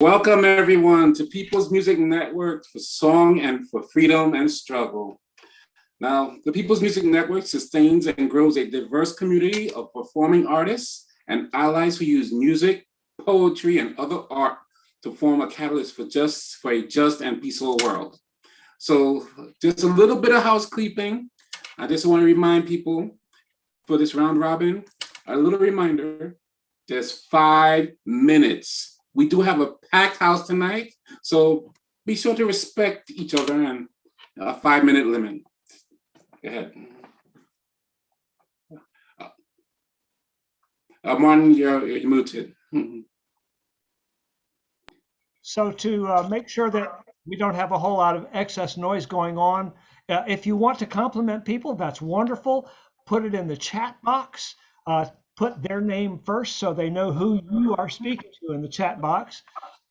Welcome everyone to People's Music Network for Song and for Freedom and Struggle. Now, the People's Music Network sustains and grows a diverse community of performing artists and allies who use music, poetry, and other art to form a catalyst for a just and peaceful world. So just a little bit of housekeeping. I just want to remind people for this round robin, a little reminder, just 5 minutes. We do have a packed house tonight, so be sure to respect each other and a 5-minute limit. Go ahead. Martin, you're muted. So to make sure that we don't have a whole lot of excess noise going on, if you want to compliment people, that's wonderful. Put it in the chat box. Put their name first so they know who you are speaking to in the chat box.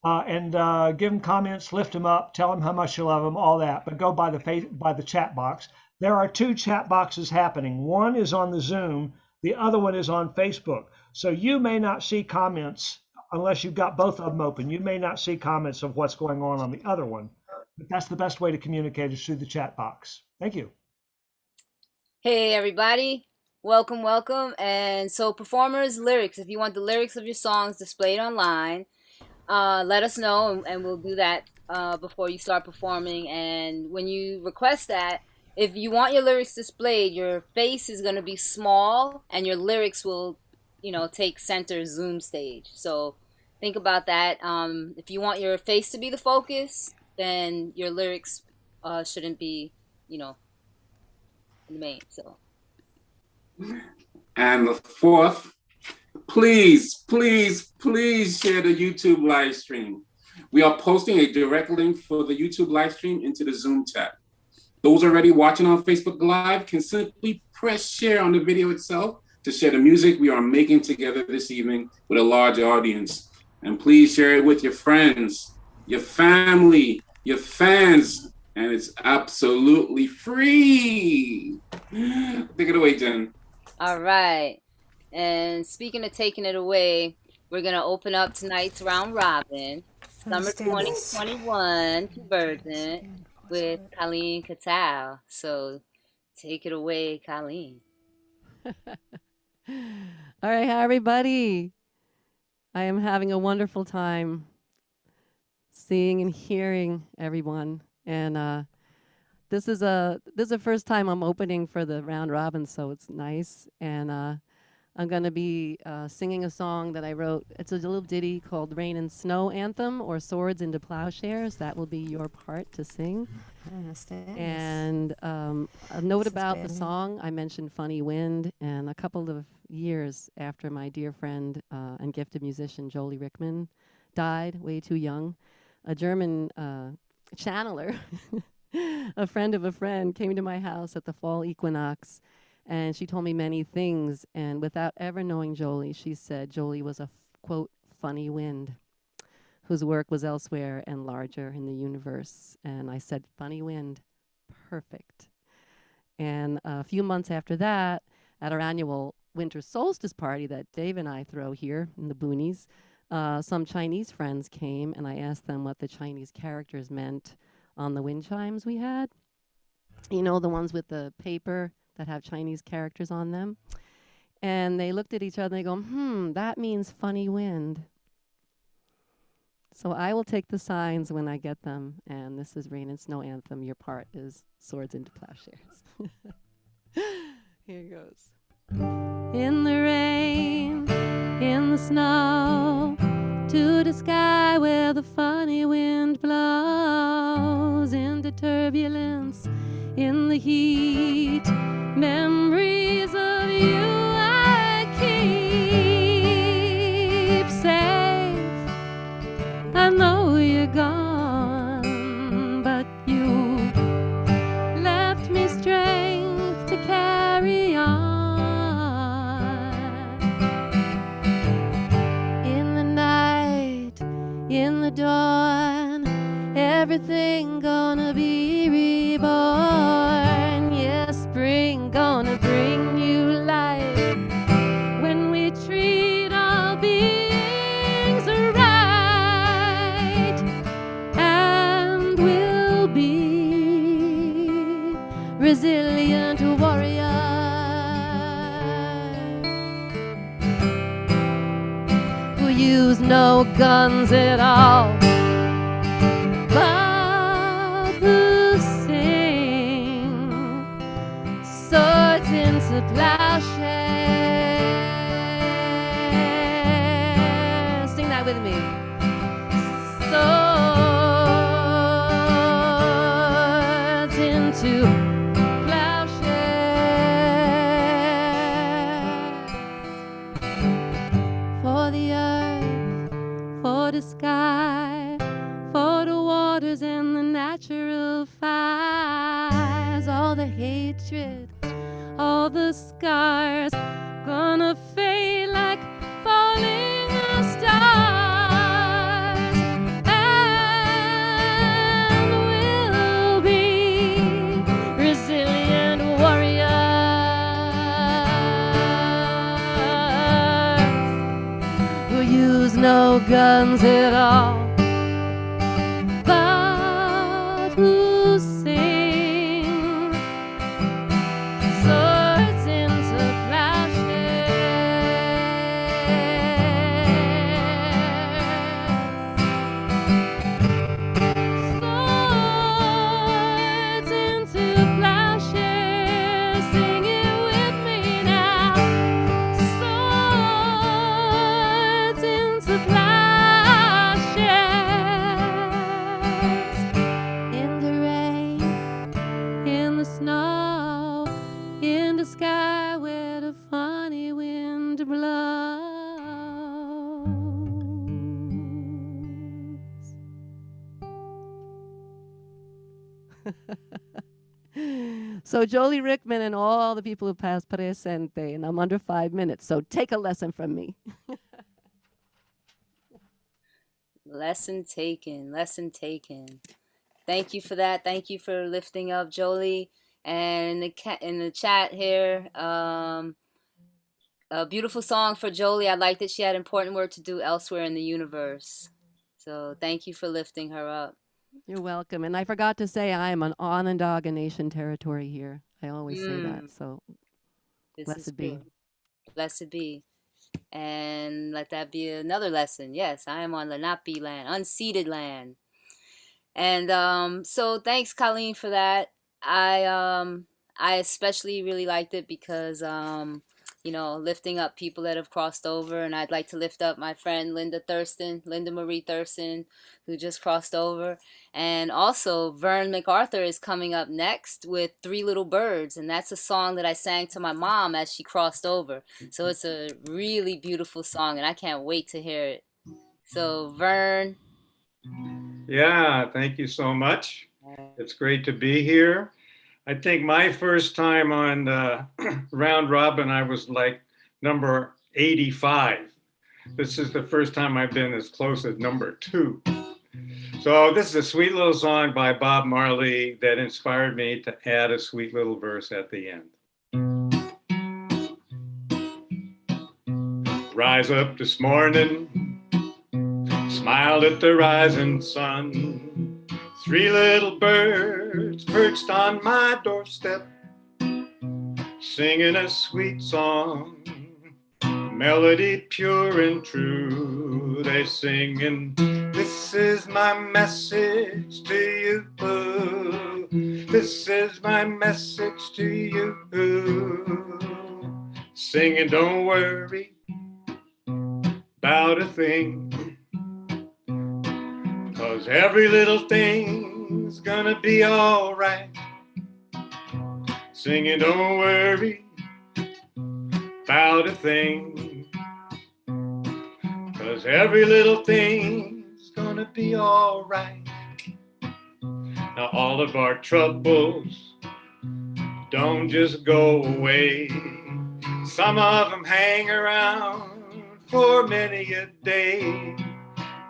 And give them comments, lift them up, tell them how much you love them, all that. But go by the chat box. There are 2 chat boxes happening. One is on the Zoom. The other one is on Facebook. So you may not see comments unless you've got both of them open. You may not see comments of what's going on the other one. But that's the best way to communicate is through the chat box. Thank you. Hey, everybody. Welcome, welcome. And so performers, lyrics. If you want the lyrics of your songs displayed online, let us know and we'll do that before you start performing. And when you request that, if you want your lyrics displayed, your face is going to be small and your lyrics will, take center Zoom stage. So think about that. If you want your face to be the focus, then your lyrics shouldn't be, in the main. So. And the fourth, please share the YouTube live stream. We are posting a direct link for the YouTube live stream into the Zoom chat. Those already watching on Facebook Live can simply press share on the video itself to share the music we are making together this evening with a large audience. And please share it with your friends, your family, your fans, and it's absolutely free. Take it away, Jen. All right. And speaking of taking it away, we're going to open up tonight's round robin, Summer 2021 conversion with Colleen Catal. So take it away, Colleen. All right, hi everybody. I am having a wonderful time seeing and hearing everyone. And this is the first time I'm opening for the round robin, so it's nice. And I'm going to be singing a song that I wrote. It's a little ditty called Rain and Snow Anthem, or Swords into Plowshares. That will be your part to sing. And a note about the song, I mentioned Funny Wind, and a couple of years after my dear friend and gifted musician Jolie Rickman died, way too young, a German channeler, a friend of a friend, came to my house at the fall equinox, and she told me many things. And without ever knowing Jolie, she said Jolie was a, quote, funny wind, whose work was elsewhere and larger in the universe. And I said, funny wind, perfect. And a few months after that, at our annual winter solstice party that Dave and I throw here in the boonies, some Chinese friends came, and I asked them what the Chinese characters meant on the wind chimes we had. You know, the ones with the paper that have Chinese characters on them. And they looked at each other and they go, that means funny wind. So I will take the signs when I get them. And this is Rain and Snow Anthem. Your part is Swords into Plowshares. Here goes. In the rain, in the snow, to the sky where the funny wind blows, into turbulence, in the heat, memories of you I keep safe. I know you're gone, but you left me strength to carry on. In the night, in the dawn, everything gonna be reborn. Yes, spring gonna bring new life when we treat all beings right. no guns at all, but who sing swords into plowshares. Sing that with me. Swords into plowshares. For the earth, for the sky, for the waters and the natural fires, all the hatred, all the scars, gonna fade like falling stars, and we'll be resilient warriors. We'll use no guns at all, but who sing swords into plowshares. Swords into plowshares. Sing it with me now. Swords into plowshares. In the rain, in the snow, in the sky where the funny wind blows. So Jolie Rickman and all the people who passed presente, and I'm under 5 minutes, so take a lesson from me. Lesson taken, lesson taken. Thank you for that. Thank you for lifting up Jolie. And in the chat here, a beautiful song for Jolie. I liked that she had important work to do elsewhere in the universe. So thank you for lifting her up. You're welcome. And I forgot to say I am an Onondaga Nation territory here. I always say that, so This is blessed be. true. Blessed be. And let that be another lesson. Yes, I am on Lenape land, unceded land. And so thanks, Colleen, for that. I especially really liked it because lifting up people that have crossed over, and I'd like to lift up my friend Linda Marie Thurston, who just crossed over. And also Verne McArthur is coming up next with Three Little Birds, and that's a song that I sang to my mom as she crossed over. So it's a really beautiful song, and I can't wait to hear it. So Verne. Yeah, thank you so much. It's great to be here. I think my first time on the round robin, I was like number 85. This is the first time I've been as close as number 2. So this is a sweet little song by Bob Marley that inspired me to add a sweet little verse at the end. Rise up this morning, smiled at the rising sun. 3 little birds perched on my doorstep, singing a sweet song, melody pure and true. They singing, this is my message to you. This is my message to you. Singing, don't worry about a thing, 'cause every little thing's gonna be all right. Singing, don't worry about a thing, 'cause every little thing's gonna be all right. Now all of our troubles don't just go away. Some of them hang around for many a day.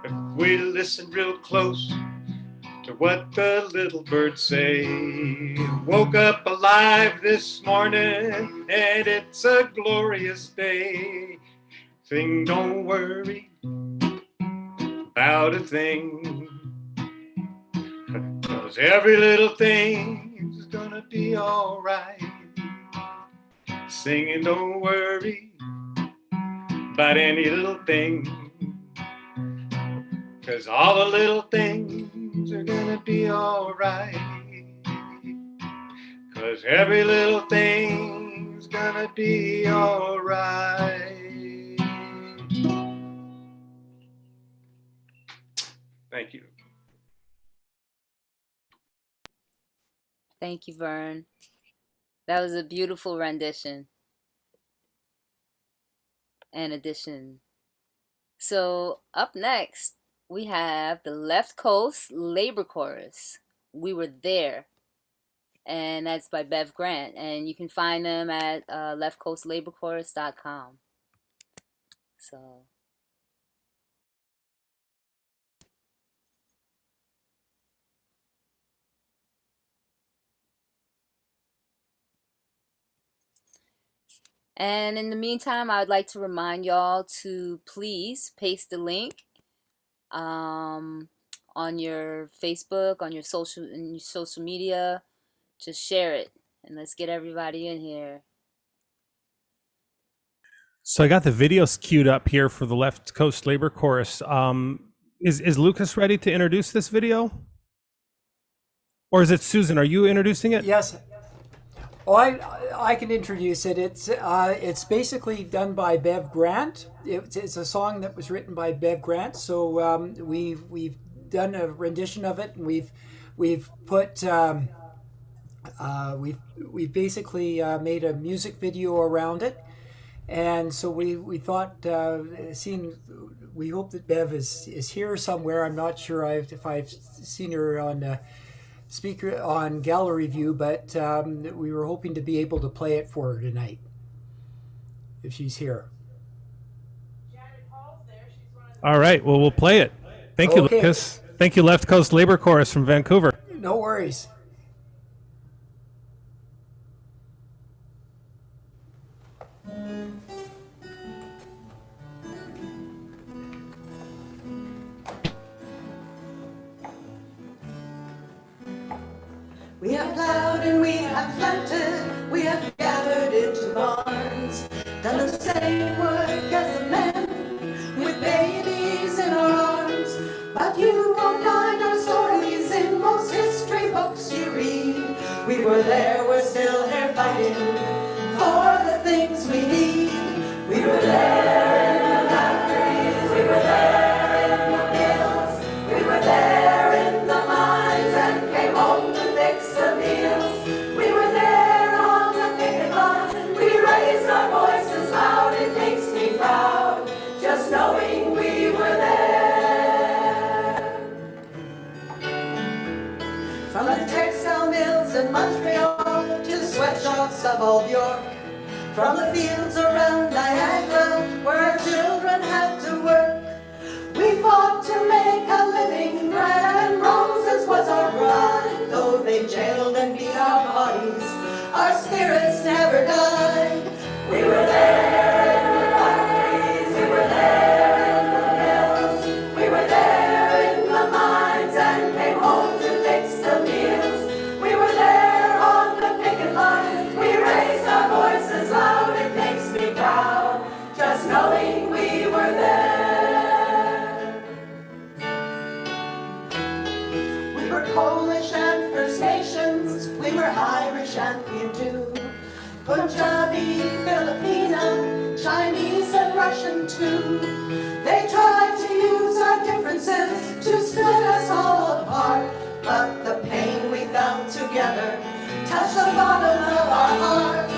If we listen real close to what the little birds say. Woke up alive this morning and it's a glorious day. Sing, don't worry about a thing, 'cause every little thing's gonna be all right. Singing, don't worry about any little thing, 'cause all the little things are gonna be all right. 'Cause every little thing's gonna be all right. Thank you. Thank you, Verne. That was a beautiful rendition and addition. So up next, we have the Left Coast Labor Chorus. We Were There. And that's by Bev Grant. And you can find them at leftcoastlaborchorus.com. So... And in the meantime, I would like to remind y'all to please paste the link on your Facebook, on your social media. Just share it, and let's get everybody in here. So I got the videos queued up here for the Left Coast Labor Chorus. Is Lucas ready to introduce this video? Or is it Susan? Are you introducing it? Yes. Oh, I can introduce it. It's basically done by Bev Grant. It's a song that was written by Bev Grant. So we've done a rendition of it, and we've put we've basically made a music video around it. And so we thought, we hope that Bev is here somewhere. I'm not sure if I've seen her on speaker on gallery view, but we were hoping to be able to play it for her tonight if she's here. All right, well, we'll play it. Thank you, Okay. Lucas. Thank you, Left Coast Labor Chorus from Vancouver. No worries. We have plowed and we have planted, we have gathered into barns, done the same work as the men, with babies in our arms. But you won't find our stories in most history books you read. We were there, we're still here fighting for the things we need. We were there in the factories, we were there in the mills, we were there in the mines and came home to fix the meals. We were there on the picket line, we raised our voices loud, it makes me proud, just knowing we were there. From the textile mills in Montreal to the sweatshops of Old York, from the fields around Niagara where our children had to work, we fought to make a living. Bread and roses was our bride. Though they jailed and beat our bodies, our spirits never died. We were there in the factories, we were there in the mills, we were there in the mines and came home to fix the meals. We were there on the picket line, we raised our voices loud, it makes me proud, just knowing we were there. We were Polish and First Nations, we were Irish and Hindu, Punjabi, Filipino, Chinese and Russian too. They tried to use our differences to split us all apart, but the pain we felt together touched the bottom of our hearts.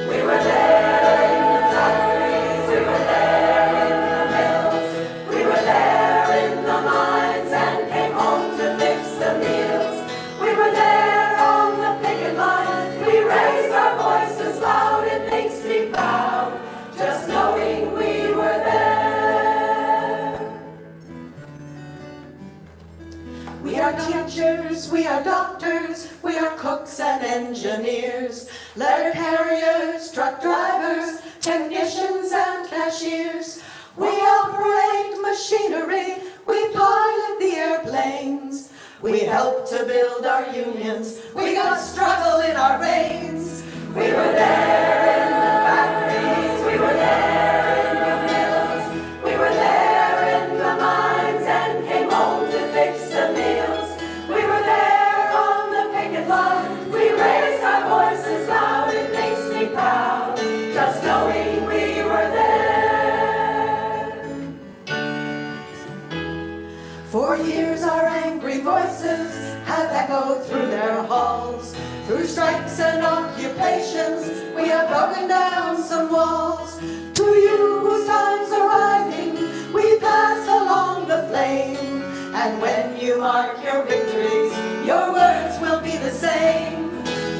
We were there in the factories, we were there in the mills, we were there in the mines and came home to fix the meals. We were there on the picket line, we raised our voices loud, it makes me proud, just knowing we were there. We are teachers, we are doctors, we are cooks and engineers, letter carriers, truck drivers, technicians and cashiers. We operate machinery, we pilot the airplanes, we help to build our unions, we got struggle in our veins. We were there in the factories, we were there in the mills, we were there in the mines and came home years our angry voices have echoed through their halls. Through strikes and occupations, we have broken down some walls. To you whose time's arriving, we pass along the flame. And when you mark your victories, your words will be the same.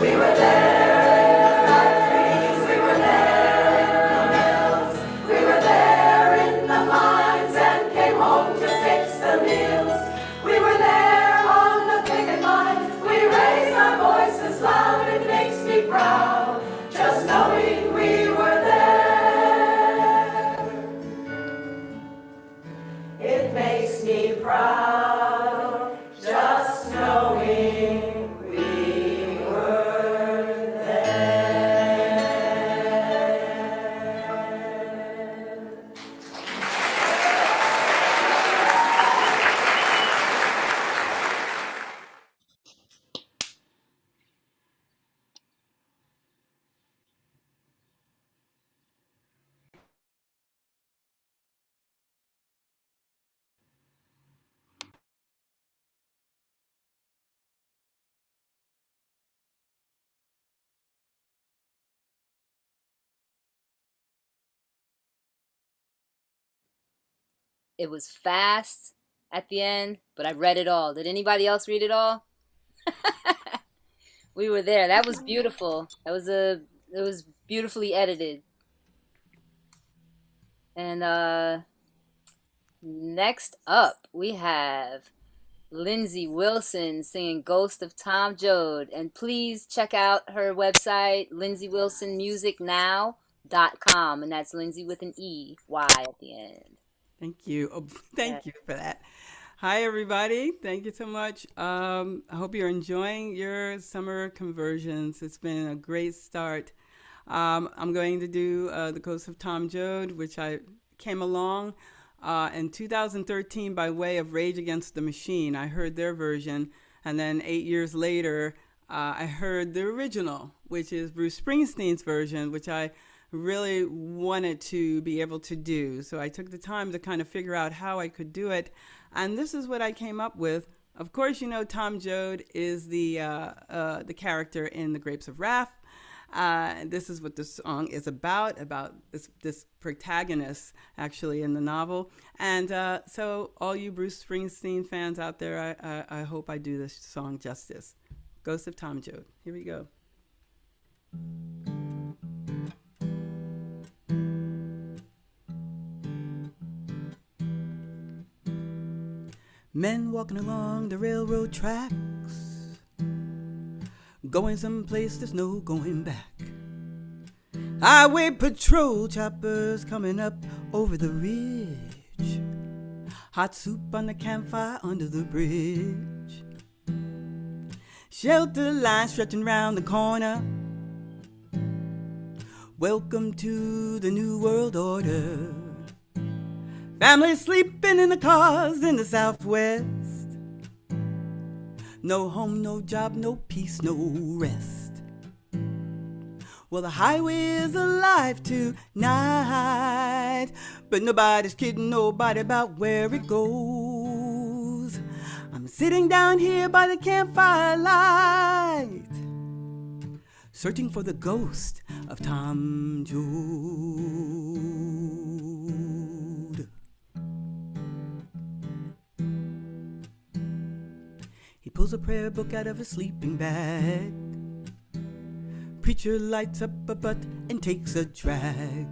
We were there in the factories, we were there in the mills, we were there in the mines and came home to fix the meals. We were there on the picket line, we raised our voices loud. It makes me proud, just knowing we were there. It makes me proud, just knowing we were there. It was fast at the end, but I read it all. Did anybody else read it all? We were there. That was beautiful. It was beautifully edited. And next up we have Lindsay Wilson singing Ghost of Tom Joad. And please check out her website, lindsaywilsonmusicnow.com. And that's Lindsay with an E-Y at the end. Thank you. Oh, thank you for that. Hi, everybody. Thank you so much. I hope you're enjoying your summer conversions. It's been a great start. I'm going to do The Ghost of Tom Joad, which I came along in 2013 by way of Rage Against the Machine. I heard their version, and then 8 years later, I heard the original, which is Bruce Springsteen's version, which I really wanted to be able to do. So I took the time to kind of figure out how I could do it. And this is what I came up with. Of course, you know, Tom Joad is the character in The Grapes of Wrath. This is what the song is about this protagonist, actually, in the novel. And so all you Bruce Springsteen fans out there, I hope I do this song justice. Ghost of Tom Joad. Here we go. Men walking along the railroad tracks, going someplace there's no going back. Highway patrol choppers coming up over the ridge. Hot soup on the campfire under the bridge. Shelter line stretching round the corner. Welcome to the New World Order. Families sleeping in the cars in the Southwest. No home, no job, no peace, no rest. Well, the highway is alive tonight, but nobody's kidding nobody about where it goes. I'm sitting down here by the campfire light, searching for the ghost of Tom Joad. He pulls a prayer book out of his sleeping bag. Preacher lights up a butt and takes a drag,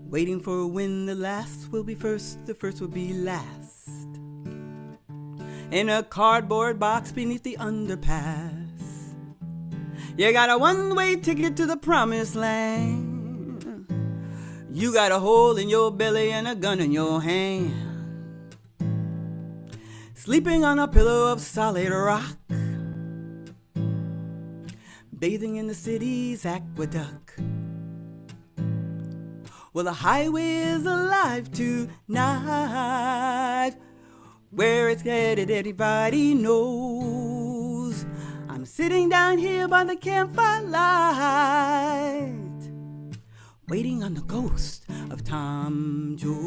waiting for when the last will be first, the first will be last. In a cardboard box beneath the underpass, you got a one-way ticket to the promised land. You got a hole in your belly and a gun in your hand, sleeping on a pillow of solid rock, bathing in the city's aqueduct. Well, the highway is alive tonight. Where it's headed, everybody knows. I'm sitting down here by the campfire light, waiting on the ghost of Tom Joad.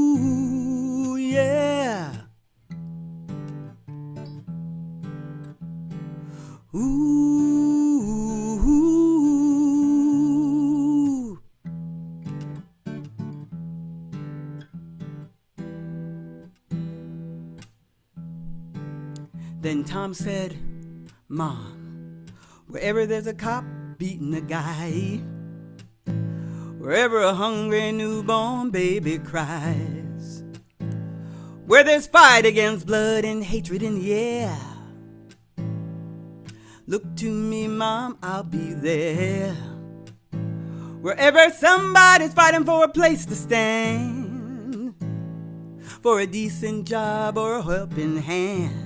Ooh, yeah. Ooh. Then Tom said, Mom, wherever there's a cop beating a guy, wherever a hungry newborn baby cries, where there's fight against blood and hatred in the air, look to me, Mom, I'll be there. Wherever somebody's fighting for a place to stand, for a decent job or a helping hand,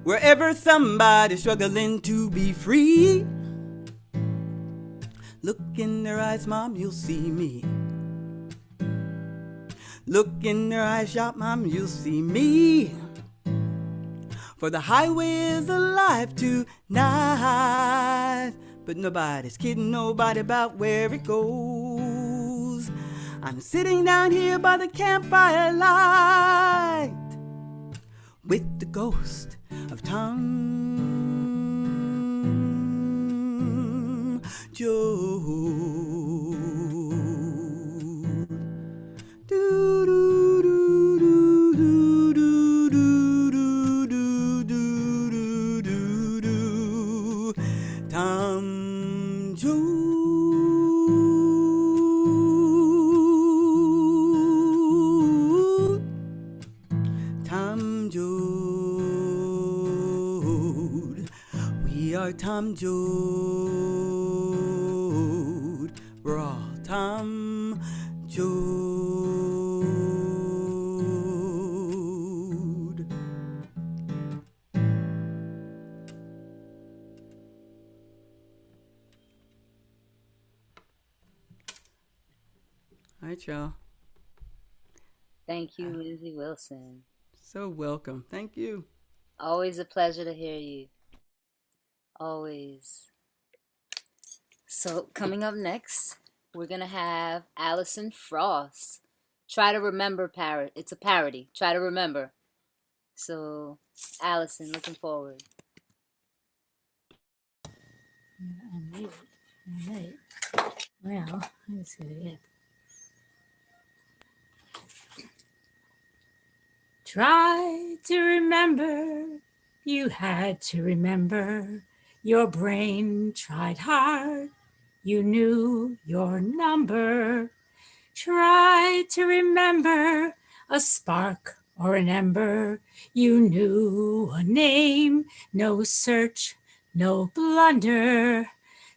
wherever somebody's struggling to be free, look in their eyes, Mom, you'll see me. Look in their eyes, shop, Mom, you'll see me. For the highway is alive tonight, but nobody's kidding nobody about where it goes. I'm sitting down here by the campfire light with the ghost of Tom Joad. Do, do, do, do, do, do, do, do, do, do, do. Tom Joad. Tom Joad. We are Tom Joad. We're all Tom Joad. All right, y'all. Thank you, Lindsay Wilson. So welcome. Thank you. Always a pleasure to hear you. Always. So coming up next, we're going to have Alison Frost. Try to Remember parody. It's a parody. Try to Remember. So, Alison, looking forward. I made it. All right. Well, let's see it. Try to remember. You had to remember. Your brain tried hard. You knew your number. Try to remember a spark or an ember. You knew a name. No search, no blunder.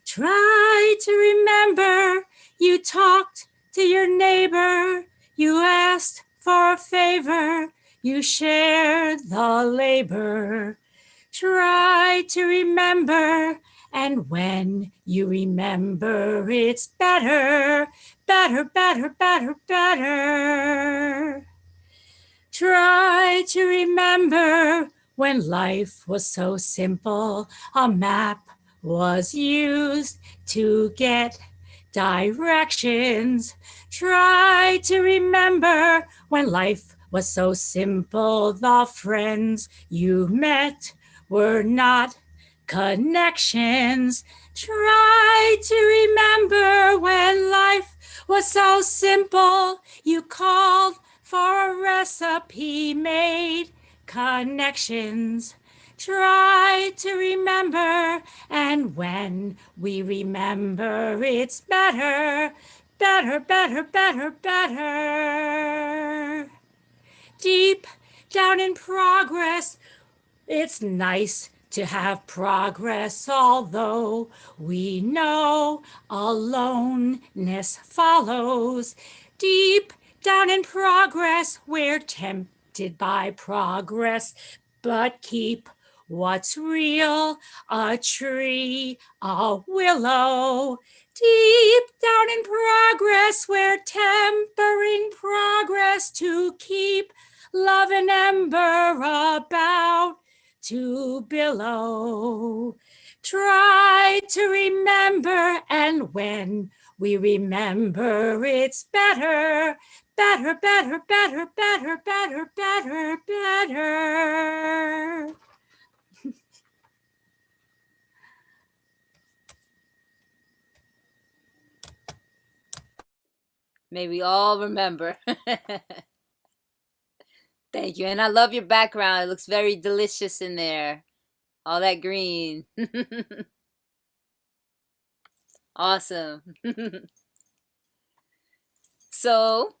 Try to remember. You talked to your neighbor. You asked for a favor. You shared the labor. Try to remember, and when you remember, it's better, better, better, better, better. Try to remember when life was so simple, a map was used to get directions. Try to remember when life was so simple, the friends you met were not connections. Try to remember when life was so simple, you called for a recipe, made connections. Try to remember, and when we remember, it's better, better, better, better, better. Deep down in progress, it's nice to have progress, although we know aloneness follows. Deep down in progress, we're tempted by progress, but keep what's real, a tree, a willow. Deep down in progress, we're tempering progress to keep love and ember about to billow. Try to remember, and And when we remember, it's better, better, better, better, better, better, better, better. May we all remember. Thank you. And I love your background. It looks very delicious in there. All that green. Awesome. So,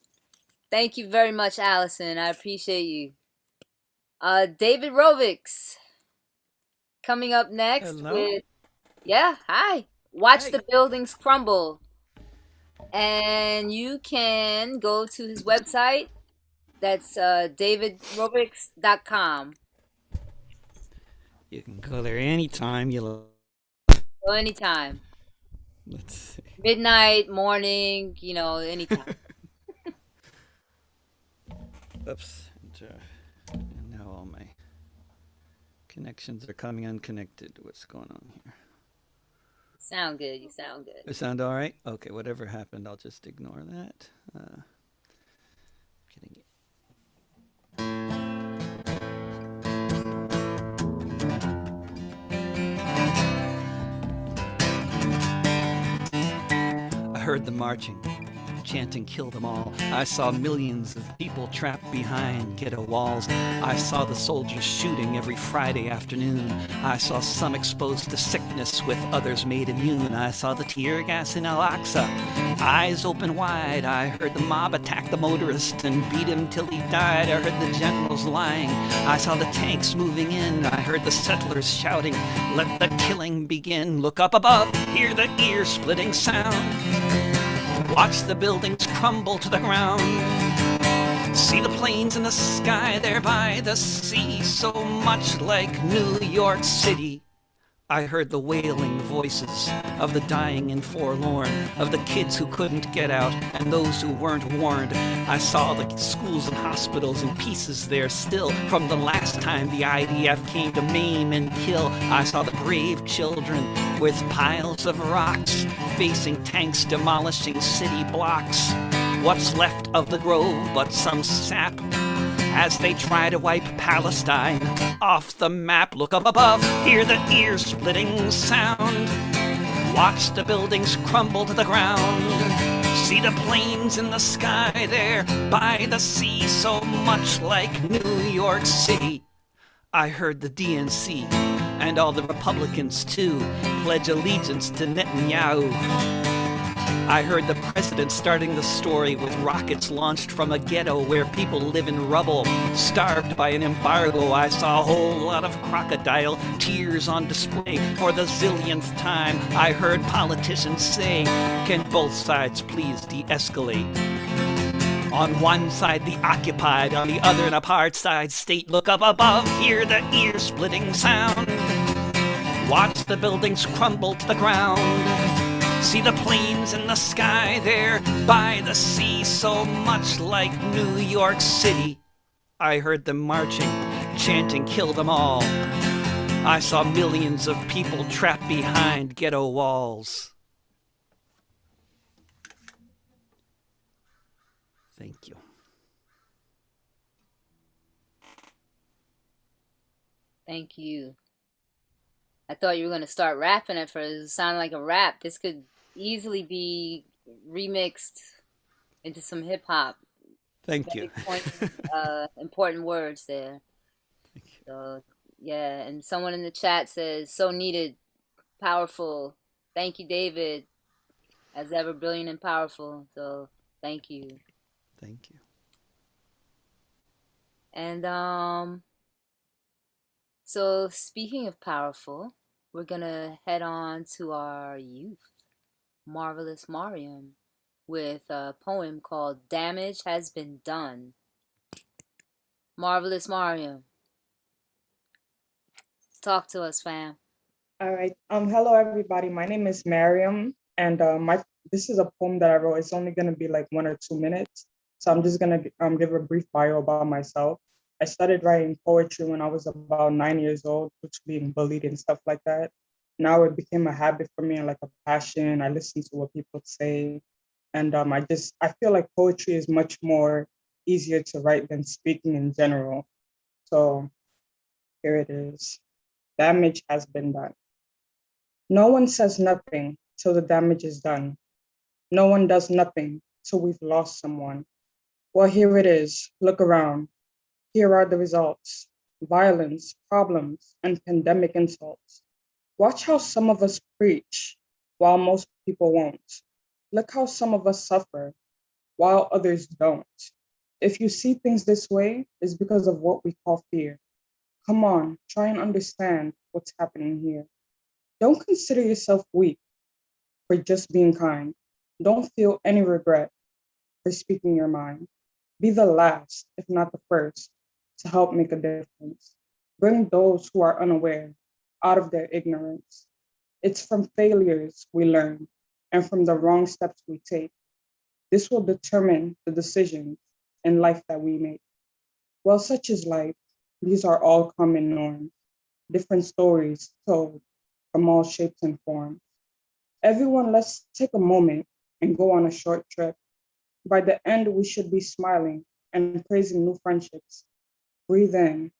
thank you very much, Allison. I appreciate you. David Rovics coming up next Hello. with, yeah, hi. Watch Hey. the Buildings Crumble. And you can go to his website. That's davidrovics.com. You can go there anytime you like. Go anytime. Let's see. Midnight, morning, anytime. Oops. And now all my connections are coming unconnected. What's going on here? Sound good. You sound good. It sound all right? Okay, whatever happened, I'll just ignore that. Getting it. I heard the marching, chanting, kill them all. I saw millions of people trapped behind ghetto walls. I saw the soldiers shooting every Friday afternoon. I saw some exposed to sickness with others made immune. I saw the tear gas in Al-Aqsa, eyes open wide. I heard the mob attack the motorist and beat him till he died. I heard the generals lying. I saw the tanks moving in. I heard the settlers shouting, let the killing begin. Look up above, hear the ear-splitting sound. Watch the buildings crumble to the ground. See the planes in the sky there by the sea, so much like New York City. I heard the wailing voices of the dying and forlorn, of the kids who couldn't get out and those who weren't warned. I saw the schools and hospitals in pieces there still from the last time the IDF came to maim and kill. I saw the brave children with piles of rocks facing tanks demolishing city blocks. What's left of the grove but some sap as they try to wipe Palestine off the map. Look up above, hear the ear-splitting sound. Watch the buildings crumble to the ground. See the planes in the sky there by the sea, so much like New York City. I heard the DNC and all the Republicans too pledge allegiance to Netanyahu. I heard the president starting the story with rockets launched from a ghetto where people live in rubble, starved by an embargo. I saw a whole lot of crocodile tears on display for the zillionth time. I heard politicians say, can both sides please de-escalate? On one side the occupied, on the other an apartheid state. Look up above, hear the ear-splitting sound. Watch the buildings crumble to the ground. See the planes in the sky there by the sea, so much like New York City. I heard them marching, chanting, kill them all. I saw millions of people trapped behind ghetto walls. Thank you. Thank you. I thought you were going to start rapping at first. It sounded like a rap. This could easily be remixed into some hip hop. Thank you. Important words there. Thank you. So, yeah, and someone in the chat says, so needed, powerful. Thank you, David. As ever, brilliant and powerful. So, thank you. Thank you. And, so speaking of powerful, we're going to head on to our youth. Marvelous Mariam with a poem called Damage Has Been Done. Marvelous Mariam, talk to us, fam. All right. Hello everybody. My name is Mariam, and this is a poem that I wrote. It's only gonna be like 1 or 2 minutes, so I'm just gonna give a brief bio about myself. I started writing poetry when I was about 9 years old, which being bullied and stuff like that. Now it became a habit for me and like a passion. I listen to what people say. And I feel like poetry is much more easier to write than speaking in general. So here it is. Damage has been done. No one says nothing till the damage is done. No one does nothing till we've lost someone. Well, here it is. Look around. Here are the results: violence, problems, and pandemic insults. Watch how some of us preach while most people won't. Look how some of us suffer while others don't. If you see things this way, it's because of what we call fear. Come on, try and understand what's happening here. Don't consider yourself weak for just being kind. Don't feel any regret for speaking your mind. Be the last, if not the first, to help make a difference. Bring those who are unaware out of their ignorance. It's from failures we learn and from the wrong steps we take. This will determine the decisions in life that we make. Well, such is life. These are all common norms, different stories told from all shapes and forms. Everyone, let's take a moment and go on a short trip. By the end, we should be smiling and praising new friendships. Breathe in,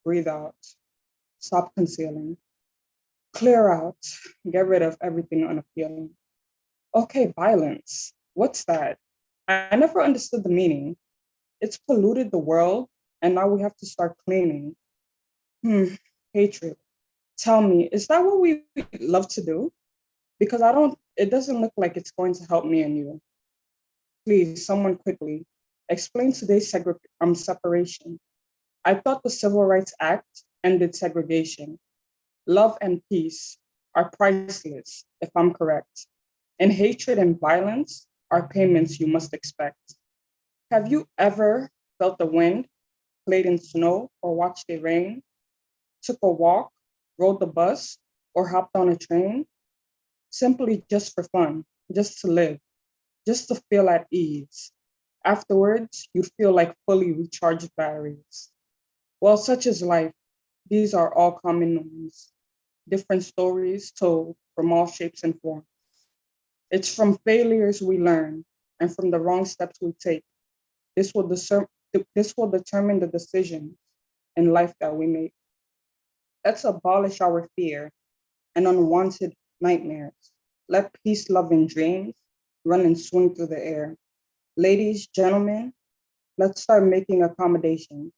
breathe out, stop concealing, clear out, get rid of everything unappealing. Okay, violence, what's that? I never understood the meaning. It's polluted the world, and now we have to start cleaning. Hatred. Tell me, is that what we love to do? Because it doesn't look like it's going to help me and you. Please, someone quickly, explain today's separation. I thought the Civil Rights Act ended segregation. Love and peace are priceless, if I'm correct. And hatred and violence are payments you must expect. Have you ever felt the wind, played in snow, or watched it rain? Took a walk, rode the bus, or hopped on a train? Simply just for fun, just to live, just to feel at ease. Afterwards, you feel like fully recharged batteries. Well, such is life. These are all common norms, different stories told from all shapes and forms. It's from failures we learn and from the wrong steps we take. This will determine the decisions in life that we make. Let's abolish our fear and unwanted nightmares. Let peace, love, and dreams run and swing through the air. Ladies, gentlemen, let's start making accommodations.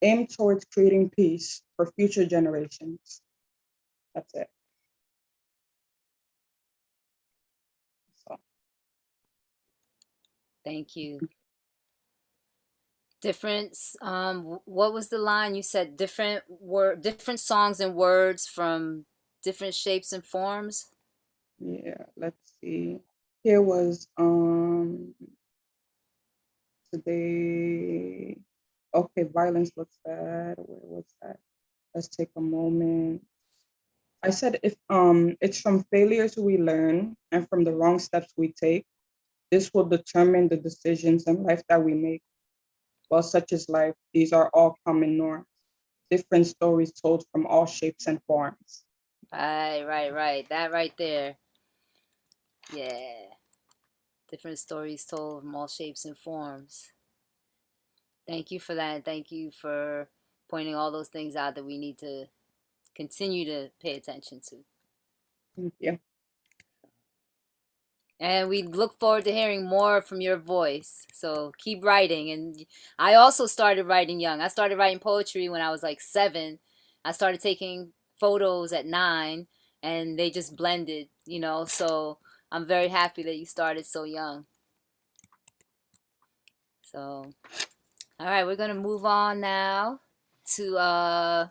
Aim towards creating peace for future generations. That's it. So. Thank you. What was the line you said? Different songs and words from different shapes and forms. Yeah, let's see. Here was today. Okay, violence looks bad. Where was that? Let's take a moment. I said if it's from failures we learn and from the wrong steps we take, this will determine the decisions in life that we make. Well, such is life. These are all common norms, different stories told from all shapes and forms. Right. That right there. Yeah. Different stories told from all shapes and forms. Thank you for that. Thank you for pointing all those things out that we need to continue to pay attention to. Thank you. And we look forward to hearing more from your voice. So keep writing. And I also started writing young. I started writing poetry when I was like 7. I started taking photos at 9, and they just blended, So I'm very happy that you started so young. So, all right, we're going to move on now to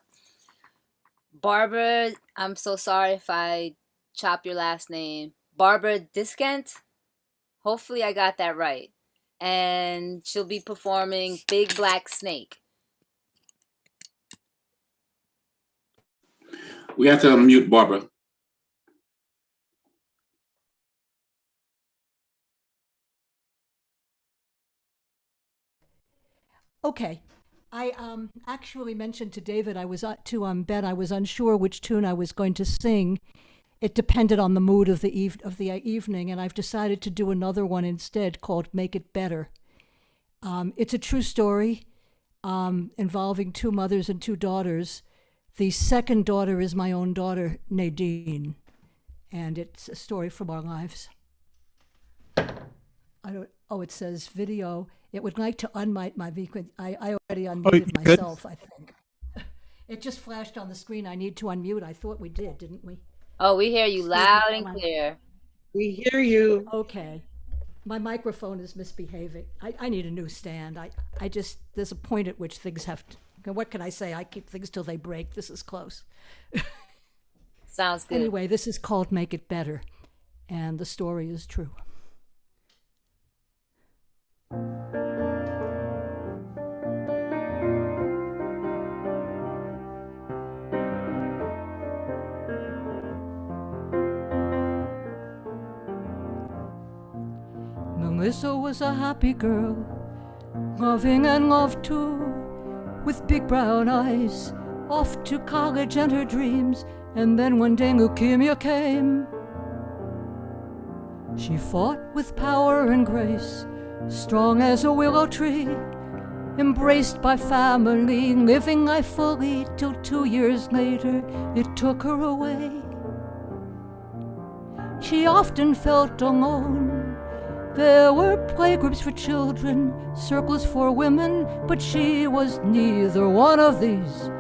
Barbara. I'm so sorry if I chop your last name. Barbara Dyskant. Hopefully I got that right. And she'll be performing Big Black Snake. We have to unmute Barbara. Okay. I actually mentioned to David, I was Ben, I was unsure which tune I was going to sing. it depended on the mood of the evening, and I've decided to do another one instead called Make It Better. It's a true story involving two mothers and two daughters. The second daughter is my own daughter, Nadine, and it's a story from our lives. It says video. It would like to unmic my video. I already unmuted myself, I think. It just flashed on the screen. I need to unmute. I thought we did, didn't we? Oh, we hear you loud and clear. We hear you. Okay. My microphone is misbehaving. I need a new stand. There's a point at which things have to, what can I say? I keep things till they break. This is close. Sounds good. Anyway, this is called Make It Better, and the story is true. Melissa was a happy girl, loving and loved too, with big brown eyes, off to college and her dreams, and then one day leukemia came. She fought with power and grace, strong as a willow tree, embraced by family, living life fully, till 2 years later it took her away. She often felt alone. There were playgroups for children, circles for women, but she was neither one of these.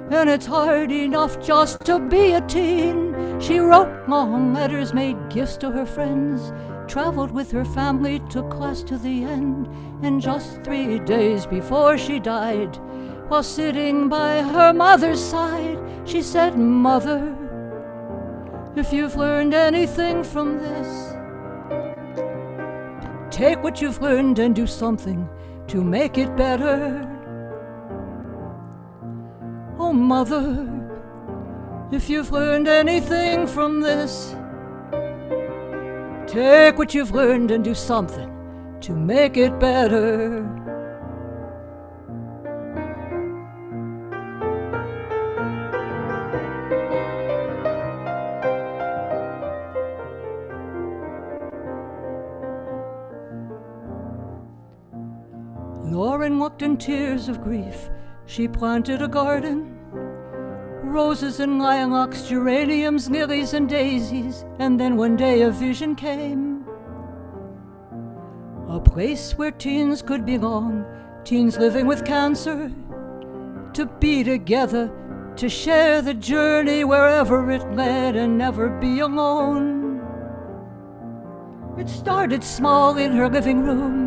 And it's hard enough just to be a teen. She wrote long letters, made gifts to her friends, traveled with her family, took class to the end. And just 3 days before she died, while sitting by her mother's side, she said, "Mother, if you've learned anything from this, take what you've learned and do something to make it better. Oh, Mother, if you've learned anything from this, take what you've learned and do something to make it better." Lauren looked in tears of grief. She planted a garden, roses and lilacs, geraniums, lilies and daisies, and then one day a vision came. A place where teens could belong, teens living with cancer, to be together, to share the journey wherever it led and never be alone. It started small in her living room,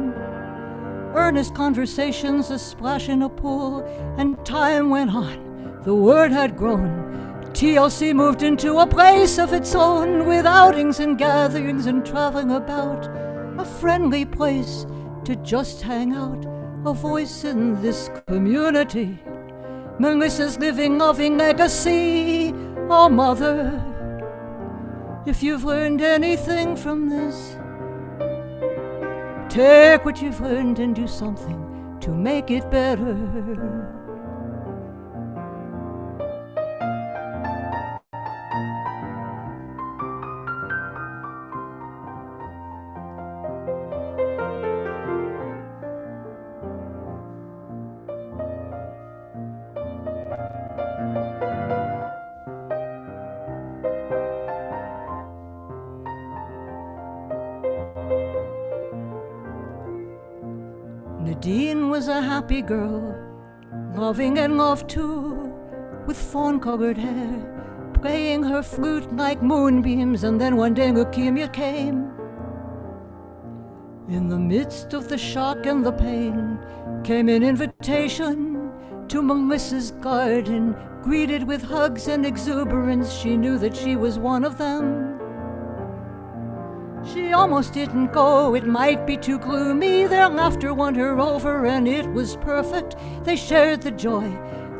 earnest conversations, a splash in a pool, and time went on. The word had grown. TLC moved into a place of its own, with outings and gatherings and traveling about, a friendly place to just hang out, a voice in this community. Melissa's living, loving legacy. Oh, Mother, if you've learned anything from this, take what you've learned and do something to make it better. Nadine was a happy girl, loving and loved too, with fawn-colored hair, playing her flute like moonbeams, and then one day leukemia came. In the midst of the shock and the pain came an invitation to Melissa's garden, greeted with hugs and exuberance. She knew that she was one of them. She almost didn't go, it might be too gloomy. Their laughter won her over and it was perfect. They shared the joy,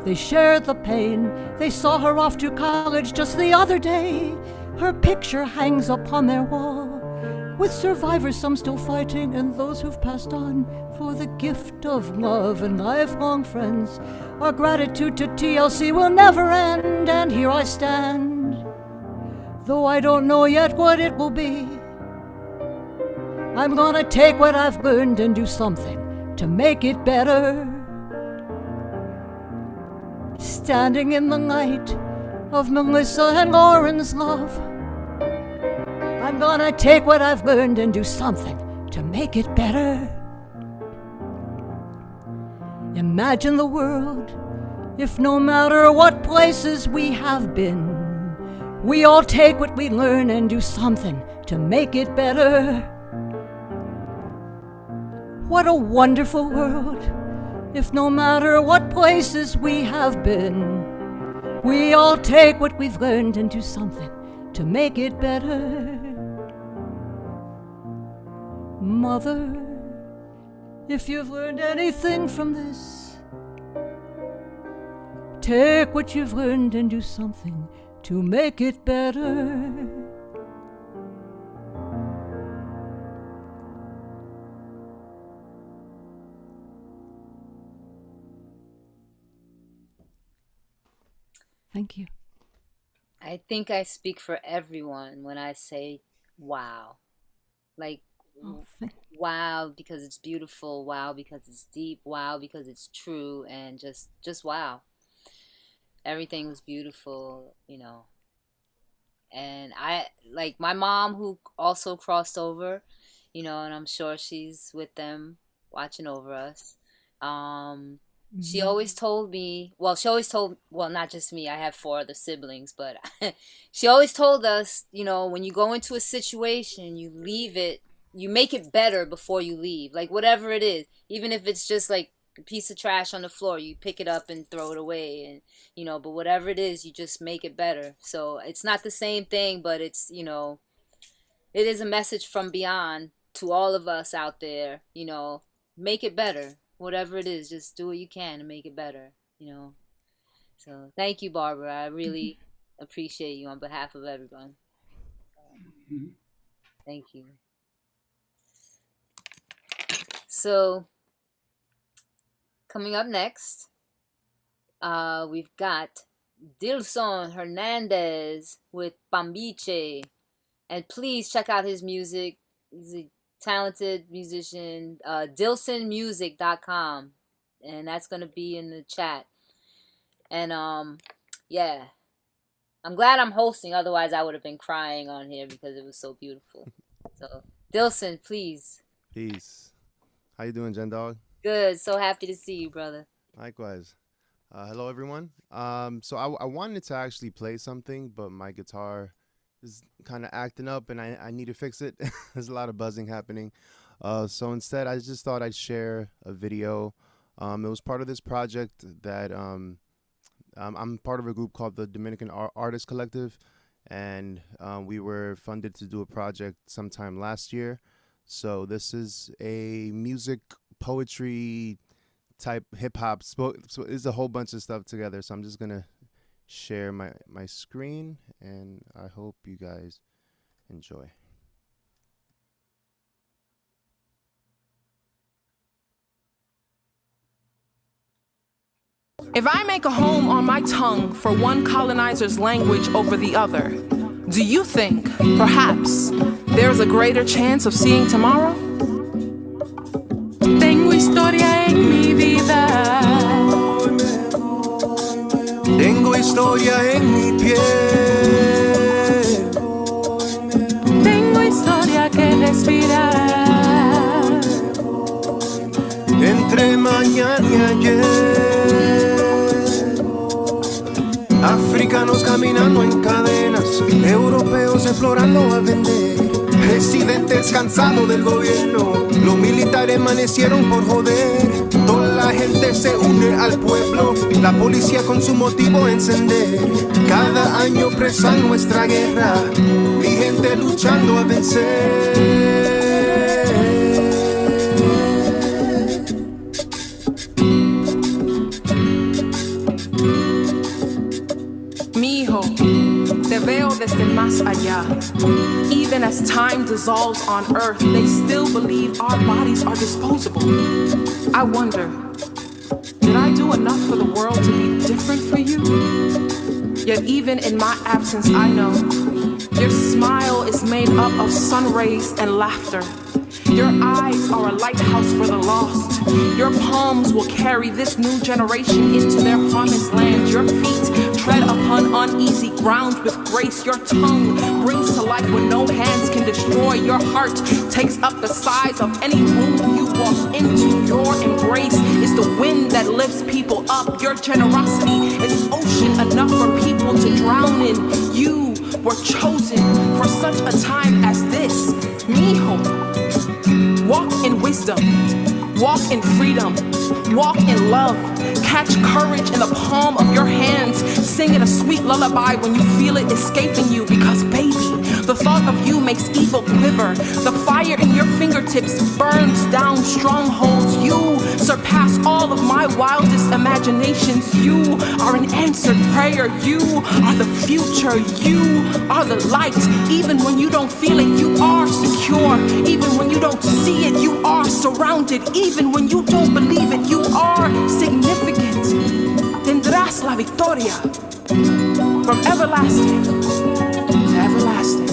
they shared the pain. They saw her off to college just the other day. Her picture hangs upon their wall, with survivors, some still fighting, and those who've passed on, for the gift of love and lifelong friends. Our gratitude to TLC will never end, and here I stand, though I don't know yet what it will be. I'm gonna take what I've learned and do something to make it better. Standing in the light of Melissa and Lauren's love, I'm gonna take what I've learned and do something to make it better. Imagine the world if no matter what places we have been, we all take what we learn and do something to make it better. What a wonderful world if no matter what places we have been, we all take what we've learned and do something to make it better. Mother, if you've learned anything from this, take what you've learned and do something to make it better. Thank you. I think I speak for everyone when I say wow. Like, wow because it's beautiful, wow because it's deep, wow because it's true, and just wow. Everything was beautiful, you know. And I, like my mom, who also crossed over, you know, and I'm sure she's with them watching over us. She always told me, well, not just me, I have 4 other siblings, but she always told us, you know, when you go into a situation, you leave it, you make it better before you leave. Like, whatever it is, even if it's just like a piece of trash on the floor, you pick it up and throw it away, and, you know, but whatever it is, you just make it better. So it's not the same thing, but it's, you know, it is a message from beyond to all of us out there, you know, make it better. Whatever it is, just do what you can to make it better, you know. So thank you, Barbara. I really appreciate you on behalf of everyone. Thank you. So coming up next, we've got Dilson Hernandez with Pambiche. And please check out his music. He's a talented musician. DilsonMusic.com, and that's gonna be in the chat. And yeah, I'm glad I'm hosting, otherwise I would have been crying on here because it was so beautiful. So Dilson, please. Peace. How you doing, Jen Dog? Good. So happy to see you, brother. Likewise. Hello, everyone. So I wanted to actually play something, but my guitar is kind of acting up, and I need to fix it. There's a lot of buzzing happening. So instead, I just thought I'd share a video. It was part of this project that I'm part of a group called the Dominican Artist Collective, and we were funded to do a project sometime last year. So this is a music, poetry type hip hop. So it's a whole bunch of stuff together. So I'm just gonna share my screen, and I hope you guys enjoy. If I make a home on my tongue for one colonizer's language over the other, do you think, perhaps, there's a greater chance of seeing tomorrow? Tengo historia en mi vida. Tengo historia en mi piel. Tengo historia que respirar. Entre mañana y ayer. Africanos caminando en cadenas, europeos explorando a vender, residentes cansados del gobierno, los militares amanecieron por joder, toda la gente se une al pueblo, la policía con su motivo encender, cada año presa nuestra guerra, mi gente luchando a vencer. Te veo desde más allá. Even as time dissolves on earth, they still believe our bodies are disposable. I wonder, did I do enough for the world to be different for you? Yet even in my absence, I know Your smile is made up of sun rays and laughter. Your eyes are a lighthouse for the lost. Your palms will carry this new generation into their promised land. Your feet tread upon uneasy ground with grace. Your tongue brings to life what no hands can destroy. Your heart takes up the size of any room you walk into. Your embrace is the wind that lifts people up. Your generosity is ocean enough for people to drown in. You were chosen for such a time as this. Mijo. Walk in wisdom, walk in freedom, walk in love. Catch courage in the palm of your hands. Sing it a sweet lullaby when you feel it escaping you. Because baby, the thought of you makes evil quiver. The fire in your fingertips burns down strongholds. You surpass all of my wildest imaginations. You are an answered prayer. You are the future. You are the light. Even when you don't feel it, you are secure. Even when you don't see it, you are surrounded. Even when you don't believe it, you are significant. Tendrás la victoria. From everlasting to everlasting.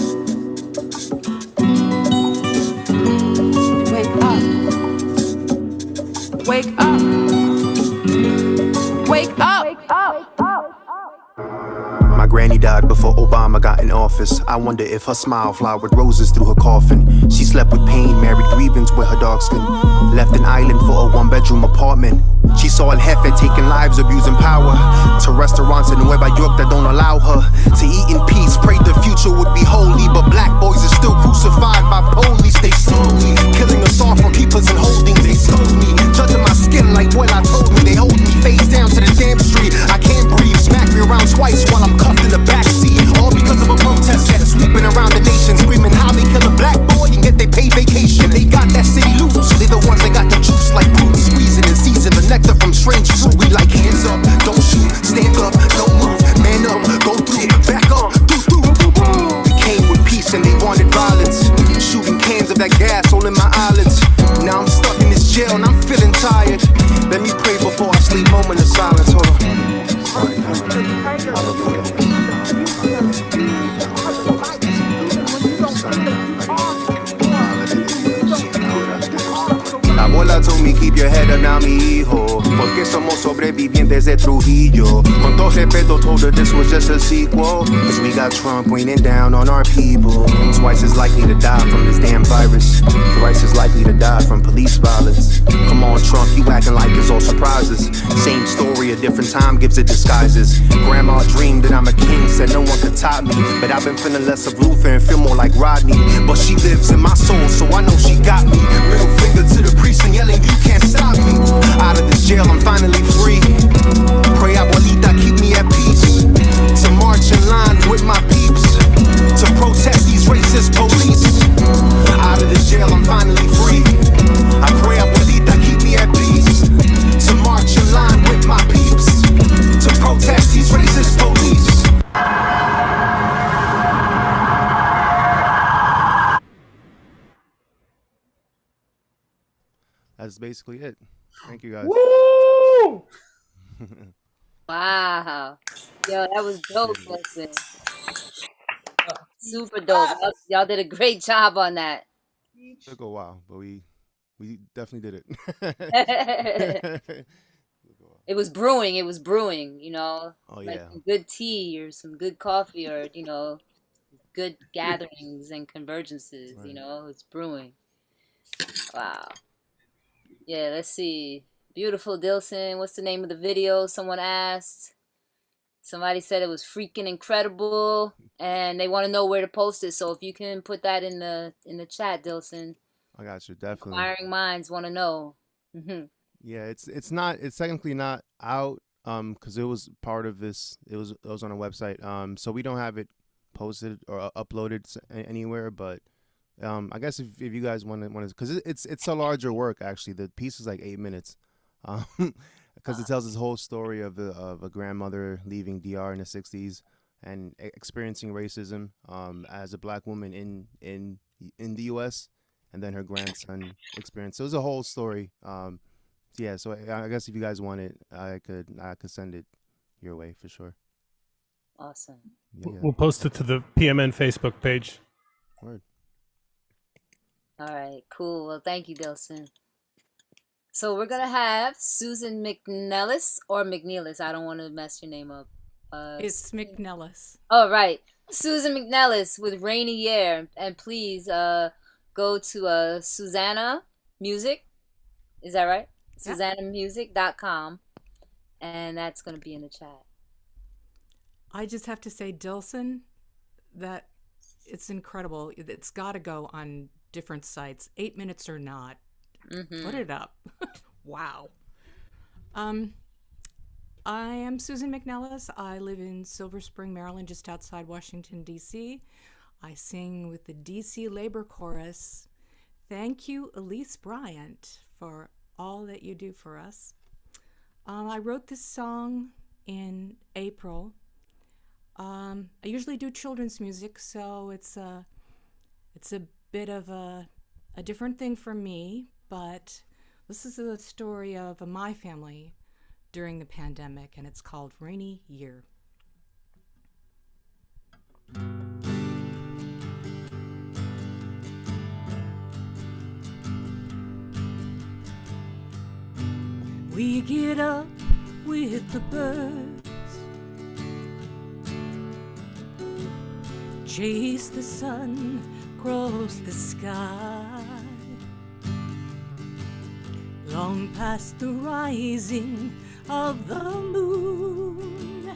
Wake up. Wake up. Wake up. Wake up. My granny died before Obama got in office. I wonder if her smile flowered roses through her coffin. She slept with pain, married grievance with her dark skin. Left an island for a one-bedroom apartment. She saw El Jefe taking lives, abusing power. To restaurants in Nueva York that don't allow her to eat in peace. Prayed the future would be holy, but black boys are still crucified by police. They slowly killing us off or keep us in holding. They sold me, judging my skin like what I told me. They hold me face down to the damn street. I can't breathe, smack me around twice while I'm cuffed in the backseat. All because of a protest that's sweeping around the nation, screaming how they kill a black boy and get they paid vacation. They got that city loose. They the ones that got the juice like fruit, squeezing and seizing the nectar from strange fruit. We like hands up, don't shoot, stand up, don't move, man up, go through, back up, through. They came with peace and they wanted violence, shooting cans of that gas all in my eyelids. Now I'm stuck in this jail and I'm feeling tired. Let me pray before I sleep. Moment of silence. Hold on. La abuela told me keep your head up now, mi hijo, porque somos sobrevivientes de Trujillo. Con todo respeto, told her this was just a sequel, cause we got Trump raining down on our people. Twice as likely to die from this damn virus, thrice as likely to die from police violence. Come on, Trump, you acting like it's all surprises. Same story, a different time gives it disguises. Grandma dreamed that I'm a king, said no one could top me, but I've been feeling less of Luther and feel more like Rodney. But she lives in my soul, so I know she got me. Middle finger to the priest and yelling, you can't stop me. Out of this jail, I'm finally free. Pray abuelita keep me at peace. To march in line with my peeps, to protest these racist police. Out of this jail, I'm finally free. I pray abuelita keep me at peace. To march in line with my peeps, to protest these racist police. That's basically it. Thank you guys. Woo! Wow. Yo, that was dope, listen. Super dope. Y'all did a great job on that. Took a while, but we definitely did it. It was brewing, you know. Oh, like yeah. some good tea or some good coffee or, good gatherings and convergences, Right. it's brewing. Wow. Yeah, let's see. Beautiful Dilson. What's the name of the video? Someone asked. Somebody said it was freaking incredible, and they want to know where to post it. So if you can put that in the chat, Dilson. I got you, definitely. Inquiring minds want to know. Yeah, it's technically not out because it was part of this. It was on a website. So we don't have it posted or uploaded anywhere. But I guess if you guys want to, because it's a larger work actually. The piece is like 8 minutes. Because it tells this whole story of a grandmother leaving DR in the 60s and experiencing racism as a black woman in the U.S. and then her grandson experienced. So it was a whole story. Yeah, so I guess if you guys want it, I could send it your way for sure. Awesome. We'll post it to the PMN Facebook page. Word. All right, cool. Well, thank you, Dilson. So we're gonna have Susan McNellis or McNeilis. I don't want to mess your name up. It's McNellis. Oh, right. Susan McNellis with Rainy Year. And please go to Susanna Music. Is that right? Yeah. SusannaMusic.com. And that's going to be in the chat. I just have to say, Dilson, that it's incredible. It's got to go on different sites, 8 minutes or not. Put it up. Wow. I am Susan McNellis. I live in Silver Spring, Maryland, just outside Washington, D.C. I sing with the D.C. Labor Chorus. Thank you, Elise Bryant, for all that you do for us. I wrote this song in April. I usually do children's music, so it's a bit of a different thing for me, but this is a story of my family during the pandemic, and it's called Rainy Year. We get up with the birds, chase the sun across the sky, long past the rising of the moon.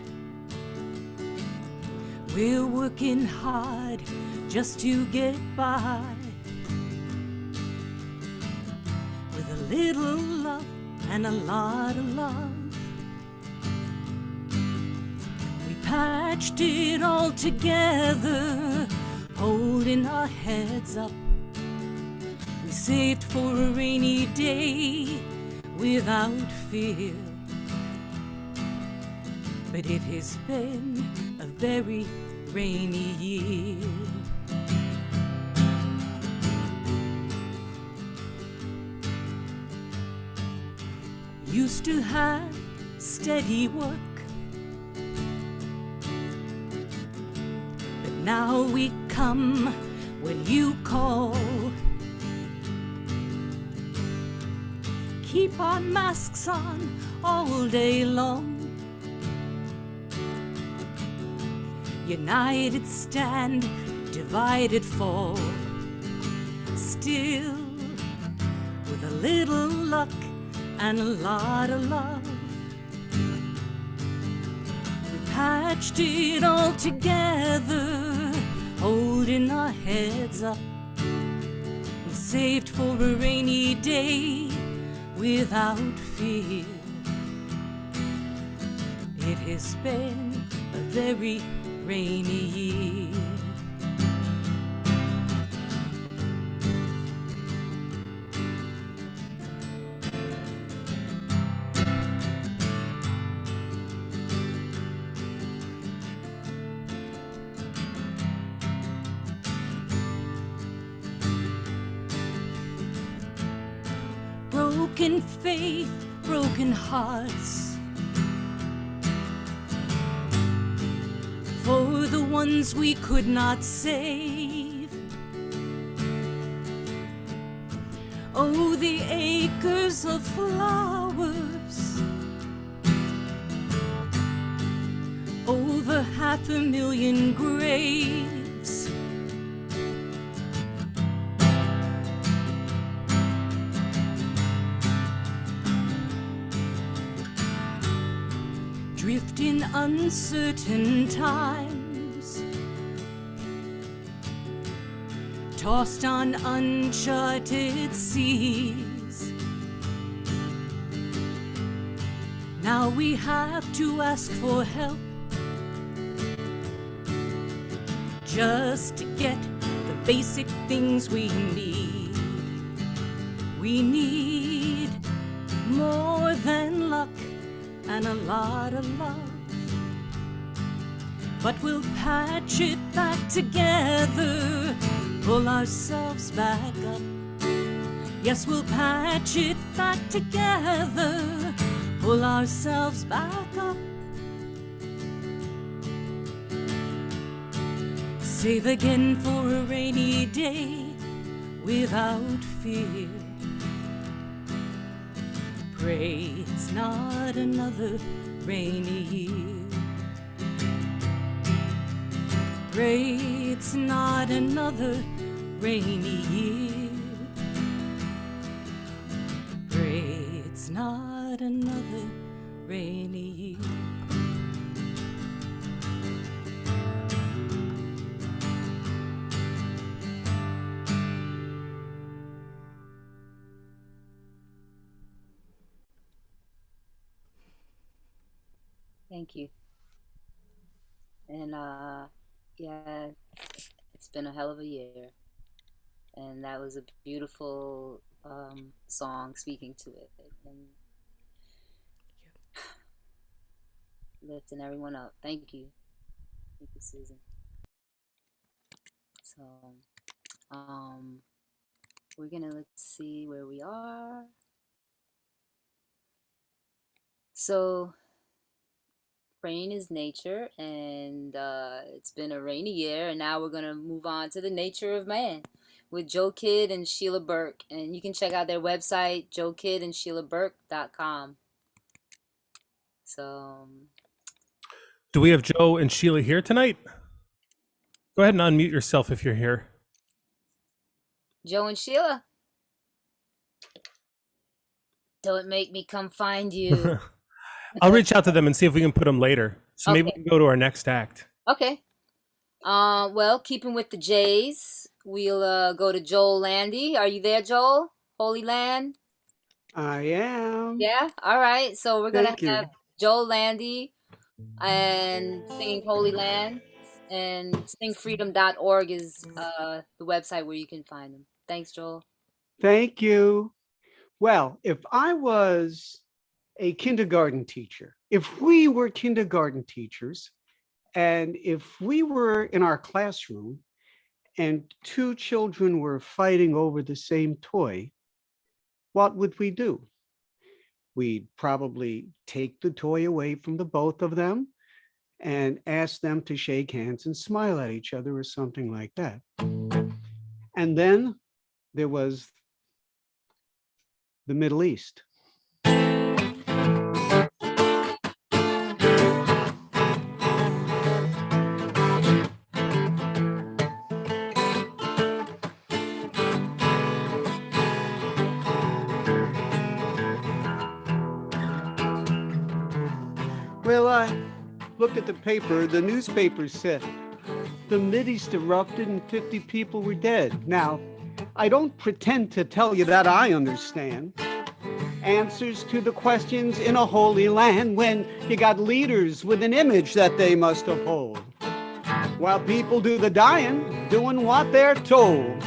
We're working hard just to get by, with a little luck and a lot of love. We patched it all together, holding our heads up. We saved for a rainy day without fear. But it has been a very rainy year. Used to have steady work, but now we come when you call. Keep our masks on all day long. United stand, divided fall. Still, with a little luck and a lot of love, we patched it all together, holding our heads up. We saved for a rainy day without fear. It has been a very rainy year. Broken faith, broken hearts, for the ones we could not save. Oh, the acres of flowers, over 500,000 graves. Drift in uncertain times, tossed on uncharted seas. Now we have to ask for help, just to get the basic things we need. We need more than luck and a lot of love, but we'll patch it back together, pull ourselves back up. Yes, we'll patch it back together, pull ourselves back up. Save again for a rainy day without fear. Pray it's not another rainy year. Pray it's not another rainy year. Pray it's not another rainy year. Thank you. And yeah, it's been a hell of a year. And that was a beautiful song speaking to it and lifting everyone up. Thank you. Thank you, Susan. So we're gonna, let's see where we are. So rain is nature, and it's been a rainy year, and now we're gonna move on to the nature of man with Joe Kidd and Sheila Burke, and you can check out their website, joekiddandsheila.burke.com. So Do we have Joe and Sheila here tonight? Go ahead and unmute yourself if you're here. Joe and Sheila, don't make me come find you. I'll reach out to them and see if we can put them later. So maybe we can go to our next act. Okay. Well, keeping with the J's, we'll go to Joel Landy. Are you there, Joel? Holy Land? I am. Yeah? All right. So we're going Thank to you. have Joel Landy and singing Holy Land, and singfreedom.org is the website where you can find them. Thanks, Joel. Thank you. Well, if I was a kindergarten teacher, if we were kindergarten teachers, and if we were in our classroom and two children were fighting over the same toy, what would we do? We'd probably take the toy away from the both of them and ask them to shake hands and smile at each other or something like that. And then there was the Middle East. Well, I looked at the paper. The newspaper said the Mideast erupted and 50 people were dead. Now, I don't pretend to tell you that I understand answers to the questions in a holy land when you got leaders with an image that they must uphold, while people do the dying, doing what they're told.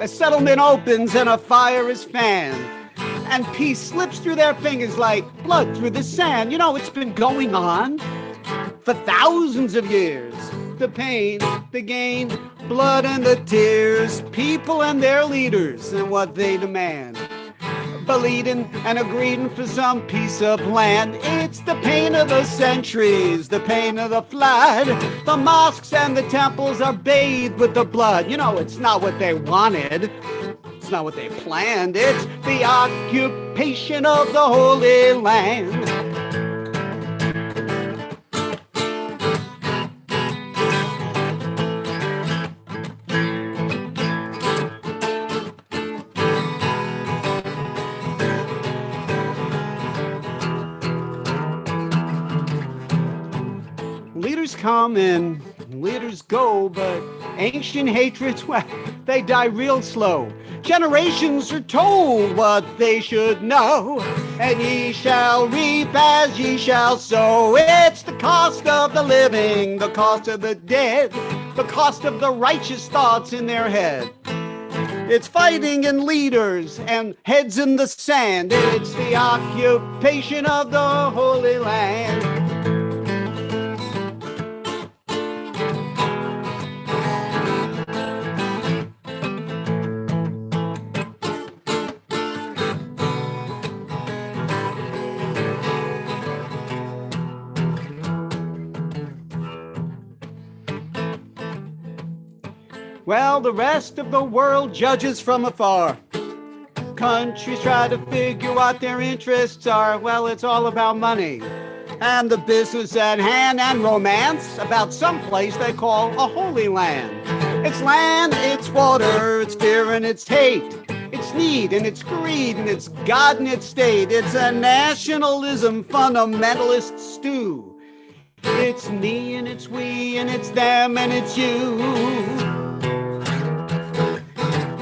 A settlement opens and a fire is fanned, and peace slips through their fingers like blood through the sand. You know, it's been going on for thousands of years. The pain, the gain, blood and the tears, people and their leaders and what they demand. Bleeding and agreeing for some piece of land. It's the pain of the centuries, the pain of the flood. The mosques and the temples are bathed with the blood. You know, it's not what they wanted. It's not what they planned. It's the occupation of the Holy Land. Leaders come and leaders go, but ancient hatreds, well, they die real slow. Generations are told what they should know, and ye shall reap as ye shall sow. It's the cost of the living, the cost of the dead, the cost of the righteous thoughts in their head. It's fighting and leaders and heads in the sand. It's the occupation of the Holy Land. Well, the rest of the world judges from afar. Countries try to figure what their interests are. Well, it's all about money and the business at hand, and romance about some place they call a holy land. It's land, it's water, it's fear and it's hate. It's need and it's greed and it's God and it's state. It's a nationalism fundamentalist stew. It's me and it's we and it's them and it's you.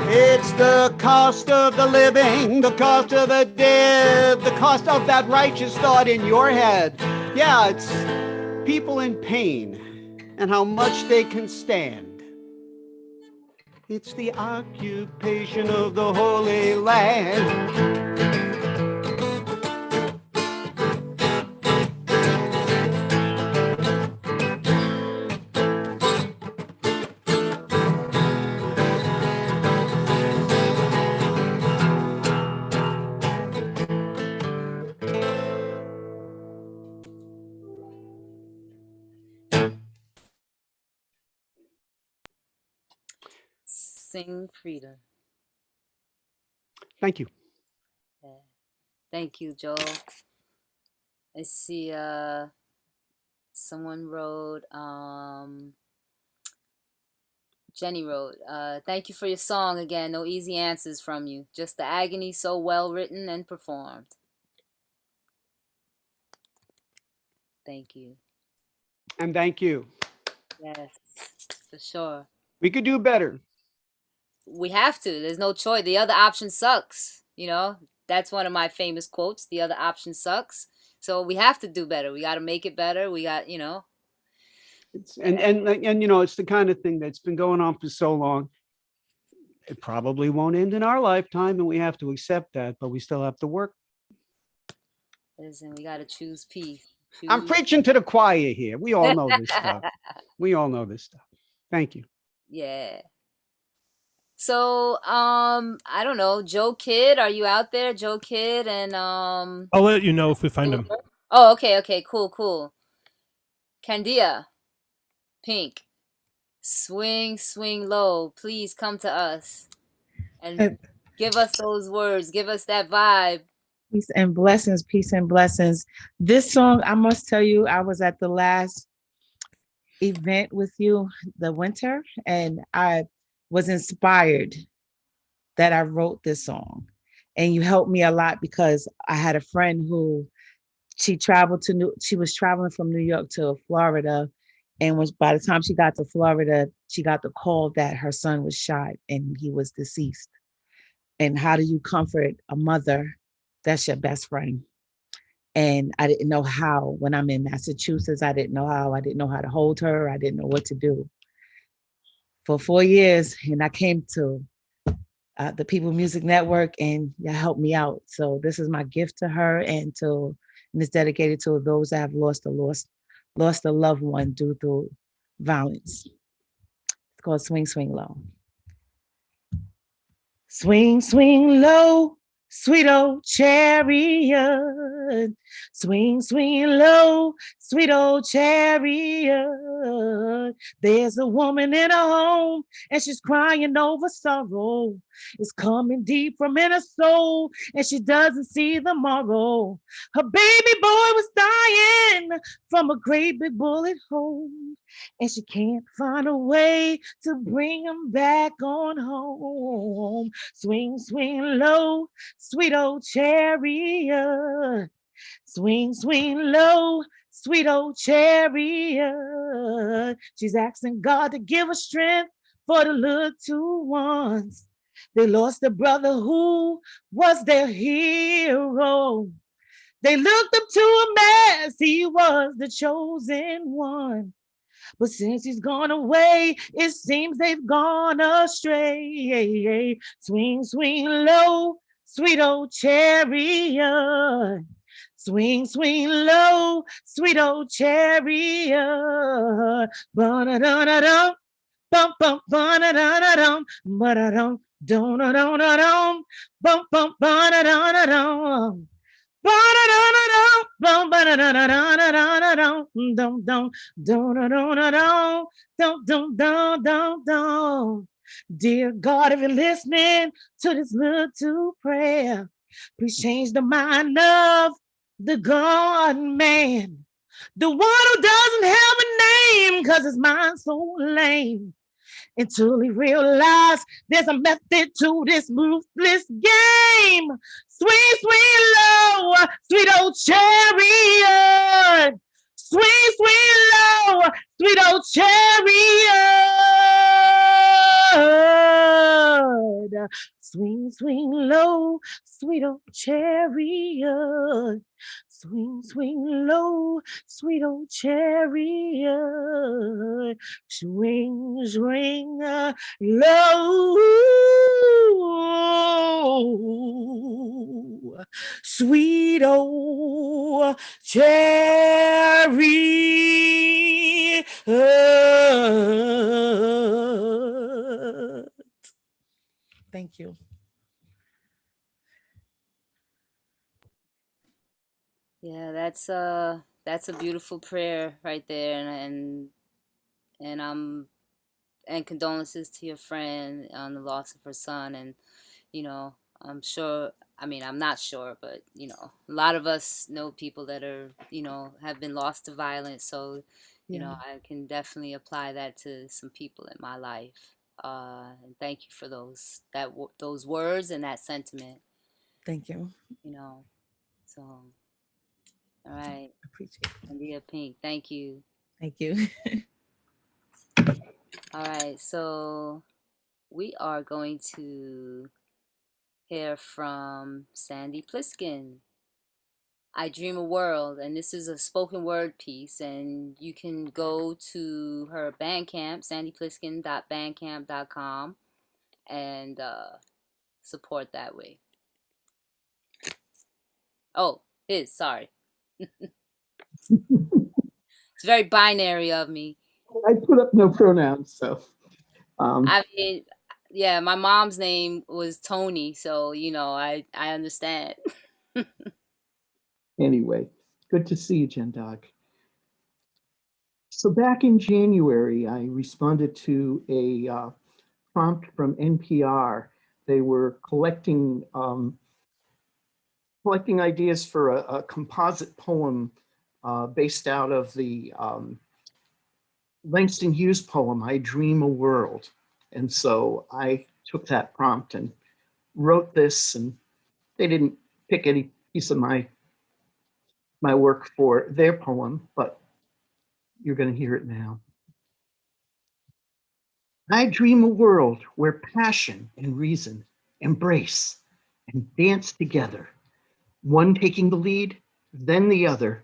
It's the cost of the living, the cost of the dead, the cost of that righteous thought in your head. Yeah, it's people in pain and how much they can stand. It's the occupation of the Holy Land. Sing Freedom. Thank you. Yeah. Thank you, Joel. I see someone wrote, Jenny wrote, thank you for your song again. No easy answers from you. Just the agony so well written and performed. Thank you. And thank you. Yes, for sure. We could do better. We have to. There's no choice. The other option sucks. You know, that's one of my famous quotes. The other option sucks. So we have to do better. We got to make it better. We got, you know. And you know, it's the kind of thing that's been going on for so long. It probably won't end in our lifetime, and we have to accept that, but we still have to work. Listen, we got to choose peace. I'm preaching to the choir here. We all know this stuff. We all know this stuff. Thank you. Yeah. So, I don't know, Joe Kidd, are you out there? Joe Kidd and I'll let you know if we find him. Oh, okay, cool. Candejah, Pink, swing low. Please come to us and give us those words. Give us that vibe. Peace and blessings, peace and blessings. This song, I must tell you, I was at the last event with you, the winter, and I was inspired that I wrote this song. And you helped me a lot because I had a friend who she was traveling from New York to Florida, and by the time she got to Florida, she got the call that her son was shot and he was deceased. And how do you comfort a mother? That's your best friend. And I didn't know how. When I'm in Massachusetts, I didn't know how. I didn't know how to hold her. I didn't know what to do. For 4 years, and I came to the People Music Network, and you helped me out. So this is my gift to her, and it's dedicated to those that have lost a loved one due to violence. It's called Swing, Swing Low. Swing, swing low, sweet old chariot. Swing, swing low, sweet old chariot. There's a woman in her home and she's crying over sorrow. It's coming deep from in her soul and she doesn't see the morrow. Her baby boy was dying from a great big bullet hole and she can't find a way to bring him back on home. Swing, swing low, sweet old chariot. Swing, swing low, sweet old chariot. She's asking God to give her strength for the little ones. They lost a brother who was their hero. They looked up to him as he was the chosen one. But since he's gone away, it seems they've gone astray. Swing, swing low, sweet old chariot. Swing, swing low, sweet old chariot. Ba-da-da-da-dum, bum, bum, ba-da-da-da-dum, ba-da-dum, dum-da-dum-da-dum, bum, bum, ba-da-da-da-dum. Ba-da-da-da-dum, bum, ba-da-da-da-da-da-da-dum, dum, dum, dum-da-dum-da-dum, dum, dum, dum, dum, dum. Dear God, if you're listening to this little prayer, please change the mind of the God man. The one who doesn't have a name because his mind's so lame. Until he realized there's a method to this ruthless game. Sweet, sweet low, sweet old chariot. Sweet, sweet low, sweet old chariot. Swing, swing low, sweet old chariot. Swing, swing low, sweet old chariot. Swing, swing low, sweet old chariot. Thank you. Yeah, that's a beautiful prayer right there, and and condolences to your friend on the loss of her son. And I'm sure, I mean, I'm not sure, but a lot of us know people that are have been lost to violence. So I can definitely apply that to some people in my life. And thank you for those words and that sentiment. Thank you. So all right. I appreciate it. Candejah Pink, thank you. Thank you. All right, so we are going to hear from Sandy Pliskin. I Dream a World, and this is a spoken word piece, and you can go to her Bandcamp, sandypliskin.bandcamp.com, and support that way. Oh, sorry. It's very binary of me. I put up no pronouns, so. I mean, yeah, my mom's name was Tony, so I understand. Anyway, good to see you, Jen Dog. So back in January, I responded to a prompt from NPR. They were collecting ideas for a composite poem based out of the Langston Hughes poem, I Dream a World. And so I took that prompt and wrote this, and they didn't pick any piece of my work for their poem, but you're going to hear it now. I dream a world where passion and reason embrace and dance together, one taking the lead, then the other,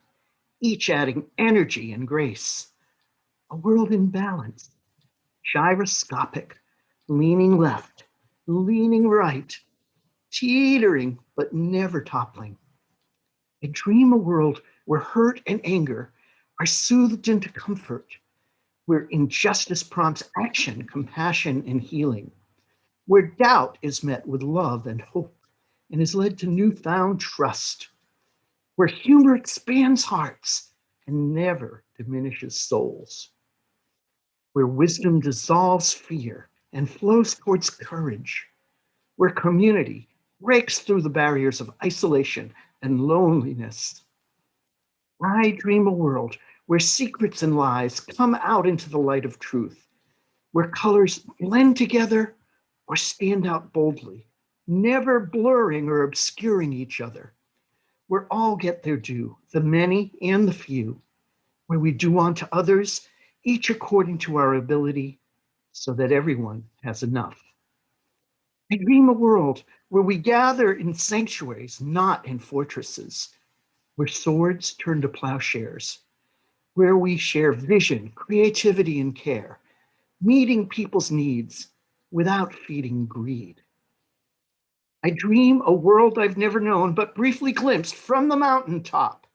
each adding energy and grace. A world in balance, gyroscopic, leaning left, leaning right, teetering but never toppling. I dream a world where hurt and anger are soothed into comfort, where injustice prompts action, compassion, and healing, where doubt is met with love and hope and is led to newfound trust, where humor expands hearts and never diminishes souls, where wisdom dissolves fear and flows towards courage, where community breaks through the barriers of isolation and loneliness. I dream a world where secrets and lies come out into the light of truth, where colors blend together or stand out boldly, never blurring or obscuring each other, where all get their due, the many and the few, where we do unto others, each according to our ability, so that everyone has enough. I dream a world where we gather in sanctuaries, not in fortresses, where swords turn to plowshares, where we share vision, creativity, and care, meeting people's needs without feeding greed. I dream a world I've never known, but briefly glimpsed from the mountaintop,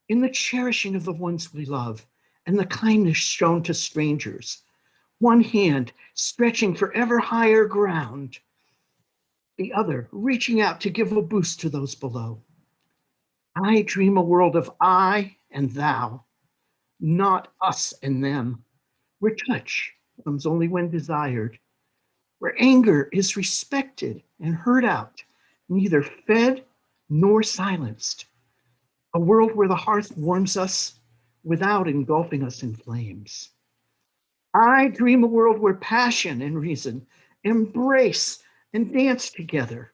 in the cherishing of the ones we love and the kindness shown to strangers, one hand stretching for ever higher ground, the other reaching out to give a boost to those below. I dream a world of I and thou, not us and them, where touch comes only when desired, where anger is respected and heard out, neither fed nor silenced. A world where the hearth warms us without engulfing us in flames. I dream a world where passion and reason embrace and dance together,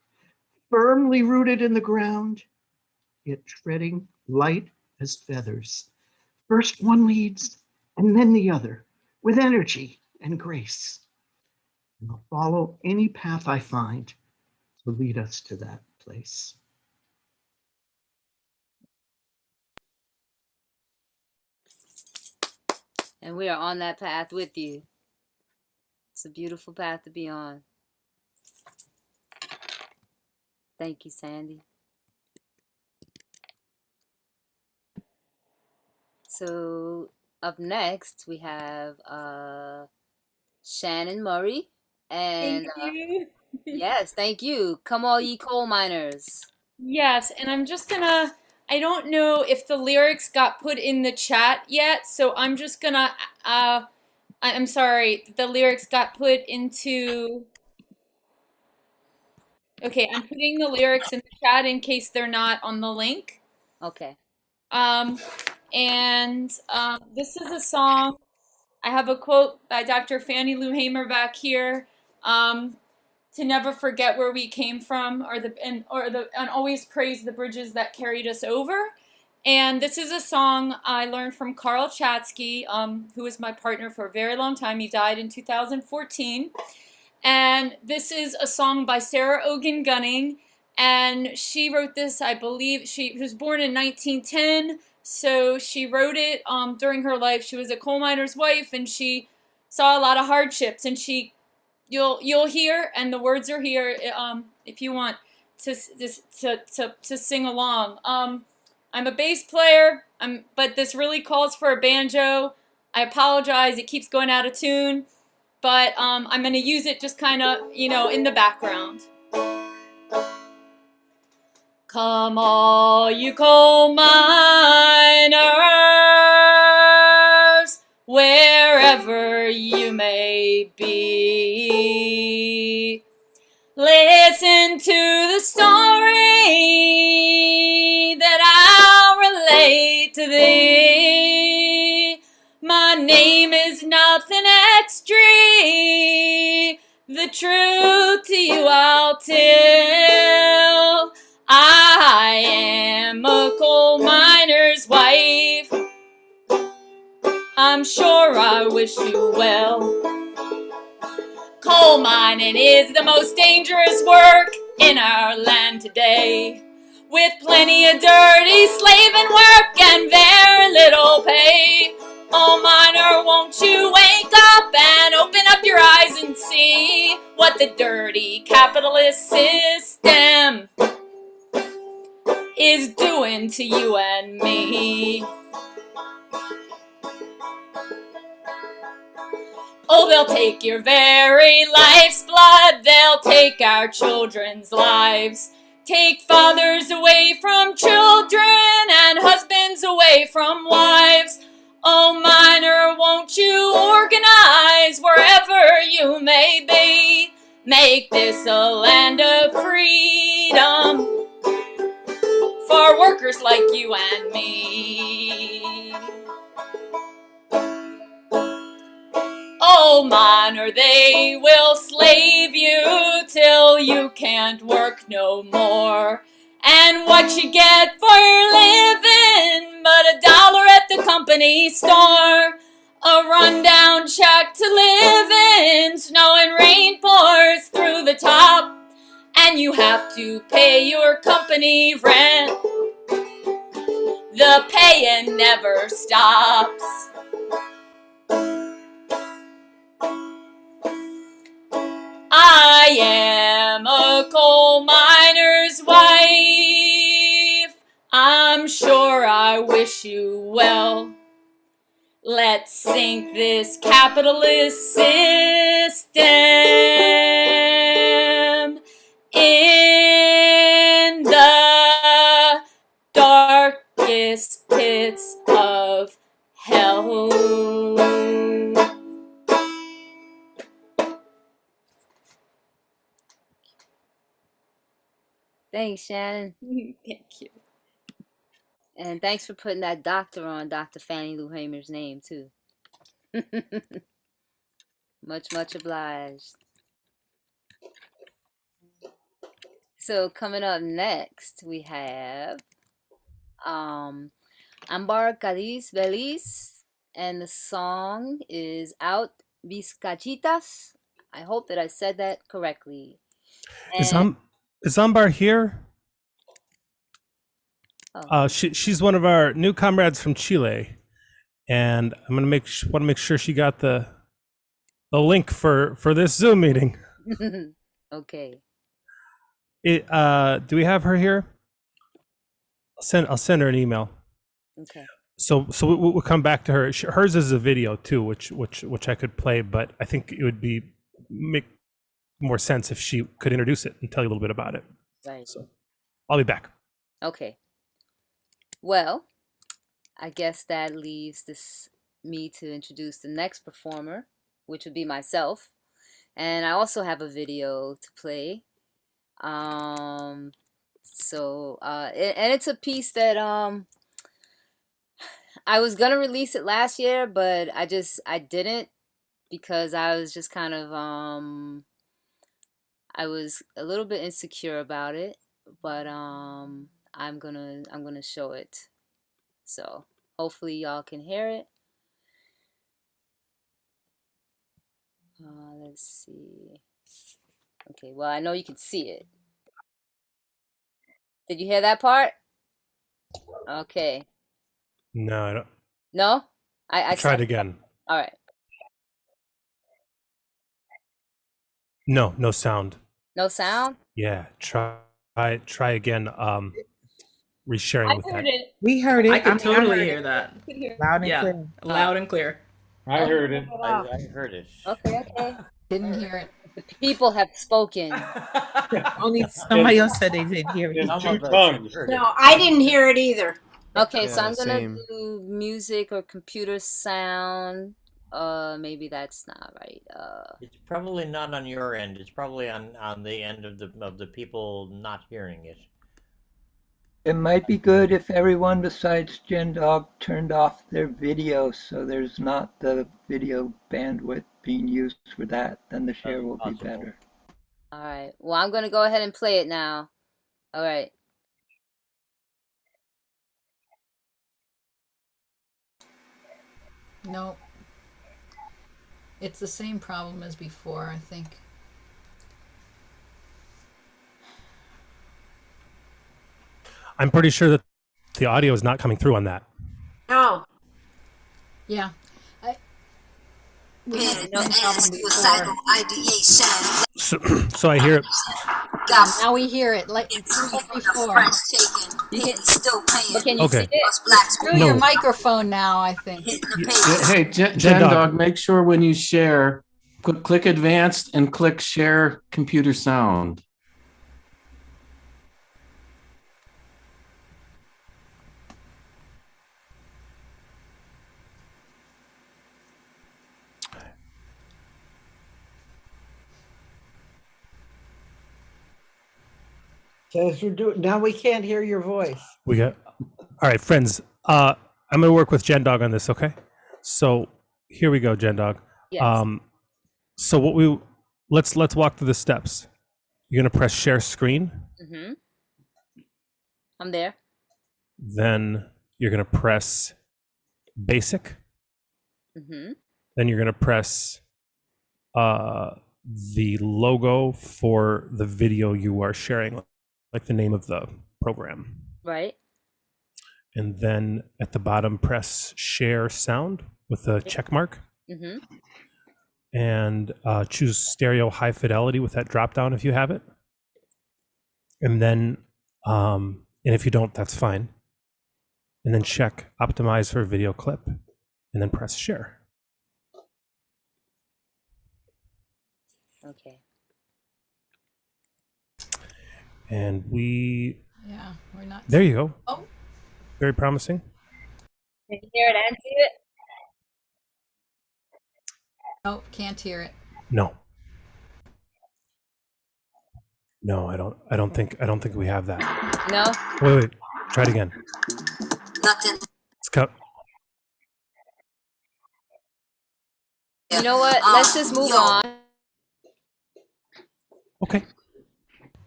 firmly rooted in the ground, yet treading light as feathers. First one leads, and then the other, with energy and grace. And I'll follow any path I find to lead us to that place. And we are on that path with you. It's a beautiful path to be on. Thank you, Sandy. So up next we have Shannon Murray. And Thank you. yes, thank you. Come all ye coal miners. Yes, and I'm just gonna, I don't know if the lyrics got put in the chat yet, so I'm just gonna, I'm sorry, the lyrics got put into, okay, I'm putting the lyrics in the chat in case they're not on the link. Okay. This is a song, I have a quote by Dr. Fannie Lou Hamer back here, to never forget where we came from, and always praise the bridges that carried us over. And this is a song I learned from Carl Chatsky, who was my partner for a very long time. He died in 2014. And this is a song by Sarah Ogan Gunning, and she wrote this, I believe, she was born in 1910, so she wrote it during her life. She was a coal miner's wife, and she saw a lot of hardships, and you'll hear, and the words are here if you want to sing along. I'm a bass player, but this really calls for a banjo. I apologize, it keeps going out of tune, but I'm going to use it just kind of, in the background. Come all you coal miners, wherever you may be, listen to the story that I'll relate to thee. My name is nothing extra, the truth to you I'll tell. I am a coal miner's wife, I'm sure I wish you well. Coal mining is the most dangerous work in our land today, with plenty of dirty slaving work and very little pay. Oh miner, won't you wake up and open up your eyes and see what the dirty capitalist system is doing to you and me. Oh, they'll take your very life's blood, they'll take our children's lives, take fathers away from children and husbands away from wives. Oh miner, won't you organize wherever you may be, make this a land of freedom for workers like you and me. Oh miner, they will slave you till you can't work no more, and what you get for your living but $1 at the company store, a rundown shack to live in, snow and rain pours through the top, and you have to pay your company rent. The paying never stops. I am a coal miner's wife, I'm sure I wish you well. Let's sink this capitalist system in the darkest pits of hell. Thanks, Shannon. Thank you. And thanks for putting that doctor on Dr. Fannie Lou Hamer's name, too. Much obliged. So coming up next, we have Ambar Cadiz Beliz, and the song is Out Vizcachitas. I hope that I said that correctly. Is Ambar here? Oh. She's one of our new comrades from Chile, and I'm gonna want to make sure she got the link for this Zoom meeting. Okay. Do we have her here? I'll send her an email. Okay. So we'll come back to her. Hers is a video too, which I could play, but I think it would make more sense if she could introduce it and tell you a little bit about it. Right. So I'll be back. Okay. Well, I guess that leaves me to introduce the next performer, which would be myself. And I also have a video to play. And it's a piece that I was gonna release it last year, but I didn't, because I was just kind of I was a little bit insecure about it, but I'm gonna show it. So hopefully y'all can hear it. Let's see. Okay, well, I know you can see it. Did you hear that part? Okay. No, I don't. No? I Try it again. All right. No sound. No sound? Yeah, try again. Resharing with that. It. We heard it. I can I totally heard hear it. that. Loud and Yeah, clear. loud and clear. I heard it. I heard it. Okay. Didn't hear it. The people have spoken. Only somebody else said they didn't hear it. There's two tongues. No, I didn't hear it either. Okay, so Yeah, I'm gonna same. do music or computer sound. Maybe that's not right. It's probably not on your end. It's probably on the end of the people not hearing it. It might be good if everyone besides Gen Dog turned off their video so there's not the video bandwidth being used for that. Then the share will be better. All right. Well, I'm gonna go ahead and play it now. All right. No. It's the same problem as before, I think. I'm pretty sure that the audio is not coming through on that. No. Yeah. We had no suicidal ideation. So I hear it. Now we hear it like before. But can you Okay. see it? Through your microphone now, I think. Hey, Gen Dog, make sure when you share, click advanced and click share computer sound. Now we can't hear your voice. We got. All right, friends. I'm gonna work with Gen Dog on this. Okay. So here we go, Gen Dog. Yes. So let's walk through the steps. You're gonna press share screen. Mm-hmm. I'm there. Then you're gonna press basic. Mm-hmm. Then you're gonna press the logo for the video you are sharing, like the name of the program. Right. And then at the bottom, press share sound with a check mark. Mm-hmm. And choose stereo high fidelity with that drop down if you have it. And then, and if you don't, that's fine. And then check optimize for video clip and then press share. Okay. And Yeah, we're not. there you go. Oh. Very promising. Can you hear it and see it? Oh, can't hear it. No. No, I don't think we have that. No. Wait. Try it again. Nothing. It's cut. You know what? Let's just move on. Okay.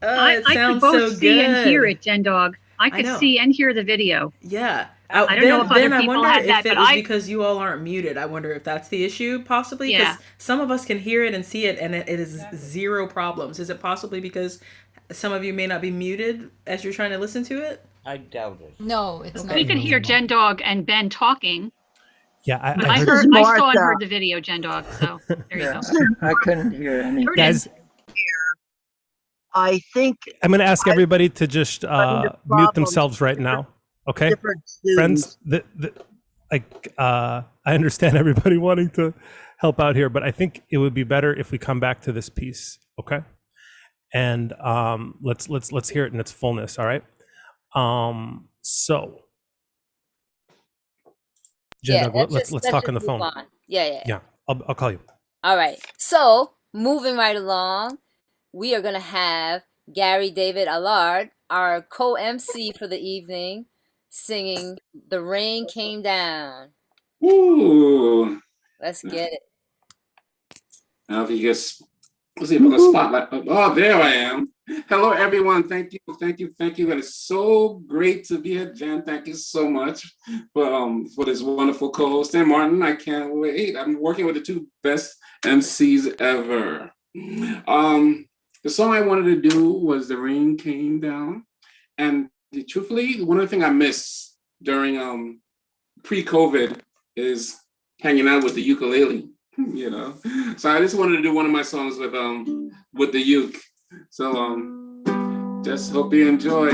I could both see and hear it, Jen Dog. I could see and hear the video. Yeah. I don't know if other I people wonder had if that, it but was because you all aren't muted. I wonder if that's the issue, possibly. Because Yeah. some of us can hear it and see it, and it is zero problems. Is it possibly because some of you may not be muted as you're trying to listen to it? I doubt it. No, it's We could hear Jen Dog and Ben talking. Yeah, I I heard. saw and heard the video, Jen Dog. So there you go. I couldn't hear anything. Guys, I think I'm going to ask everybody to just mute themselves right now. Okay, friends. I understand everybody wanting to help out here, but I think it would be better if we come back to this piece. Okay, and let's hear it in its fullness. All right. So, Jen, let's talk on the phone. Yeah. I'll call you. All right. So moving right along, we are gonna have Gary David Allard, our co-MC for the evening, singing "The Rain Came Down." Ooh. Let's get it. Now if you just let's see if I can spotlight. Oh, there I am. Hello, everyone. Thank you. And it's so great to be here, Jen. Thank you so much for this wonderful co-host. And Martin, I can't wait. I'm working with the two best MCs ever. The song I wanted to do was "The Rain Came Down," and truthfully, one of the things I miss during pre-COVID is hanging out with the ukulele. You know, so I just wanted to do one of my songs with the uke. So just hope you enjoy.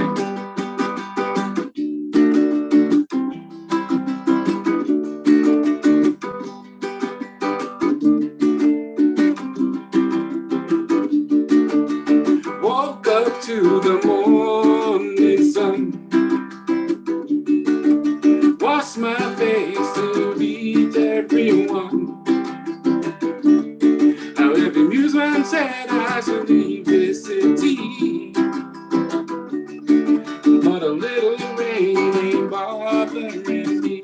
Woke up to the morning sun, washed my face to meet everyone. How every newsman said I should leave this city, but a little rain ain't bothering me.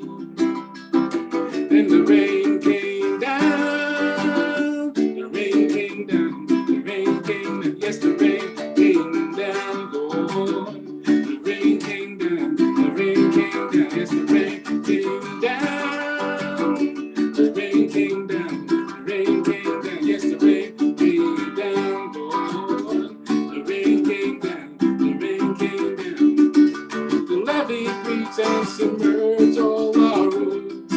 And the rain came down, the rain came down, the rain came down. Yes, the rain came down, Lord. The rain came down, the rain came down. Yes, the rain came down, the rain came down, the rain came down. Yes, the rain came down, Lord. The rain came down, the rain came down. The levee breached and submerged all our roofs,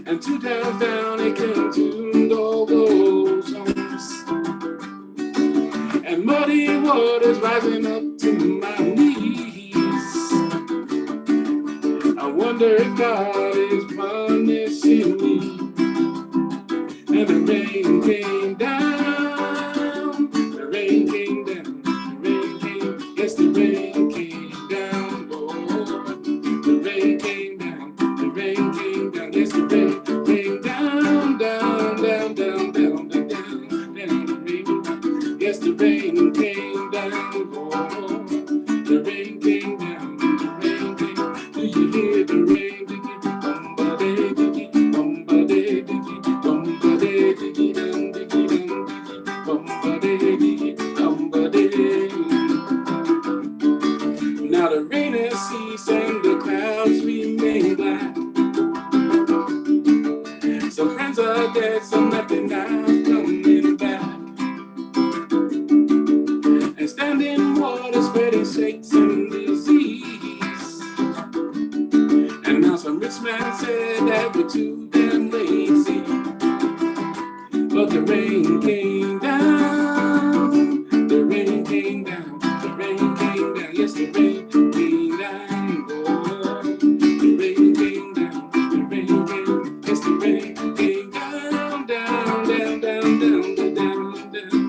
and two towns down it consumed all those homes. And muddy waters rising up to my knees. I wonder if God is punishing me. And the rain came down, the rain came down, the rain came, yes, the rain came down, Lord. The rain came down, the rain came down, yes, the rain came down, down, down, down, down, down, down, down, the rain, yes, the rain came down, Lord. The rain came down, the rain came, do you hear the rain? Now the rain has ceased and the clouds remain black. Some friends are dead, some nothing now coming back. And standing water spreading shakes and disease. And now some rich man said that we're too damn lazy. But the rain came down, the rain came down, the rain came down, yes, the rain came down, Lord. The rain came down, the rain came, yes, the rain came down, down, down, down, down, down, down.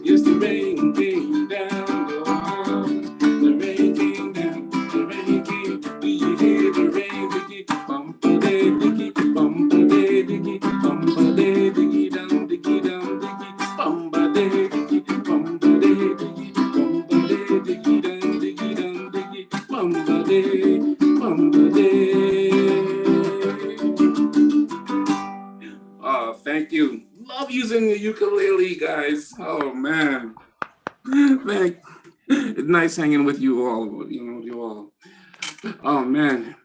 Yes, the rain came down, Lord. The rain came down, the rain came, do you hear the rain? Diggy, bumper, diggy, bumper, diggy, bumper, diggy, down, diggy, down, diggy, bumper, diggy. It's nice hanging with you all. You all. Oh man.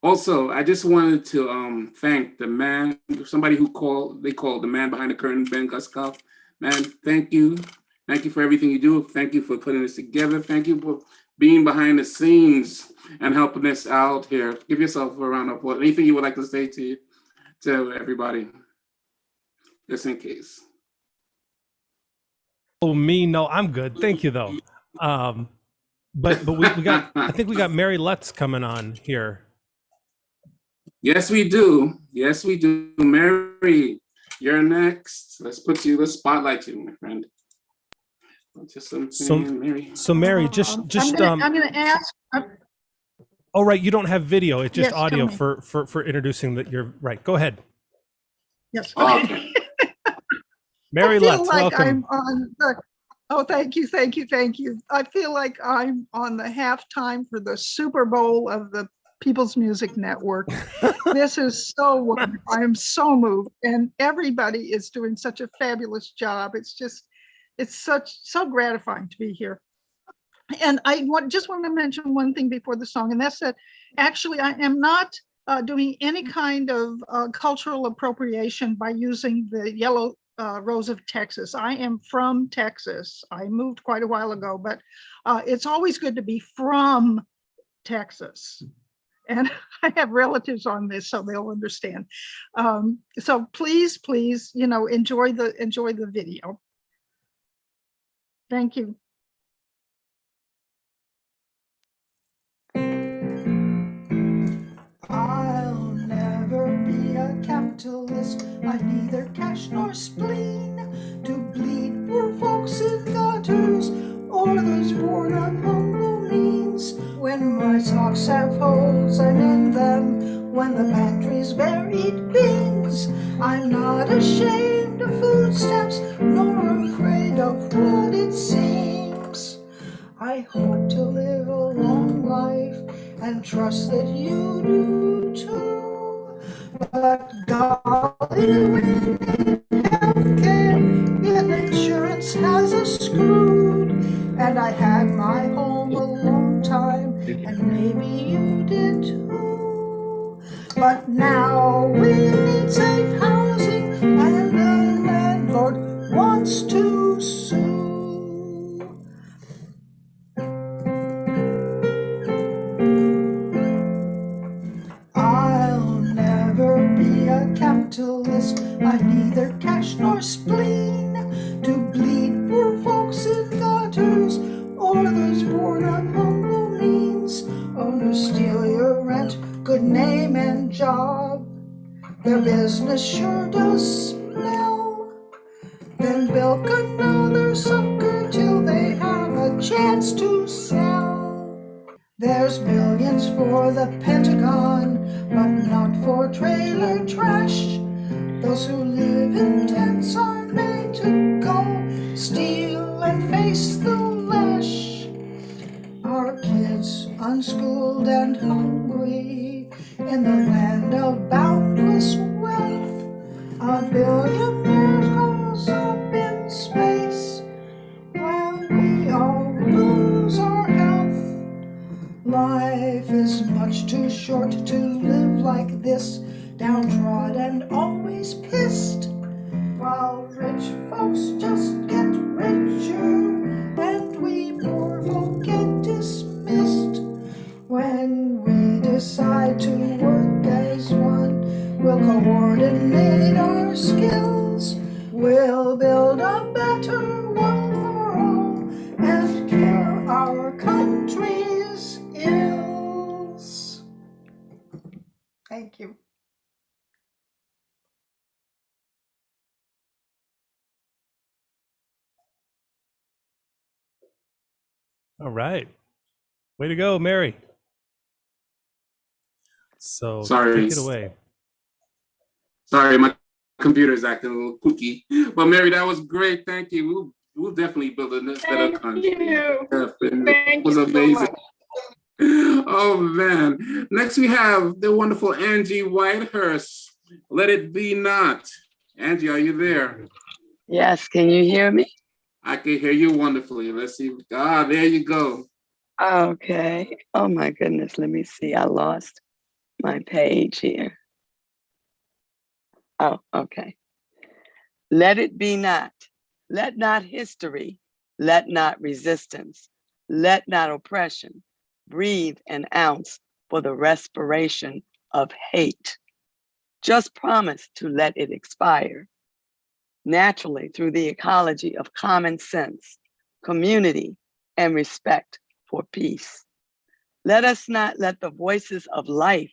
Also, I just wanted to thank the man, somebody who they called the man behind the curtain, Ben Guskov. Man, thank you. Thank you for everything you do. Thank you for putting this together. Thank you for being behind the scenes and helping us out here. Give yourself a round of applause. Anything you would like to say to everybody, just in case. Oh, me? No, I'm good. Thank you, though. But we got, I think we got Mary Lutz coming on here. Yes, we do. Yes, we do. Mary, you're next. Let's spotlight you, my friend. So Mary, just I'm gonna ask. Oh, right, you don't have video. It's just Yes, audio tell me. for introducing that. You're right. Go ahead. Yes. Okay. Mary I feel Lutz, like welcome. I'm on the. Oh, thank you. I feel like I'm on the halftime for the Super Bowl of the People's Music Network. This is so wonderful. I am so moved, and everybody is doing such a fabulous job. It's so gratifying to be here. And I just want to mention one thing before the song, and that's that actually I am not doing any kind of cultural appropriation by using the yellow rose of Texas. I am from Texas. I moved quite a while ago, but it's always good to be from Texas. And I have relatives on this, so they'll understand. So please, enjoy the video. Thank you. I'll never be a capitalist. I've neither cash nor spleen to bleed poor folks in gutters or those born of humble means. When my socks have holes, I'm in them. When the pantry's buried beans, I'm not ashamed of food stamps nor afraid of what it seems. I hope to live a long life and trust that you do too. But golly, we need healthcare if insurance has us screwed. And I had my home a long time, and maybe you did too. But now we need safe housing, and the landlord wants to sue. I'll never be a capitalist. I've neither cash nor spleen to bleed poor folks in gutters or those born of humble means. Owners steal your rent, good name and job. Their business sure does smell. Then bilk another sucker till they have a chance to sell. There's billions for the Pentagon, but not for trailer trash. Those who live in tents are made to go steal and face the lash. Our kids, unschooled and hungry, in the land of boundless wealth. A billionaire goes up in space while we all lose our health. Life is much too short to live like this, downtrodden and always pissed, while rich folks just get richer and we poor folk get dismissed. When we decide to work as one, we'll coordinate our skills, we'll build a better world for all and cure our country's ills. Thank you. All right. Way to go, Mary. So Sorry. take it away. Sorry, my computer's acting a little kooky. But Mary, that was great. Thank you. We'll definitely build a better country. It was amazing. Oh man. Next we have the wonderful Angie Whitehurst. Let It Be Not. Angie, are you there? Yes, can you hear me? I can hear you wonderfully. Let's see. Ah, there you go. Okay. Oh my goodness. Let me see. I lost my page here. Oh, okay. Let it be not. Let not history. Let not resistance. Let not oppression breathe an ounce for the respiration of hate. Just promise to let it expire naturally through the ecology of common sense, community, and respect for peace. Let us not let the voices of life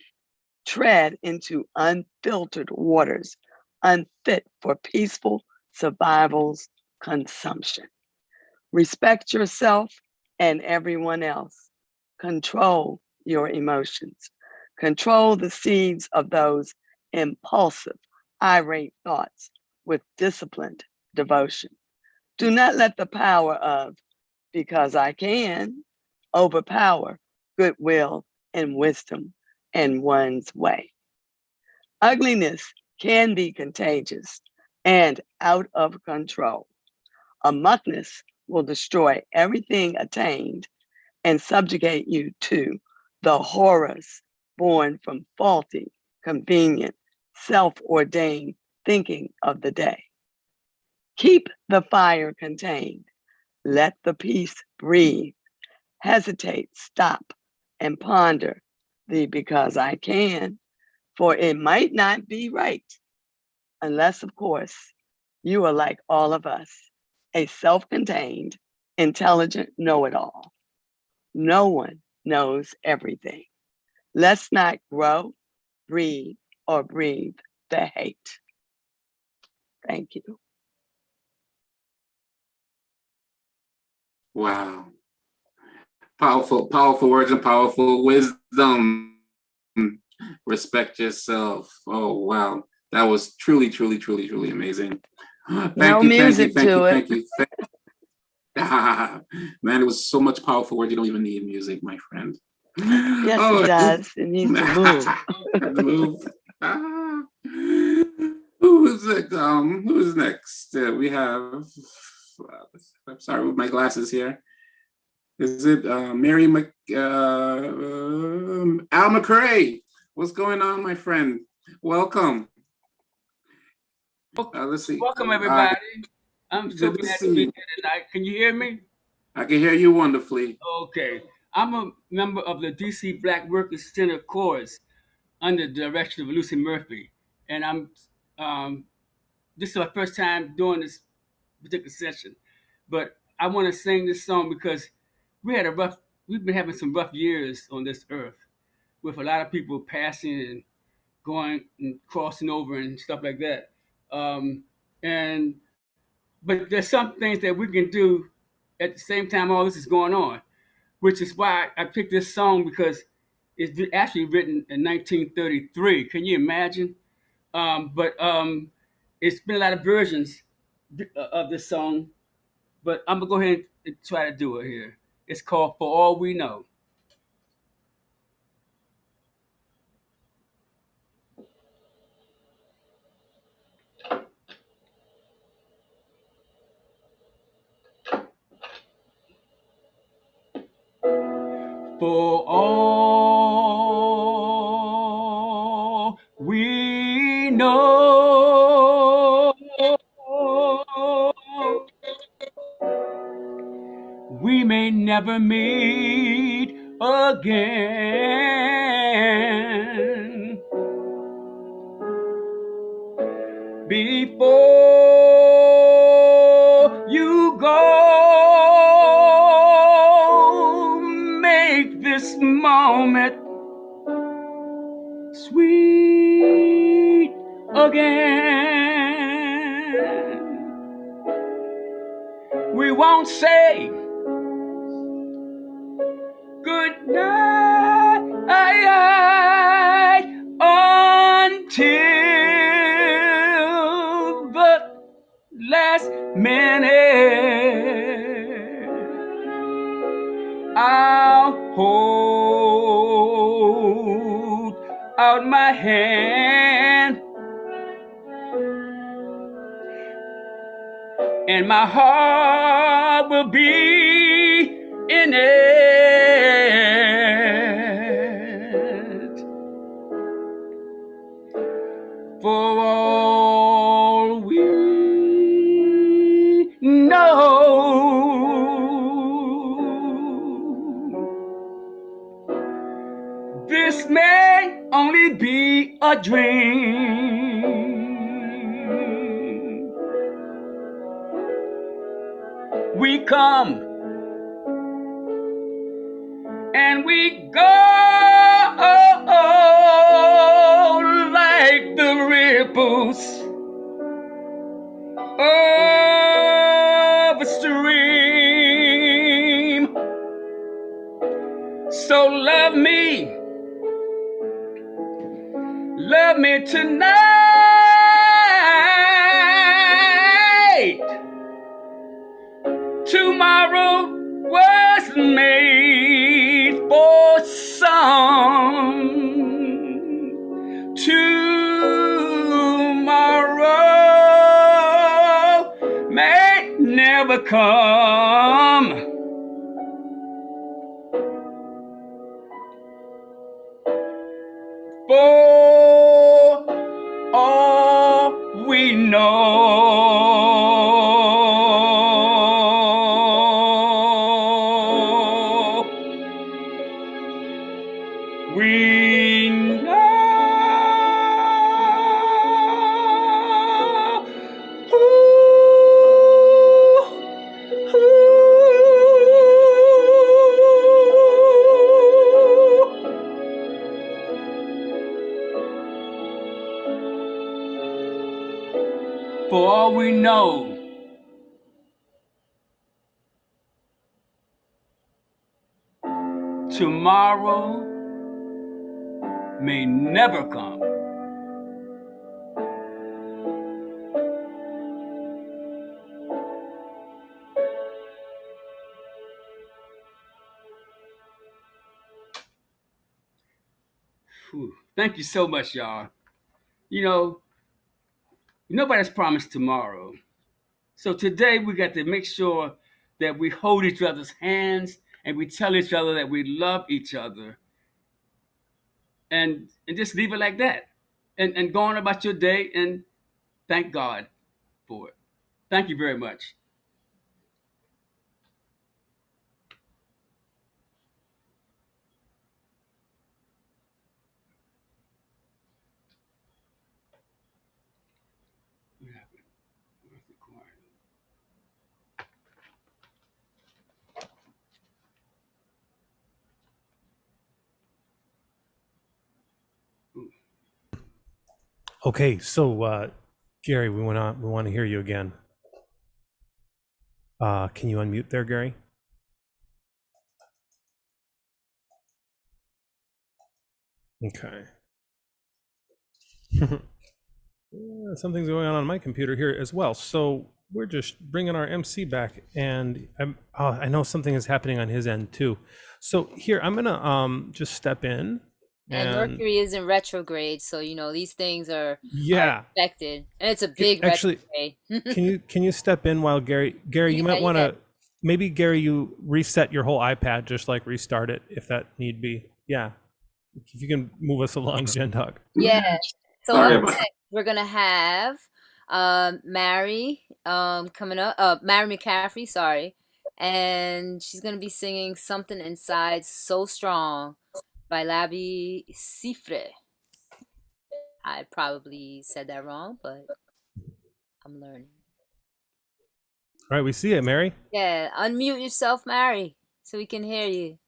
tread into unfiltered waters, unfit for peaceful survival's consumption. Respect yourself and everyone else. Control your emotions. Control the seeds of those impulsive, irate thoughts with disciplined devotion. Do not let the power of because I can overpower goodwill and wisdom and one's way. Ugliness can be contagious and out of control. Amuckness will destroy everything attained and subjugate you to the horrors born from faulty, convenient, self-ordained thinking of the day. Keep the fire contained. Let the peace breathe. Hesitate, stop, and ponder the because I can, for it might not be right, unless, of course, you are like all of us, a self-contained, intelligent know-it-all. No one knows everything. Let's not grow, breed, or breathe the hate. Thank you. Wow. Powerful, powerful words and powerful wisdom. Respect yourself. Oh, wow. That was truly, truly, truly, truly amazing. No music to it. Thank you. Man, it was so much powerful words. You don't even need music, my friend. Yes, it does. It needs to move. Who's next? Who's next? We have. I'm sorry with my glasses here. Is it Mary Al McCray? What's going on, my friend? Welcome. Let's see. Welcome, everybody. I'm so glad to be here tonight. Can you hear me? I can hear you wonderfully. Okay. I'm a member of the DC Black Workers Center Chorus under the direction of Lucy Murphy. And this is my first time doing this particular session. But I want to sing this song because we've been having some rough years on this earth with a lot of people passing and going and crossing over and stuff like that. But there's some things that we can do at the same time all this is going on, which is why I picked this song because it's actually written in 1933. Can you imagine? It's been a lot of versions of this song, but I'm gonna go ahead and try to do it here. It's called For All We Know. For all we know, we may never meet again. Before you go, make this moment sweet again. We won't say good night until the last minute. I'll hold out my hand and my heart will be in it. For all we know, this may only be a dream. We come and we go like the ripples of a stream. So love me tonight. Tomorrow was made for some. Tomorrow may never come. For all we know, we know. For all we know, tomorrow may never come. Whew. Thank you so much, y'all. You know, nobody's promised tomorrow. So today we got to make sure that we hold each other's hands and we tell each other that we love each other. And just leave it like that. And go on about your day and thank God for it. Thank you very much. Okay, so Gary, we want to hear you again. Can you unmute there, Gary? Okay. Yeah, something's going on my computer here as well. So we're just bringing our MC back, and I know something is happening on his end too. So here, I'm gonna just step in. And Mercury is in retrograde, so you know these things are expected, and it's a big actually. Can you step in while Gary, you might want to maybe Gary, you reset your whole iPad, just like restart it if that need be. Yeah, if you can move us along, Jen Dog. Yeah. So we're gonna have Mary coming up, Mary McCaffrey, sorry, and she's gonna be singing "Something Inside So Strong" by Labi Siffre. I probably said that wrong, but I'm learning. All right, we see it, Mary. Yeah, unmute yourself, Mary, so we can hear you.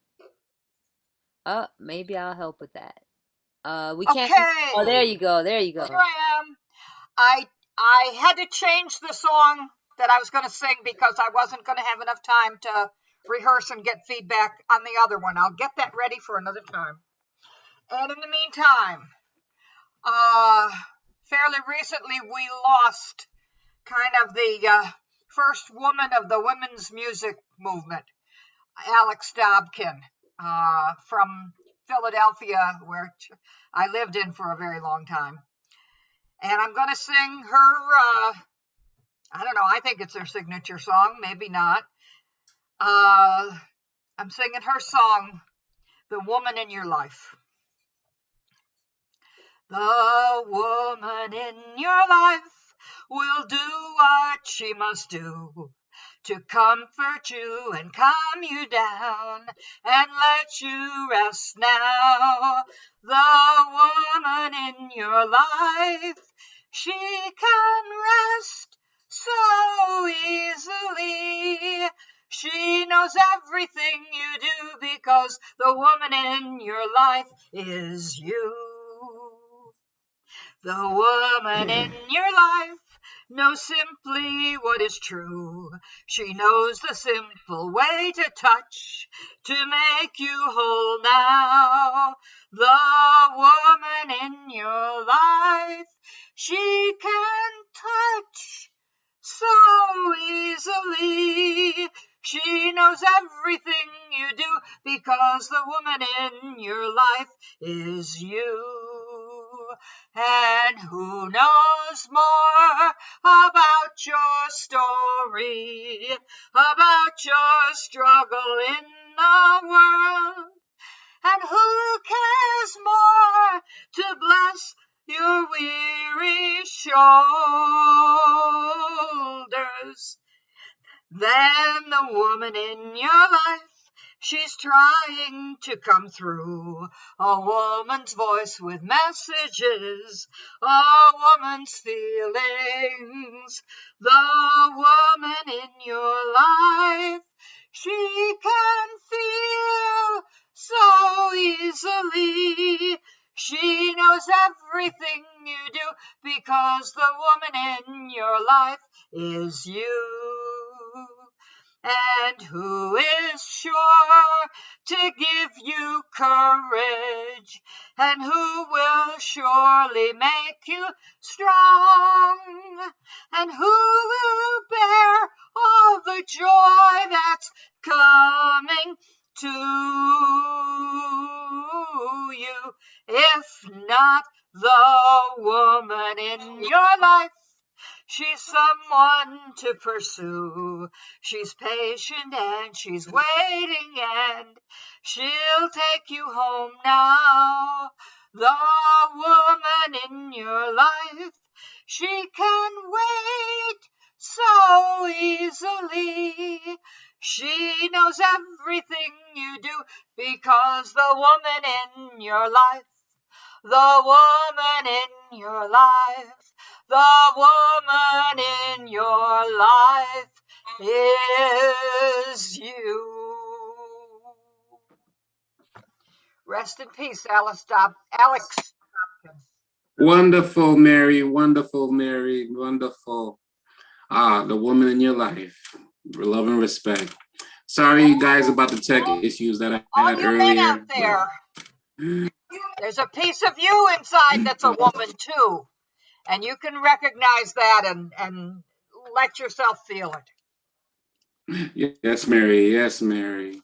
Oh, maybe I'll help with that. We can't. Okay. Oh, there you go. There you go. Here I am. I had to change the song that I was going to sing because I wasn't going to have enough time to rehearse and get feedback on the other one. I'll get that ready for another time. And in the meantime, fairly recently we lost kind of the first woman of the women's music movement, Alex Dobkin, from Philadelphia, where I lived in for a very long time. And I'm going to sing her I don't know. I think it's their signature song. Maybe not. I'm singing her song, The Woman in Your Life. The woman in your life will do what she must do to comfort you and calm you down and let you rest now. The woman in your life, she can rest so easily. She knows everything you do because the woman in your life is you. The woman in your life knows simply what is true. She knows the simple way to touch to make you whole now. The woman in your life, she can touch so easily. She knows everything you do because the woman in your life is you. And who knows more about your story, about your struggle in the world? And who cares more to bless your weary shoulders than the woman in your life? She's trying to come through, a woman's voice with messages, a woman's feelings. The woman in your life, she can feel so easily. She knows everything you do because the woman in your life is you. And who is sure to give you courage, and who will surely make you strong, and who will bear all the joy that's coming to you, if not the woman in your life? She's someone to pursue. She's patient and she's waiting, and she'll take you home now. The woman in your life, she can wait so easily. She knows everything you do because the woman in your life, the woman in your life, the woman in your life is you. Rest in peace, Alex. Wonderful, Mary. Wonderful, Mary. Wonderful. The woman in your life. Love and respect. Sorry, you guys, about the tech issues that I had earlier. Out there. There's a piece of you inside that's a woman too. And you can recognize that and let yourself feel it. Yes, Mary. Yes, Mary.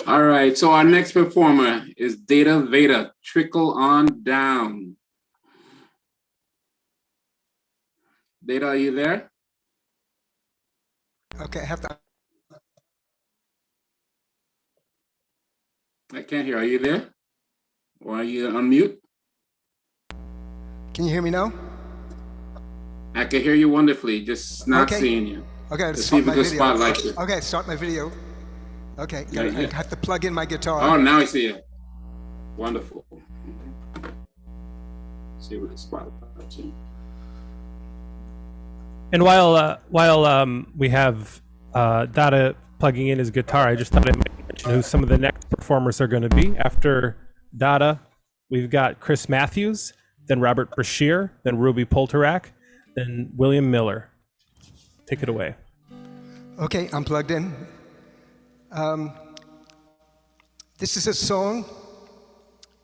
All right. So our next performer is Data Veda. Trickle on down. Data, are you there? Okay, I have to. I can't hear. Are you there? Or are you on mute? Can you hear me now? I can hear you wonderfully, just not seeing you. Okay, let's see if we can spotlight you. Okay, start my video. Okay, I have to plug in my guitar. Oh, now I see you. Wonderful. Let's see if we can spotlight you. And while we have Dada plugging in his guitar, I just thought I might mention who some of the next performers are going to be. After Dada, we've got Chris Matthews, then Robert Brashear, then Ruby Polterak, then William Miller. Take it away. Okay, I'm plugged in. This is a song.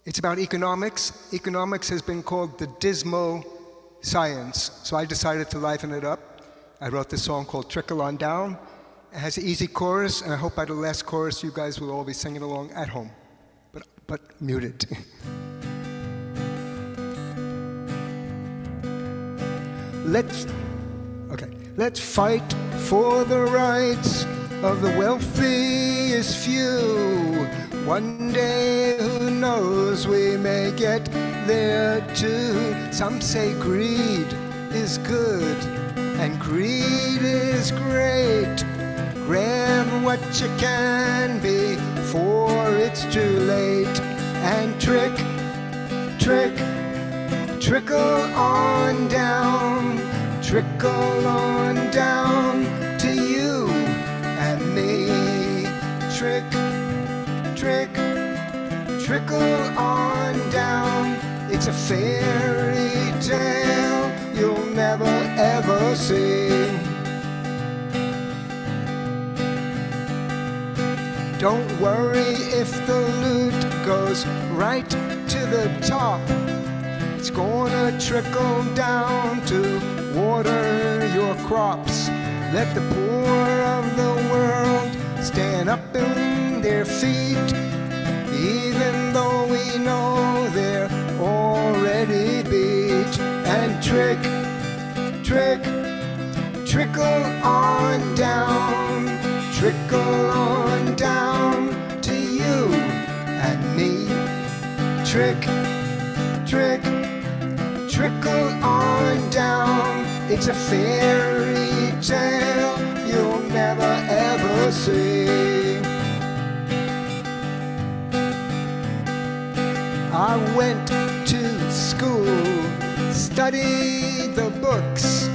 It's about economics. Economics has been called the dismal science, so I decided to liven it up. I wrote this song called Trickle On Down. It has an easy chorus, and I hope by the last chorus you guys will all be singing along at home, but muted. Let's fight for the rights of the wealthiest few. One day, who knows, we may get there too. Some say greed is good and greed is great. Grab what you can before it's too late. And trickle on down, trickle on down to you and me. Trickle on down. It's a fairy tale you'll never ever see. Don't worry if the loot goes right to the top. It's gonna trickle down to water your crops. Let the poor of the world stand up in their feet, even though we know they're already beat. And trickle on down, trickle on down to you and me. Trickle on down. It's a fairy tale you'll never ever see. I went to school, studied the books,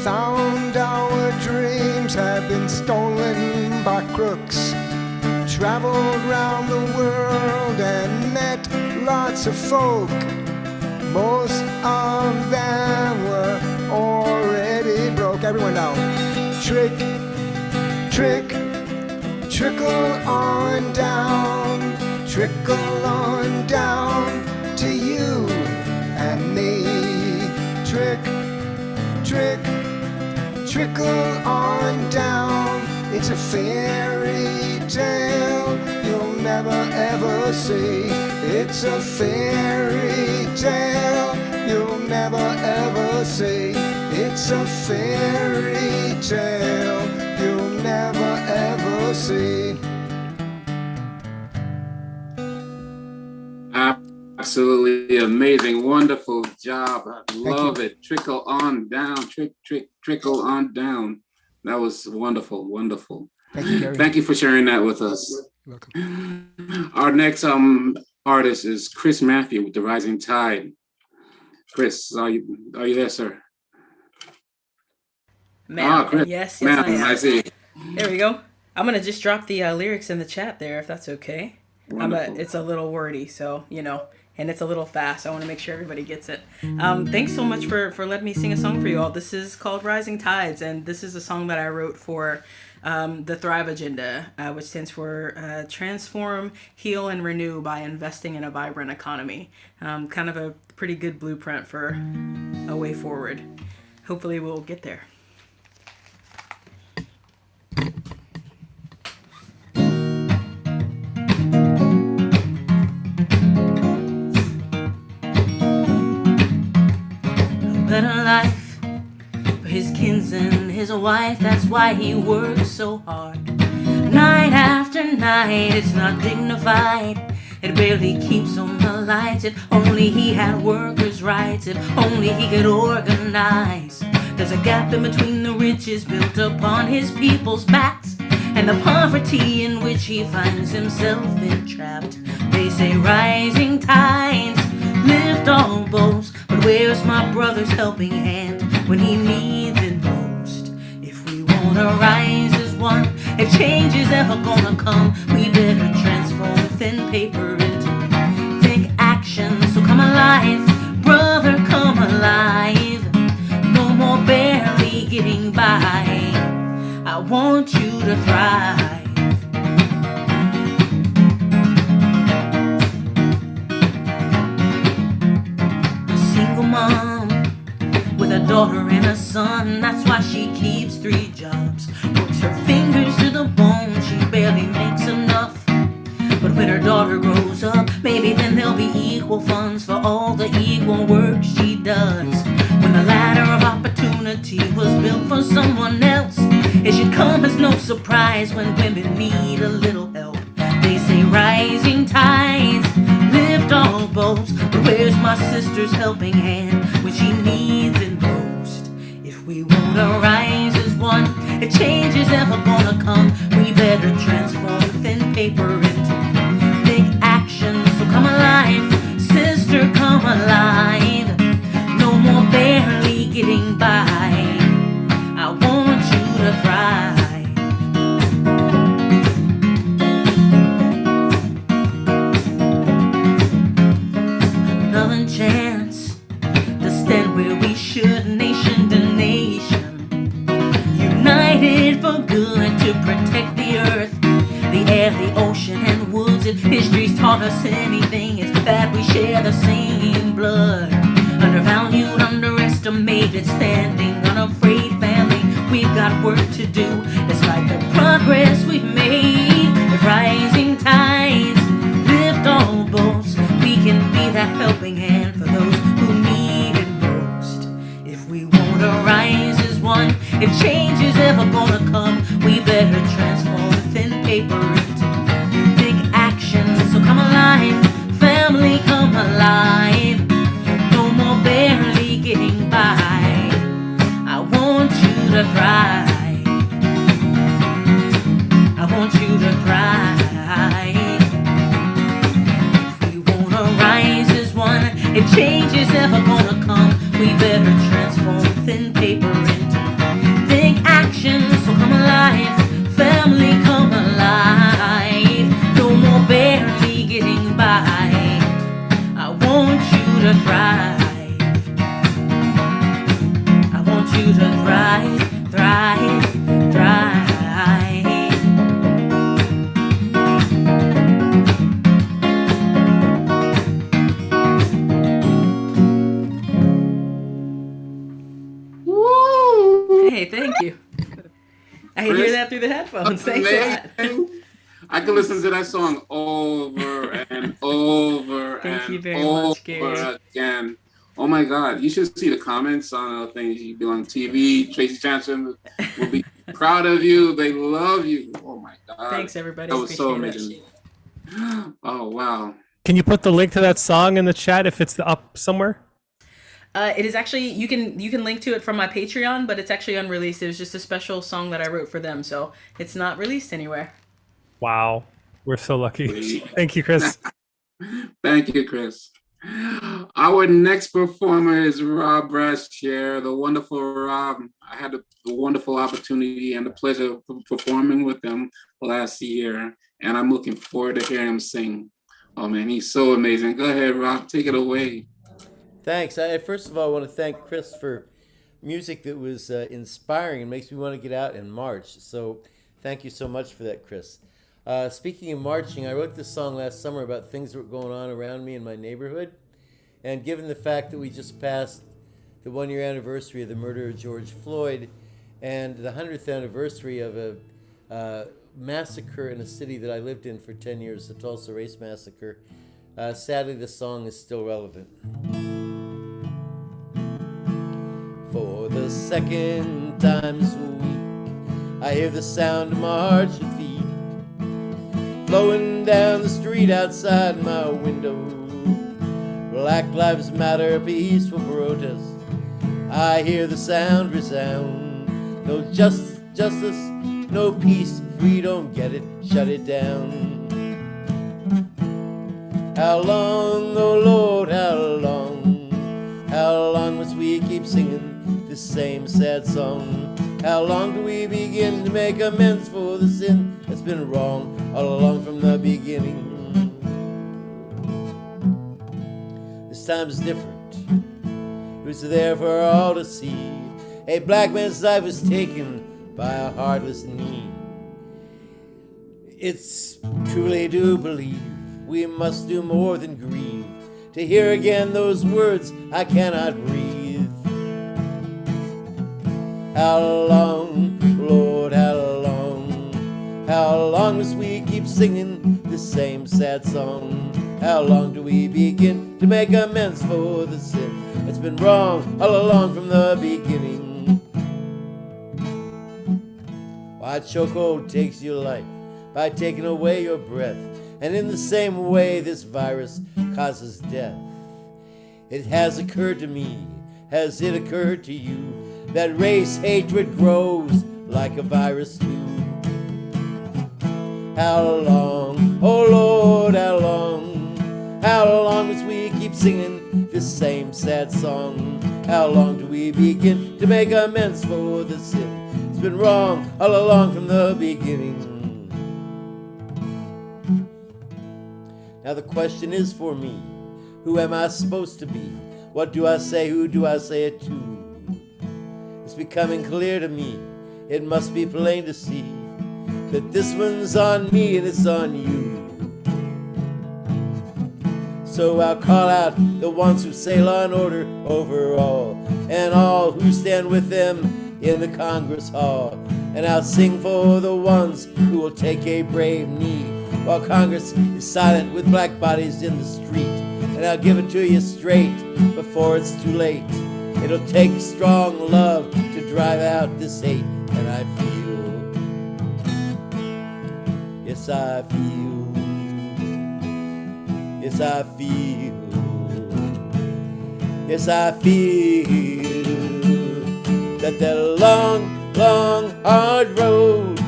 found our dreams had been stolen by crooks. Traveled round the world and met lots of folk. Most of them were already broke. Everyone now. Trickle on down, trickle on down to you and me. Trickle on down. It's a fairy tale you'll never ever see. It's a fairy tale you'll never ever see. It's a fairy tale you'll never ever see. Absolutely amazing, wonderful job. I love it. Trickle on down, trickle on down. That was wonderful, wonderful. Thank you, Gary. Thank you for sharing that with us. You're welcome. Our next artist is Chris Matthew with The Rising Tide. Chris, are you there, sir? Ma'am. Chris. Yes, Ma'am, I am. I see. There we go. I'm gonna just drop the lyrics in the chat there, if that's okay. Wonderful. It's a little wordy, so and it's a little fast. I want to make sure everybody gets it. Thanks so much for letting me sing a song for you all. This is called Rising Tides, and this is a song that I wrote for the Thrive Agenda, which stands for Transform, Heal, and Renew by Investing in a Vibrant Economy. Kind of a pretty good blueprint for a way forward. Hopefully we'll get there. Better life for his kinsman, his wife. That's why he works so hard. Night after night, it's not dignified. It barely keeps on the lights. If only he had workers' rights. If only he could organize. There's a gap in between the riches built upon his people's backs and the poverty in which he finds himself entrapped. They say rising tides lift all boats, but where's my brother's helping hand when he needs it most? If we wanna rise as one, if change is ever gonna come, we better transform thin paper into thick action. So come alive, brother, come alive. No more barely getting by. I want you to thrive. Mom with a daughter and a son, that's why she keeps 3 jobs. Works her fingers to the bone, she barely makes enough. But when her daughter grows up, maybe then there'll be equal funds for all the equal work she does. When the ladder of opportunity was built for someone else. It should come as no surprise when women need a little help. They say rising tides lift all boats, but where's my sister's helping hand when she needs it most? If we want to rise as one, if change is ever gonna come, we better transform thin paper into big action. So come alive, sister, come alive. No more barely getting by. I want you to thrive. Another chance to stand where we should, nation to nation, united for good to protect the earth, the air, the ocean, and woods. If history's taught us anything, it's that we share the same blood. Undervalued, underestimated, standing unafraid family, we've got work to do. Despite the progress we've made, if rising tides lift all boats, we can be that helping hand for those who need it most. If we want to rise as one, if change is ever gonna come, we better transform thin paper into big action. So come alive, family, come alive. No more barely getting by. I want you to thrive. I want you to thrive. If we wanna rise as one, if change is ever gonna come, we better transform thin paper into big action. So come alive, family, come alive. No more barely getting by. I want you to thrive. I want you to thrive, thrive, thrive. Hey, thank you. I can hear that through the headphones. Thanks a lot. I can listen to that song over and over Thank you and very much, Gary. over again. Oh my God, you should see the comments on things. You'd be on TV. Tracy Johnson will be proud of you. They love you. Oh my God. Thanks, everybody. That was so Appreciate amazing. Oh, wow. Can you put the link to that song in the chat if it's up somewhere? It is actually, you can link to it from my Patreon, but it's actually unreleased. It was just a special song that I wrote for them, so it's not released anywhere. Wow. We're so lucky. Thank you, Chris. Thank you, Chris. Our next performer is Rob Brashear, the wonderful Rob. I had the wonderful opportunity and the pleasure of performing with him last year, and I'm looking forward to hearing him sing. Oh man, he's so amazing. Go ahead, Rob, take it away. Thanks. First of all, I want to thank Chris for music that was inspiring and makes me want to get out and march. So thank you so much for that, Chris. Speaking of marching, I wrote this song last summer about things that were going on around me in my neighborhood. And given the fact that we just passed the 1-year anniversary of the murder of George Floyd and the 100th anniversary of a massacre in a city that I lived in for 10 years, the Tulsa Race Massacre, sadly the song is still relevant. For the second time this week, I hear the sound of marching feet flowing down the street outside my window. Black Lives Matter, peaceful protest. I hear the sound resound. No justice, no peace. If we don't get it, shut it down. How long, oh Lord, how long? How long must we keep singing this same sad song? How long do we begin to make amends for the sin that's been wrong all along from the beginning? This time is different. It was there for all to see. A black man's life was taken by a heartless knee. It's truly to believe we must do more than grieve. To hear again those words, I cannot breathe. How long, Lord, how long? How long must we keep singing the same sad song? How long do we begin to make amends for the sin It's been wrong all along from the beginning. Why chokehold takes your life by taking away your breath, and in the same way this virus causes death. It has occurred to me, has it occurred to you, that race hatred grows like a virus too? How long, oh Lord, how long must we keep singing this same sad song? How long do we begin to make amends for the sin? It's been wrong all along from the beginning. Now the question is for me, who am I supposed to be? What do I say, who do I say it to? It's becoming clear to me, it must be plain to see, that this one's on me and it's on you. So I'll call out the ones who say law and order over all, and all who stand with them in the Congress Hall. And I'll sing for the ones who will take a brave knee, while Congress is silent with black bodies in the street. And I'll give it to you straight before it's too late. It'll take strong love to drive out this hate. And I feel, yes I feel, yes I feel, yes I feel that the long, long, hard road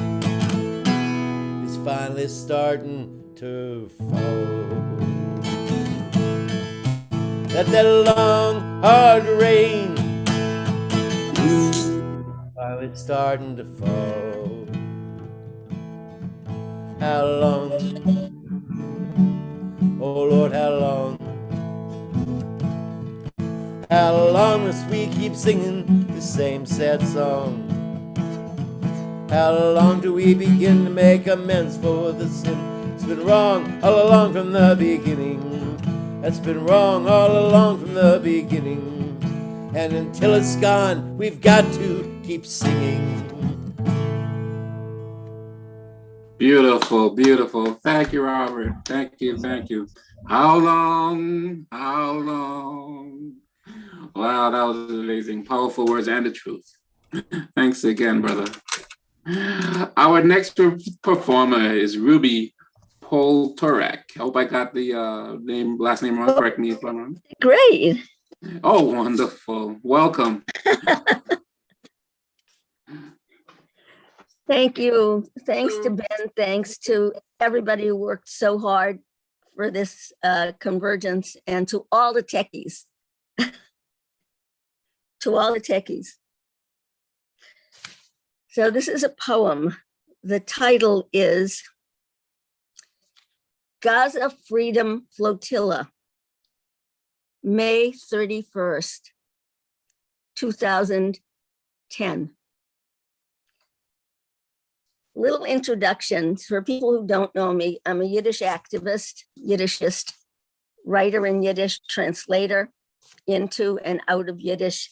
is finally starting to fall. That the long, hard rain while it's starting to fall. How long, oh Lord, how long? How long must we keep singing the same sad song? How long do we begin to make amends for the sin? It's been wrong all along from the beginning. That's been wrong all along from the beginning. And until it's gone, we've got to keep singing. Beautiful, beautiful. Thank you, Robert. Thank you, thank you. How long? How long? Wow, that was amazing. Powerful words and the truth. Thanks again, brother. Our next performer is Ruby Poltorek. I hope I got the last name wrong. Correct me if I'm wrong. Great. Oh, wonderful. Welcome. Thank you. Thanks to Ben. Thanks to everybody who worked so hard for this convergence, and to all the techies. To all the techies. So this is a poem. The title is Gaza Freedom Flotilla, May 31st, 2010. Little introduction for people who don't know me. I'm a Yiddish activist, Yiddishist, writer in Yiddish, translator into and out of Yiddish.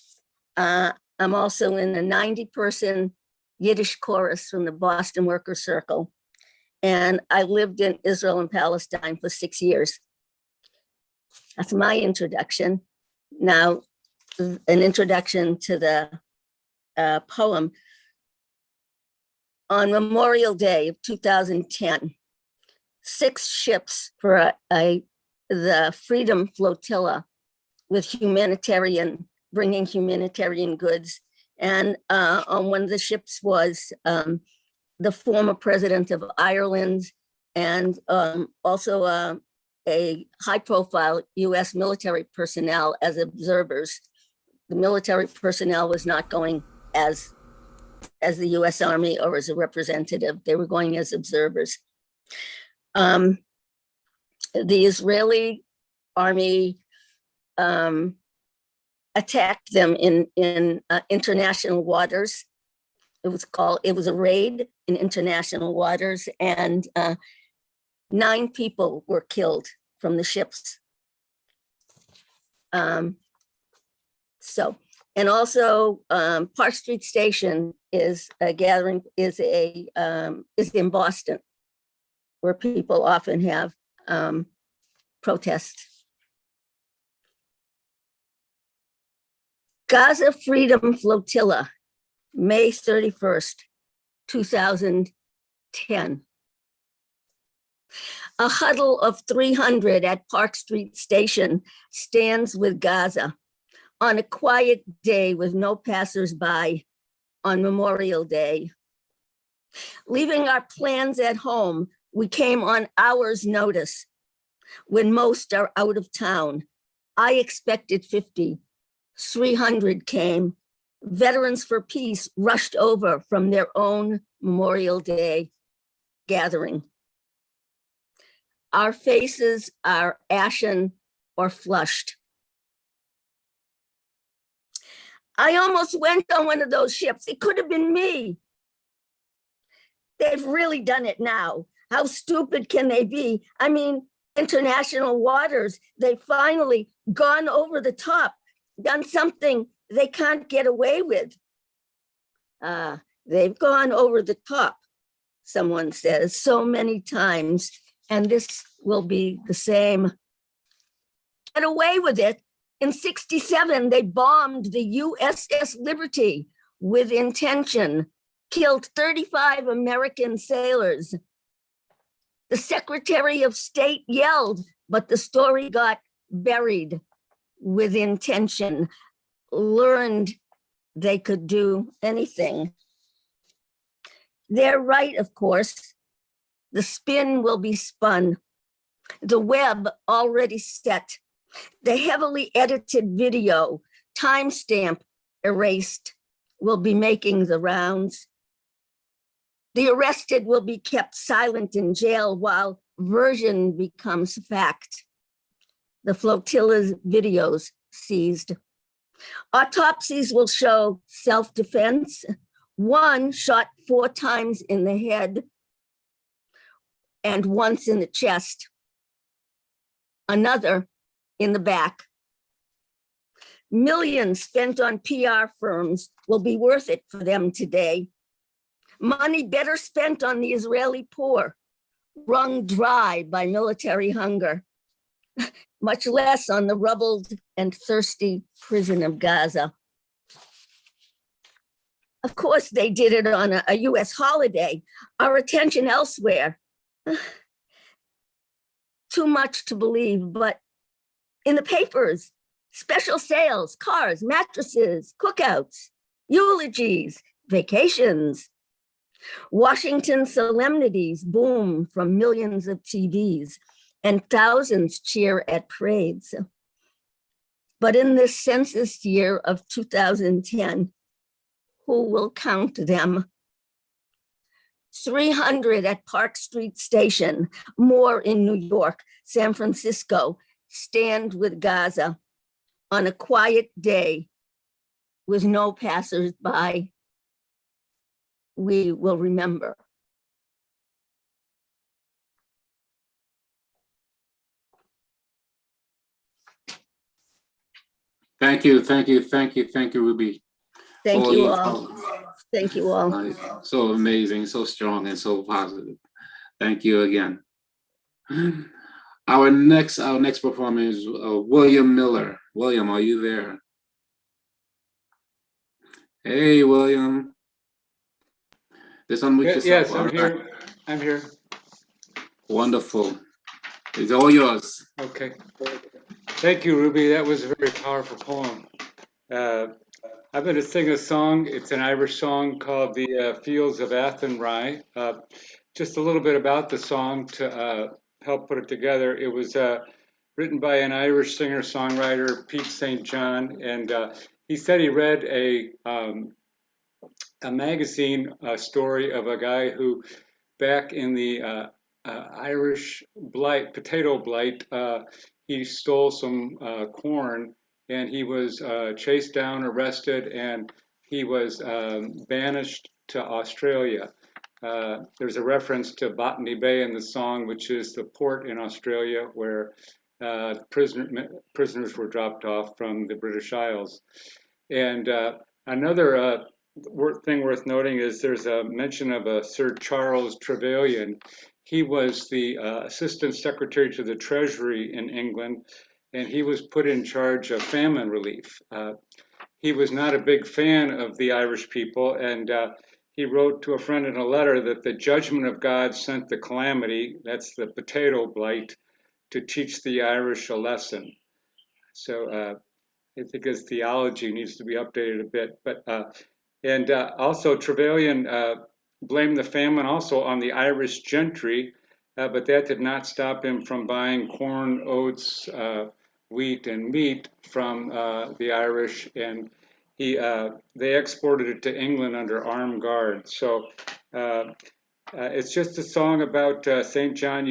I'm also in a 90-person Yiddish chorus from the Boston Workers Circle. And I lived in Israel and Palestine for 6 years. That's my introduction. Now, an introduction to the poem. On Memorial Day of 2010, 6 ships for the Freedom Flotilla with bringing humanitarian goods. And on one of the ships was the former president of Ireland, and also a high-profile US military personnel as observers. The military personnel was not going as the US Army or as a representative. They were going as observers. The Israeli army attacked them in international waters. It was a raid in international waters, and 9 people were killed from the ships. And also Park Street Station is in Boston, where people often have protests. Gaza Freedom Flotilla, May 31st, 2010. A huddle of 300 at Park Street Station stands with Gaza on a quiet day with no passersby on Memorial Day. Leaving our plans at home, we came on hours' notice when most are out of town. I expected 50, 300 came. Veterans for Peace rushed over from their own Memorial Day gathering. Our faces are ashen or flushed. I almost went on one of those ships. It could have been me. They've really done it now. How stupid can they be? I mean, international waters, they've finally gone over the top, done something they can't get away with. They've gone over the top, someone says, so many times, and this will be the same. Get away with it. In '67, they bombed the USS Liberty with intention, killed 35 American sailors. The Secretary of State yelled, but the story got buried with intention, learned they could do anything. They're right, of course. The spin will be spun. The web already set. The heavily edited video, timestamp erased, will be making the rounds. The arrested will be kept silent in jail while version becomes fact. The flotilla's videos seized. Autopsies will show self-defense. One shot 4 times in the head and once in the chest. Another in the back. Millions spent on PR firms will be worth it for them today. Money better spent on the Israeli poor, wrung dry by military hunger, much less on the rubbled and thirsty prison of Gaza. Of course, they did it on a US holiday. Our attention elsewhere. Too much to believe, but in the papers, special sales, cars, mattresses, cookouts, eulogies, vacations. Washington solemnities boom from millions of TVs, and thousands cheer at parades. But in this census year of 2010, who will count them? 300 at Park Street Station, more in New York, San Francisco, stand with Gaza on a quiet day with no passersby. We will remember. Thank you, Ruby. Thank you all. Thank you all. So amazing, so strong, and so positive. Thank you again. Our next performer is William Miller. William, are you there? Hey, William. Just unmute yourself. Yes, I'm here. I'm here. Wonderful. It's all yours. Okay. Thank you, Ruby. That was a very powerful poem. I'm going to sing a song. It's an Irish song called The Fields of Athenry. Just a little bit about the song to help put it together. It was written by an Irish singer-songwriter, Pete St. John, and he said he read a magazine story of a guy who, back in the Irish potato blight, he stole some corn, and he was chased down, arrested, and he was banished to Australia. There's a reference to Botany Bay in the song, which is the port in Australia where prisoners were dropped off from the British Isles. And another thing worth noting is there's a mention of a Sir Charles Trevelyan. He was the Assistant Secretary to the Treasury in England, and he was put in charge of famine relief. he was not a big fan of the Irish people, and he wrote to a friend in a letter that the judgment of God sent the calamity, that's the potato blight, to teach the Irish a lesson. So I think his theology needs to be updated a bit. But also Trevelyan blamed the famine also on the Irish gentry, but that did not stop him from buying corn, oats, wheat, and meat from the Irish, and they exported it to England under armed guard. So it's just a song about St. John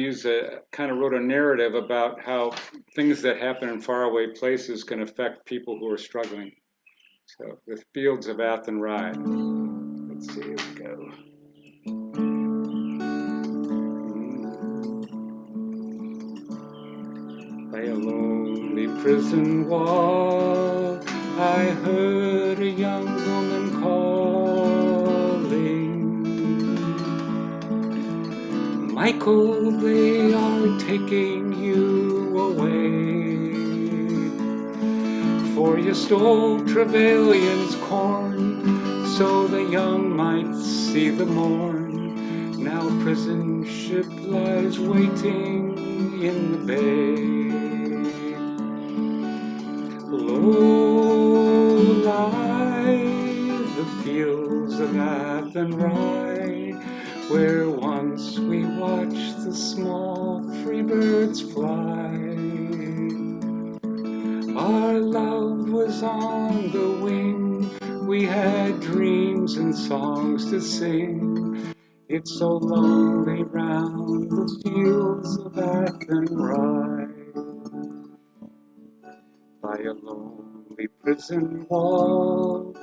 kind of wrote a narrative about how things that happen in faraway places can affect people who are struggling. So the fields of Athenry. Let's see, here we go. By a lonely prison wall, I heard a young woman calling. Michael, they are taking you away, for you stole Trevelyan's corn, so the young might see the morn. Now prison ship lies waiting in the bay. Low lie the fields of Athenry, where once we watched the small free birds fly. Our love was on the wing, we had dreams and songs to sing. It's so lonely round the fields of Athenry. By a lonely prison wall,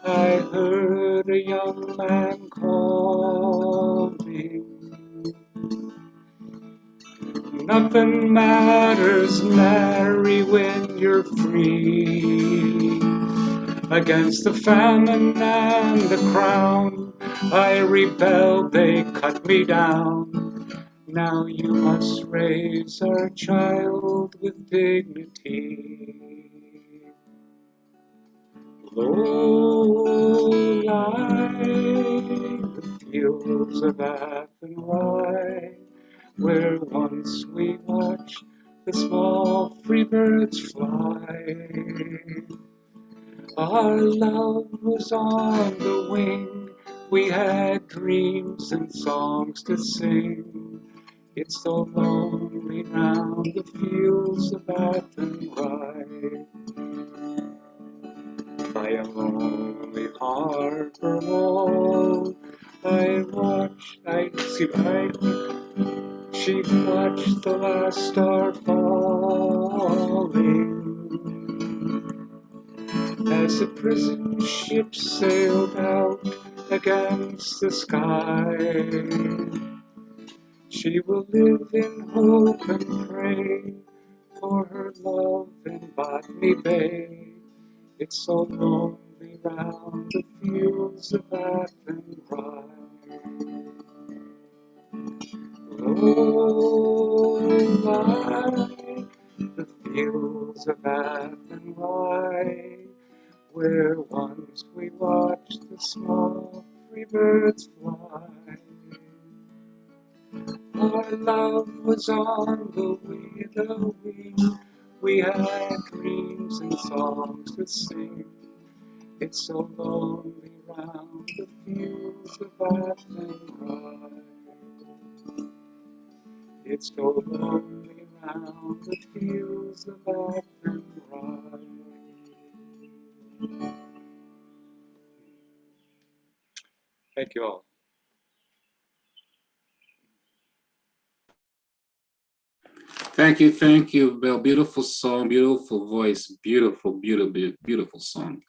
I heard a young man calling. Nothing matters, Mary, when you're free. Against the famine and the crown, I rebelled, they cut me down. Now you must raise our child with dignity. Low lie the fields of Athenry, where once we watched the small free birds fly. Our love was on the wing, we had dreams and songs to sing. It's so lonely round the fields of Athenry. By a lonely harbor wall, she watched the last star falling. As the prison ship sailed out against the sky, she will live in hope and pray for her love in Botany Bay. It's so lonely round the fields of Athenry. Low lie the fields of Athenry, where once we watched the small free birds fly. Our love was on the wing, we had dreams and songs to sing. It's so lonely round the fields of Athenry. It's so lonely round the fields of Athenry. Thank you all. Thank you, Bill. Beautiful song, beautiful voice, beautiful song.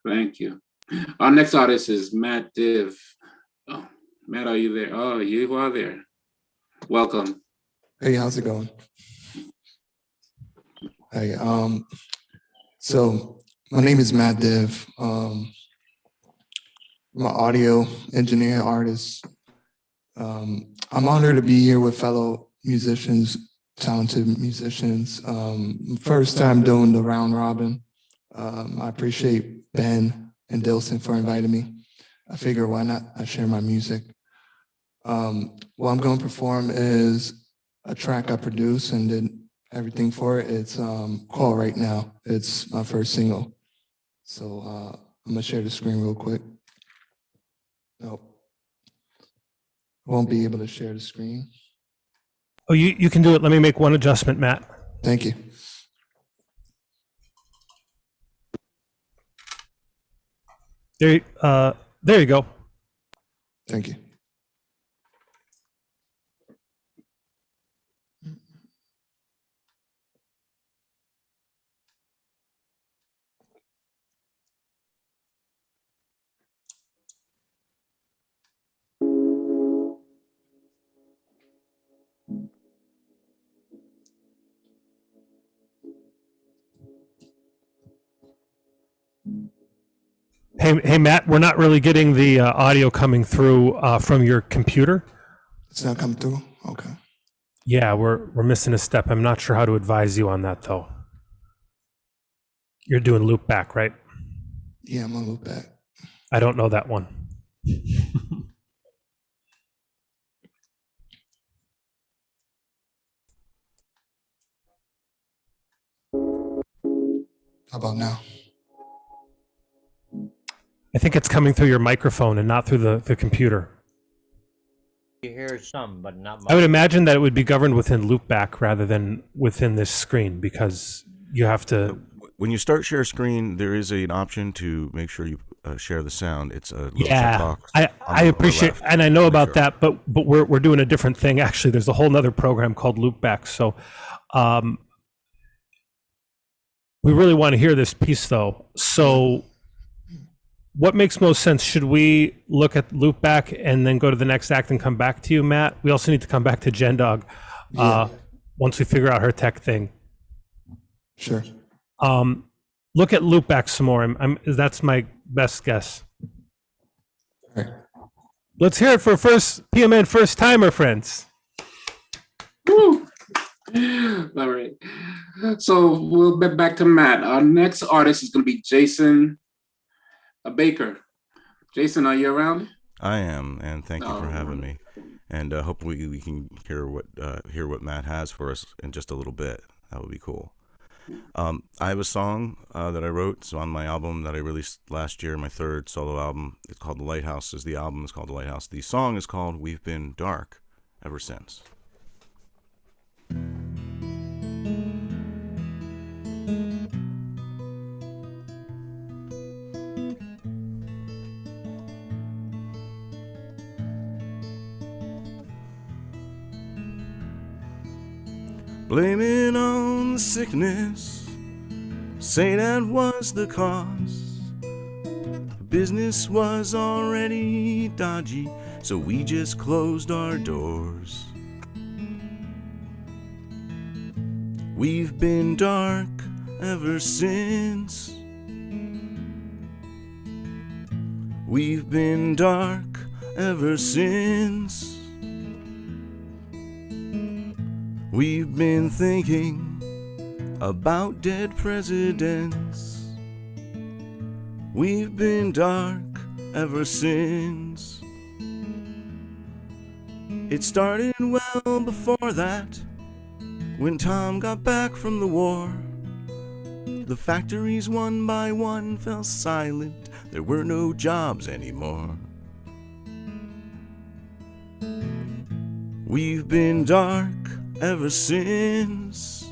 Thank you. Our next artist is Matt Div. Oh, Matt, are you there? Oh, you are there. Welcome. Hey, how's it going? Hey, so my name is Matt Div. I'm an audio engineer, artist. I'm honored to be here with fellow musicians, talented musicians. First time doing the round robin. I appreciate Ben and Dilson for inviting me. I figure why not? I share my music. What I'm going to perform is a track I produced and did everything for it. It's called Right Now. It's my first single. So I'm going to share the screen real quick. Nope. Won't be able to share the screen. Oh, you can do it. Let me make one adjustment, Matt. Thank you. There you go. Thank you. Hey, Matt, we're not really getting the audio coming through from your computer. It's not coming through? Okay. Yeah, we're missing a step. I'm not sure how to advise you on that, though. You're doing loop back, right? Yeah, I'm on loop back. I don't know that one. How about now? I think it's coming through your microphone and not through the computer. You hear some, but not much. I would imagine that it would be governed within loopback rather than within this screen, because you have to. When you start share screen, there is an option to make sure you share the sound. It's a little Yeah, checkbox I appreciate, and I know about that, but we're doing a different thing. Actually, there's a whole nother program called Loopback. So, we really want to hear this piece, though. So, what makes most sense? Should we look at Loopback and then go to the next act and come back to you, Matt? We also need to come back to Jen Dog once we figure out her tech thing. Sure. Look at Loopback some more. That's my best guess. All right. Let's hear it for first PMN first timer, friends. Woo! All right. So we'll get back to Matt. Our next artist is going to be Jason Baker. Jason, are you around? I am, and thank you for having me. And hopefully we can hear what Matt has for us in just a little bit. That would be cool. I have a song that I wrote. It's on my album that I released last year, my third solo album. It's called The Lighthouse. The album is called The Lighthouse. The song is called We've Been Dark Ever Since. Blame it on sickness, say that was the cause. Business was already dodgy, so we just closed our doors. We've been dark ever since. We've been dark ever since. We've been thinking about dead presidents. We've been dark ever since. It started well before that, when Tom got back from the war. The factories one by one fell silent. There were no jobs anymore. We've been dark ever since.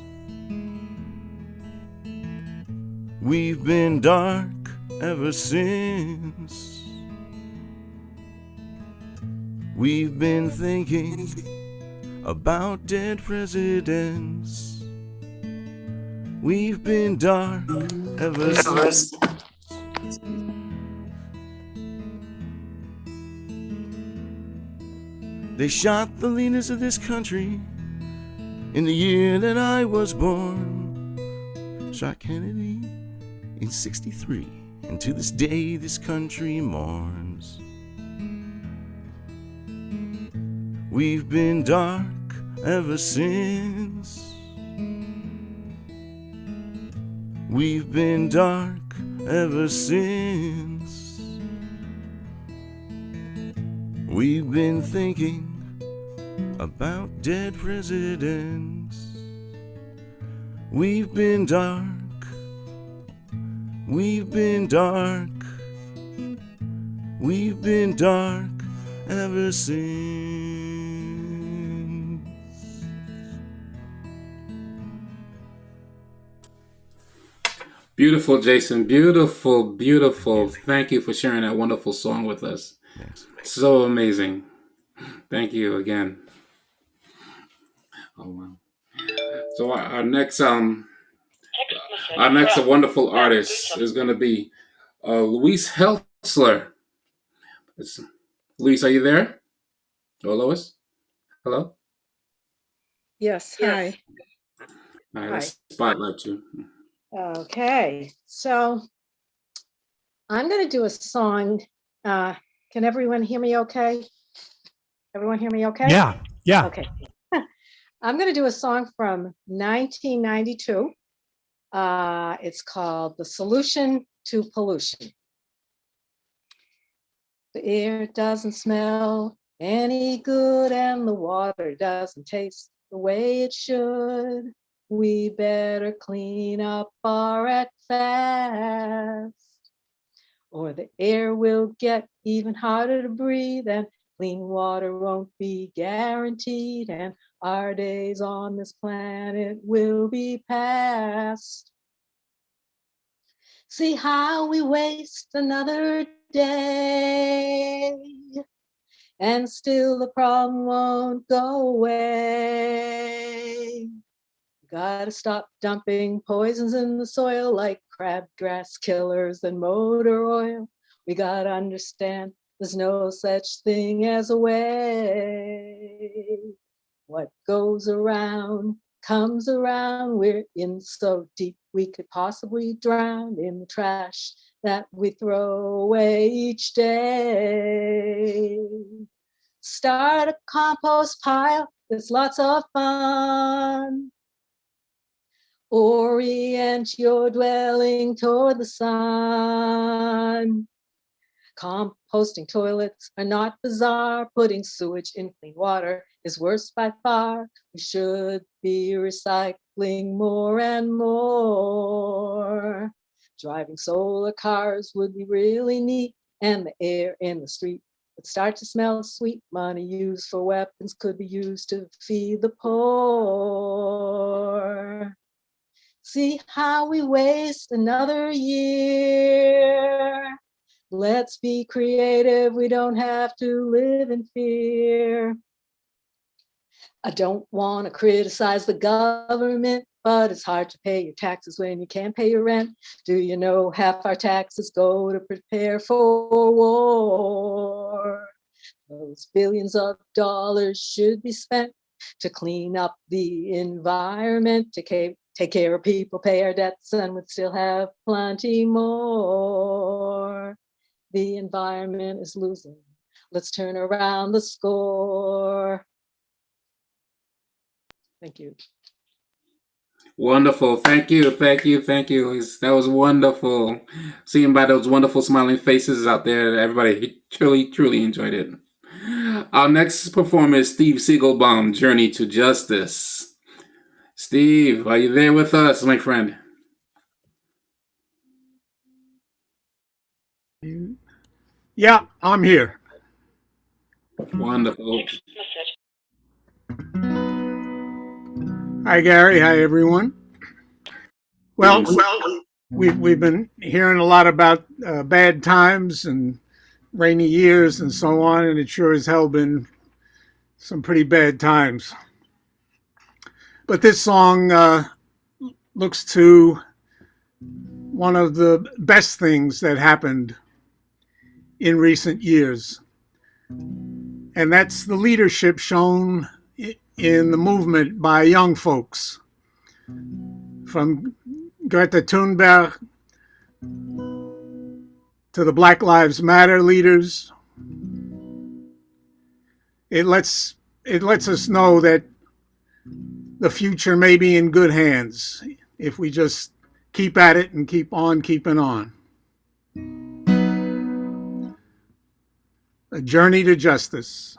We've been dark ever since. We've been thinking about dead presidents. We've been dark ever since. They shot the leaders of this country in the year that I was born. Shot Kennedy in '63, and to this day this country mourns. We've been dark ever since. We've been dark ever since. We've been thinking about dead presidents. We've been dark. We've been dark. We've been dark ever since. Beautiful, Jason. Beautiful, beautiful. Thank you for sharing that wonderful song with us. Thanks. So amazing. Thank you again. Oh wow. So our next wonderful artist is going to be Louise Helsler. Louise, are you there? Oh, Lois? Hello? Yes, hi. All right, let's spotlight you. Okay, so I'm going to do a song. Can everyone hear me okay? Everyone hear me okay? Yeah, yeah. Okay. I'm going to do a song from 1992. It's called The Solution to Pollution. The air doesn't smell any good and the water doesn't taste the way it should. We better clean up our act fast, or the air will get even harder to breathe and clean water won't be guaranteed, and our days on this planet will be past. See how we waste another day, and still the problem won't go away. Gotta stop dumping poisons in the soil like crabgrass killers and motor oil. We gotta understand there's no such thing as a way. What goes around comes around. We're in so deep we could possibly drown in the trash that we throw away each day. Start a compost pile, it's lots of fun. Orient your dwelling toward the sun. Composting toilets are not bizarre. Putting sewage in clean water is worse by far. We should be recycling more and more. Driving solar cars would be really neat, and the air in the street would start to smell sweet. Money used for weapons could be used to feed the poor. See how we waste another year. Let's be creative, we don't have to live in fear. I don't want to criticize the government, but it's hard to pay your taxes when you can't pay your rent. Do you know half our taxes go to prepare for war? Those billions of dollars should be spent to clean up the environment, to take care of people, pay our debts, and we'd still have plenty more. The environment is losing. Let's turn around the score. Thank you. Wonderful. Thank you. Thank you. Thank you. That was wonderful. Seeing by those wonderful smiling faces out there, everybody truly, truly enjoyed it. Our next performer is Steve Siegelbaum, Journey to Justice. Steve, are you there with us, my friend? Yeah, I'm here. Wonderful. Hi, Gary. Hi, everyone. Well, we've been hearing a lot about bad times and rainy years and so on, and it sure as hell been some pretty bad times. But this song looks to one of the best things that happened in recent years, and that's the leadership shown in the movement by young folks, from Greta Thunberg to the Black Lives Matter leaders. It lets us know that the future may be in good hands if we just keep at it and keep on keeping on. A journey to justice.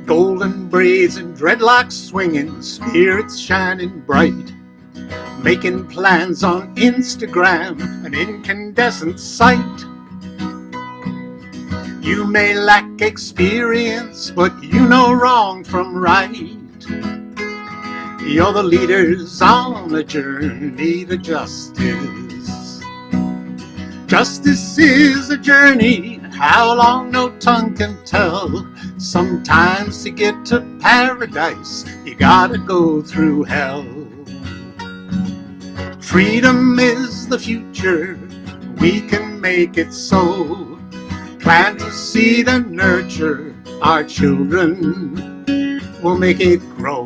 Golden braids and dreadlocks swinging, spirits shining bright, making plans on Instagram, an incandescent sight. You may lack experience, but you know wrong from right. You're the leaders on a journey to justice. Justice is a journey, how long no tongue can tell. Sometimes to get to paradise, you gotta go through hell. Freedom is the future, we can make it so. Plant a seed and nurture our children, we'll make it grow.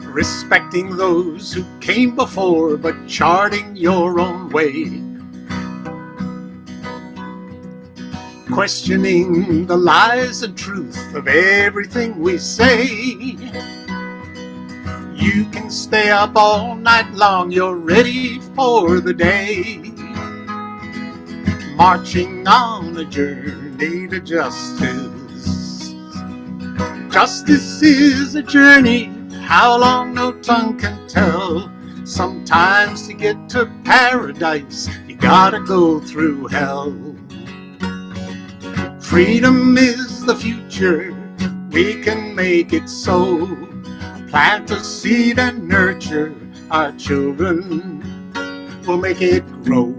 Respecting those who came before, but charting your own way. Questioning the lies and truth of everything we say. You can stay up all night long, you're ready for the day. Marching on a journey to justice. Justice is a journey, how long no tongue can tell. Sometimes to get to paradise, you gotta go through hell. Freedom is the future, we can make it so. Plant a seed and nurture our children, we'll make it grow.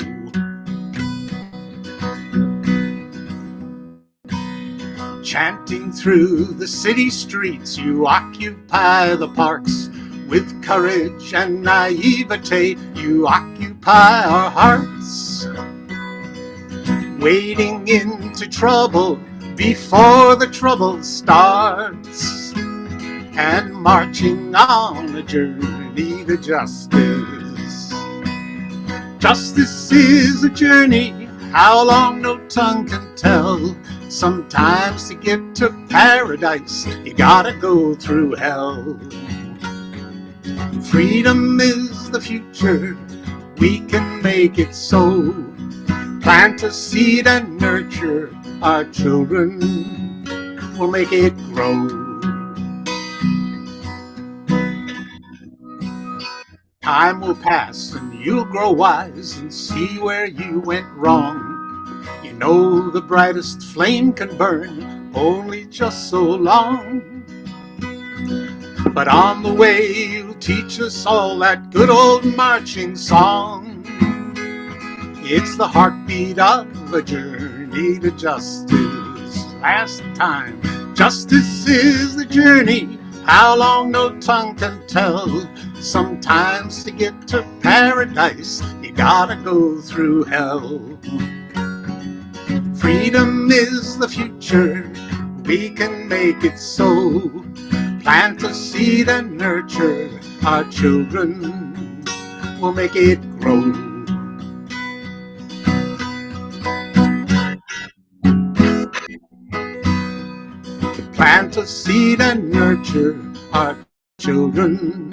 Chanting through the city streets, you occupy the parks. With courage and naivete, you occupy our hearts. Wading into trouble before the trouble starts. And marching on a journey to justice. Justice is a journey, how long no tongue can tell. Sometimes to get to paradise, you gotta go through hell. Freedom is the future, we can make it so. Plant a seed and nurture our children, we'll make it grow. Time will pass and you'll grow wise and see where you went wrong. You know the brightest flame can burn only just so long. But on the way you'll teach us all that good old marching song. It's the heartbeat of a journey to justice. Last time, justice is the journey, how long no tongue can tell. Sometimes to get to paradise, you gotta go through hell. Freedom is the future, we can make it so. Plant a seed and nurture our children, we'll make it grow. Plant a seed and nurture our children,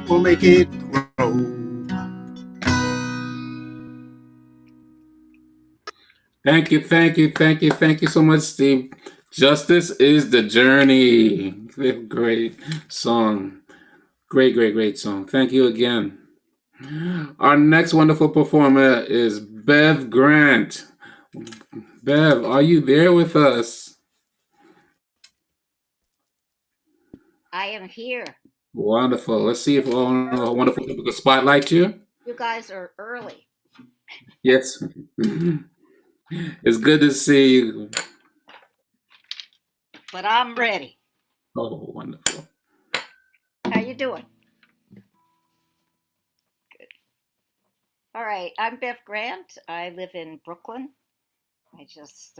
we'll make it grow. Thank you, thank you, thank you, thank you so much, Steve. Justice is the journey. Great song. Great, great, great song. Thank you again. Our next wonderful performer is Bev Grant. Bev, are you there with us? I am here. Wonderful. Let's see if all our wonderful people can spotlight you. You guys are early. Yes. It's good to see you. But I'm ready. Oh, wonderful. How you doing? Good. All right, I'm Bev Grant. I live in Brooklyn. I just,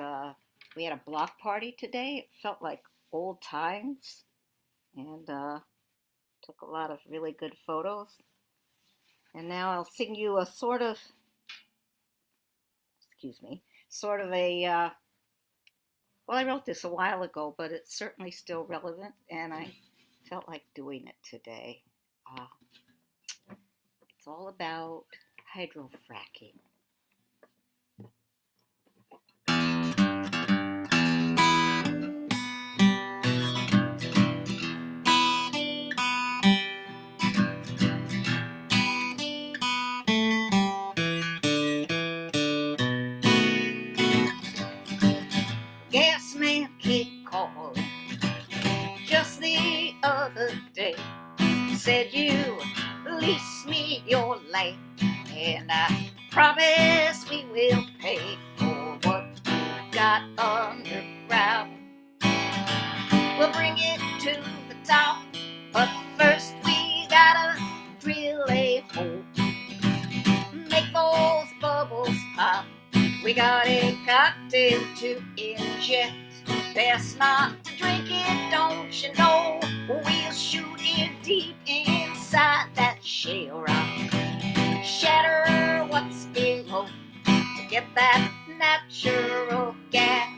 we had a block party today. It felt like old times. And Took a lot of really good photos. And now I'll sing you a sort of, excuse me, sort of a, well, I wrote this a while ago, but it's certainly still relevant, and I felt like doing it today. It's all about hydrofracking. Gas man keep calling just the other day. Said you lease me your land, and I promise we will pay for what we've got underground. We'll bring it to the top, but first we gotta drill a hole. Make those bubbles pop. We got a cocktail to inject. Best not to drink it, don't you know? We'll shoot it deep inside that shale rock. Shatter what's below to get that natural gas.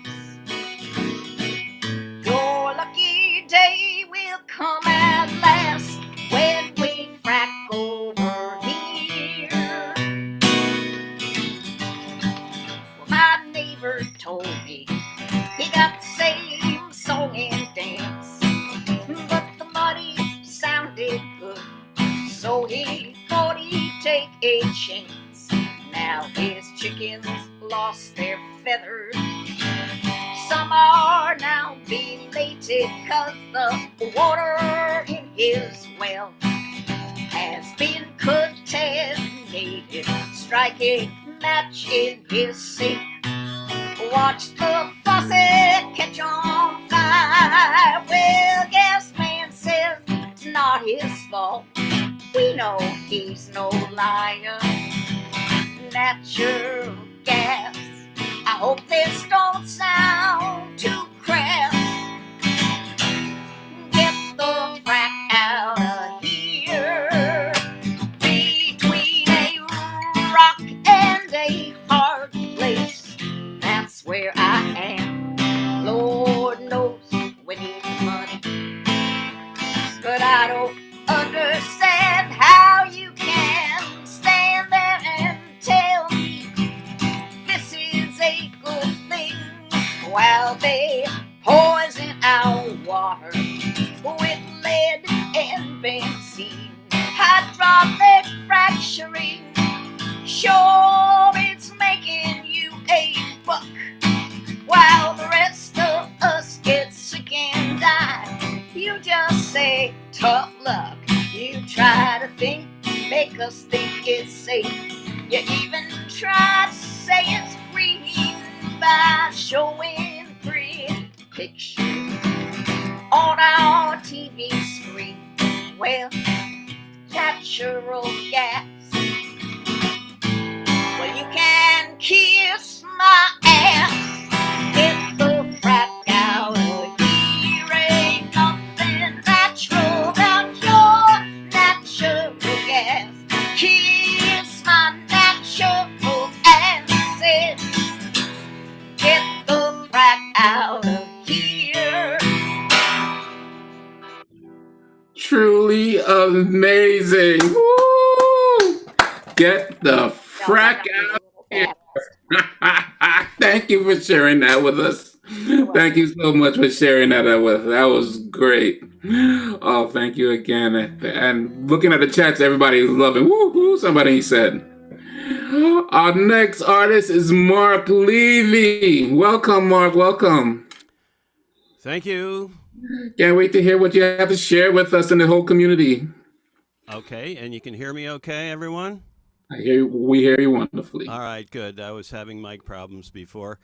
Your lucky day will come at last when we frack over here. Well, my neighbor told me he got the same song and dance, but the money sounded good, so he thought he'd take a chance. Now his chickens lost their feathers. Some are now belated 'cause the water in his well has been contaminated. Strike a match in his sink. Watch the faucet catch on fire. Well, gas man says it's not his fault. We know he's no liar. Natural gas. I hope this don't sound too crass. Get the frack out of here. Between a rock and a hard place, that's where I am. Lord knows we need the money, but I don't understand how you can stand there and tell me this is a good thing while they poison our water with lead and benzene. Hydraulic fracturing, sure it's making you a buck, while the rest of us get sick and die. You just say tough luck. You try to think, make us think it's safe. You even try to say it's green by showing pretty pictures on our TV screen. Well, natural gas. Well, you can kiss my ass. Get the frack out of here. Ain't nothing natural about your natural gas. Kiss my natural acid. Get the frack out of here. Truly amazing. Woo! Get the frack out of here. Thank you for sharing that with us. Thank you so much for sharing that with us. That was great. Oh, thank you again. And looking at the chats, everybody's loving. Woo-hoo, somebody said. Our next artist is Mark Levy. Welcome, Mark. Welcome. Thank you. Can't wait to hear what you have to share with us and the whole community. Okay, and you can hear me okay, everyone? We hear you wonderfully. All right, good. I was having mic problems before.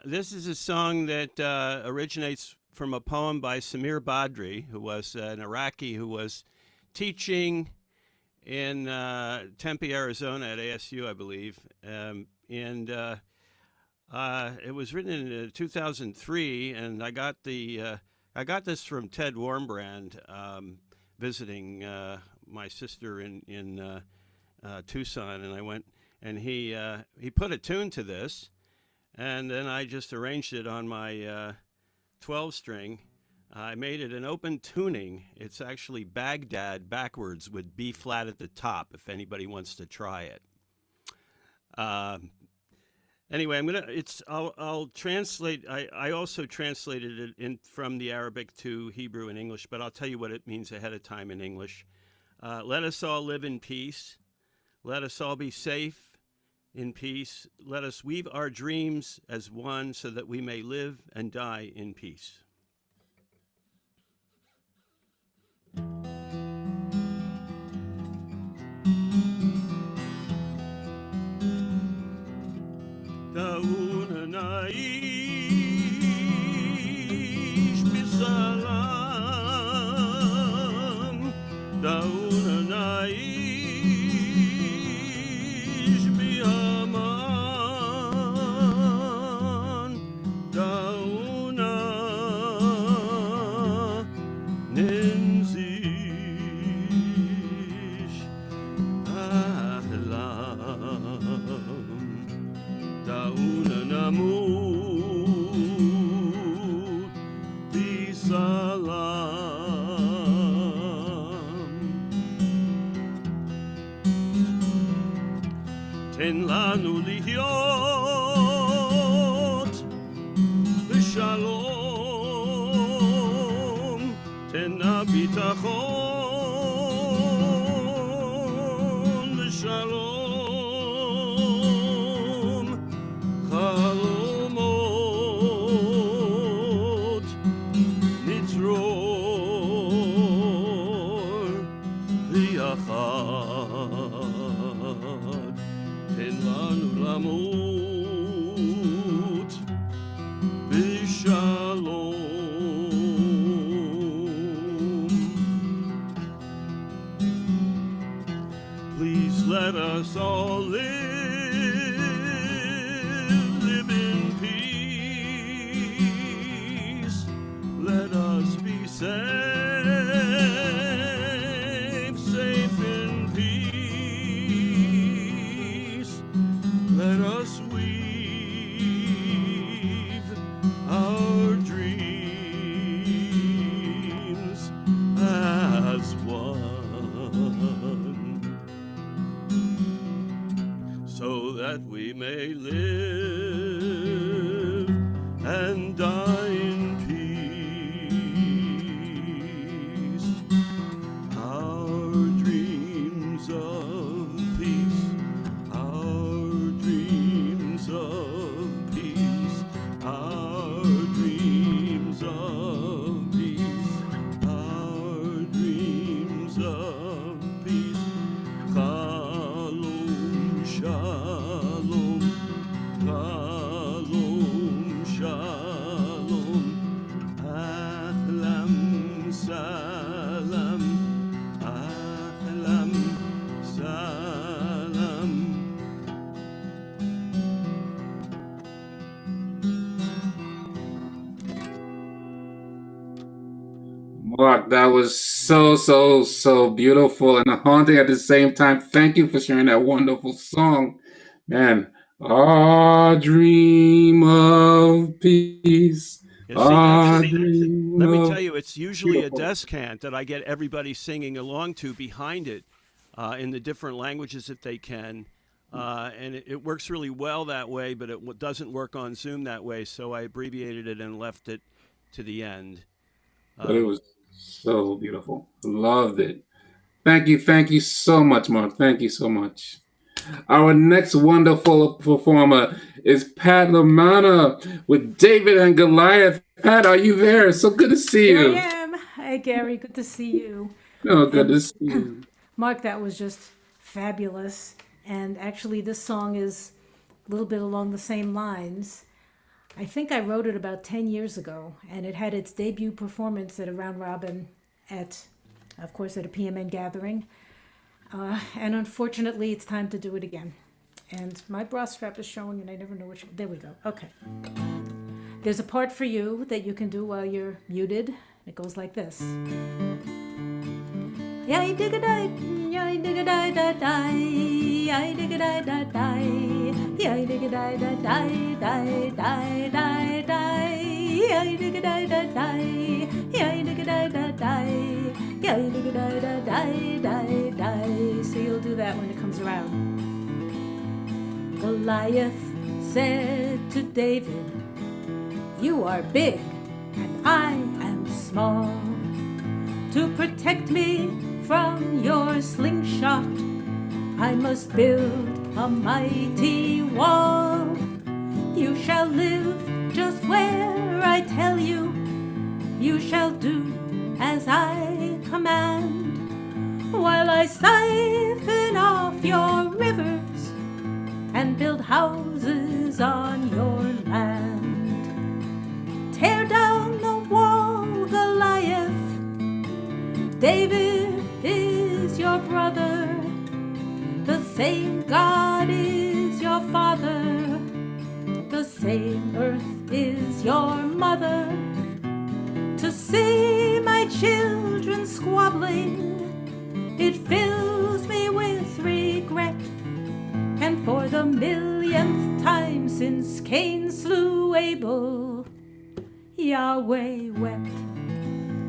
This is a song that originates from a poem by Samir Badri, who was an Iraqi who was teaching in Tempe, Arizona at ASU, I believe. It was written in 2003, and I got this from Ted Warmbrand visiting my sister in Tucson, and I went, and he put a tune to this, and then I just arranged it on my 12-string. I made it an open tuning. It's actually Baghdad backwards with B flat at the top, if anybody wants to try it. Anyway, I'll translate. I also translated it from the Arabic to Hebrew and English, but I'll tell you what it means ahead of time in English. Let us all live in peace. Let us all be safe in peace. Let us weave our dreams as one so that we may live and die in peace. دعونا نعيش بسلام دعونا نعيش بأمان دعونا ننزش أحلام دعونا نموت بسلام تن לנו לחיות בשלום תן הביטחון לשלום חלומות נצרור ביחד תן לנו למות בשלום Please let us all live in peace. Let us be safe in peace. Let us weave our dreams as one. So that we may live and die in peace. Our dreams of peace, our dreams of peace, our dreams of peace, our dreams of peace. Shalom, shalom, shalom, ahlam, salam, ahlam, salam. Mark, that was so beautiful and haunting at the same time. Thank you for sharing that wonderful song. Man, our dream of peace. Yeah, let me tell you, it's usually a Dyskant that I get everybody singing along to behind it in the different languages if they can. And it works really well that way, but it doesn't work on Zoom that way. So I abbreviated it and left it to the end. But it was so beautiful. Loved it. Thank you so much, Mark. Thank you so much. Our next wonderful performer is Pat LaManna with David and Goliath. Pat, are you there? So good to see you. Here I am. Hi, Gary. Good to see you. Oh, good to see you. Mark, that was just fabulous. And actually, this song is a little bit along the same lines. I think I wrote it about 10 years ago, and it had its debut performance at a round robin at a PMN gathering. And unfortunately, it's time to do it again. And my bra strap is showing, and I never know which. There we go. Okay. There's a part for you that you can do while you're muted. It goes like this. Yay digga die, yay digga die da die, yay digga die da die, yay digga die da die die die die die, yay digga die da die, yay digga die da die, yay digga die da die die die. So you'll do that when it comes around. Goliath said to David, "You are big and I am small. To protect me from your slingshot, I must build a mighty wall. You shall live just where I tell you. You shall do as I command, while I siphon off your rivers and build houses on your land. Tear down the wall, Goliath. David is your brother. The same God is your father. The same earth is your mother. To see my children squabbling, it fills me with regret. And for the millionth time since Cain slew Abel, Yahweh wept."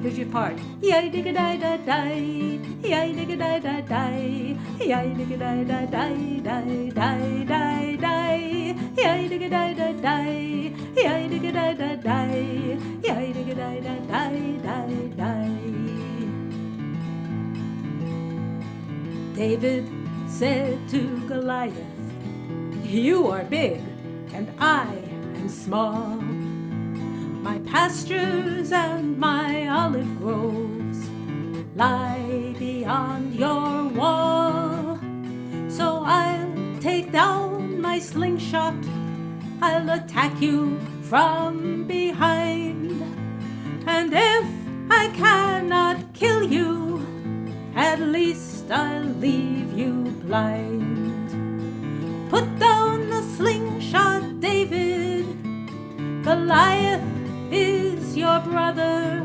Here's your part. Yay digga die da die, yay digga die da die, yay digga die da die die die die die, yay digga die da die, yay digga die da die, yay digga die da die die die. David said to Goliath, "You are big and I am small. My pastures and my olive groves lie beyond your wall. So I'll take down my slingshot, I'll attack you from behind. And if I cannot kill you, at least I'll leave you blind. Put down the slingshot, David. Goliath is your brother.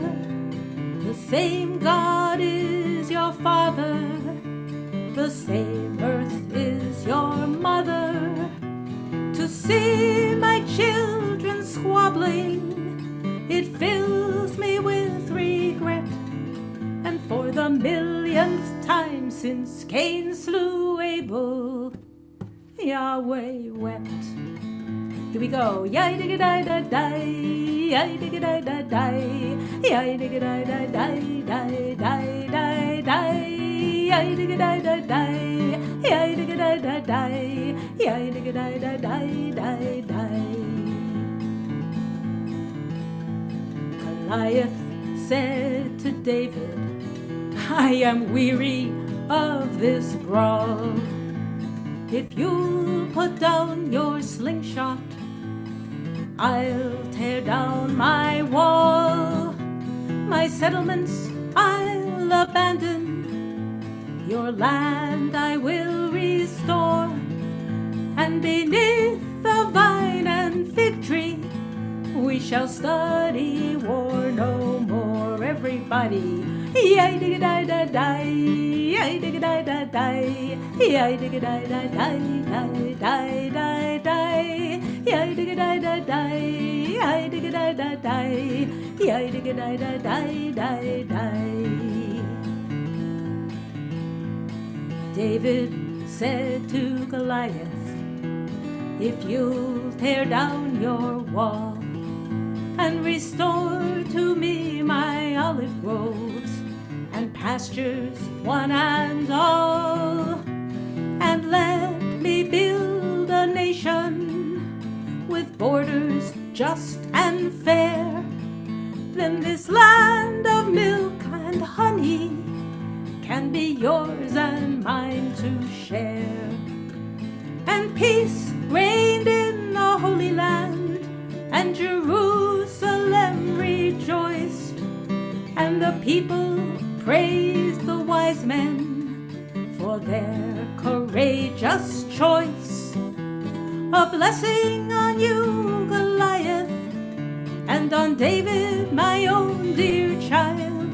The same God is your father. The same earth is your mother. To see my children squabbling, it fills me with regret. And for the millionth time since Cain slew Abel, Yahweh wept." Here we go. Yay digga die da die, yay digga die da die, yay digga die da die die die die die, yay digga die da die, yay digga die da die, yay digga die da die die die. Goliath said to David, "I am weary of this brawl. If you put down your slingshot, I'll tear down my wall. My settlements I'll abandon. Your land I will restore. And beneath the vine and fig tree, we shall study war no more." Everybody, yay digga die da die, yay digga die da die, yay digga die da die die die die die, yay digga die da die, yay digga die da die, yay digga die da die die die. David said to Goliath, "If you'll tear down your wall and restore to me my olive groves and pastures one and all, and let me build a nation with borders just and fair, then this land of milk and honey can be yours and mine to share. And peace reigned in the Holy Land, and Jerusalem rejoiced, and the people praised the wise men for their courageous choice. A blessing on you, Goliath, and on David, my own dear child,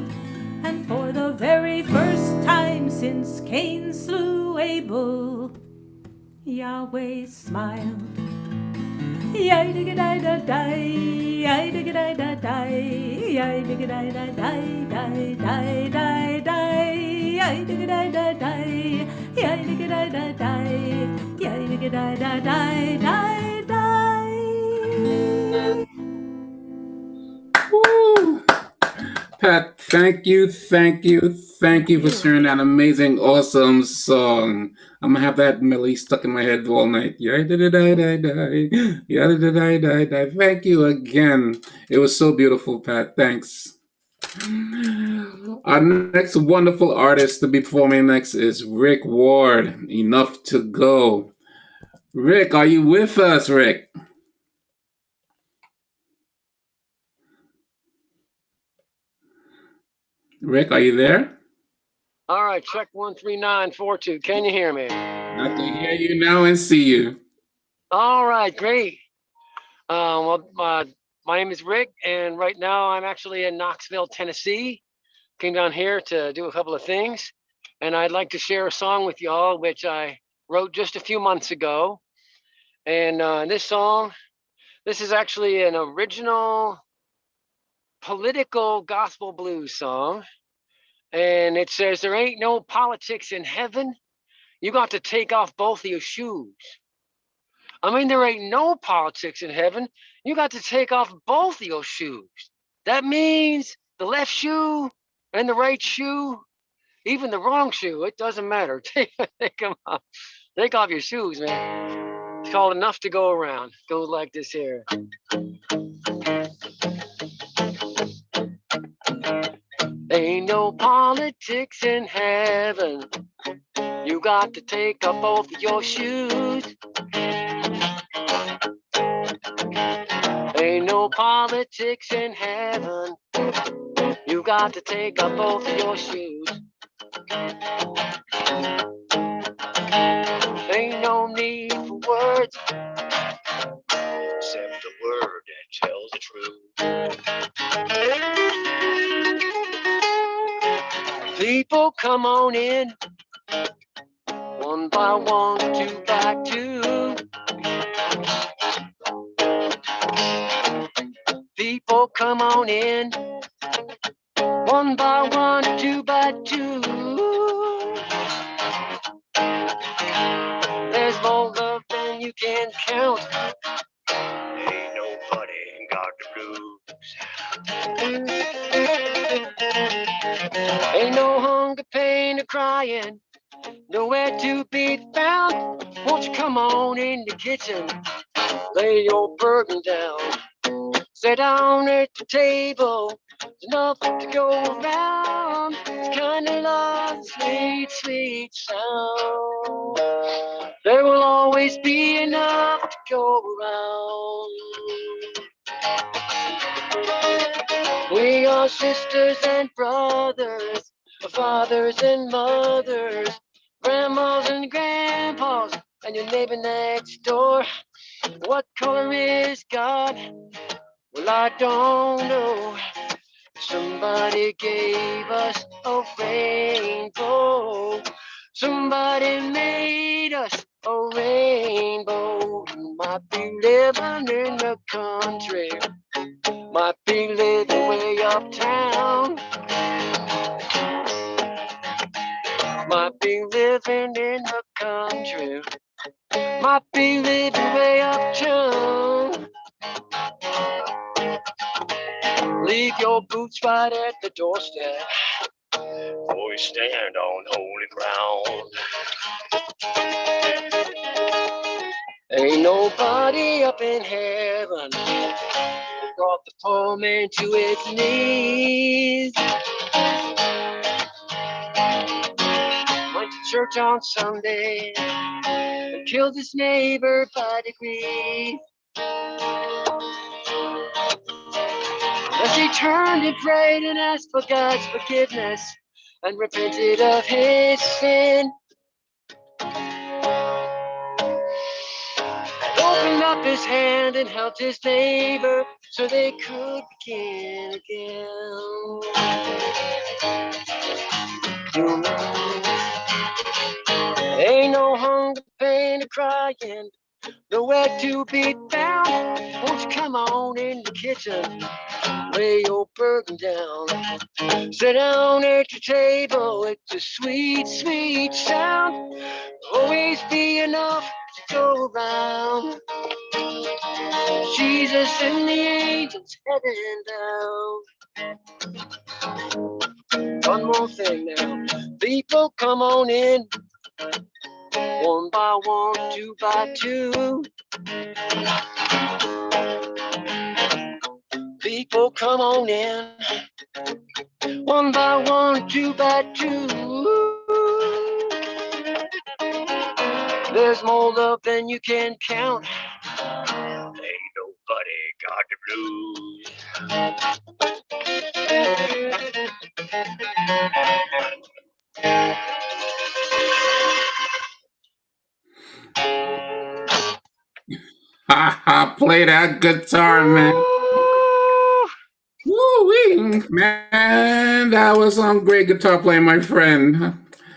and for the very first time since Cain slew Abel, Yahweh smiled. Yay digga die da die, yay digga die da die, yay digga die da die die die die die, yay digga die da die, yay digga die da die, yay digga die da die die die. Woo! Pat, thank you for sharing that amazing, awesome song. I'm gonna have that melody stuck in my head all night. Yeah, die, die, die, die. Yeah, die, die, die, die. Thank you again. It was so beautiful, Pat. Thanks. Our next wonderful artist to be performing next is Rick Ward. Enough to Go. Rick, are you with us, Rick? Rick, are you there? All right, check 13942. Can you hear me? I can hear you now and see you. All right, great. My name is Rick, and right now I'm actually in Knoxville, Tennessee. Came down here to do a couple of things, and I'd like to share a song with y'all, which I wrote just a few months ago. And this is actually an original political gospel blues song. And it says, there ain't no politics in heaven. You got to take off both of your shoes. I mean, there ain't no politics in heaven. You got to take off both of your shoes. That means the left shoe and the right shoe, even the wrong shoe, it doesn't matter. Take them off. Take off your shoes, man. It's called Enough to Go Around. Goes like this here. Ain't no politics in heaven. You got to take off both of your shoes. Ain't no politics in heaven. You got to take off both of your shoes. Ain't no need for words, except the word that tells the truth. People come on in, one by one, two by two. People come on in, one by one, two by two. There's more love than you can count. Ain't nobody got the blues. Ain't no hunger, pain, or crying, nowhere to be found. Won't you come on in the kitchen, lay your burden down. Sit down at the table, there's enough to go around. It's kind of love, sweet, sweet sound. There will always be enough to go around. We are sisters and brothers, fathers and mothers, grandmas and grandpas, and your neighbor next door. What color is God? Well, I don't know. Somebody gave us a rainbow. Somebody made us a rainbow. Might be living in the country, might be living way uptown, might be living in the country, might be living way uptown. Leave your boots right at the doorstep, or you stand on holy ground. Ain't nobody up in heaven brought the poor man to its knees. Went to church on Sunday and killed his neighbor by degree. As he turned and prayed and asked for God's forgiveness and repented of his sin, opened up his hand and helped his neighbor so they could begin again. crying, nowhere to be found. Won't you come on in the kitchen, lay your burden down. Sit down at your table, it's a sweet, sweet sound. Always be enough to go around. Jesus and the angels heading down. One more thing now. People come on in, one by one, two by two. People come on in, one by one, two by two. There's more love than you can count. Ain't nobody got the blues. Ha ha, play that guitar, man. Woo-wee. Man, that was some great guitar playing, my friend.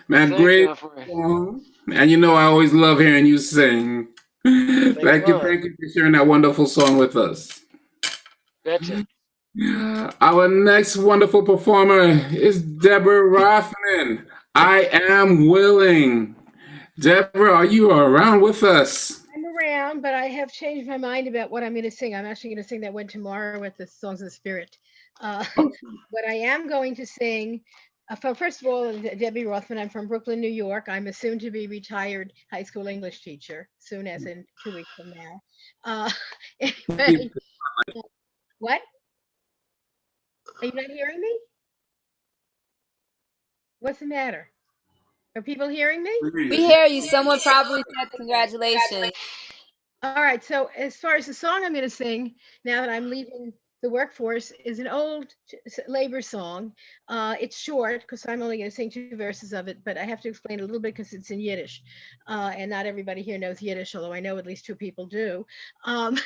Man, Thank great you, my friend. song. And you know I always love hearing you sing. Thank you for sharing that wonderful song with us. Betcha. Our next wonderful performer is Deborah Rothman. I am willing. Deborah, are you around with us? I'm around, but I have changed my mind about what I'm going to sing. I'm actually going to sing that one tomorrow with the Songs of the Spirit. What I am going to sing, first of all, Debbie Rothman, I'm from Brooklyn, New York. I'm a soon-to-be retired high school English teacher, soon as in 2 weeks from now. Anyway, what? Are you not hearing me? What's the matter? Are people hearing me? We hear you. Someone probably said congratulations. All right. So as far as the song I'm going to sing now that I'm leaving the workforce is an old labor song. It's short because I'm only going to sing 2 verses of it, but I have to explain a little bit because it's in Yiddish. And not everybody here knows Yiddish, although I know at least 2 people do. And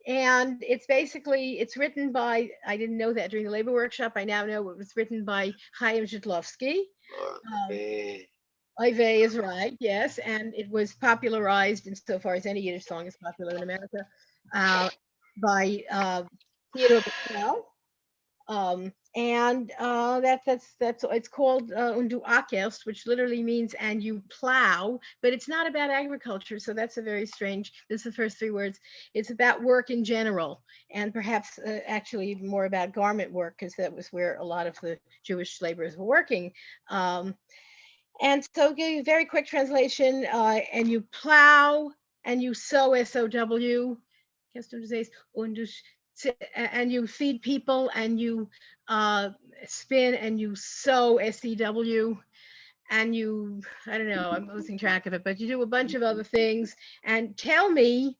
it's basically, it's written by, I didn't know that during the labor workshop. I now know it was written by Chaim Zhitlowski. Oy vey is right, yes, and it was popularized insofar as any Yiddish song is popular in America by Theodore Bickel. That's it's called Und du ackerst, which literally means and you plow, but it's not about agriculture, so that's a very strange. This is the first 3 words. It's about work in general, and perhaps actually even more about garment work, because that was where a lot of the Jewish laborers were working. And so, very quick translation, and you plow and you sow, S-O-W, and you feed people and you spin and you sew, S-E-W, and you, I don't know, I'm losing track of it, but you do a bunch of other things. And tell me,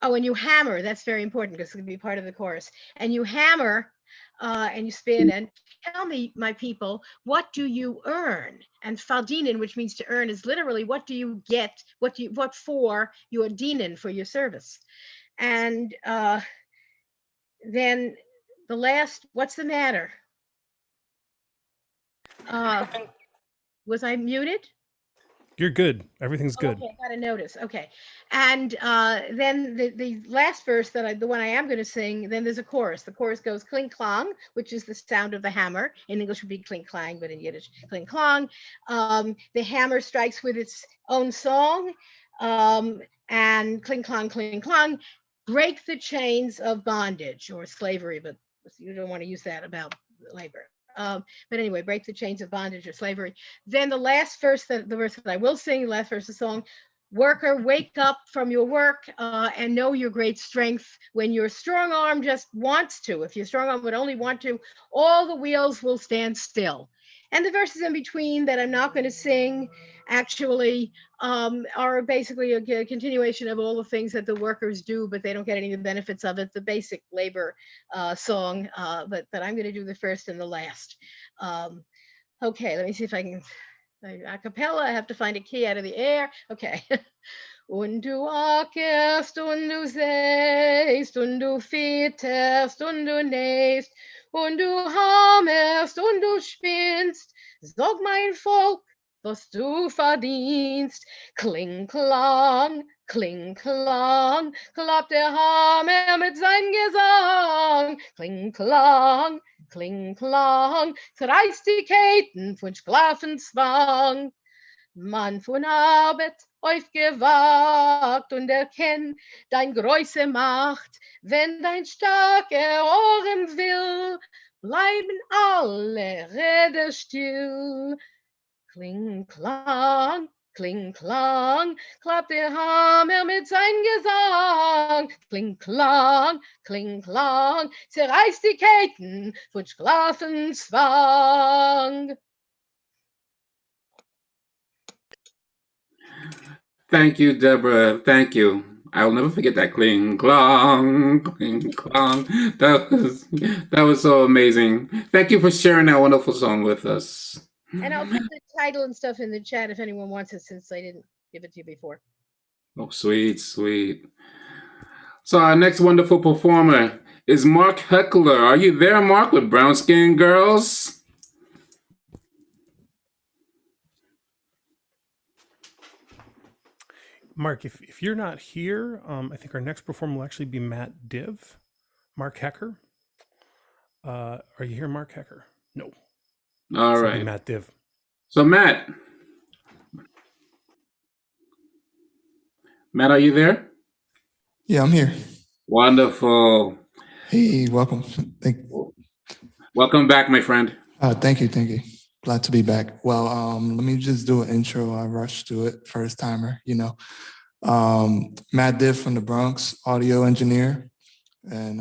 oh, and you hammer, that's very important because it's going to be part of the chorus. And you hammer and you spin and tell me, my people, what do you earn? And verdienen, which means to earn, is literally what do you get, what for your dienen, for your service. And then the last, what's the matter? Was I muted? You're good. Everything's good. Okay, I got a notice. Okay. And then the last verse, the one I am going to sing, then there's a chorus. The chorus goes clink clong, which is the sound of the hammer. In English would be clink clang, but in Yiddish, clink clong. The hammer strikes with its own song, and clink clong, break the chains of bondage or slavery, but you don't want to use that about labor. But anyway, break the chains of bondage or slavery. Then the last verse, the verse that I will sing, the last verse of the song, worker, wake up from your work and know your great strength. When your strong arm just wants to, if your strong arm would only want to, all the wheels will stand still. And the verses in between that I'm not going to sing actually are basically a continuation of all the things that the workers do, but they don't get any of the benefits of it, the basic labor song, but I'm going to do the first and the last. Okay, let me see if I can, a cappella, I have to find a key out of the air. Okay. Und du ackerst, und du säst, und du fitterst, und du nähst, und du hammerst, und du spinnst. Sag mein Volk, was du verdienst. Kling, klang, Kling Klang, klappt der Hammer mit seinem Gesang. Kling Klang, Kling Klang, zerreißt die Ketten von Sklavenzwang. Mann von Arbeit aufgewacht und erkennt dein große Macht. Wenn dein stark erhoren will, bleiben alle Rede still. Kling Klang, Kling Klang, klappt der Hammer mit seinem Gesang. Kling Klang, Kling Klang, zerreißt die Ketten von Sklavenzwang. Thank you, Deborah. Thank you. I'll never forget that cling clong, cling clong. That was so amazing. Thank you for sharing that wonderful song with us. And I'll put the title and stuff in the chat if anyone wants it, since I didn't give it to you before. Oh, sweet, sweet. So our next wonderful performer is Mark Heckler. Are you there, Mark, with Brown Skin Girls? Mark, if you're not here, I think our next performer will actually be Matt Div. Mark Hecker. Are you here, Mark Hecker? No. All So it'll right. be Matt Div. So Matt, are you there? Yeah, I'm here. Wonderful. Hey, welcome. Welcome back, my friend. Thank you. Glad to be back. Well, let me just do an intro. I rushed to it, first timer, you know. Matt Div from the Bronx, audio engineer. And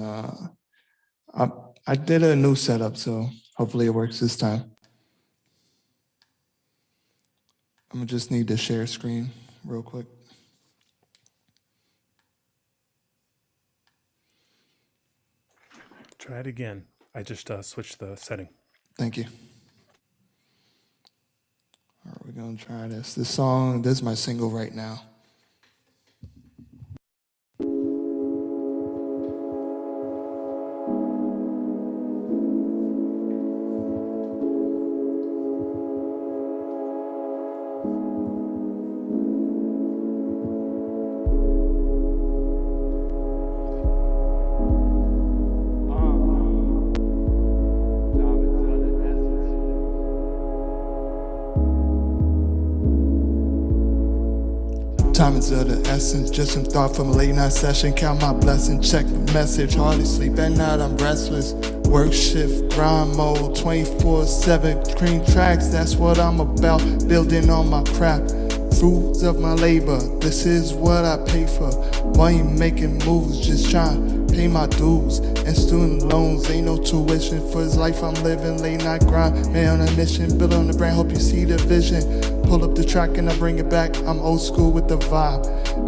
I did a new setup, so hopefully it works this time. I'm gonna just need to share screen real quick. Try it again. I just switched the setting. Thank you. All right, we're gonna try this. This is my single right now. Time is of the essence, just some thought from a late night session. Count my blessing, check the message. Hardly sleep at night, I'm restless. Work shift, grind mode, 24/7. Cream tracks, that's what I'm about. Building on my craft, fruits of my labor. This is what I pay for. Money making moves, just trying to pay my dues. And student loans, ain't no tuition for this life I'm living. Late night grind, man on a mission. Build on the brand, hope you see the vision. Pull up the track and I bring it back. I'm old school with the vibe.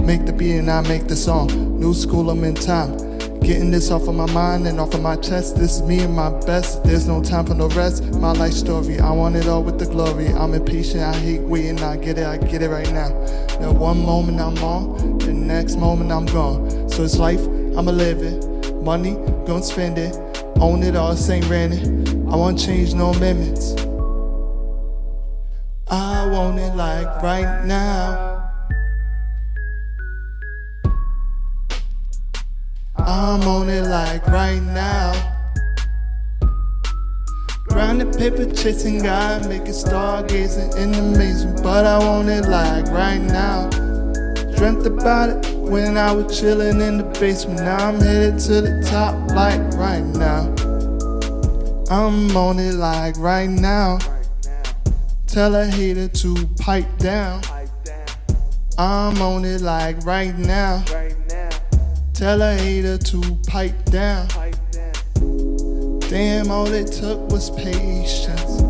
Make the beat and I make the song. New school, I'm in time. Getting this off of my mind and off of my chest. This is me and my best. There's no time for no rest. My life story, I want it all with the glory. I'm impatient, I hate waiting. I get it right now. Now one moment I'm on, the next moment I'm gone. So it's life, I'ma live it. Money, gonna spend it. Own it all, same rented. I won't change no amendments. I want it like right now. I'm on it like right now. Grinding paper, chasing God, making stargazing in amazing. But I want it like right now. Dreamt about it when I was chilling in the basement. Now I'm headed to the top like right now. I'm on it like right now. Tell a hater to pipe down. I'm on it like right now. Tell a hater to pipe down. Damn, all it took was patience.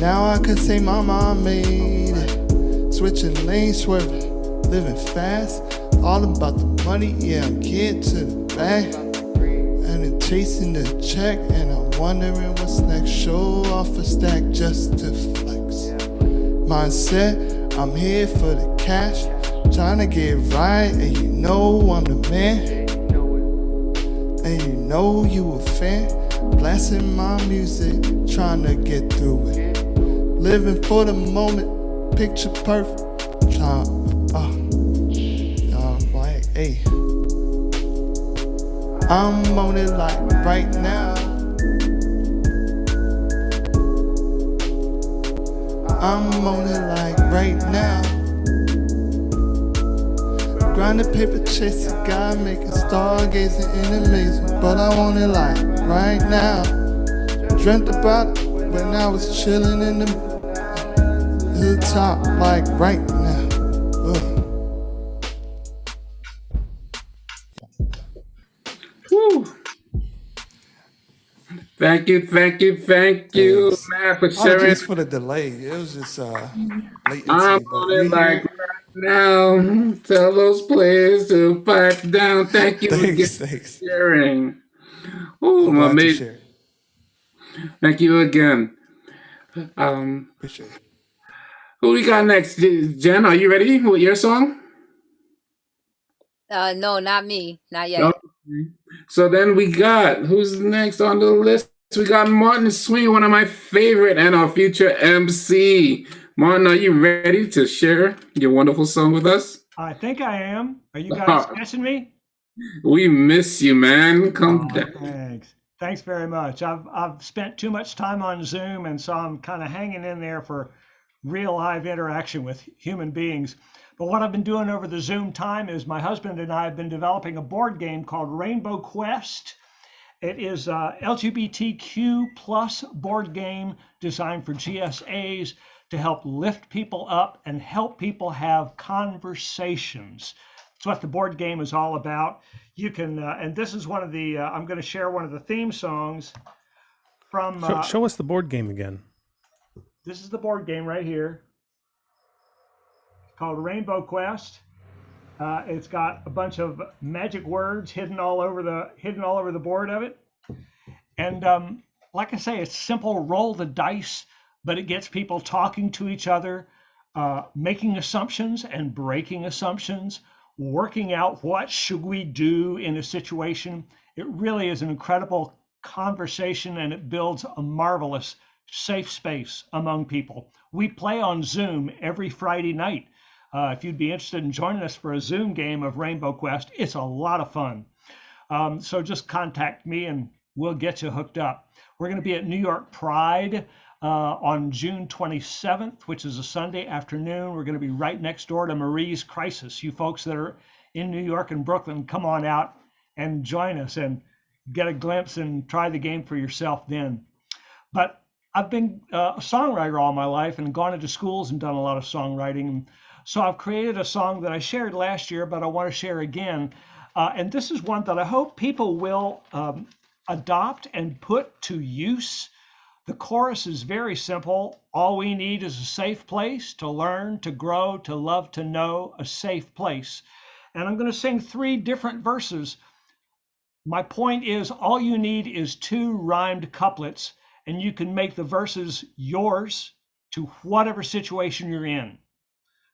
Now I could say mama, I made it. Switching lanes, swerving, living fast. All about the money, yeah, I'm getting to the back. And then chasing the check, and I'm wondering what's next. Show off a stack just to flex. Mindset, I'm here for the cash. Trying to get right, and you know I'm the man. And you know you a fan. Blasting my music, trying to get through it. Living for the moment, picture perfect. Hey, I'm on it like right now. I'm on it like right now. Grinding paper, chasing God, making stargazing in amazement. But I want it like right now. Dreamt about it when I was chilling in the hilltop, like right now. Whew. Thank you, Thanks. Matt, for sharing. Apologies for the delay. It was just latency, I'm but on you it like here. right now. Tell those players to pipe down. Thank you again Thanks. for sharing. Oh, I'm my glad to mate. share. Thank you again. Appreciate it. Who we got next? Jen, are you ready with your song? No, not me. Not yet. Okay. So then we got, who's next on the list? We got Martin Swing, one of my favorite, and our future MC. Martin, are you ready to share your wonderful song with us? I think I am. Are you guys missing me? We miss you, man. Come down. Thanks. Thanks very much. I've spent too much time on Zoom, and so I'm kind of hanging in there for real live interaction with human beings. But what I've been doing over the Zoom time is my husband and I have been developing a board game called Rainbow Quest. It is a LGBTQ plus board game designed for GSAs to help lift people up and help people have conversations. That's what the board game is all about. You can, and this is one of the, I'm going to share one of the theme songs from. Show us the board game again. This is the board game right here. It's called Rainbow Quest. It's got a bunch of magic words hidden all over the board of it. And like I say, it's simple. Roll the dice, but it gets people talking to each other, making assumptions and breaking assumptions, working out what should we do in a situation. It really is an incredible conversation, and it builds a marvelous safe space among people. We play on Zoom every Friday night. If you'd be interested in joining us for a Zoom game of Rainbow Quest, it's a lot of fun. So just contact me and we'll get you hooked up. We're going to be at New York Pride on June 27th, which is a Sunday afternoon. We're going to be right next door to Marie's Crisis. You folks that are in New York and Brooklyn, come on out and join us and get a glimpse and try the game for yourself then. But I've been a songwriter all my life and gone into schools and done a lot of songwriting. So I've created a song that I shared last year, but I want to share again. And this is one that I hope people will adopt and put to use. The chorus is very simple. All we need is a safe place to learn, to grow, to love, to know, a safe place. And I'm going to sing 3 different verses. My point is, all you need is 2 rhymed couplets, and you can make the verses yours to whatever situation you're in.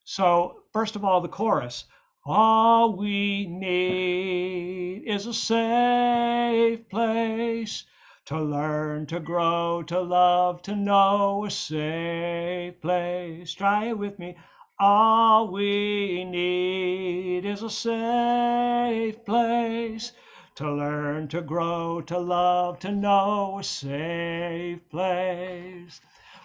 So first of all, the chorus. All we need is a safe place to learn, to grow, to love, to know, a safe place. Try it with me. All we need is a safe place to learn, to grow, to love, to know, a safe place.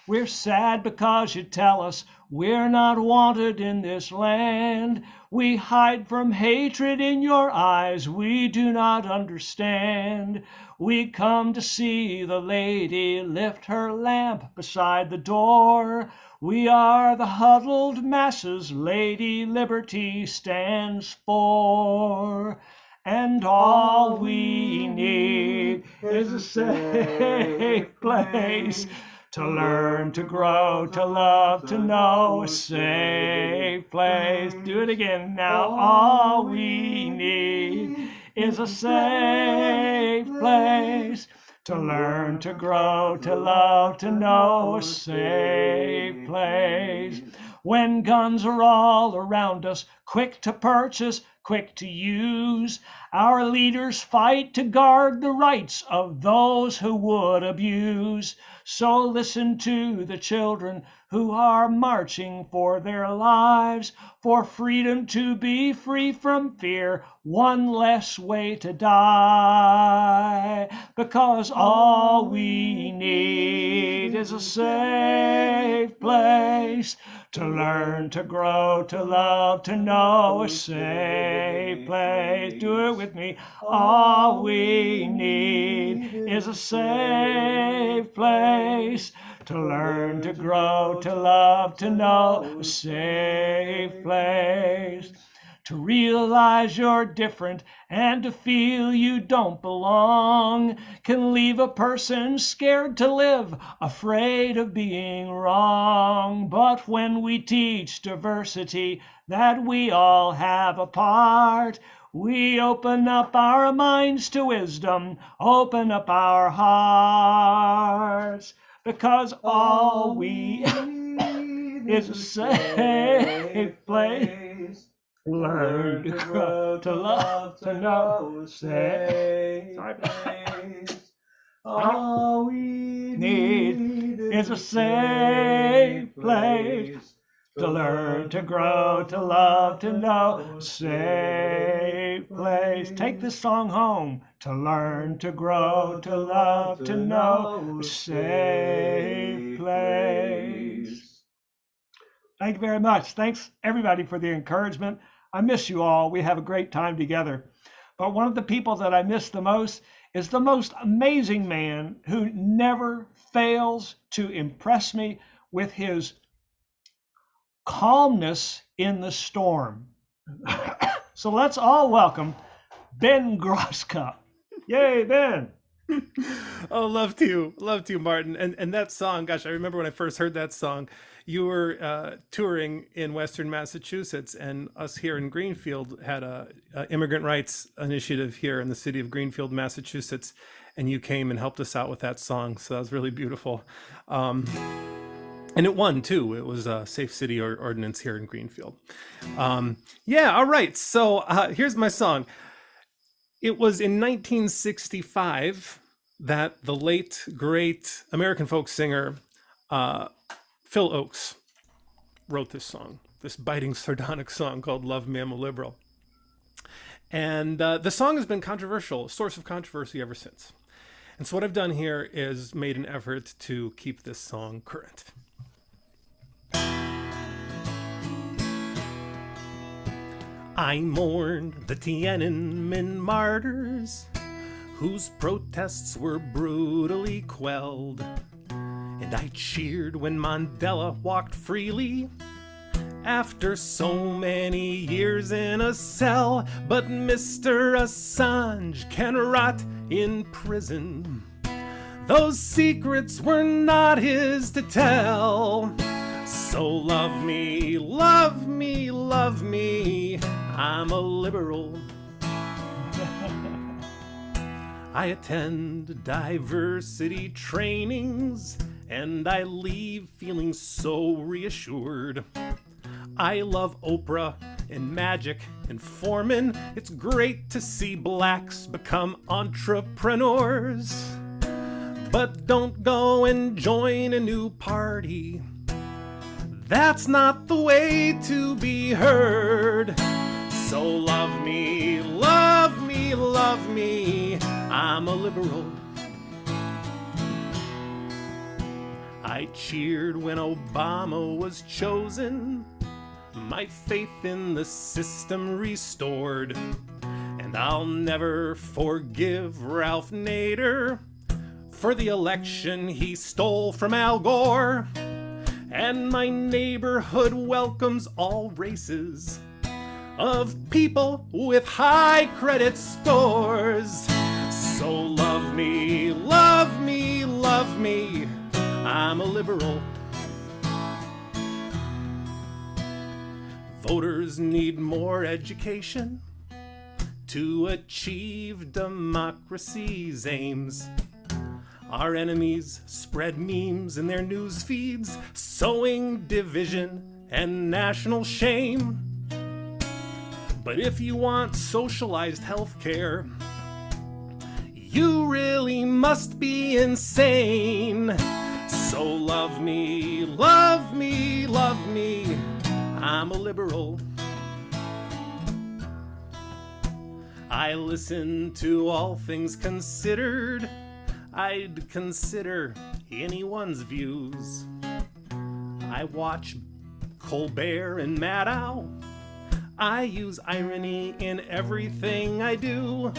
We're sad because you tell us we're not wanted in this land. We hide from hatred in your eyes we do not understand. We come to see the lady lift her lamp beside the door. We are the huddled masses Lady Liberty stands for. And all we need is a safe place to learn, to grow, to love, to know, a safe place. Do it again now. All we need is a safe place to learn, to grow, to love, to know, a safe place. when guns are all around us, quick to purchase, quick to use. Our leaders fight to guard the rights of those who would abuse. So listen to the children who are marching for their lives, for freedom to be free from fear, one less way to die. Because all we need is a safe place to learn, to grow, to love, to know, a safe place. Do it with me. All we need is a safe place to learn, to grow, to love, to know, a safe place. To realize you're different and to feel you don't belong can leave a person scared to live, afraid of being wrong. But when we teach diversity, that we all have a part, we open up our minds to wisdom, open up our hearts, because all we need is a safe place. Learn to grow, to love, to know, safe place. All we need is a safe place to learn, to grow, to love, to know, safe place. Take this song home. To learn, to grow, to love, to know, safe place. Thank you very much. Thanks everybody for the encouragement. I miss you all. We have a great time together. But one of the people that I miss the most is the most amazing man who never fails to impress me with his calmness in the storm. So let's all welcome Ben Grosscup. Yay, Ben. Oh, love to you, Martin. And that song, gosh, I remember when I first heard that song, you were touring in Western Massachusetts, and us here in Greenfield had a immigrant rights initiative here in the city of Greenfield, Massachusetts, and you came and helped us out with that song. So that was really beautiful. And it won too. It was a safe city ordinance here in Greenfield. Yeah, all right. So here's my song. It was in 1965 that the late, great American folk singer Phil Oakes wrote this song, this biting, sardonic song called Love Me, I'm a Liberal. And the song has been controversial, a source of controversy ever since. And so what I've done here is made an effort to keep this song current. I mourned the Tiananmen martyrs, whose protests were brutally quelled. And I cheered when Mandela walked freely after so many years in a cell. But Mr. Assange can rot in prison. Those secrets were not his to tell. So love me, love me, love me, I'm a liberal. I attend diversity trainings, and I leave feeling so reassured. I love Oprah and Magic and Foreman. It's great to see blacks become entrepreneurs. But don't go and join a new party. That's not the way to be heard. So love me, love me, love me, I'm a liberal. I cheered when Obama was chosen, my faith in the system restored. And I'll never forgive Ralph Nader for the election he stole from Al Gore. And my neighborhood welcomes all races of people with high credit scores. So love me, love me, love me, I'm a liberal. Voters need more education to achieve democracy's aims. Our enemies spread memes in their news feeds, sowing division and national shame. But if you want socialized healthcare, you really must be insane. So love me, love me, love me. I'm a liberal. I listen to all things considered. I'd consider anyone's views. I watch Colbert and Maddow. I use irony in everything I do.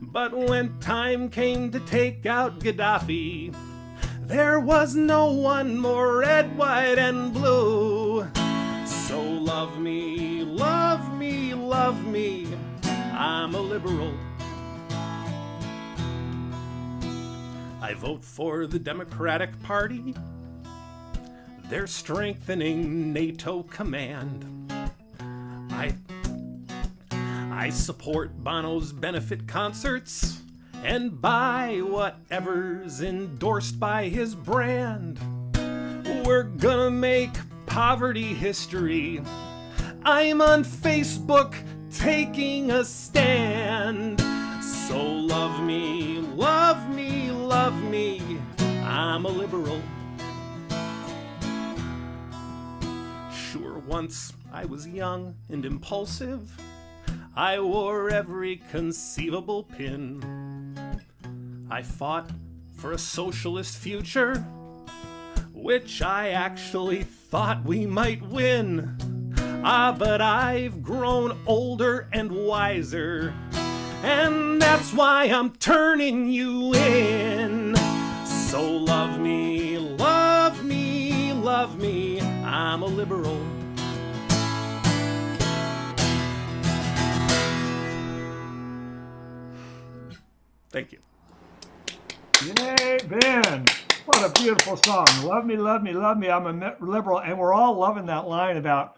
But when time came to take out Gaddafi, there was no one more red, white, and blue. So love me, love me, love me. I'm a liberal. I vote for the Democratic Party. They're strengthening NATO command. I support Bono's benefit concerts and buy whatever's endorsed by his brand. We're gonna make poverty history. I'm on Facebook taking a stand. So love me, love me, love me. I'm a liberal. Sure, once I was young and impulsive. I wore every conceivable pin. I fought for a socialist future, which I actually thought we might win. But I've grown older and wiser, and that's why I'm turning you in. So love me, love me, love me. I'm a liberal. Thank you. Yay, Ben. What a beautiful song. Love me, love me, love me. I'm a liberal. And we're all loving that line about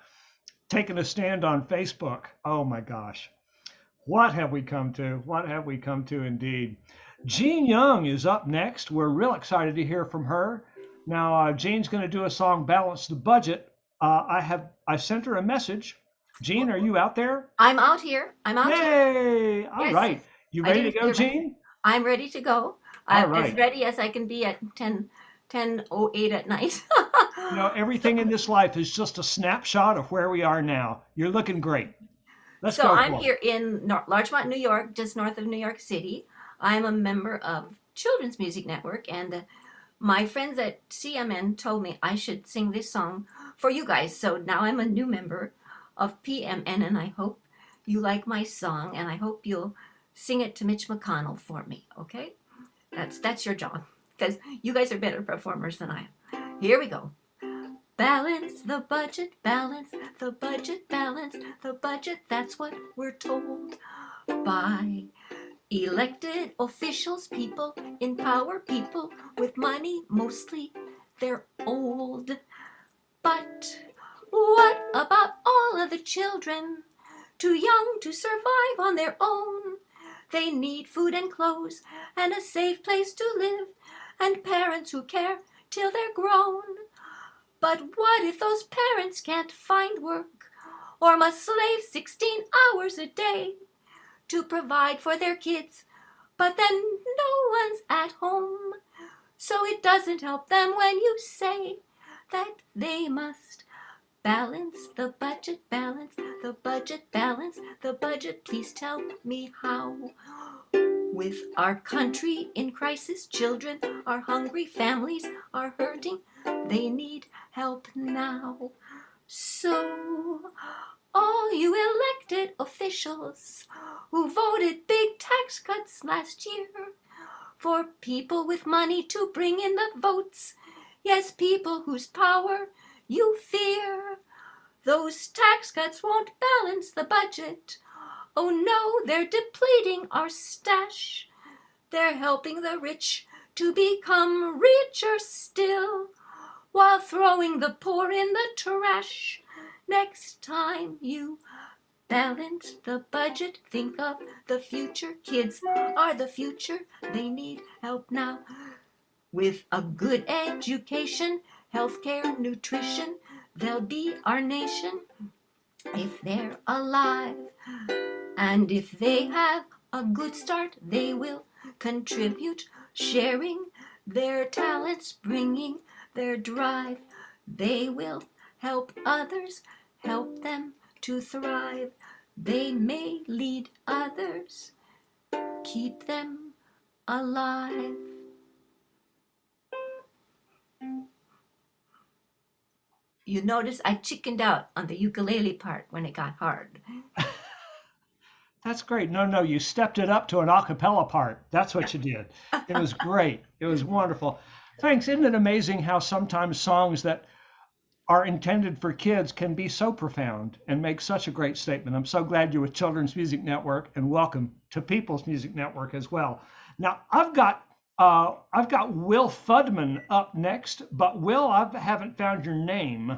taking a stand on Facebook. Oh my gosh. What have we come to? What have we come to indeed? Jean Young is up next. We're real excited to hear from her. Now, Jean's going to do a song, Balance the Budget. I sent her a message. Jean, are you out there? I'm out here. I'm out here. Yay! All right. You ready to go, Jean? I'm ready to go. All I'm right. as ready as I can be at 10:08 at night. You know, everything in this life is just a snapshot of where we are now. You're looking great. Let's So go. I'm for it. here in Larchmont, New York, just north of New York City. I'm a member of Children's Music Network, and my friends at CMN told me I should sing this song for you guys. So now I'm a new member of PMN, and I hope you like my song, and I hope you'll sing it to Mitch McConnell for me, okay? That's your job, because you guys are better performers than I am. Here we go. Balance the budget, balance the budget, balance the budget. That's what we're told by elected officials, people in power, people with money, mostly they're old. But what about all of the children, too young to survive on their own? They need food and clothes and a safe place to live, and parents who care till they're grown. But what if those parents can't find work, or must slave 16 hours a day to provide for their kids, but then no one's at home? So it doesn't help them when you say that they must balance the budget, balance the budget, balance the budget. Please tell me how. With our country in crisis, children are hungry, families are hurting, they need help now. So, all you elected officials who voted big tax cuts last year for people with money to bring in the votes, yes, people whose power you fear, those tax cuts won't balance the budget. Oh no, they're depleting our stash. They're helping the rich to become richer still, while throwing the poor in the trash. Next time you balance the budget, think of the future. Kids are the future, they need help now. With a good education, healthcare, nutrition, they'll be our nation if they're alive. And if they have a good start, they will contribute, sharing their talents, bringing their drive. They will help others, help them to thrive. They may lead others, keep them alive. You notice I chickened out on the ukulele part when it got hard. That's great. No, you stepped it up to an a cappella part. That's what you did. It was great. It was wonderful. Thanks. Isn't it amazing how sometimes songs that are intended for kids can be so profound and make such a great statement? I'm so glad you're with Children's Music Network, and welcome to People's Music Network as well. Now, I've got Will Fudman up next, but Will, I haven't found your name.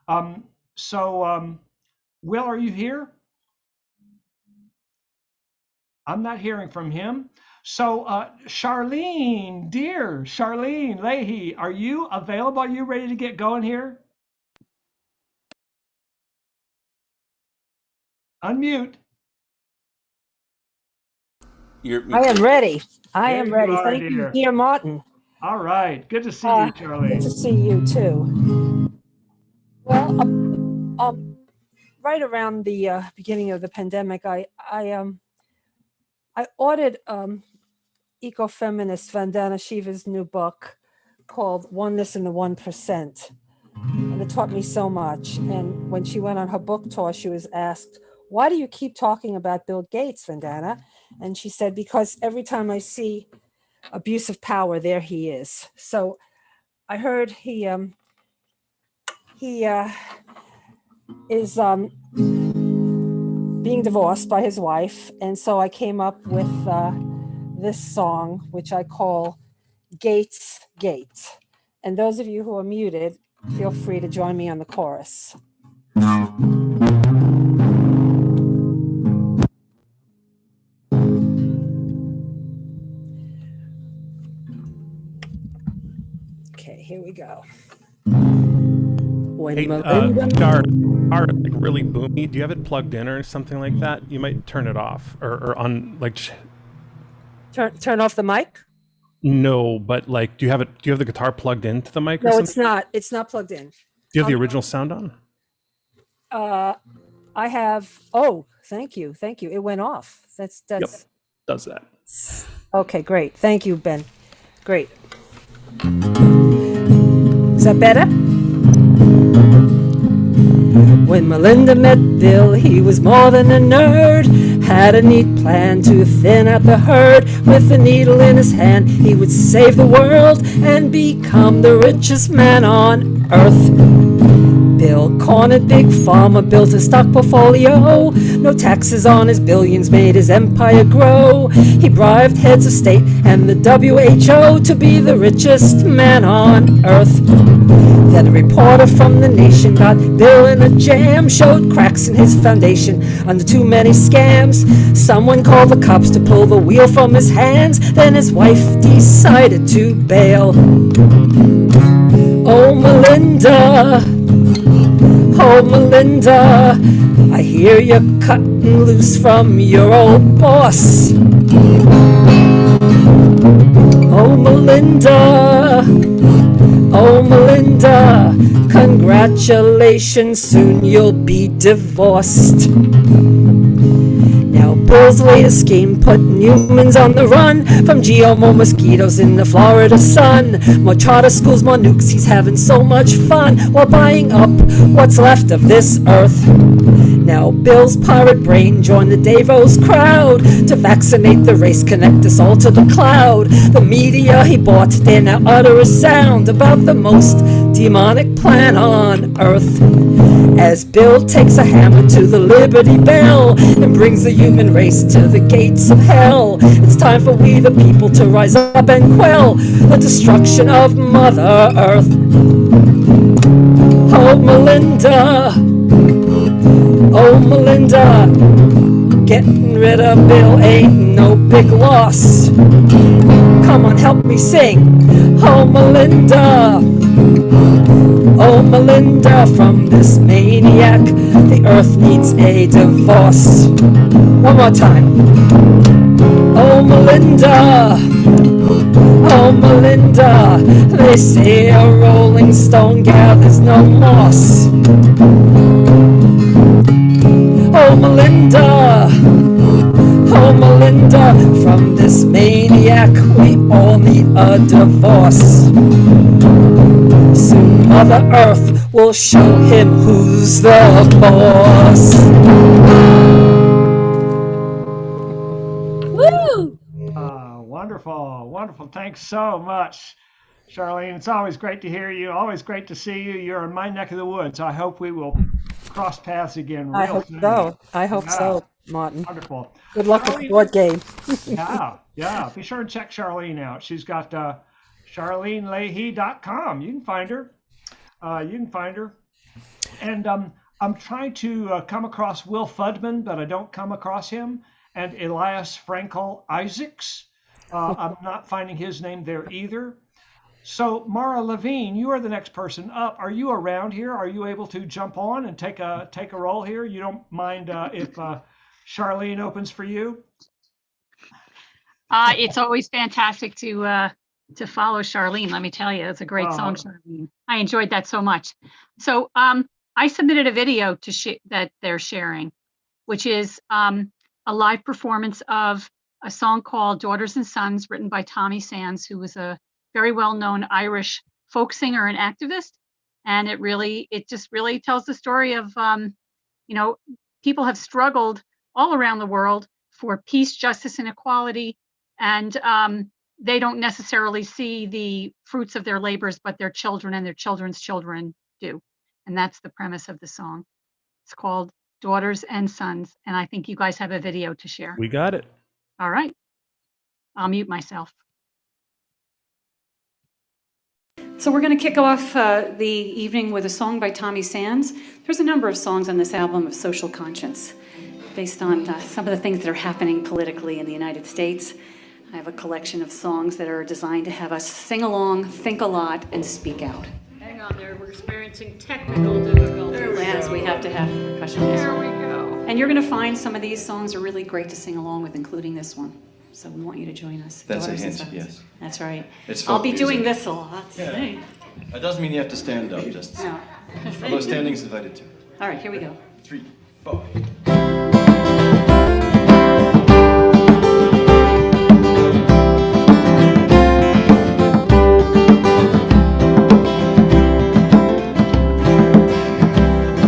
Will, are you here? I'm not hearing from him. So Charlene, dear Charlene Leahy, are you available? Are you ready to get going here? Unmute. I am ready. I There am you ready. are, Thank you, dear. dear Martin. All right. Good to see you, Charlene. Good to see you too. Well, right around the beginning of the pandemic, I ordered ecofeminist Vandana Shiva's new book called Oneness in the 1%. And it taught me so much. And when she went on her book tour, she was asked, "Why do you keep talking about Bill Gates, Vandana?" And she said, "Because every time I see abuse of power, there he is." So I heard he is being divorced by his wife. And so I came up with this song, which I call Gates Gate. And those of you who are muted, feel free to join me on the chorus. Okay, here we go. When Hey, Melinda are like really boomy. Do you have it plugged in or something like that? You might turn it off or on like. turn off the mic? No, but like, do you have it? Do you have the guitar plugged into the mic? Or No, something? it's not. It's not plugged in. Do you have the original sound on? I have. Oh, thank you. It went off. That's. Yep, does that. Okay, great. Thank you, Ben. Great. Is that better? When Melinda met Bill, he was more than a nerd. Had a neat plan to thin out the herd. With a needle in his hand, he would save the world and become the richest man on earth. Bill cornered Big Pharma, built a stock portfolio. No taxes on his billions, made his empire grow. He bribed heads of state and the WHO to be the richest man on earth. Then a reporter from The Nation got Bill in a jam, showed cracks in his foundation under too many scams. Someone called the cops to pull the wheel from his hands. Then his wife decided to bail. Oh, Melinda. Oh, Melinda, I hear you're cutting loose from your old boss. Oh, Melinda, oh, Melinda, congratulations, soon you'll be divorced. Now, Bill's latest scheme put humans on the run from GMO mosquitoes in the Florida sun. More charter schools, more nukes, he's having so much fun while buying up what's left of this earth. Now Bill's pirate brain joined the Davos crowd to vaccinate the race, connect us all to the cloud. The media he bought dare now utter a sound about the most demonic plan on earth. As Bill takes a hammer to the Liberty Bell and brings the human race to the gates of hell. It's time for we the people to rise up and quell the destruction of Mother Earth. Oh, Melinda, oh, Melinda, getting rid of Bill ain't no big loss. Come on, help me sing. Oh, Melinda, Oh, Melinda, from this maniac, the earth needs a divorce. One more time. Oh, Melinda. Oh, Melinda, they say a rolling stone gathers no moss. Oh, Melinda. Oh, Melinda, from this maniac, we all need a divorce. Soon Mother Earth will show him who's the boss. Woo! Wonderful, wonderful. Thanks so much, Charlene. It's always great to hear you. Always great to see you. You're in my neck of the woods. I hope we will cross paths again real I hope soon. so. I hope Yeah, so, Martin. wonderful. Good luck with the board game. Yeah. Be sure and check Charlene out. She's got CharleneLeahy.com. You can find her. And I'm trying to come across Will Fudman, but I don't come across him. And Elias Frankel Isaacs. I'm not finding his name there either. So Mara Levine, you are the next person up. Are you around here? Are you able to jump on and take a role here? You don't mind if Charlene opens for you? It's always fantastic to follow Charlene. Let me tell you, it's a great song, Charlene. I enjoyed that so much. So I submitted a video that they're sharing, which is a live performance of a song called Daughters and Sons, written by Tommy Sands, who was a very well-known Irish folk singer and activist. And it just really tells the story of, people have struggled all around the world for peace, justice, and equality. And they don't necessarily see the fruits of their labors, but their children and their children's children do. And that's the premise of the song. It's called Daughters and Sons. And I think you guys have a video to share. We got it. All right. I'll mute myself. So we're going to kick off the evening with a song by Tommy Sands. There's a number of songs on this album of social conscience based on some of the things that are happening politically in the United States. I have a collection of songs that are designed to have us sing along, think a lot, and speak out. Hang on there. We're experiencing technical difficulties. As we have to have percussion. There we go. And you're going to find some of these songs are really great to sing along with, including this one. So we want you to join us. That's a Daughters and hint, Sons. yes. That's right. It's I'll folk be doing music. this a lot. Yeah. That doesn't mean you have to stand up, just. No. Although standing's invited too. All right, here we go. 3, 4.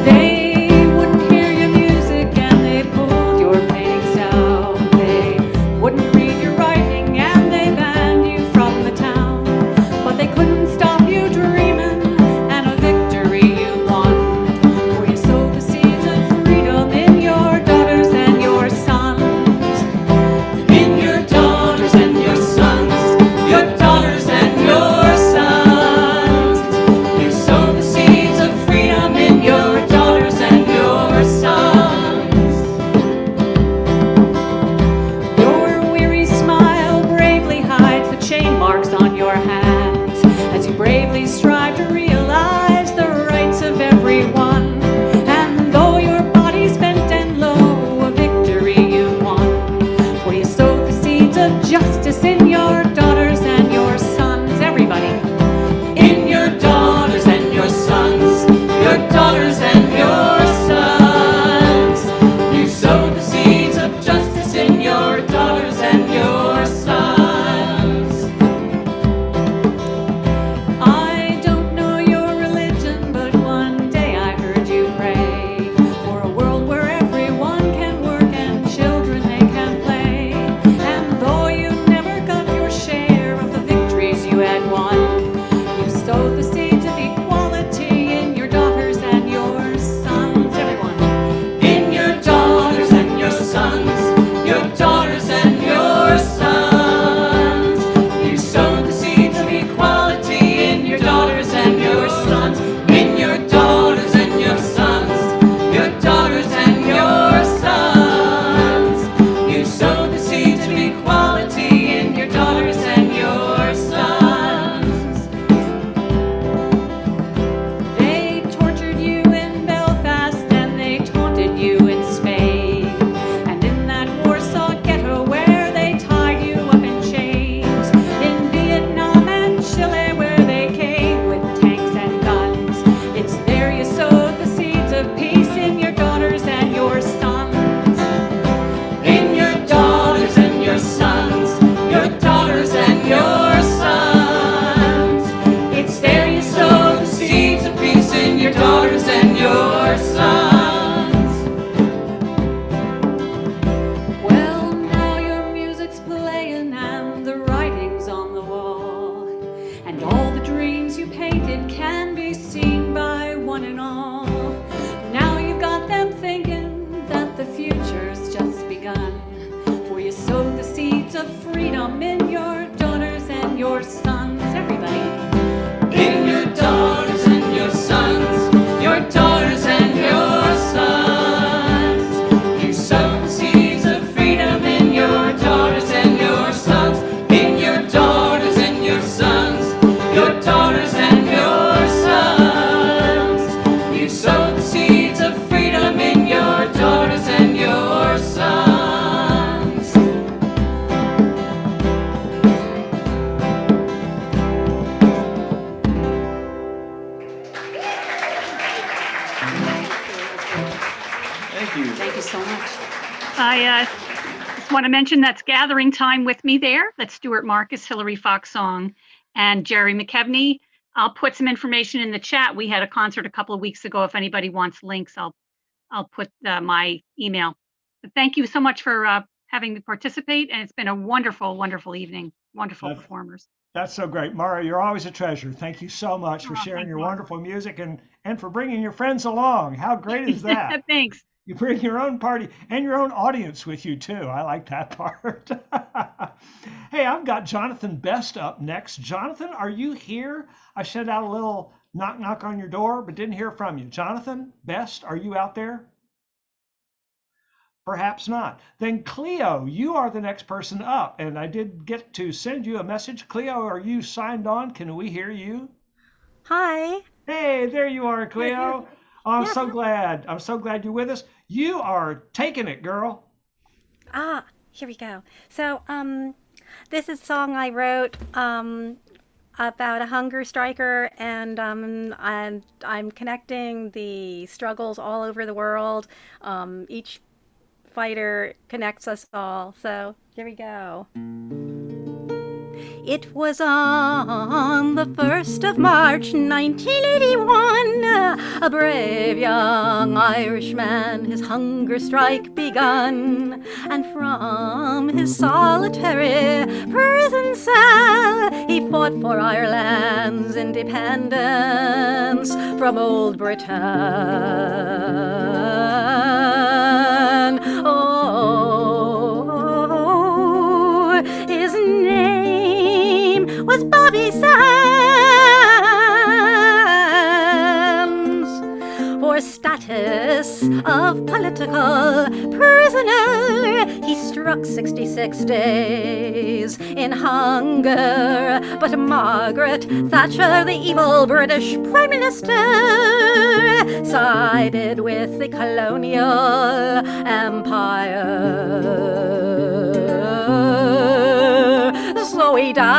They wouldn't hear your music and they pulled your paintings down. They wouldn't read your writing and they banned you from the town. But they couldn't stop you dreaming and a victory you won. For you sowed the seeds of freedom in your daughters and your sons. In your daughters and your sons. Your daughters and your sons. You sowed the seeds of freedom in your daughters and your sons. Your weary smile bravely hides the chain marks on your hands as you bravely strive to realize the rights of everyone. And though your body's bent and low, a victory you won. For you sowed the seeds of justice in your daughters and your sons. Everybody. In your daughters and your sons. Your daughters and your sons. You sowed the seeds of justice in your daughters and your sons. I don't know your religion, but one day I heard you pray for a world where everyone can work and children they can play. And though you never got your share of the victories you had won, you sowed the seeds of equality in your daughters and your of peace in your daughters and your sons. In your daughters and your sons, your daughters and your sons. It's there you sow the seeds of peace in your daughters and your sons. Well, now your music's playing and the writing's on the wall, and all the dreams you painted can be seen by one and all. Now you've got them thinking that the future's just begun, for you sowed the seeds of freedom in your daughters and your sons. Everybody. In your daughters and your sons, your daughters and your sons. You sowed the seeds of freedom in your daughters and your sons. In your daughters and your sons, your daughters and your sons. You sowed the seeds of freedom in your daughters and your sons. Thank you. Thank you so much. I just want to mention that's Gathering Time with me there. That's Stuart Marcus, Hillary Fox song, and Jerry McKevney. I'll put some information in the chat. We had a concert a couple of weeks ago. If anybody wants links, I'll put my email. But thank you so much for having me participate, and it's been a wonderful, wonderful evening. Wonderful performers. That's so great. Mara, you're always a treasure. Thank you so much for Oh, sharing thank your you. wonderful music and for bringing your friends along. How great is that? Thanks. You bring your own party and your own audience with you, too. I like that part. Hey, I've got Jonathan Best up next. Jonathan, are you here? I sent out a little knock, knock on your door, but didn't hear from you. Jonathan Best, are you out there? Perhaps not. Then Cleo, you are the next person up. And I did get to send you a message. Cleo, are you signed on? Can we hear you? Hi. Hey, there you are, Cleo. Oh, I'm Yeah. so glad. I'm so glad you're with us. You are taking it, girl. Here we go. So, this is a song I wrote about a hunger striker, and I'm connecting the struggles all over the world. Each fighter connects us all. So, here we go. It was on the 1st of March, 1981, a brave young Irishman, his hunger strike begun, and from his solitary prison cell, he fought for Ireland's independence from old Britain. Oh, his name was Bobby Sands. For status of political prisoner, he struck 66 days in hunger. But Margaret Thatcher, the evil British Prime Minister, sided with the colonial empire. So he died.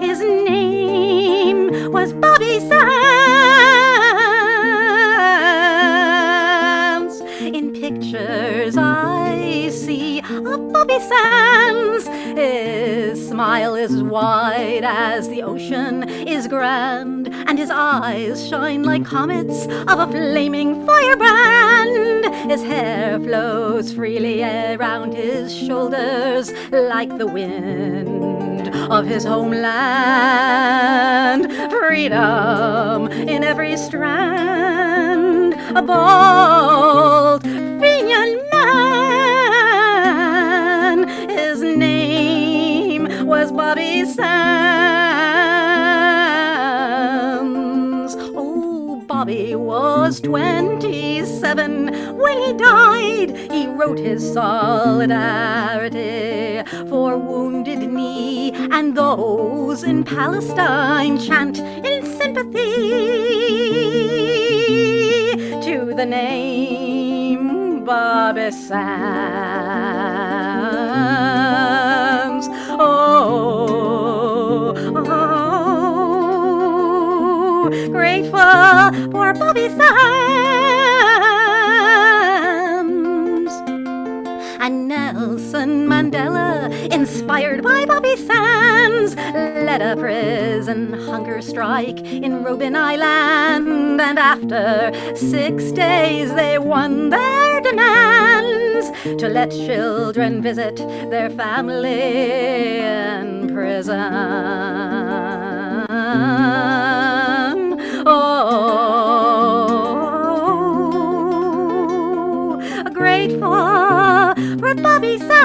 His name was Bobby Sands. In pictures I see of Bobby Sands. His smile is wide as the ocean is grand, and his eyes shine like comets of a flaming firebrand. His hair flows freely around his shoulders like the wind of his homeland. Freedom in every strand, a bold, Fenian man. His name was Bobby Sands. Oh, Bobby was 27 when he died. He wrote his solidarity for Wounded Knee, and those in Palestine chant in sympathy to the name Bobby Sands. Oh, oh, grateful for Bobby Sands. And Nelson Mandela, inspired by Bobby Sands, led a prison hunger strike in Robben Island. And after 6 days they won their demands to let children visit their family in prison. Oh, grateful for Bobby Sands.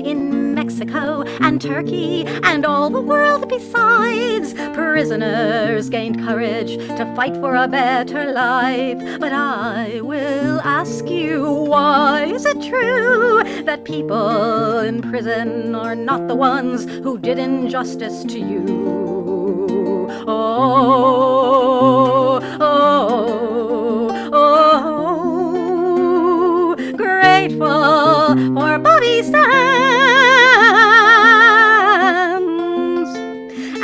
In Mexico and Turkey and all the world besides, prisoners gained courage to fight for a better life. But I will ask you, why is it true that people in prison are not the ones who did injustice to you? Oh, oh, oh, grateful for Bobby Sands.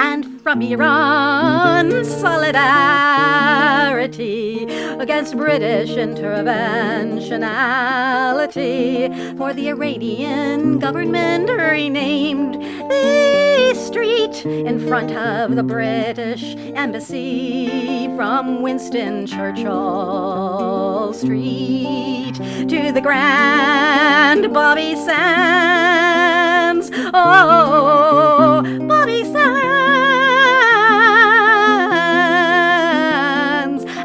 And from Iran, solidarity against British interventionality, for the Iranian government renamed the street in front of the British embassy from Winston Churchill Street to the Grand Bobby Sands. Oh, Bobby Sands.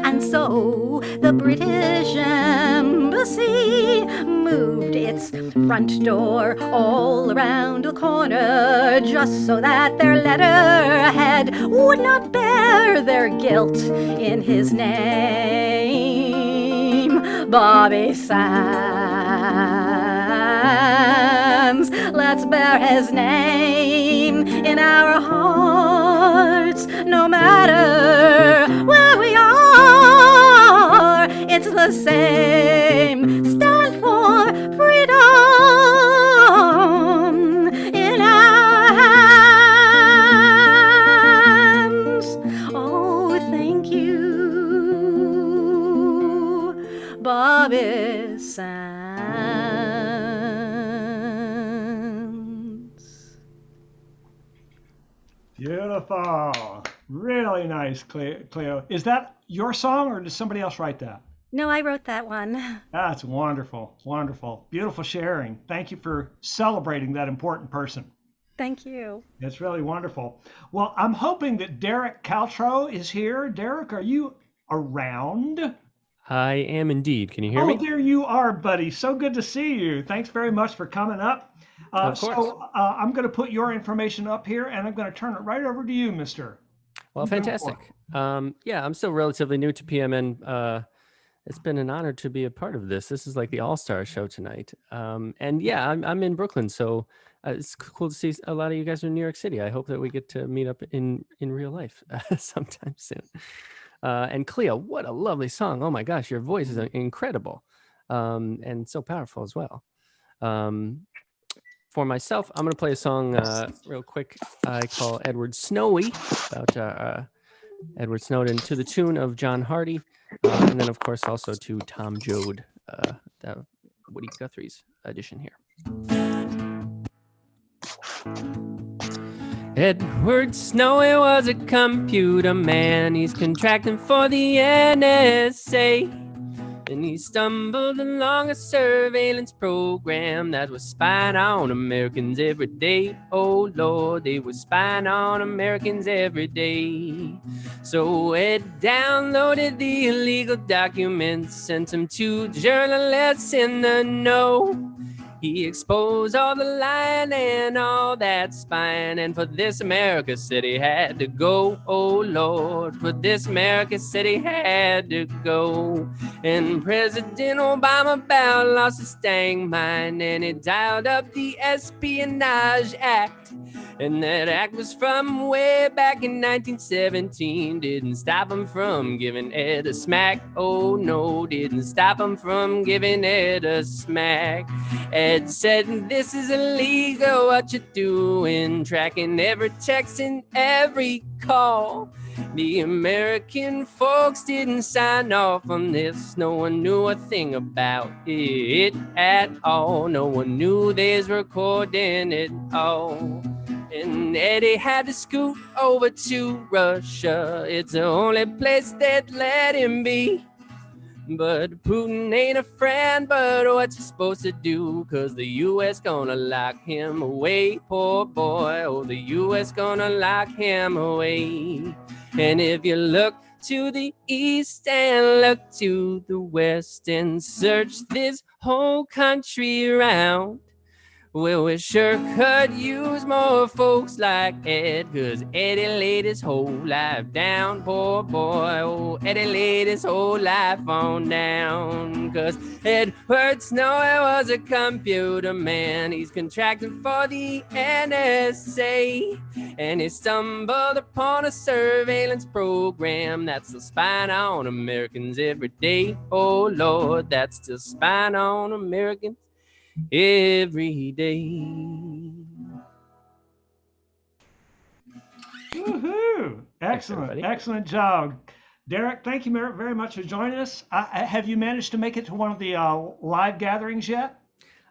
And so the British embassy moved its front door all around the corner, just so that their letterhead would not bear their guilt in his name. Bobby Sands, let's bear his name in our hearts, no matter where we are. It's the same. Stand for freedom in our hands. Oh, thank you, Bobby Sands. Beautiful. Really nice, Cleo. Is that your song or did somebody else write that? No, I wrote that one. That's wonderful. Wonderful. Beautiful sharing. Thank you for celebrating that important person. Thank you. It's really wonderful. Well, I'm hoping that Derek Caltro is here. Derek, are you around? I am indeed. Can you hear me? Oh, there you are, buddy. So good to see you. Thanks very much for coming up. Of course. I'm going to put your information up here, and I'm going to turn it right over to you, mister. Well, fantastic. Yeah, I'm still relatively new to PMN. It's been an honor to be a part of this. This is like the all-star show tonight. And yeah, I'm in Brooklyn, so it's cool to see a lot of you guys in New York City. I hope that we get to meet up in real life sometime soon. And Cleo, what a lovely song. Oh my gosh, your voice is incredible and so powerful as well. For myself, I'm going to play a song real quick I call Edward Snowy, about Edward Snowden, to the tune of John Hardy, and then, of course, also to Tom Joad, Woody Guthrie's edition here. Edward Snowy was a computer man. He's contracting for the NSA. And he stumbled along a surveillance program that was spying on Americans every day. Oh Lord, they were spying on Americans every day. So Ed downloaded the illegal documents, sent them to journalists in the know. He exposed all the lying and all that spying, and for this America said he had to go. Oh Lord, for this America said he had to go. And President Obama about lost his dang mind, and he dialed up the Espionage Act. And that act was from way back in 1917. Didn't stop him from giving Ed a smack. Oh no, didn't stop him from giving Ed a smack. Ed said, this is illegal, what you doing? Tracking every text and every call. The American folks didn't sign off on this. No one knew a thing about it at all. No one knew they was recording it all. And Eddie had to scoot over to Russia. It's the only place that let him be. But Putin ain't a friend, but what you supposed to do? 'Cause the U.S. gonna lock him away, poor boy. Oh, the U.S. gonna lock him away. And if you look to the east and look to the west and search this whole country around, well, we sure could use more folks like Ed, 'cause Eddie laid his whole life down, poor boy. Oh, Eddie laid his whole life on down. 'Cause Edward Snowden was a computer man. He's contracting for the NSA. And he stumbled upon a surveillance program that's still spying on Americans every day. Oh, Lord, that's still spying on Americans every day. Woohoo! Excellent, excellent job. Derek, thank you very much for joining us. Have you managed to make it to one of the live gatherings yet?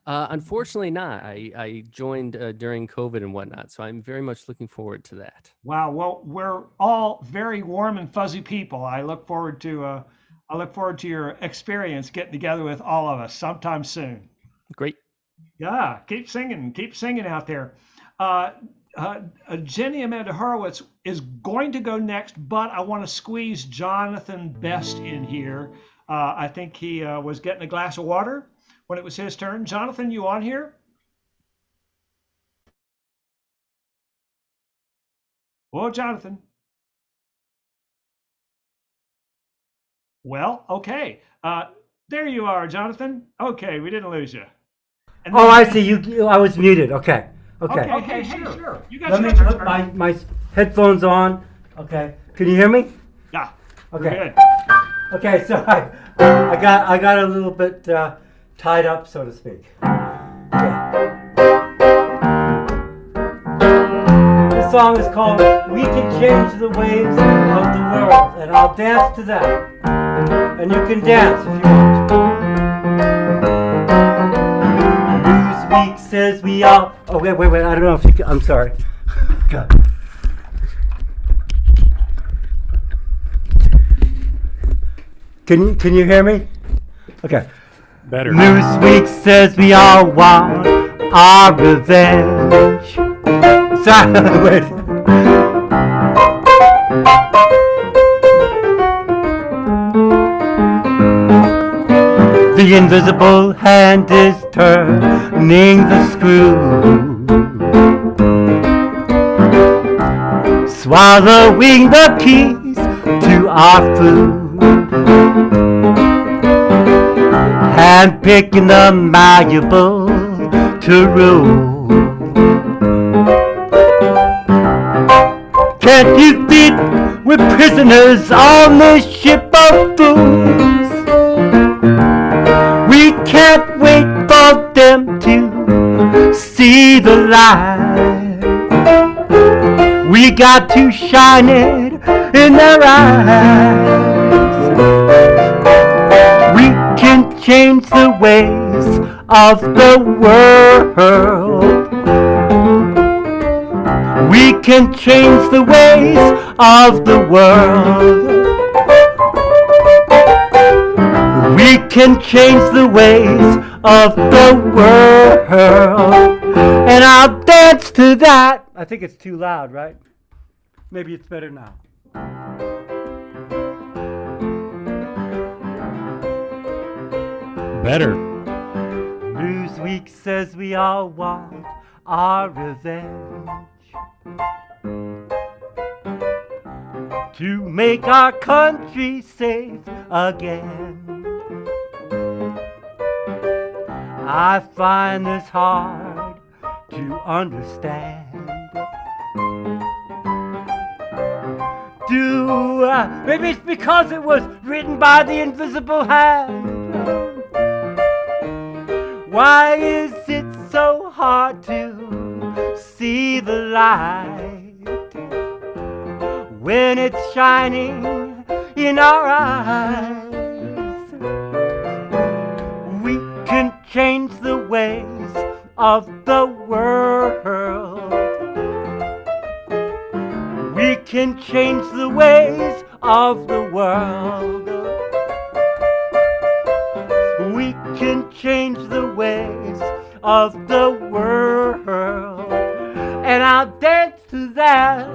Unfortunately not. I joined during COVID and whatnot, so I'm very much looking forward to that. Wow. Well, we're all very warm and fuzzy people. I look forward to your experience getting together with all of us sometime soon. Great. Yeah, keep singing out there. Jenny Amanda Horowitz is going to go next, but I want to squeeze Jonathan Best in here. I think he was getting a glass of water when it was his turn. Jonathan, you on here? Whoa, Jonathan. Well, okay. There you are, Jonathan. Okay, we didn't lose you. Oh, I see. You. I was muted. Okay. Okay, sure. You got Let me your put turn. my headphones on. Okay. Can you hear me? Yeah. Okay. Okay. So I got a little bit tied up, so to speak. Okay. This song is called "We Can Change the Ways of the World," and I'll dance to that. And you can dance if you want. Newsweek says we all. Oh wait! I don't know if you can. I'm sorry. God. Can you hear me? Okay. Better. Newsweek says we all want our revenge. Sorry, wait. The invisible hand is turning the screw, swallowing the keys to our food, handpicking the malleable to rule. Can't you see we're prisoners on this ship of fools? We can't wait for them to see the light. We got to shine it in their eyes. We can change the ways of the world. We can change the ways of the world. We can change the ways of the world. And I'll dance to that. I think it's too loud, right? Maybe it's better now. Better. Newsweek says we all want our revenge, to make our country safe again. I find this hard to understand. you. Maybe it's because it was written by the invisible hand. Why is it so hard to see the light when it's shining in our eyes? We can change the ways of the world. We can change the ways of the world. We can change the ways of the world. And I'll dance to that.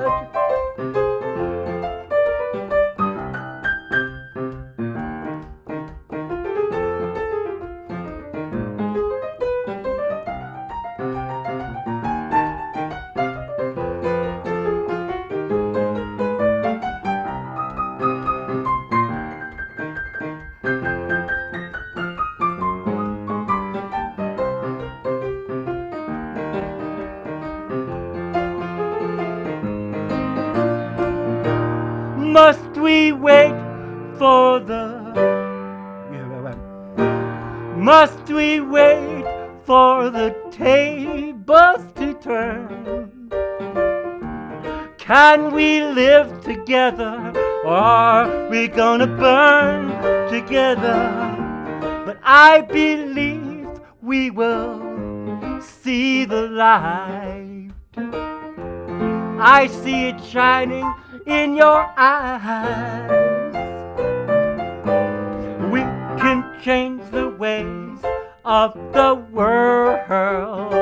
Must we wait for the... Must we wait for the tables to turn? Can we live together, or are we gonna burn together? But I believe we will see the light. I see it shining in your eyes. We can change the ways of the world.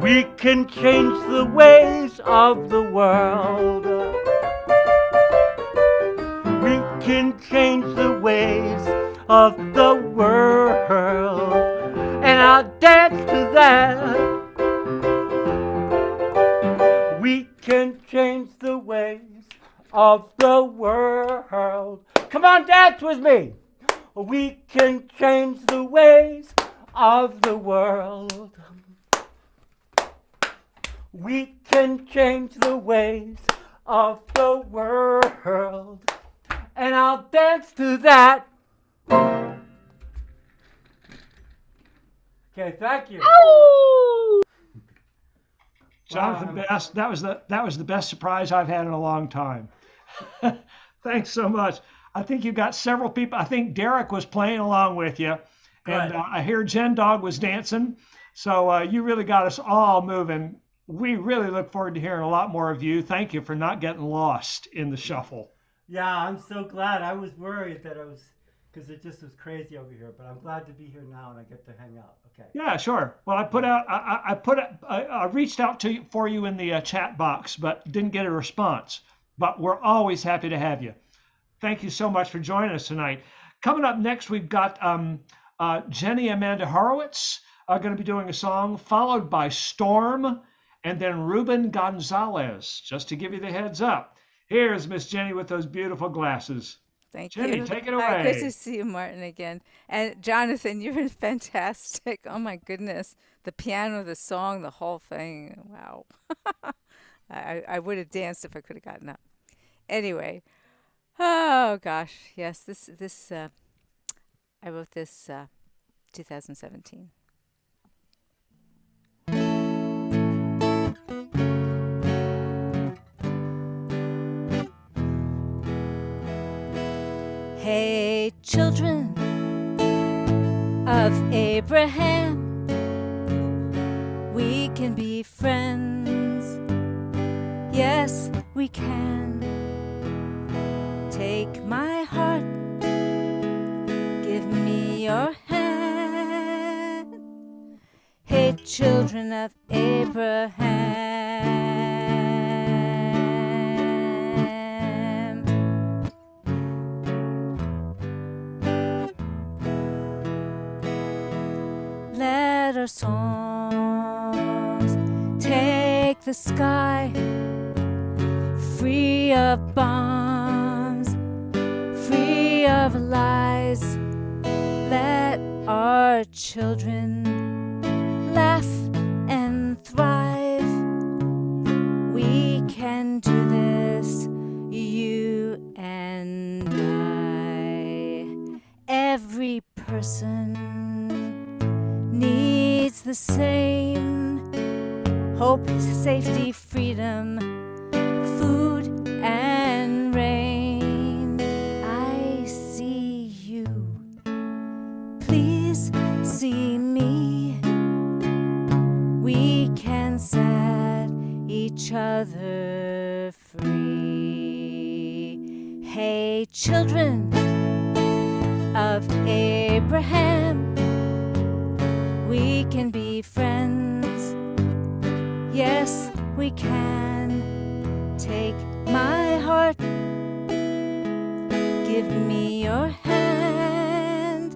We can change the ways of the world. We can change the ways of the world. And I'll dance to that. We can change the ways of the world. Come on, dance with me. We can change the ways of the world. We can change the ways of the world. And I'll dance to that. Okay, thank you. Oh! Jonathan Best, that was the best surprise I've had in a long time. Thanks so much. I think you got several people. I think Derek was playing along with you, and I hear Jen Dog was dancing. So you really got us all moving. We really look forward to hearing a lot more of you. Thank you for not getting lost in the shuffle. Yeah, I'm so glad. I was worried that because it just was crazy over here, but I'm glad to be here now and I get to hang out. Okay. Yeah, sure. Well, I reached out to you for you in the chat box, but didn't get a response. But we're always happy to have you. Thank you so much for joining us tonight. Coming up next, we've got Jenny Amanda Horowitz going to be doing a song, followed by Storm, and then Ruben Gonzalez, just to give you the heads up. Here's Miss Jenny with those beautiful glasses. Thank Jenny, you. take it Hi, away. good to see you, Martin, again. And Jonathan, you've been fantastic. Oh my goodness. The piano, the song, the whole thing. Wow. I would have danced if I could have gotten up. Anyway. Oh gosh. Yes, this I wrote this 2017. Hey, children of Abraham, we can be friends. Yes, we can. Take my heart, give me your hand. Hey, children of Abraham. Let our songs take the sky, free of bombs, free of lies. Let our children laugh and thrive. We can do this. safety, freedom, food, and rain. I see you. Please see me. We can set each other free. Hey, children of Abraham, we can be friends. Yes, we can. Take my heart, give me your hand.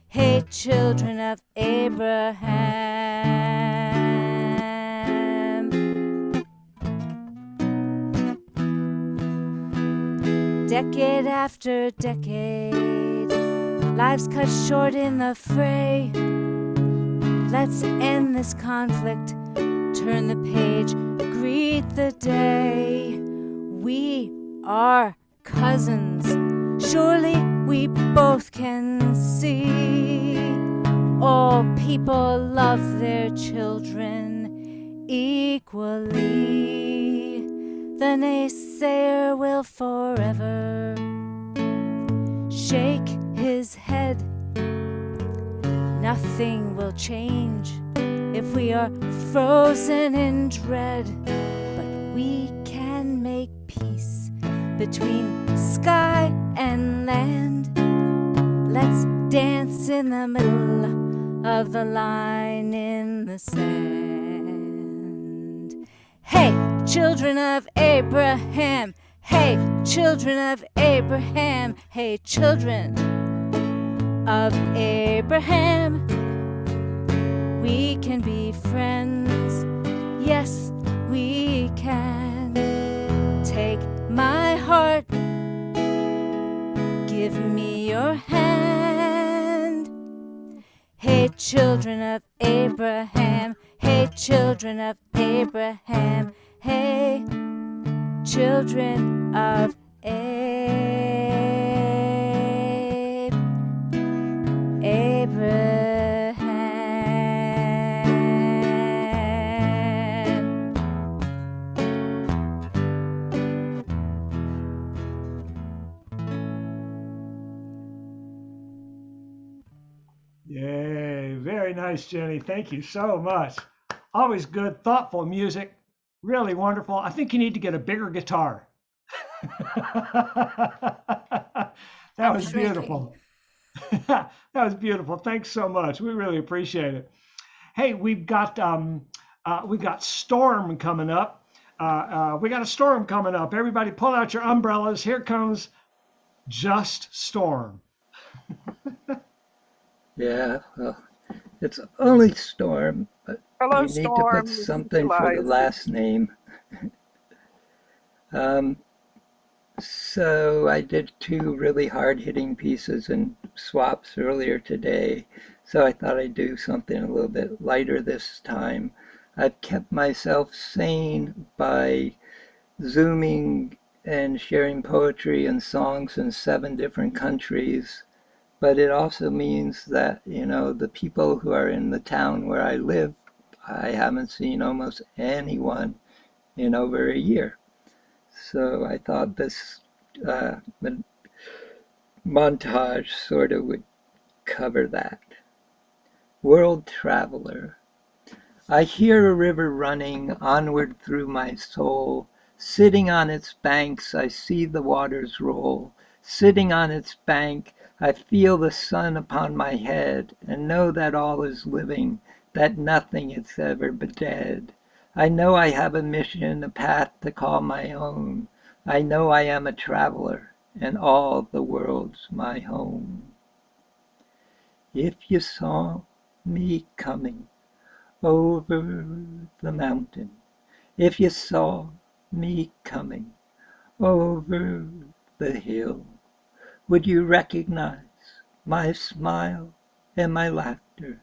Hey, children of Abraham. Decade after decade, lives cut short in the fray. Let's end this conflict, turn the page, greet the day. We are cousins, surely we both can see. All people love their children equally. The naysayer will forever shake his head. Nothing will change if we are frozen in dread. But we can make peace between sky and land. Let's dance in the middle of the line in the sand. Hey, children of Abraham. Hey, children of Abraham. Hey, children of Abraham. We can be friends. Yes, we can. Take my heart, give me your hand. Hey, children of Abraham. Hey, children of Abraham. Hey, children of Abraham. Yay, very nice, Jenny. Thank you so much. Always good, thoughtful music. Really wonderful. I think you need to get a bigger guitar. That was beautiful. That was beautiful. Thanks so much. We really appreciate it. Hey, we've got storm coming up. We got a storm coming up. Everybody pull out your umbrellas. Here comes Just Storm. Yeah, well, it's only Storm, but Hello, you need to Storm. put This is something for the Eliza. last name. So I did 2 really hard-hitting pieces and swaps earlier today, so I thought I'd do something a little bit lighter this time. I've kept myself sane by Zooming and sharing poetry and songs in 7 different countries. But it also means that, you know, the people who are in the town where I live, I haven't seen almost anyone in over a year. So I thought this montage sort of would cover that. World Traveler. I hear a river running onward through my soul. Sitting on its banks, I see the waters roll. Sitting on its bank, I feel the sun upon my head, and know that all is living, that nothing is ever but dead. I know I have a mission, a path to call my own. I know I am a traveler, and all the world's my home. If you saw me coming over the mountain, if you saw me coming over the hill, would you recognize my smile and my laughter?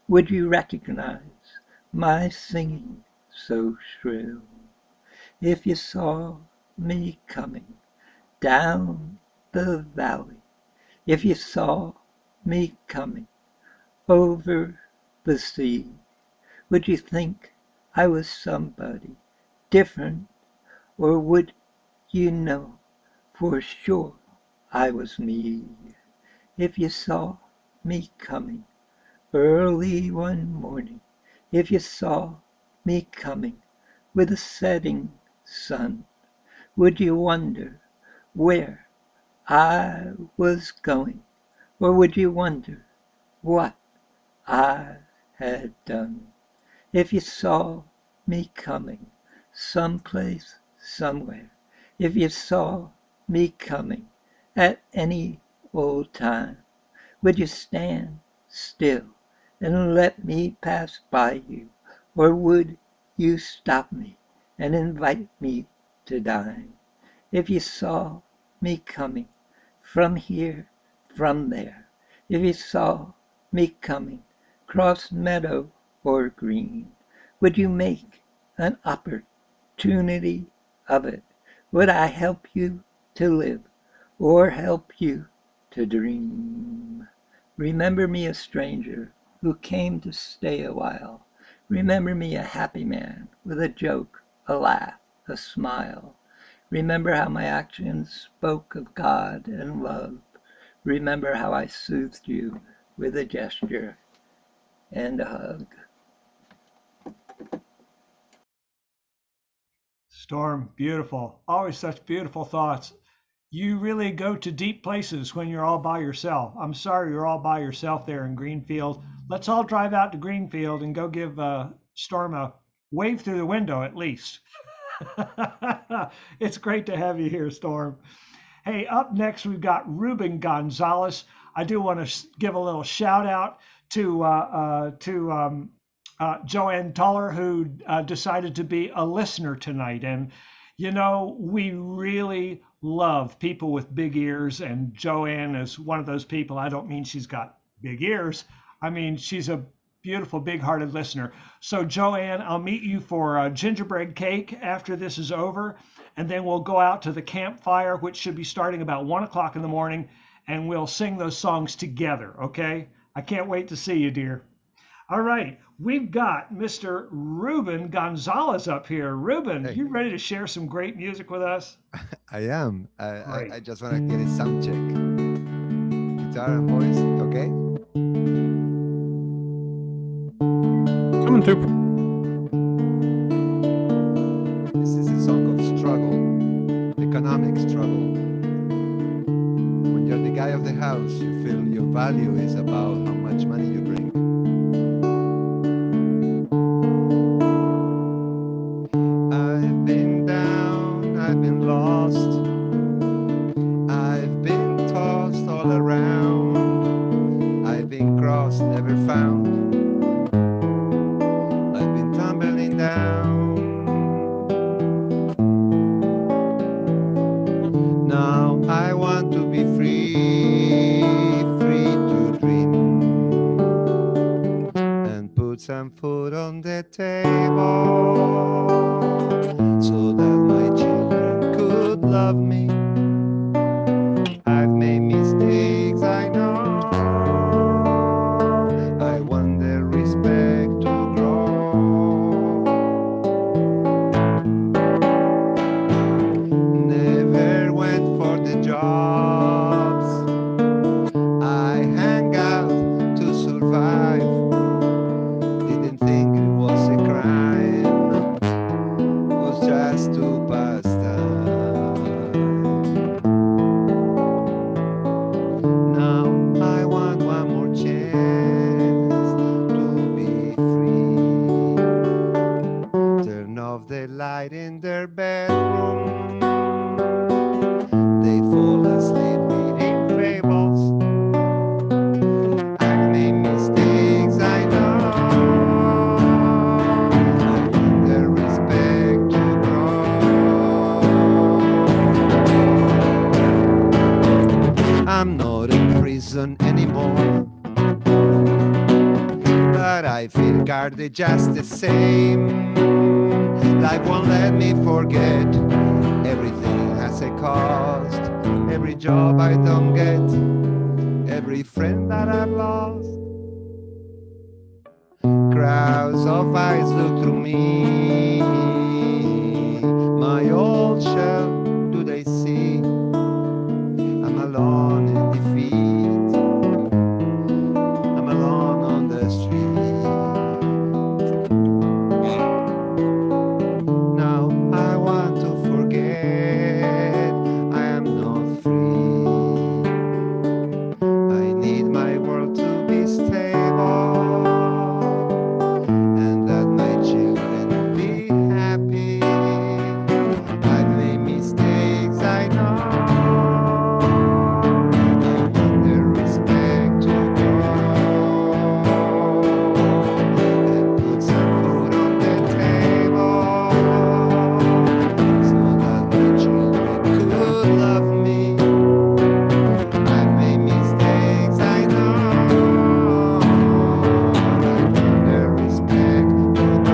Would you recognize my singing so shrill? If you saw me coming down the valley, if you saw me coming over the sea, would you think I was somebody different, or would you know for sure I was me? If you saw me coming early one morning, if you saw me coming with the setting sun, would you wonder where I was going, or would you wonder what I had done? If you saw me coming someplace, somewhere, if you saw me coming at any old time, would you stand still and let me pass by you, or would you stop me and invite me to dine? If you saw me coming from here, from there, if you saw me coming cross meadow or green, would you make an opportunity of it? Would I help you to live or help you to dream? Remember me a stranger who came to stay a while. Remember me a happy man with a joke, a laugh, a smile. Remember how my actions spoke of God and love. Remember how I soothed you with a gesture and a hug. Storm, beautiful. Always such beautiful thoughts. You really go to deep places when you're all by yourself. I'm sorry you're all by yourself there in Greenfield. Let's all drive out to Greenfield and go give Storm a wave through the window at least. It's great to have you here, Storm. Hey, up next we've got Ruben Gonzalez. I do want to give a little shout out to Joanne Tuller, who decided to be a listener tonight. And, you know, we really love people with big ears. And Joanne is one of those people. I don't mean she's got big ears. I mean, she's a beautiful, big-hearted listener. So, Joanne, I'll meet you for gingerbread cake after this is over. And then we'll go out to the campfire, which should be starting about 1 o'clock in the morning. And we'll sing those songs together, okay? I can't wait to see you, dear. All right, we've got Mr. Ruben Gonzalez up here. Ruben, you ready to share some great music with us? I am. I just want to get a sound check. Guitar and voice, okay? Coming through. This is a song of struggle, economic struggle. When you're the guy of the house, you feel your value is about how much money you bring. I've been down, I've been lost, I've been tossed all around, I've been crossed, never found, I've been tumbling down. Now I want to be free, free to dream, and put some food on the table, so that my children could love me. I've made mistakes, I know. I want their respect to grow. Never went for the jobs. I hang out to survive. Didn't think it was a crime. Was just to pass time. Now I want one more chance to be free. Turn off the light in their bedroom. They fall asleep reading fables. I've made mistakes, I know. I want their respect to grow. I'm not in prison anymore, but I feel guarded just the same. Life won't let me forget. Everything has a cost. Every job I don't get, every friend that I've lost. crowds of eyes look through me. My old shell, do they see? I'm alone in defeat. I'm alone on the street. Now I want to forget I am not free. I need my world to be stable and that my children be happy. I've made mistakes, I know. I want their respect to go and put some food on the table so that my children could love me. I've made mistakes, I know. I want their respect to go.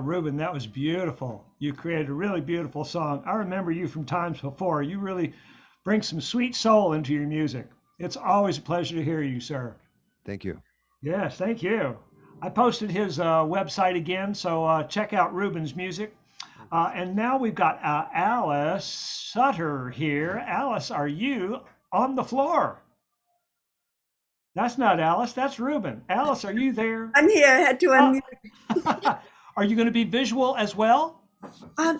Ruben, that was beautiful. You created a really beautiful song. I remember you from times before. You really bring some sweet soul into your music. It's always a pleasure to hear you, sir. Thank you. Yes, thank you. I posted his website again, so check out Ruben's music. And now we've got Alice Sutter here. Alice, are you on the floor? That's not Alice, that's Ruben. Alice, are you there? I'm here. I had to unmute. Are you going to be visual as well? I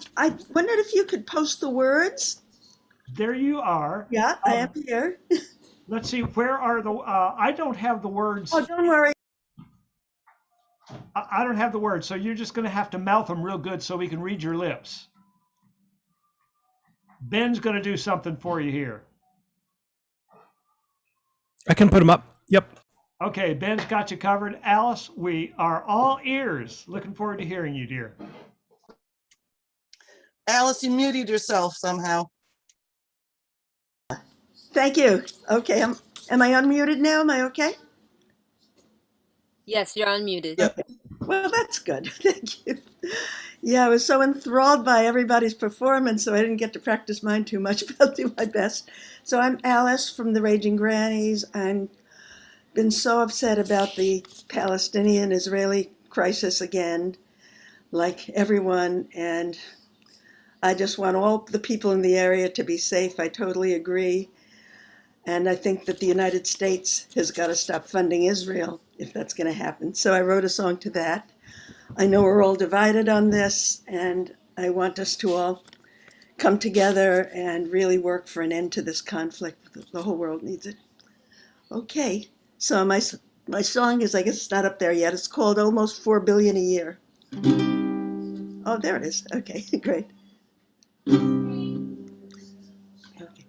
wondered if you could post the words. There you are. Yeah, I am here. Let's see, where are the, I don't have the words. Oh, don't worry. I don't have the words, so you're just going to have to mouth them real good so we can read your lips. Ben's going to do something for you here. I can put them up. Yep. Okay, Ben's got you covered. Alice, we are all ears. Looking forward to hearing you, dear. Alice, you muted yourself somehow. Thank you. Okay, am I unmuted now? Am I okay? Yes, you're unmuted. Okay. Well, that's good. Thank you. Yeah, I was so enthralled by everybody's performance, so I didn't get to practice mine too much, but I'll do my best. So I'm Alice from the Raging Grannies. I'm been so upset about the Palestinian-Israeli crisis again, like everyone, and I just want all the people in the area to be safe. I totally agree. And I think that the United States has got to stop funding Israel if that's going to happen. So I wrote a song to that. I know we're all divided on this, and I want us to all come together and really work for an end to this conflict. The whole world needs it. Okay. So my song is, I guess it's not up there yet. It's called Almost 4 Billion a Year. Oh, there it is. Okay, great. Okay.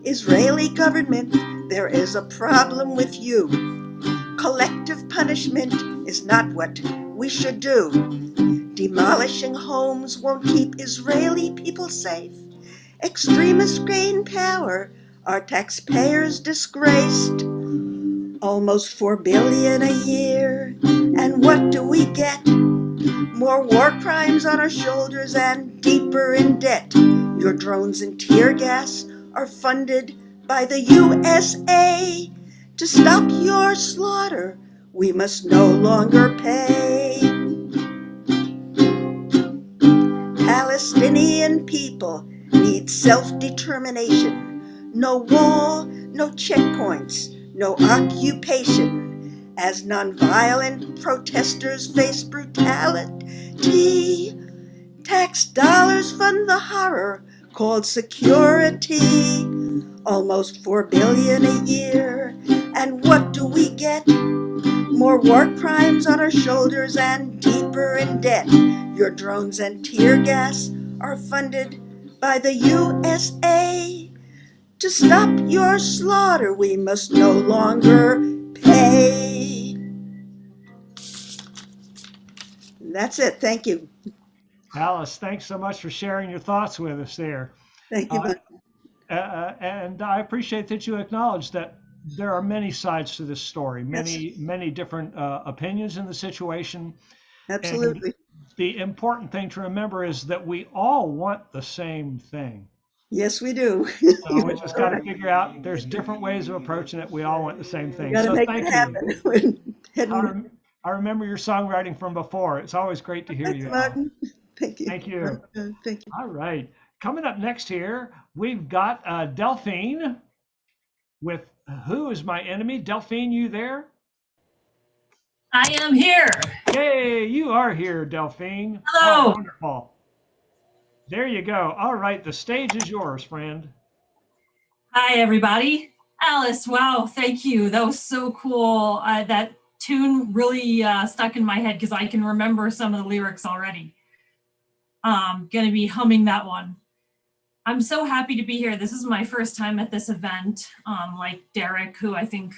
Israeli government, there is a problem with you. Collective punishment is not what we should do. Demolishing homes won't keep Israeli people safe. Extremists gain power, our taxpayers disgraced. Almost 4 billion a year, and what do we get? More war crimes on our shoulders and deeper in debt. Your drones and tear gas are funded by the USA. To stop your slaughter, we must no longer pay. Palestinian people need self-determination. No wall, no checkpoints, no occupation. As nonviolent protesters face brutality, tax dollars fund the horror called security. Almost 4 billion a year, and what do we get? More war crimes on our shoulders and deeper in debt. Your drones and tear gas are funded by the USA. To stop your slaughter, we must no longer pay. That's it. Thank you. Alice, thanks so much for sharing your thoughts with us there. Thank you. And I appreciate that you acknowledge that there are many sides to this story, many different opinions in the situation. Absolutely. And the important thing to remember is that we all want the same thing. Yes, we do. So we just got to figure out there's different ways of approaching it. We all want the same thing. Got to So make thank it you. happen. I remember your songwriting from before. It's always great to hear you. Martin. Thank you. Thank you. Thank you. All right. Coming up next here, we've got Delphine with Who is My Enemy? Delphine, you there? I am here. Yay, you are here, Delphine. Hello. Oh, wonderful. There you go. All right, the stage is yours, friend. Hi, everybody. Alice, wow, thank you. That was so cool. That tune really stuck in my head because I can remember some of the lyrics already. Gonna be humming that one. I'm so happy to be here. This is my first time at this event. Like Derek, who I think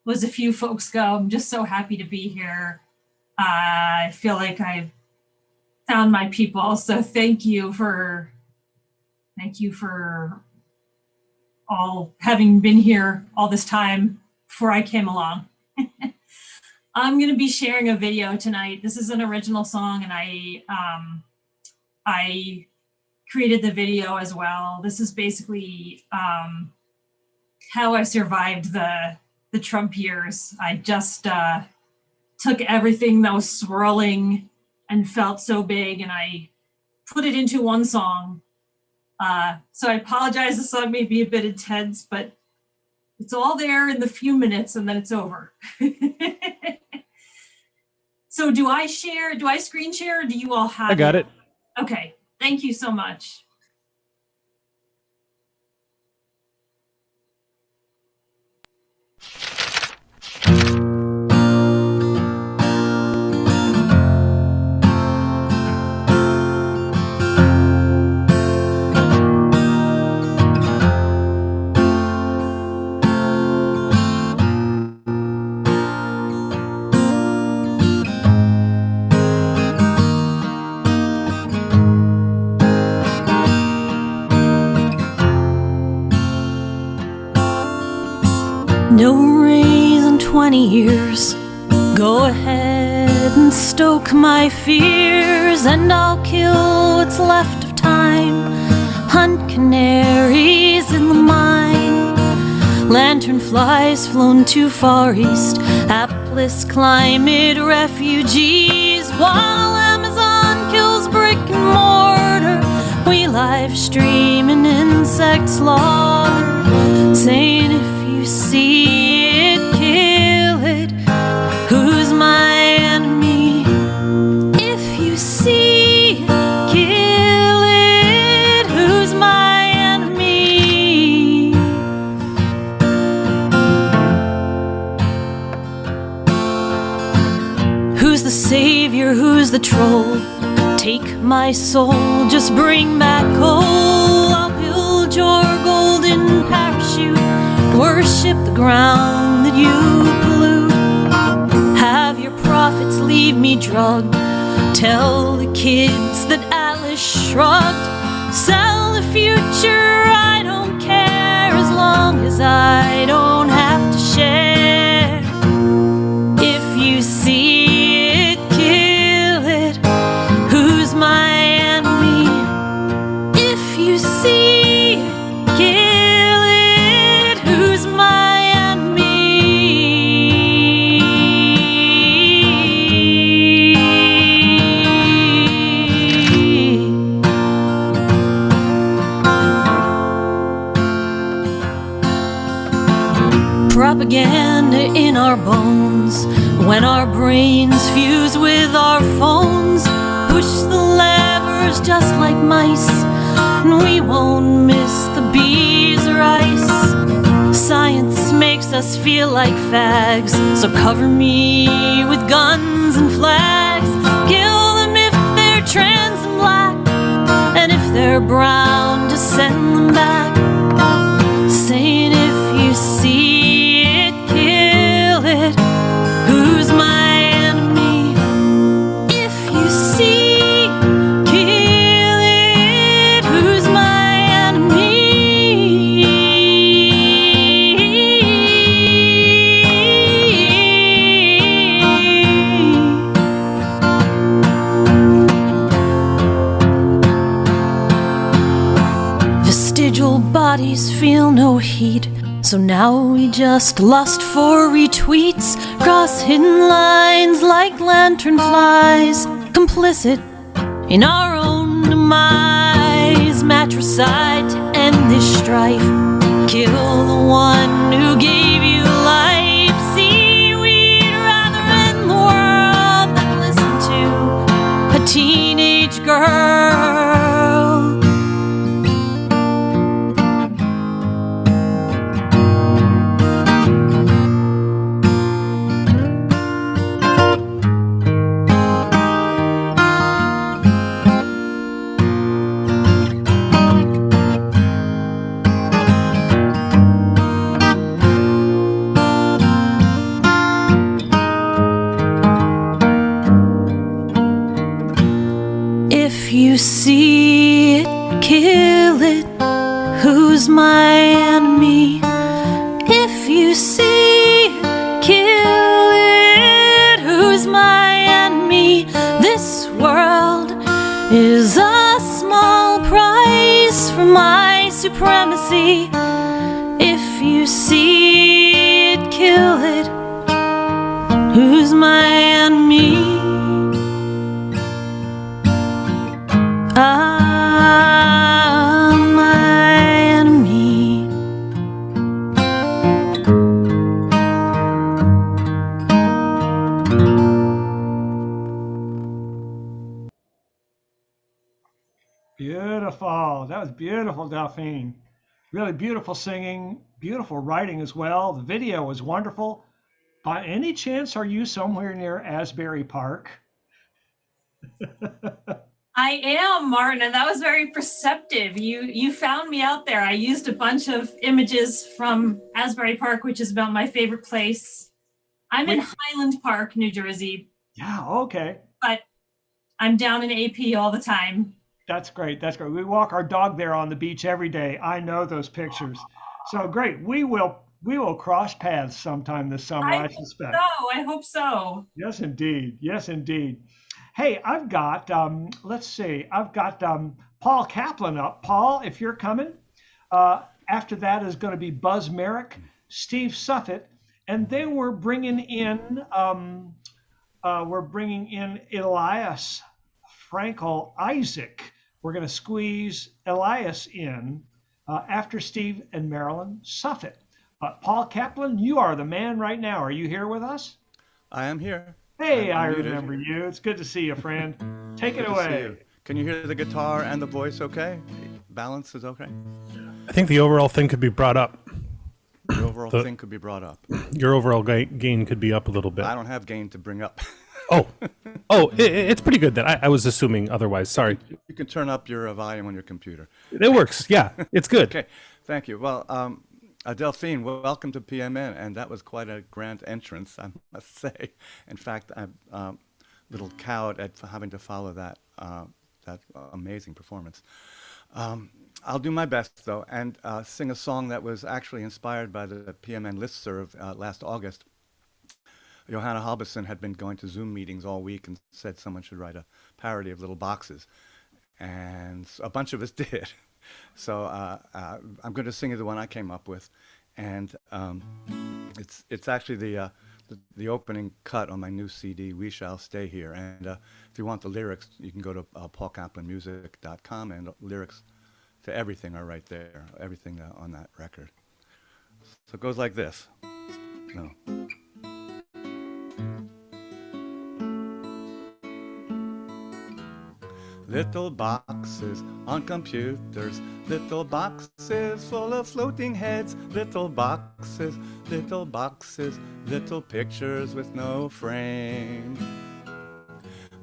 was a few folks ago. I'm just so happy to be here. I feel like I've found my people. So thank you for all having been here all this time before I came along. I'm going to be sharing a video tonight. This is an original song, and I created the video as well. This is basically how I survived the Trump years. I just took everything that was swirling and felt so big, and I put it into one song. So I apologize, the song may be a bit intense, but it's all there in the few minutes and then it's over. So do I screen share, or do you all have I got it. Okay, thank you so much. No raise in 20 years. Go ahead and stoke my fears, and I'll kill what's left of time. Hunt canaries in the mine. Lantern flies flown too far east. Hapless climate refugees. While Amazon kills brick and mortar, we live stream an insect slaughter. Saying if you see it, kill it. Who's my enemy? If you see it, kill it. Who's my enemy? Who's the savior? Who's the troll? Take my soul, just bring back coal. I'll build your golden parachute. Worship the ground that you pollute. Have your prophets leave me drugged. Tell the kids that Alice shrugged. Sell the future, I don't care, as long as I don't have to share. If you see it, kill it. Who's my enemy? If you see it, kill it. Who's my enemy? Propaganda in our bones. When our brains fuse with our phones, push the levers just like mice, and we won't miss the bees or ice. Science makes us feel like fags, so cover me with guns and flags. Kill them if they're trans and black, and if they're brown, just send them back. Saying if you see it, kill it. Who's my enemy? If vestigial bodies feel no heat. So now we just lust for retweets, cross hidden lines like lantern flies, complicit in our own demise. Matricide to end this strife, kill the one who gave you life. See, we'd rather end the world than listen to a teenage girl. If you see it, kill it. Who's my enemy? If you see it, kill it. Who's my enemy? This world is a small price for my supremacy. If you see it, kill it. Who's my enemy? My enemy. Beautiful. That was beautiful, Delphine. Really beautiful singing, beautiful writing as well. The video was wonderful. By any chance, are you somewhere near Asbury Park? I am, Martin, and that was very perceptive. You found me out there. I used a bunch of images from Asbury Park, which is about my favorite place. I'm in Highland Park, New Jersey. Yeah, okay. But I'm down in AP all the time. That's great. That's great. We walk our dog there on the beach every day. I know those pictures. So great. We will cross paths sometime this summer, I suspect. I hope so. Yes, indeed. Yes, indeed. Hey, I've got, let's see, I've got Paul Kaplan up. Paul, if you're coming. After that is going to be Buzz Merrick, Steve Suffett, and then we're bringing in Elias Frankel Isaac. We're going to squeeze Elias in after Steve and Marilyn Suffett. Paul Kaplan, you are the man right now. Are you here with us? I am here. Hey, I remember you. It's good to see you, friend. Take it away. Can you hear the guitar and the voice okay? Balance is okay? I think the overall thing could be brought up. The overall thing could be brought up. Your overall gain could be up a little bit. I don't have gain to bring up. It's pretty good then. I was assuming otherwise. Sorry. You can turn up your volume on your computer. It works. Yeah, it's good. Okay, thank you. Well, Delphine, welcome to PMN, and that was quite a grand entrance, I must say. In fact, I'm a little cowed at having to follow that amazing performance. I'll do my best, though, and sing a song that was actually inspired by the PMN listserv last August. Johanna Halbeson had been going to Zoom meetings all week and said someone should write a parody of Little Boxes, and a bunch of us did. So I'm going to sing you the one I came up with, and it's actually the opening cut on my new CD, We Shall Stay Here. And if you want the lyrics, you can go to paulkaplanmusic.com, and lyrics to everything are right there, everything on that record. So it goes like this. No. Little boxes on computers, little boxes full of floating heads, little boxes, little boxes, little pictures with no frame.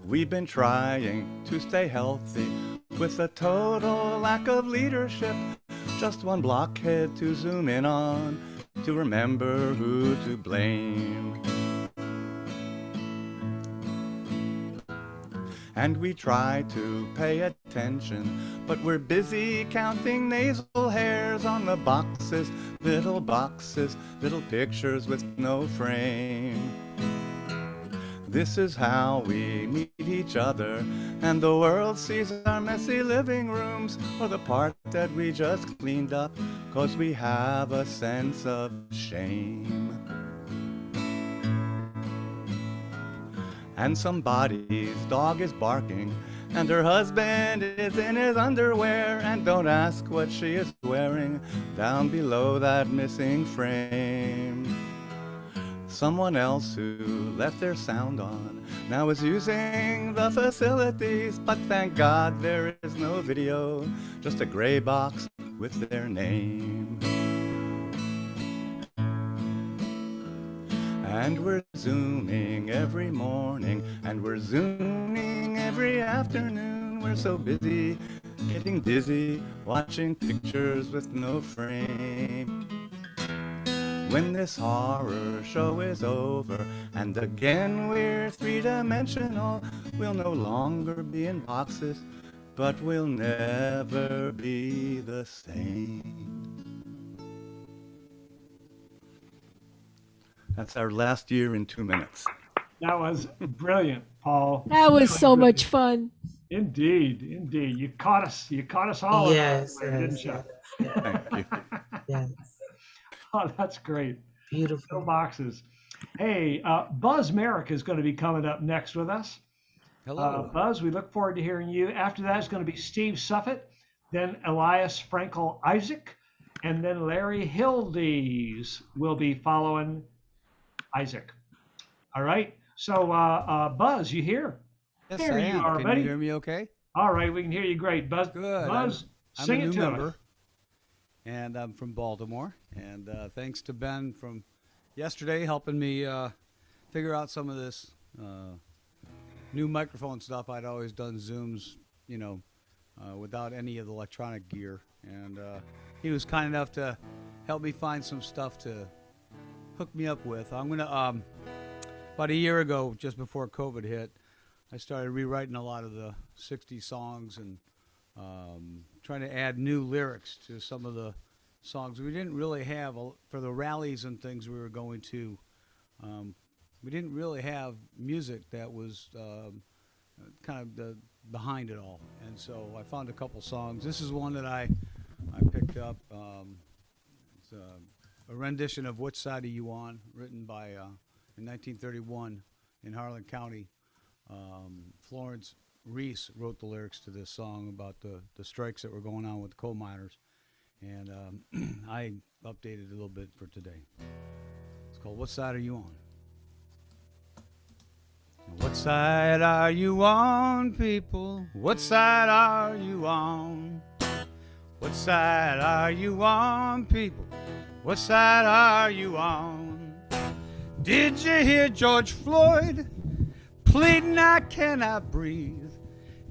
We've been trying to stay healthy with a total lack of leadership, just one blockhead to zoom in on, to remember who to blame. And we try to pay attention, but we're busy counting nasal hairs on the boxes, little pictures with no frame. This is how we meet each other, and the world sees our messy living rooms, or the part that we just cleaned up, 'cause we have a sense of shame. And somebody's dog is barking, and her husband is in his underwear, and don't ask what she is wearing down below that missing frame. Someone else who left their sound on now is using the facilities, but thank God there is no video, just a gray box with their name. And we're Zooming every morning, and we're Zooming every afternoon. We're so busy, getting dizzy, watching pictures with no frame. When this horror show is over, and again we're three-dimensional, we'll no longer be in boxes, but we'll never be the same. That's our last year in 2 minutes. That was brilliant, Paul. That was Really so good. much fun. Indeed, indeed. You caught us all. Yes, there, yes, didn't you? yes. Thank you. Yes. Oh, that's great. Beautiful. No boxes. Hey, Buzz Merrick is going to be coming up next with us. Hello. Buzz, we look forward to hearing you. After that is going to be Steve Suffett, then Elias Frankel Isaac, and then Larry Hildes will be following Isaac. All right. So, Buzz, you here? Yes, there I you am. are, Can buddy. you hear me okay? All right, we can hear you great. Buzz, Good. Buzz, I'm sing a it new to member, us. and I'm from Baltimore. And thanks to Ben from yesterday helping me figure out some of this new microphone stuff. I'd always done Zooms, without any of the electronic gear. And he was kind enough to help me find some stuff to hook me up with. I'm going to, about a year ago, just before COVID hit, I started rewriting a lot of the 60s songs and trying to add new lyrics to some of the songs we didn't really have for the rallies and things we were going to. We didn't really have music that was kind of behind it all, and so I found a couple songs. This is one that I picked up. It's a rendition of "Which Side Are You On," written by in 1931 in Harlan County. Florence Reese wrote the lyrics to this song about the strikes that were going on with the coal miners, and I updated it a little bit for today. It's called "What Side Are You On?" What side are you on, people? What side are you on? What side are you on, people? What side are you on? Did you hear George Floyd pleading, "I cannot breathe"?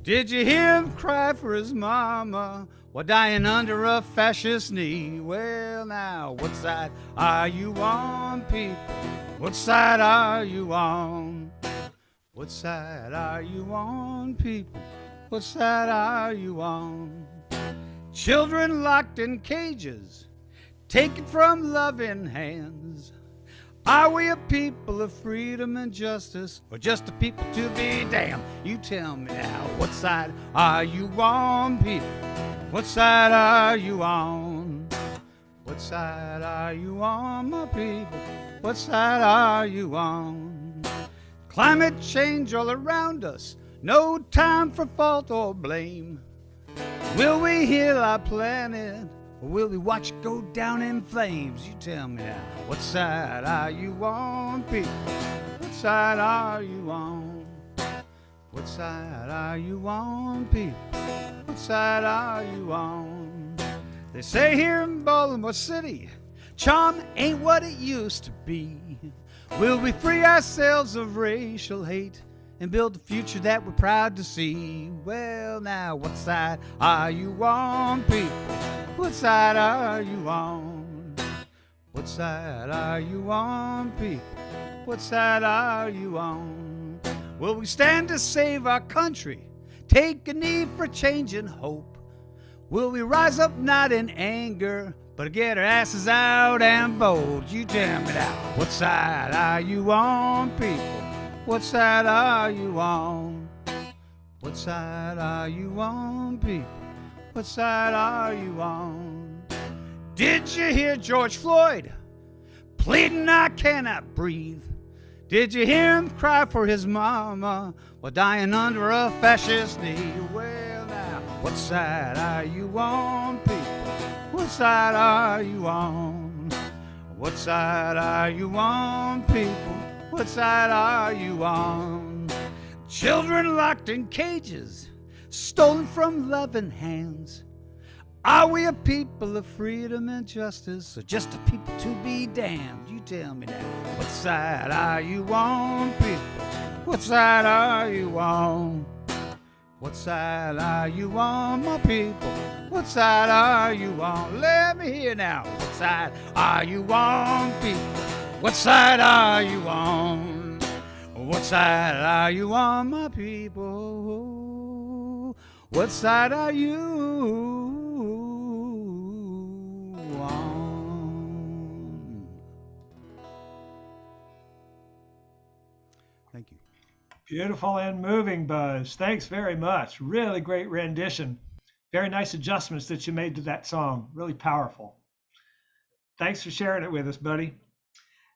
Did you hear him cry for his mama while dying under a fascist knee? Well, now, what side are you on, people? What side are you on? What side are you on, people? What side are you on? Children locked in cages, taken from loving hands. Are we a people of freedom and justice, or just a people to be damned? You tell me now, what side are you on, people? What side are you on? What side are you on, my people? What side are you on? Climate change all around us, no time for fault or blame. Will we heal our planet, or will we watch it go down in flames? You tell me now, what side are you on, people? What side are you on? What side are you on, people? What side are you on? They say here in Baltimore City, charm ain't what it used to be. Will we free ourselves of racial hate and build a future that we're proud to see? Well, now, what side are you on, people? What side are you on? What side are you on, people? What side are you on? Will we stand to save our country, take a knee for change and hope? Will we rise up not in anger, but get our asses out and vote? You tell me now, what side are you on, people? What side are you on? What side are you on, people? What side are you on? Did you hear George Floyd pleading, I cannot breathe? Did you hear him cry for his mama while dying under a fascist knee? Well, now, what side are you on, people? What side are you on? What side are you on, people? What side are you on? Children locked in cages, stolen from loving hands. Are we a people of freedom and justice, or just a people to be damned? You tell me that. What side are you on, people? What side are you on? What side are you on, my people? What side are you on? Let me hear now. What side are you on, people? What side are you on? What side are you on, my people? What side are you on? Thank you. Beautiful and moving, Buzz. Thanks very much. Really great rendition. Very nice adjustments that you made to that song. Really powerful. Thanks for sharing it with us, buddy.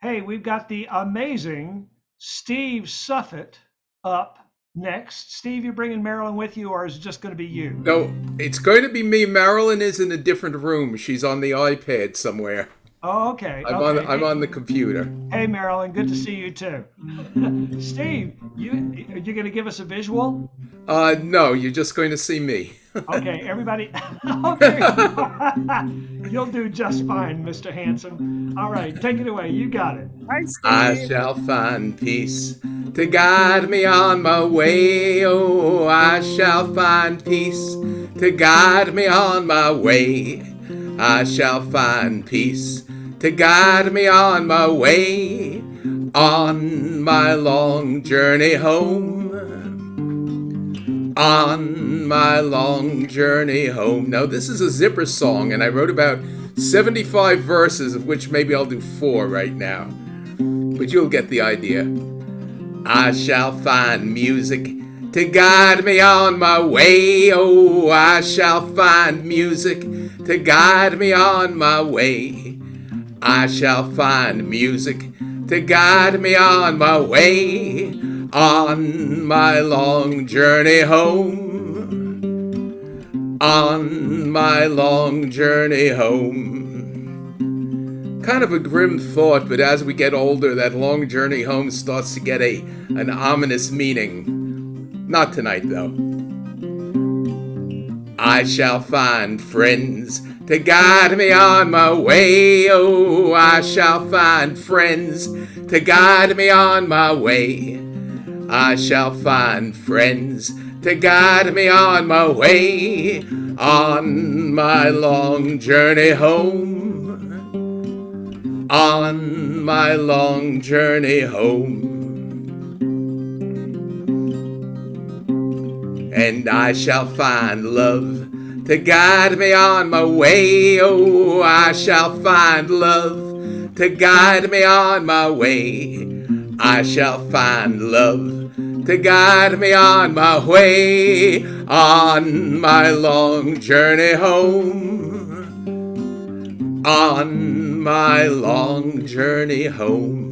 Hey, we've got the amazing Steve Suffet up next. Steve, you bringing Marilyn with you, or is it just going to be you? No, it's going to be me. Marilyn is in a different room. She's on the iPad somewhere. Oh, okay. I'm on the computer. Hey, Marilyn, good to see you too. Steve, are you going to give us a visual? No, you're just going to see me. Okay, everybody. Okay. You'll do just fine, Mr. Handsome. All right, take it away. You got it. I shall find peace to guide me on my way. Oh, I shall find peace to guide me on my way. I shall find peace to guide me on my way, on my long journey home. On my long journey home. Now, this is a Zipper song, and I wrote about 75 verses, of which maybe I'll do 4 right now. But you'll get the idea. I shall find music to guide me on my way. Oh, I shall find music to guide me on my way. I shall find music to guide me on my way, on my long journey home. On my long journey home. Kind of a grim thought, but as we get older, that long journey home starts to get an ominous meaning. Not tonight, though. I shall find friends to guide me on my way. Oh, I shall find friends to guide me on my way. I shall find friends to guide me on my way, on my long journey home. On my long journey home. And I shall find love to guide me on my way. Oh, I shall find love to guide me on my way. I shall find love to guide me on my way, on my long journey home. On my long journey home.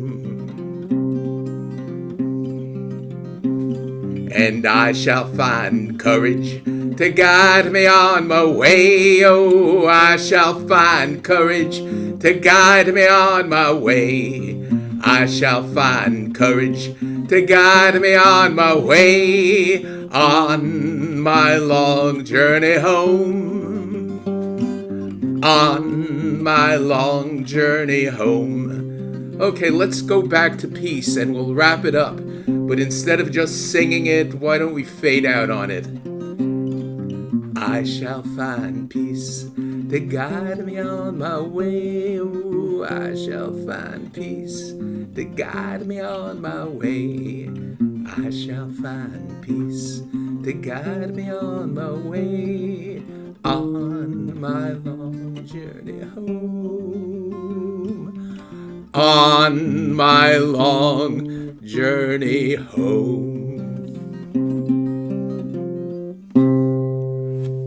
And I shall find courage to guide me on my way. Oh, I shall find courage to guide me on my way. I shall find courage to guide me on my way, on my long journey home. On my long journey home. Okay, let's go back to peace and we'll wrap it up. But instead of just singing it, why don't we fade out on it? I shall find peace to guide me on my way. Oh, I shall find peace to guide me on my way. I shall find peace to guide me on my way, on my long journey home. On my long journey home.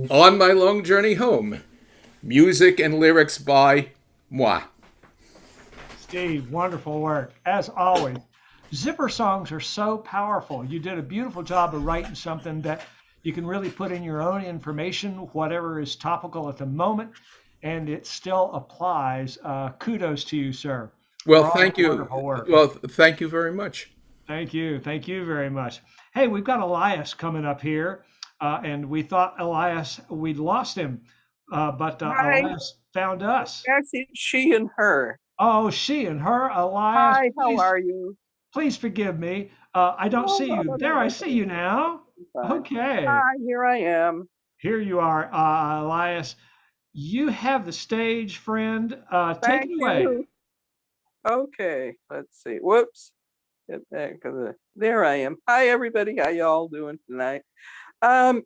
On my long journey home, music and lyrics by moi. Steve, wonderful work, as always. Zipper songs are so powerful. You did a beautiful job of writing something that you can really put in your own information, whatever is topical at the moment, and it still applies. Kudos to you, sir. Well, for all thank that you. Wonderful work. Well, thank you very much. Thank you. Thank you very much. Hey, we've got Elias coming up here, and we thought Elias, we'd lost him, but Hi. Elias found us. Yes, it's she and her. Oh, she and her, Elias. Hi, how please, are you? Please forgive me. I don't see you. There, I see you now. Okay. Hi, here I am. Here you are, Elias. You have the stage, friend. Take Thank it away. you. Okay, let's see. Whoops. Get back to there I am. Hi, everybody. How y'all doing tonight? Now,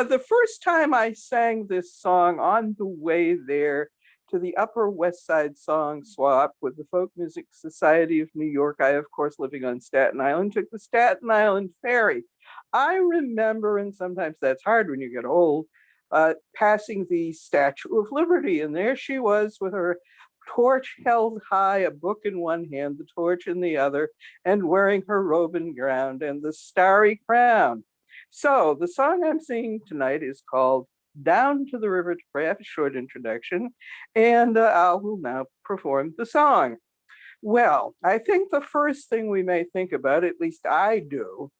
the first time I sang this song on the way there to the Upper West Side Song Swap with the Folk Music Society of New York, I, of course, living on Staten Island, took the Staten Island Ferry. I remember, and sometimes that's hard when you get old, passing the Statue of Liberty, and there she was with her torch held high, a book in one hand, the torch in the other, and wearing her robe and gown and the starry crown. So the song I'm singing tonight is called Down to the River to Pray. I have a short introduction, and I will now perform the song. Well, I think the first thing we may think about, at least I do,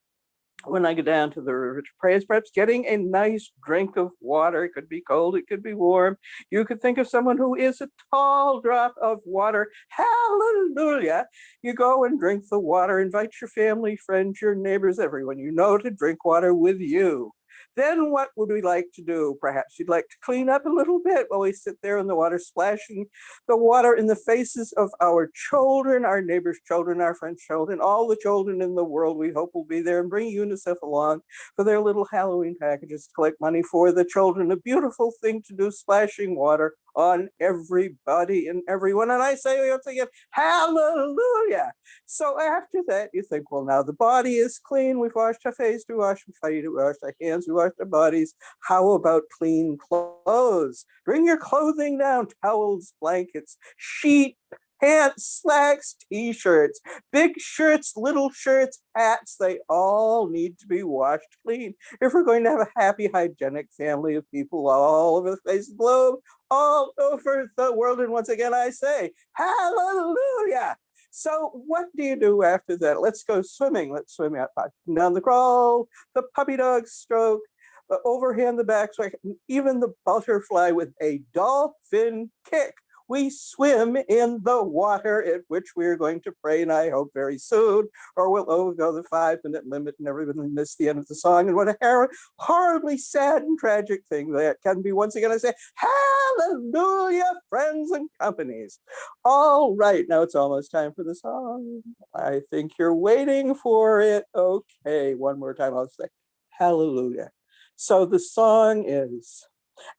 when I go down to the river to pray, is perhaps getting a nice drink of water. It could be cold, it could be warm. You could think of someone who is a tall drop of water. Hallelujah. You go and drink the water, invite your family, friends, your neighbors, everyone you know to drink water with you. Then what would we like to do? Perhaps you'd like to clean up a little bit while we sit there in the water, splashing the water in the faces of our children, our neighbors' children, our friends' children, all the children in the world we hope will be there, and bring UNICEF along for their little Halloween packages to collect money for the children. A beautiful thing to do, splashing water on everybody and everyone. And I say once again, hallelujah. So after that, you think, well, now the body is clean. We've washed our face, we washed our feet, we washed our hands, we washed our bodies. How about clean clothes? Bring your clothing down, towels, blankets, sheet, pants, slacks, t-shirts, big shirts, little shirts, hats, they all need to be washed clean if we're going to have a happy, hygienic family of people all over the face of the globe, all over the world. And once again, I say, hallelujah. So what do you do after that? Let's go swimming. Let's swim out, down the crawl, the puppy dog stroke, the overhand, the backstroke, even the butterfly with a dolphin kick. We swim in the water at which we are going to pray, and I hope very soon, or we'll overgo the 5-minute limit and everybody will miss the end of the song. And what a horribly sad and tragic thing that can be. Once again, I say, hallelujah, friends and companies. All right, now it's almost time for the song. I think you're waiting for it. Okay, one more time, I'll say, hallelujah. So the song is...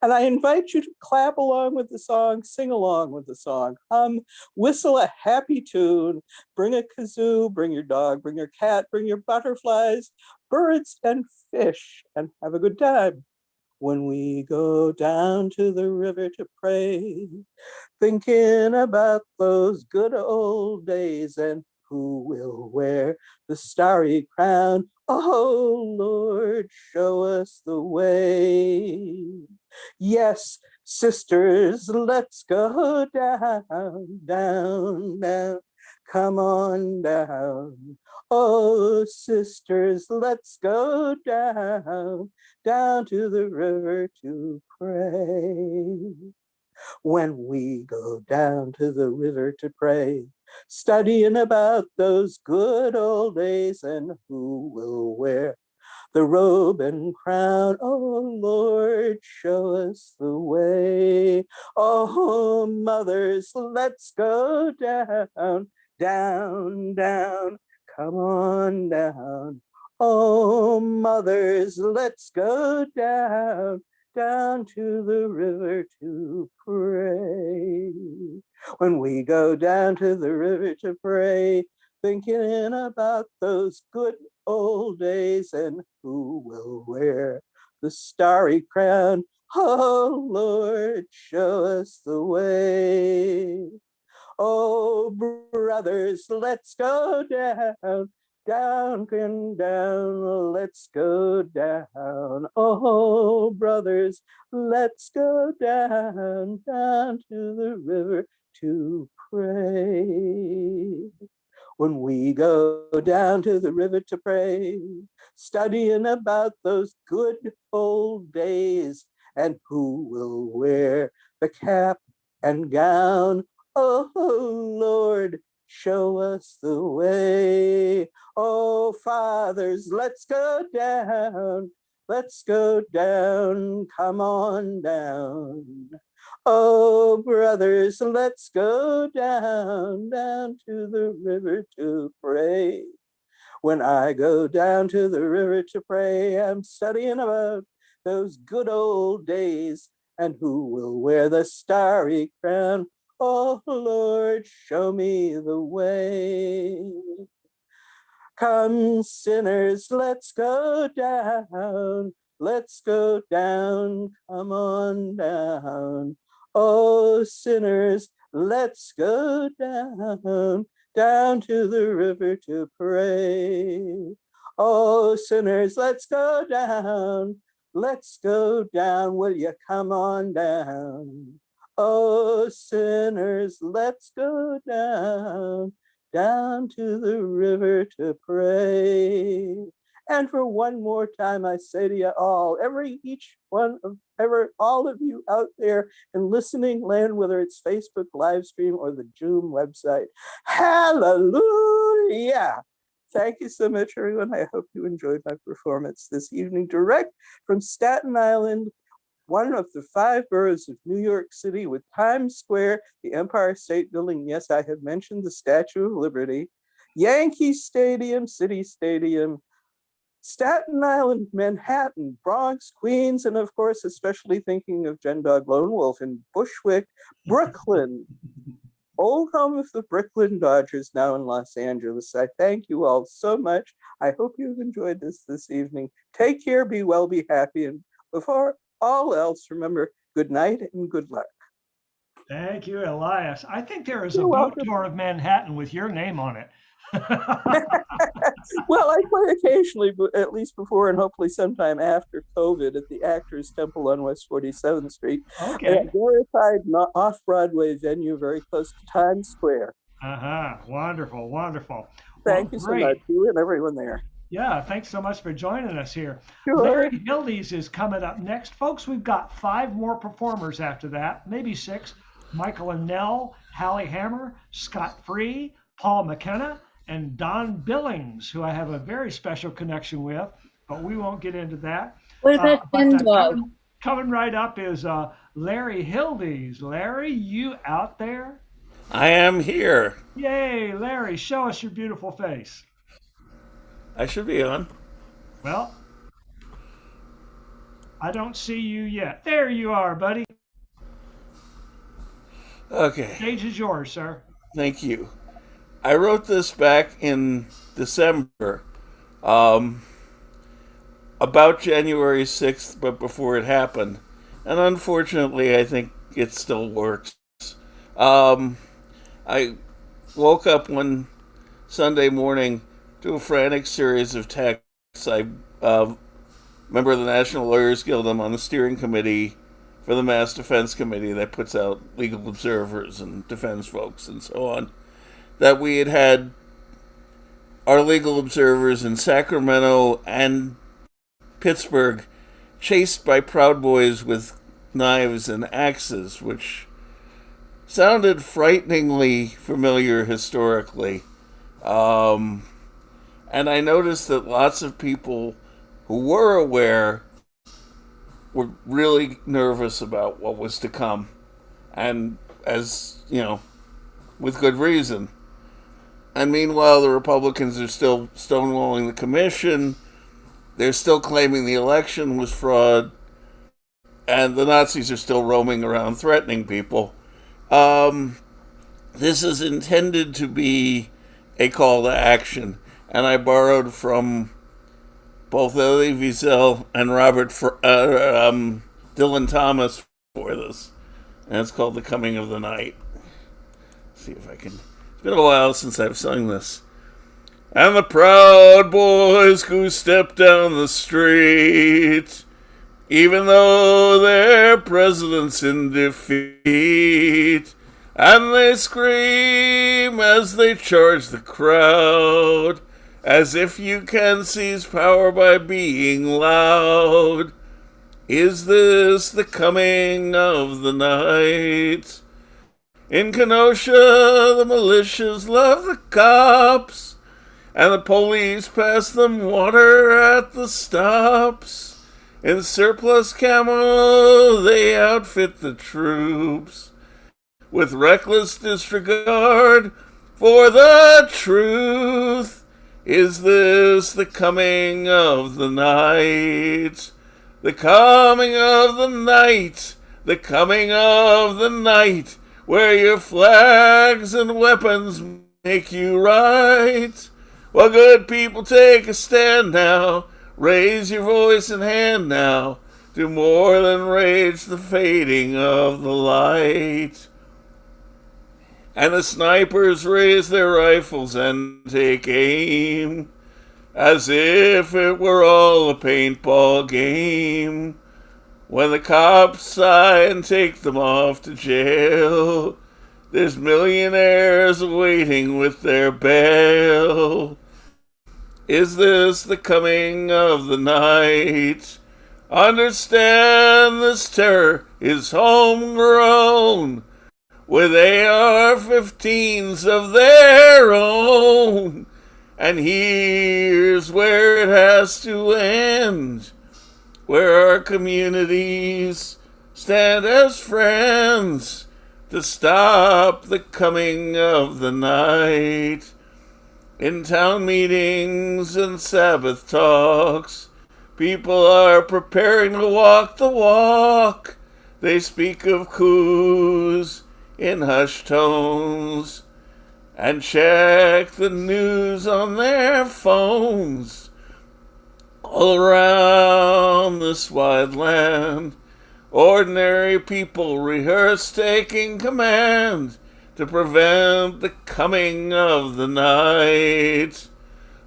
And I invite you to clap along with the song, sing along with the song, whistle a happy tune, bring a kazoo, bring your dog, bring your cat, bring your butterflies, birds and fish, and have a good time. When we go down to the river to pray, thinking about those good old days and who will wear the starry crown. Oh, Lord, show us the way. Yes, sisters, let's go down, down, down. Come on down. Oh, sisters, let's go down, down to the river to pray. When we go down to the river to pray, studying about those good old days and who will wear the robe and crown. Oh, Lord, show us the way. Oh, mothers, let's go down, down, down. Come on down. Oh, mothers, let's go down, down to the river to pray. When we go down to the river to pray, thinking about those good old days, and who will wear the starry crown? Oh Lord, show us the way. Oh brothers, let's go down, down and down, let's go down. Oh brothers, let's go down, down to the river to pray. When we go down to the river to pray, studying about those good old days, and who will wear the cap and gown? Oh Lord, show us the way. Oh fathers, let's go down, let's go down, come on down. Oh brothers, let's go down, down to the river to pray. When I go down to the river to pray, I'm studying about those good old days, and who will wear the starry crown? Oh Lord, show me the way. Come sinners, let's go down, let's go down, come on down. Oh sinners, let's go down, down to the river to pray. Oh sinners, let's go down, let's go down, will you come on down? Oh sinners, let's go down, down to the river to pray. And for one more time, I say to you all, all of you out there in listening land, whether it's Facebook live stream or the Zoom website, hallelujah. Thank you so much, everyone. I hope you enjoyed my performance this evening, direct from Staten Island, one of the 5 boroughs of New York City, with Times Square, the Empire State Building. Yes, I have mentioned the Statue of Liberty, Yankee Stadium, City Stadium, Staten Island, Manhattan, Bronx, Queens, and of course, especially thinking of Gen Dog Lone Wolf in Bushwick, Brooklyn, old home of the Brooklyn Dodgers, now in Los Angeles. I thank you all so much. I hope you've enjoyed this evening. Take care, be well, be happy, and before all else, remember, good night and good luck. Thank you, Elias. I think there is a boat tour of Manhattan with your name on it. Well, I play occasionally, but at least before and hopefully sometime after COVID at the Actors Temple on West 47th Street. Okay. A glorified off-Broadway venue very close to Times Square. Wonderful, wonderful. Thank you so much, you and everyone there. Yeah, thanks so much for joining us here. Sure. Larry Hildes is coming up next. Folks, we've got 5 more performers after that, maybe 6. Michael and Nell, Hallie Hammer, Scott Free, Paul McKenna, and Don Billings, who I have a very special connection with, but we won't get into that. What about Gen Dog? Coming right up is Larry Hildes. Larry, you out there? I am here. Yay, Larry, show us your beautiful face. I should be on. Well, I don't see you yet. There you are, buddy. Okay. Stage is yours, sir. Thank you. I wrote this back in December, about January 6th, but before it happened. And unfortunately, I think it still works. I woke up one Sunday morning to a frantic series of texts. I member of the National Lawyers Guild. I'm on the steering committee for the Mass Defense Committee that puts out legal observers and defense folks and so on. That we had our legal observers in Sacramento and Pittsburgh chased by Proud Boys with knives and axes, which sounded frighteningly familiar historically. And I noticed that lots of people who were aware were really nervous about what was to come. And as, you know, with good reason. And meanwhile, the Republicans are still stonewalling the commission. They're still claiming the election was fraud. And the Nazis are still roaming around threatening people. This is intended to be a call to action. And I borrowed from both Elie Wiesel and Dylan Thomas for this. And it's called The Coming of the Night. Let's see if I can. It's been a while since I've sung this. And the proud boys who step down the street, even though their president's in defeat, and they scream as they charge the crowd, as if you can seize power by being loud. Is this the coming of the night? In Kenosha, the militias love the cops, and the police pass them water at the stops. In surplus camo, they outfit the troops with reckless disregard for the truth. Is this the coming of the night? The coming of the night, the coming of the night, where your flags and weapons make you right. Well, good people, take a stand now. Raise your voice and hand now. Do more than rage the fading of the light. And the snipers raise their rifles and take aim, as if it were all a paintball game. When the cops sigh and take them off to jail, there's millionaires waiting with their bail. Is this the coming of the night? Understand this terror is homegrown, with AR-15s of their own. And here's where it has to end, where our communities stand as friends to stop the coming of the night. In town meetings and Sabbath talks, people are preparing to walk the walk. They speak of coups in hushed tones and check the news on their phones. All around this wide land, ordinary people rehearse taking command to prevent the coming of the night.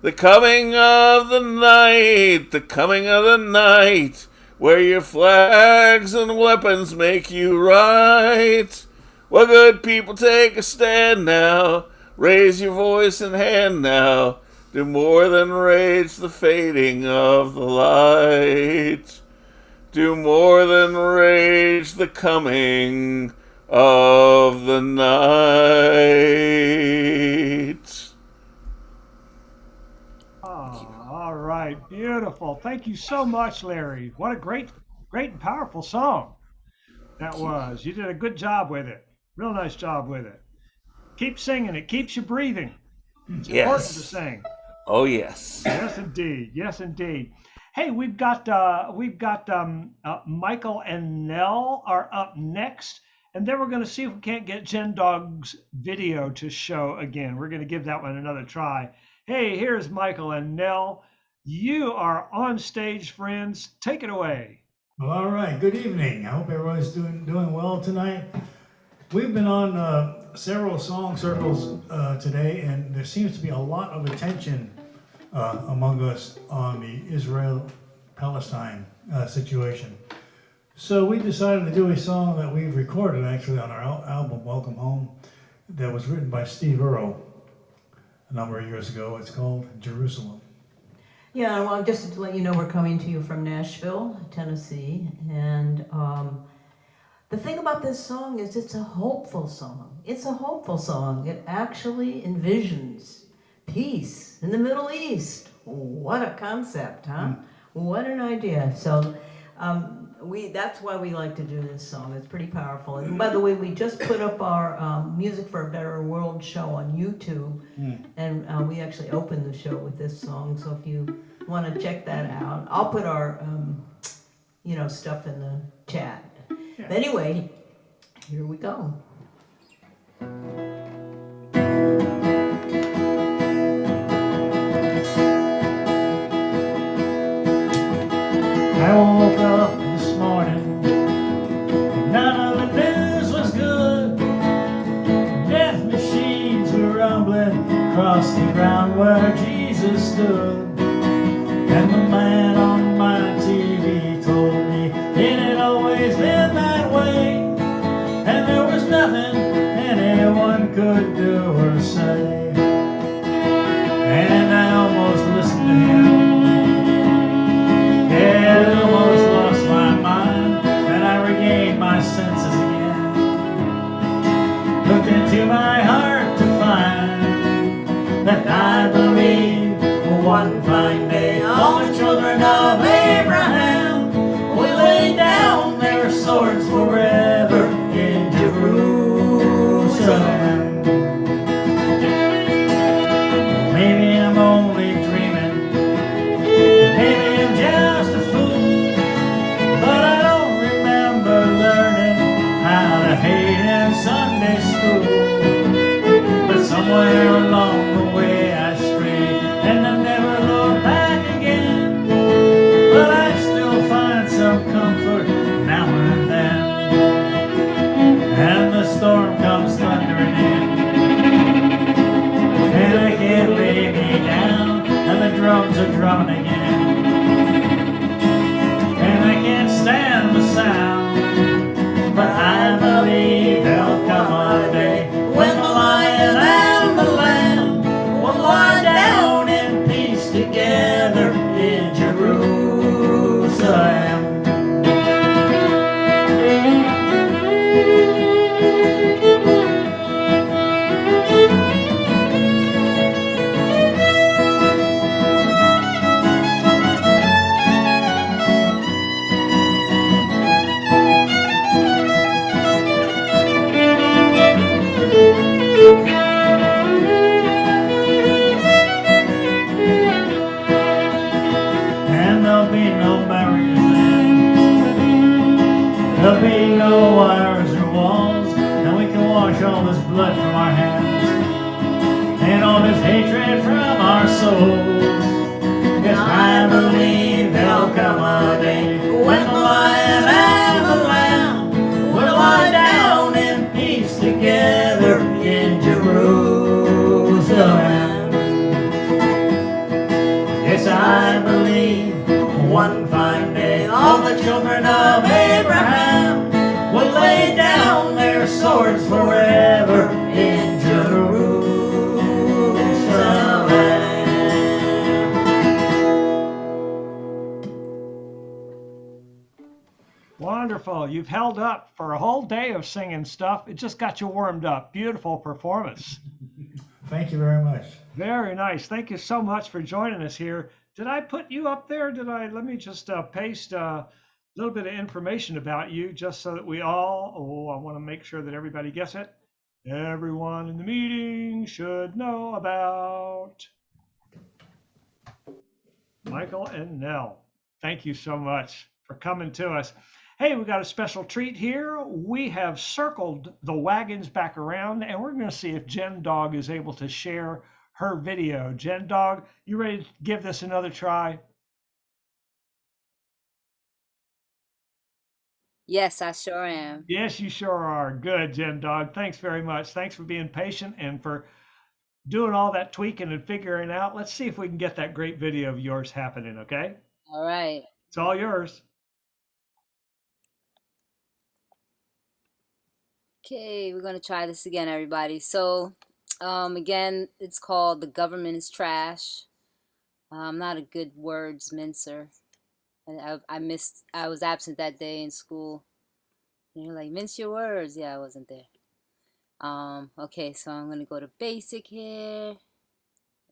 The coming of the night, the coming of the night, where your flags and weapons make you right. Well, good people, take a stand now. Raise your voice and hand now. Do more than rage the fading of the light. Do more than rage the coming of the night. Oh, all right, beautiful. Thank you so much, Larry. What a great and powerful song that was. You did a good job with it. Real nice job with it. Keep singing. It keeps you breathing. It's important to sing. Oh, yes. Yes, indeed. Yes, indeed. Hey, we've got Michael and Nell are up next, and then we're going to see if we can't get Jen Dog's video to show again. We're going to give that one another try. Hey, here's Michael and Nell. You are on stage, friends. Take it away. All right. Good evening. I hope everybody's doing well tonight. We've been on several song circles today, and there seems to be a lot of attention among us on the Israel-Palestine situation. So we decided to do a song that we've recorded actually on our album, Welcome Home, that was written by Steve Earle a number of years ago. It's called Jerusalem. Yeah, well, just to let you know, we're coming to you from Nashville, Tennessee, and the thing about this song is it's a hopeful song. It's a hopeful song. It actually envisions peace in the Middle East. What a concept, huh? What an idea. So that's why we like to do this song. It's pretty powerful. And by the way, we just put up our Music for a Better World show on YouTube, and we actually opened the show with this song. So if you want to check that out, I'll put our stuff in the chat. Yeah. Anyway, here we go. across the ground where Jesus stood. And the man on my TV told me it had always been that way, and there was nothing anyone could do or say. And I almost listened to him. Yeah, I almost lost my mind, and I regained my senses again. Looked into my heart to find that I believe one fine day all the children of Abraham will lay down their swords forever in Jerusalem. Maybe I'm only dreaming, maybe I'm just a fool, but I don't remember learning how to hate in Sunday school. But somewhere along the way I strayed, and I never looked back again. But I still find some comfort now and then. And the storm comes thundering in, and I can't lay me down, and the drums are drumming again. And I can't stand the sound, but I believe there'll come a day when the lion and the lamb will lie down in peace together in Jerusalem. And there'll be no barriers then. There'll be no wires or walls, and we can wash all this blood from our hands and all this hatred from our souls. Yes, I believe there'll come a day when the lion and the lamb will lie down in peace together in Jerusalem. Yes, I believe one fine day all the children of Abraham will lay down their swords forever in Jerusalem. Wonderful. You've held up for a whole day of singing stuff. It just got you warmed up. Beautiful performance. Thank you very much. Very nice. Thank you so much for joining us here. Did I put you up there? Let me just paste a little bit of information about you just so that we all, I want to make sure that everybody gets it. Everyone in the meeting should know about Michael and Nell. Thank you so much for coming to us. Hey, we got a special treat here. We have circled the wagons back around, and we're going to see if Jen Dog is able to share her video. Jen Dog, you ready to give this another try? Yes, I sure am. Yes, you sure are. Good, Jen Dog. Thanks very much. Thanks for being patient and for doing all that tweaking and figuring out. Let's see if we can get that great video of yours happening, okay? All right. It's all yours. Okay, we're gonna try this again, everybody. So, again, it's called "The Government is Trash." I'm not a good words mincer. I was absent that day in school. And you're like, mince your words. Yeah, I wasn't there. Okay, so I'm gonna go to basic here,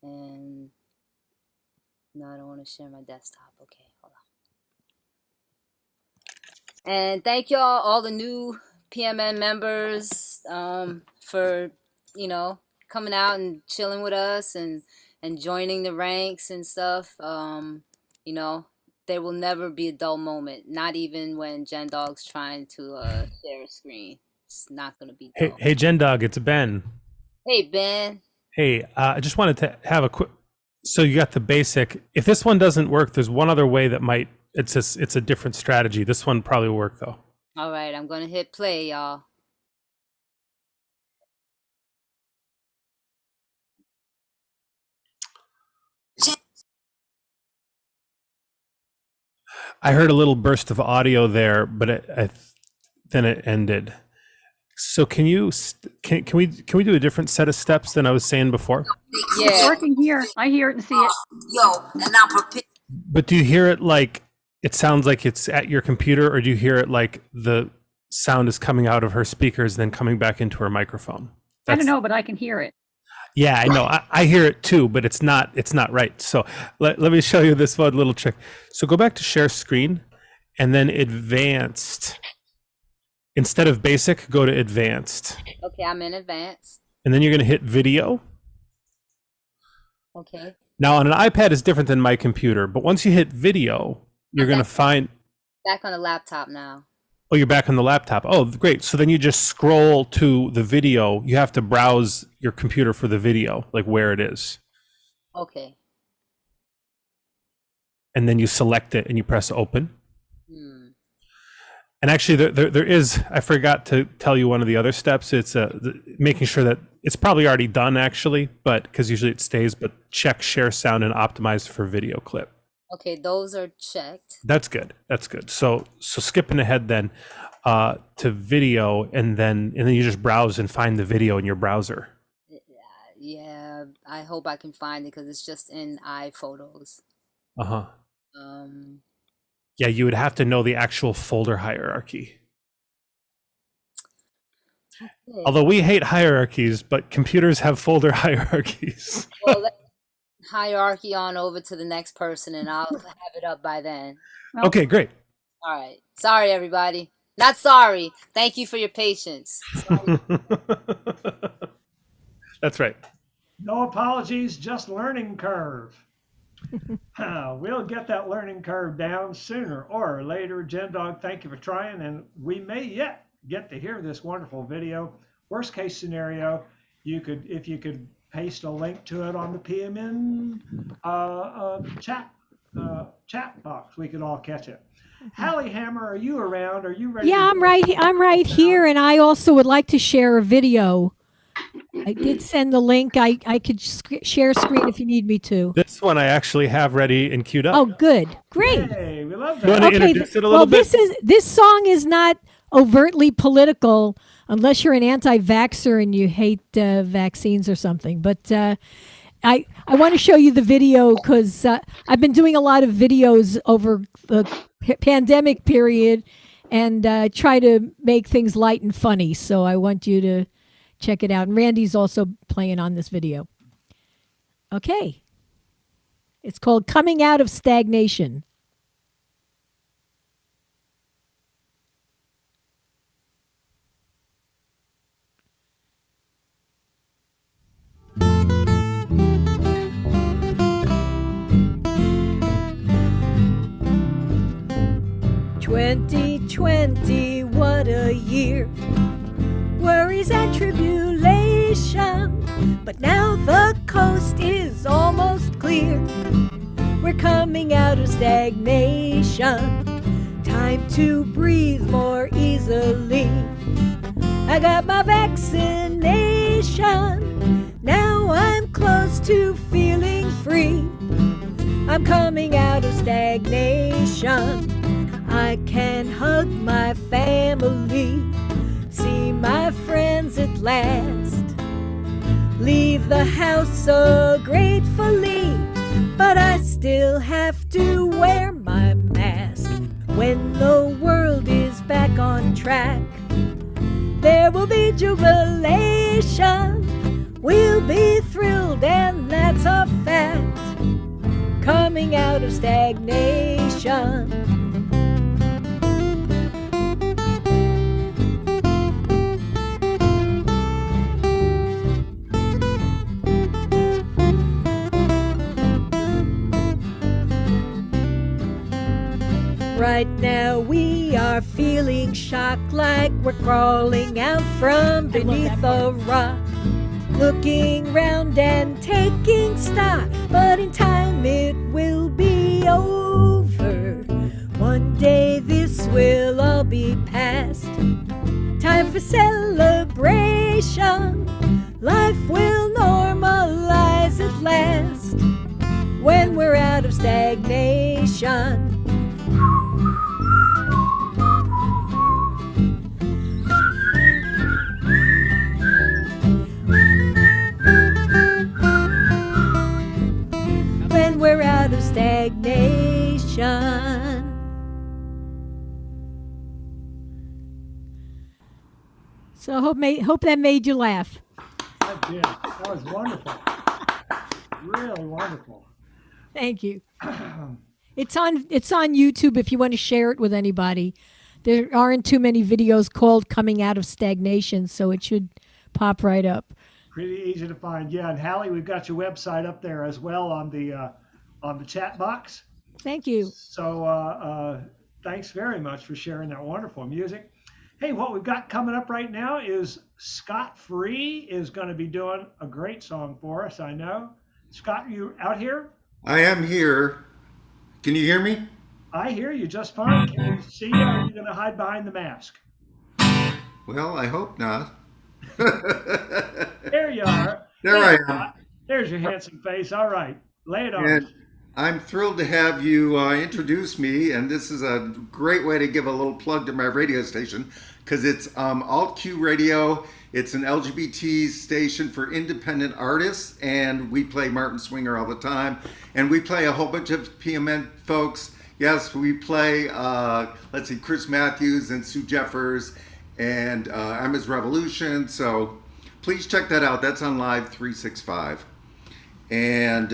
and no, I don't want to share my desktop. Okay, hold on. And thank y'all, all the new PMN members, for coming out and chilling with us and joining the ranks and stuff. There will never be a dull moment, not even when Jen Dog's trying to share a screen. It's not gonna be dull. Hey, Jen Dog, it's Ben. Hey, Ben. Hey, I just wanted to have a quick. So you got the basic. If this one doesn't work, there's one other way that might. It's a different strategy. This one probably will work though. All right, I'm gonna hit play, y'all. I heard a little burst of audio there, but then it ended. So can we do a different set of steps than I was saying before? It's working here. I hear it and see it. But do you hear it like it sounds like it's at your computer, or do you hear it like the sound is coming out of her speakers, then coming back into her microphone? I don't know, but I can hear it. Yeah, I know. I hear it too, but it's not right. So let me show you this one little trick. So go back to share screen and then advanced. Instead of basic, go to advanced. Okay, I'm in advanced. And then you're going to hit video. Okay. Now on an iPad is different than my computer, but once you hit video, you're going to find... Back on the laptop now. Oh, you're back on the laptop. Oh, great. So then you just scroll to the video. You have to browse your computer for the video, like where it is. Okay. And then you select it and you press open. And actually, there is, I forgot to tell you one of the other steps. It's making sure that it's probably already done, actually, but because usually it stays, but check share sound and optimize for video clip. Okay, those are checked. That's good. That's good. So skipping ahead then to video, and then you just browse and find the video in your browser. Yeah, I hope I can find it because it's just in iPhotos. Uh-huh. Yeah, you would have to know the actual folder hierarchy. Okay. Although we hate hierarchies, but computers have folder hierarchies. Well, let hierarchy on over to the next person and I'll have it up by then. Okay, great. All right. Sorry, everybody. Not sorry. Thank you for your patience. That's right. No apologies, just learning curve. We'll get that learning curve down sooner or later. Jen Dog, thank you for trying, and we may yet get to hear this wonderful video. Worst case scenario, if you could paste a link to it on the PMN chat box, we could all catch it. Hallie Hammer, are you around? Are you ready? Yeah, I'm right here, and I also would like to share a video. I did send the link. I could share screen if you need me to. This one I actually have ready and queued up. Oh, good, great. Hey, we love that. You want to introduce it a little bit? This song is not overtly political, unless you're an anti-vaxxer and you hate vaccines or something. But I want to show you the video because I've been doing a lot of videos over the pandemic period and try to make things light and funny. So I want you to check it out. And Randy's also playing on this video. Okay. It's called Coming Out of Stagnation. "2020, what a year. Worries and tribulation, but now the coast is almost clear. We're coming out of stagnation. Time to breathe more easily. I got my vaccination. Now I'm close to feeling free. I'm coming out of stagnation. I can hug my family, see my friends at last, leave the house so gratefully, but I still have to wear my mask. When the world is back on track, there will be jubilation. We'll be thrilled, and that's a fact. Coming out of stagnation. Right now we are feeling shocked, like we're crawling out from beneath a rock, looking round and taking stock, but in time it will be over. One day this will all be past. Time for celebration. Life will normalize at last when we're out of stagnation. So hope that made you laugh. That did. That was wonderful. Really wonderful. Thank you. It's on YouTube if you want to share it with anybody. There aren't too many videos called Coming Out of Stagnation, so it should pop right up. Pretty easy to find. Yeah, and Hallie, we've got your website up there as well on the chat box. Thank you. So thanks very much for sharing that wonderful music. Hey, what we've got coming up right now is Scott Free is going to be doing a great song for us, I know. Scott, you out here? I am here. Can you hear me? I hear you just fine. Can we see you, or are you going to hide behind the mask? Well, I hope not. There you are. There I am. There's your handsome face. All right. Lay it on. And I'm thrilled to have you introduce me, and this is a great way to give a little plug to my radio station, because it's Alt Q Radio. It's an LGBT station for independent artists, and we play Martin Swinger all the time, and we play a whole bunch of PMN folks. Yes, we play, let's see, Chris Matthews and Sue Jeffers, and Emma's Revolution, so please check that out. That's on Live 365. And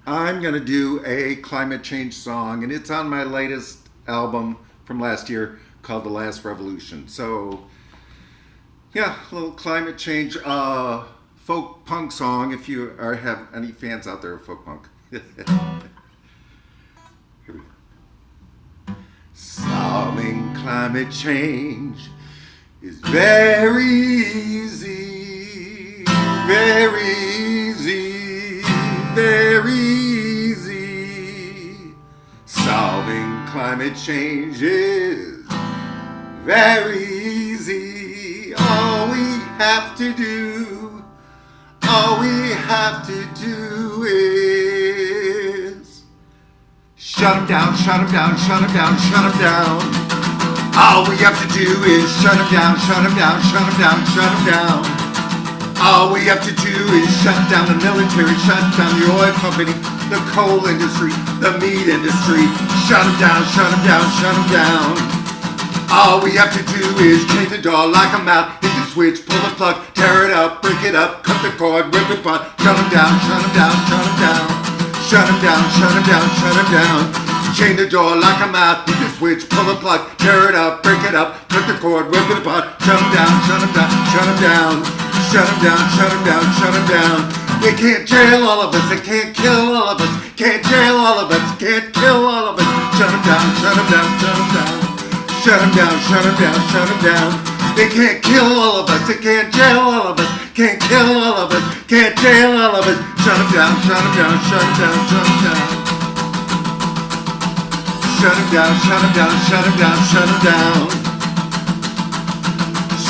I'm going to do a climate change song, and it's on my latest album from last year called The Last Revolution. So, yeah, a little climate change folk punk song if you have any fans out there of folk punk. Here we go. Solving climate change is very easy, very easy, very easy. Solving climate change is very easy. All we have to do is shut them down, shut them down, shut them down, shut them down. All we have to do is shut them down, shut them down, shut them down, shut them down. All we have to do is shut down the military, shut down the oil company, the coal industry, the meat industry. Shut them down, shut them down, shut them down. All we have to do is change the door, lock them out, hit the switch, pull the plug, tear it up, break it up, cut the cord, rip it apart. Shut them down, shut them down, shut them down. Shut them down, shut them down, shut them down. Chain the door, lock them out, hit the switch, pull the plug, tear it up, break it up, cut the cord, rip it apart. Shut them down, shut them down, shut them down. Shut them down, shut them down, shut them down. They can't jail all of us, they can't kill all of us. Can't jail all of us, can't kill all of us. Shut them down, shut them down, shut them down. Shut them down, shut them down, shut them down. They can't kill all of us, they can't jail all of us. Can't kill all of us, can't jail all of us. Shut them down, shut them down, shut them down, shut them down. Shut them down, shut them down, shut them down, shut them down.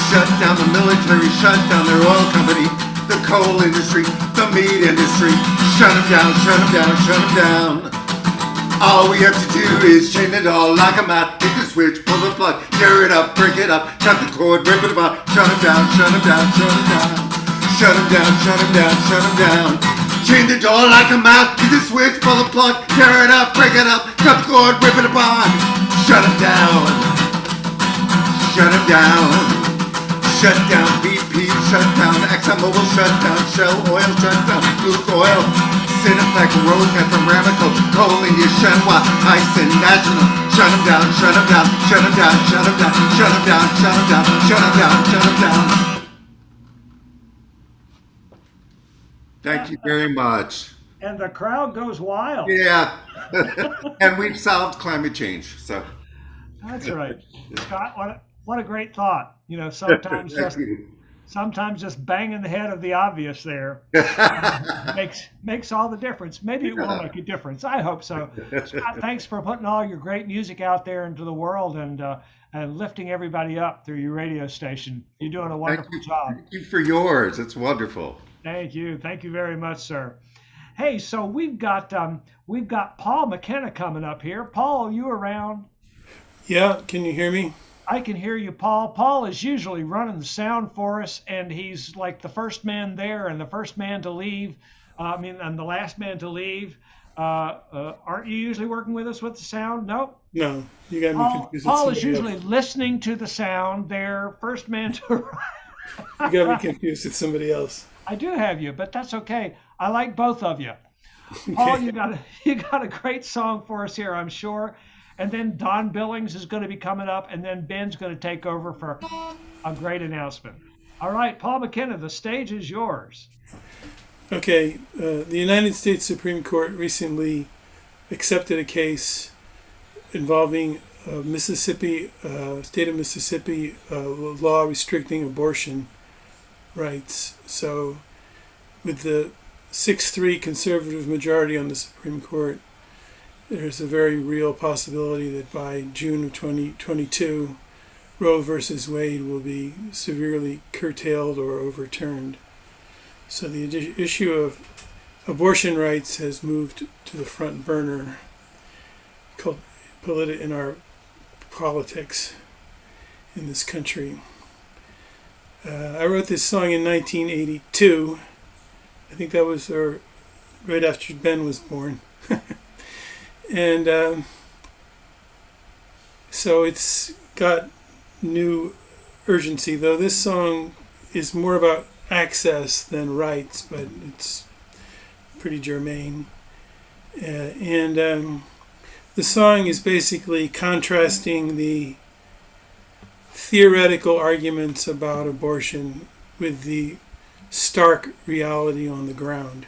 Shut down the military, shut down their oil company, the coal industry, the meat industry. Shut them down, shut them down, shut them down. All we have to do is chain it all, lock them out, hit the switch, pull the plug, tear it up, break it up, cut the cord, rip it apart. Shut them down, shut them down, shut them down. Shut them down, shut them down, shut them down. Chain the door, lock them out, hit the switch, pull the plug, tear it up, break it up, cut the cord, rip it apart. Shut them down. Shut them down. Shut down BP, shut down ExxonMobil, shut down Shell Oil, shut down Fluke Oil, Cineplex, Rosneft, Aramco, Coal India, Shenhua, Tyson, National. Shut them down, shut them down, shut them down, shut them down, shut them down, shut them down, shut them down, shut them down. Thank you very much. And the crowd goes wild. Yeah. And we've solved climate change, so. That's right. Scott, what a great thought. You know, sometimes just banging the head of the obvious there makes all the difference. Maybe it will make a difference. I hope so. Scott, thanks for putting all your great music out there into the world and lifting everybody up through your radio station. You're doing a wonderful job. Thank you for yours. It's wonderful. Thank you. Thank you very much, sir. Hey, so we've got Paul McKenna coming up here. Paul, are you around? Yeah, can you hear me? I can hear you, Paul. Paul is usually running the sound for us, and he's like the first man there and the first man to leave. And the last man to leave. Aren't you usually working with us with the sound? No. No, you got me Paul, confused. with Paul is somebody usually else. listening to the sound. They're first man to You got me confused with somebody else. I do have you, but that's okay. I like both of you. Paul, you got a great song for us here, I'm sure. And then Don Billings is going to be coming up, and then Ben's going to take over for a great announcement. All right, Paul McKenna, the stage is yours. Okay, the United States Supreme Court recently accepted a case involving Mississippi, state of Mississippi law restricting abortion rights. So, with the 6-3 conservative majority on the Supreme Court, there's a very real possibility that by June of 2022, Roe versus Wade will be severely curtailed or overturned. So the issue of abortion rights has moved to the front burner in our politics in this country. I wrote this song in 1982. I think that was right after Ben was born. And so it's got new urgency, though this song is more about access than rights, but it's pretty germane. And the song is basically contrasting the theoretical arguments about abortion with the stark reality on the ground.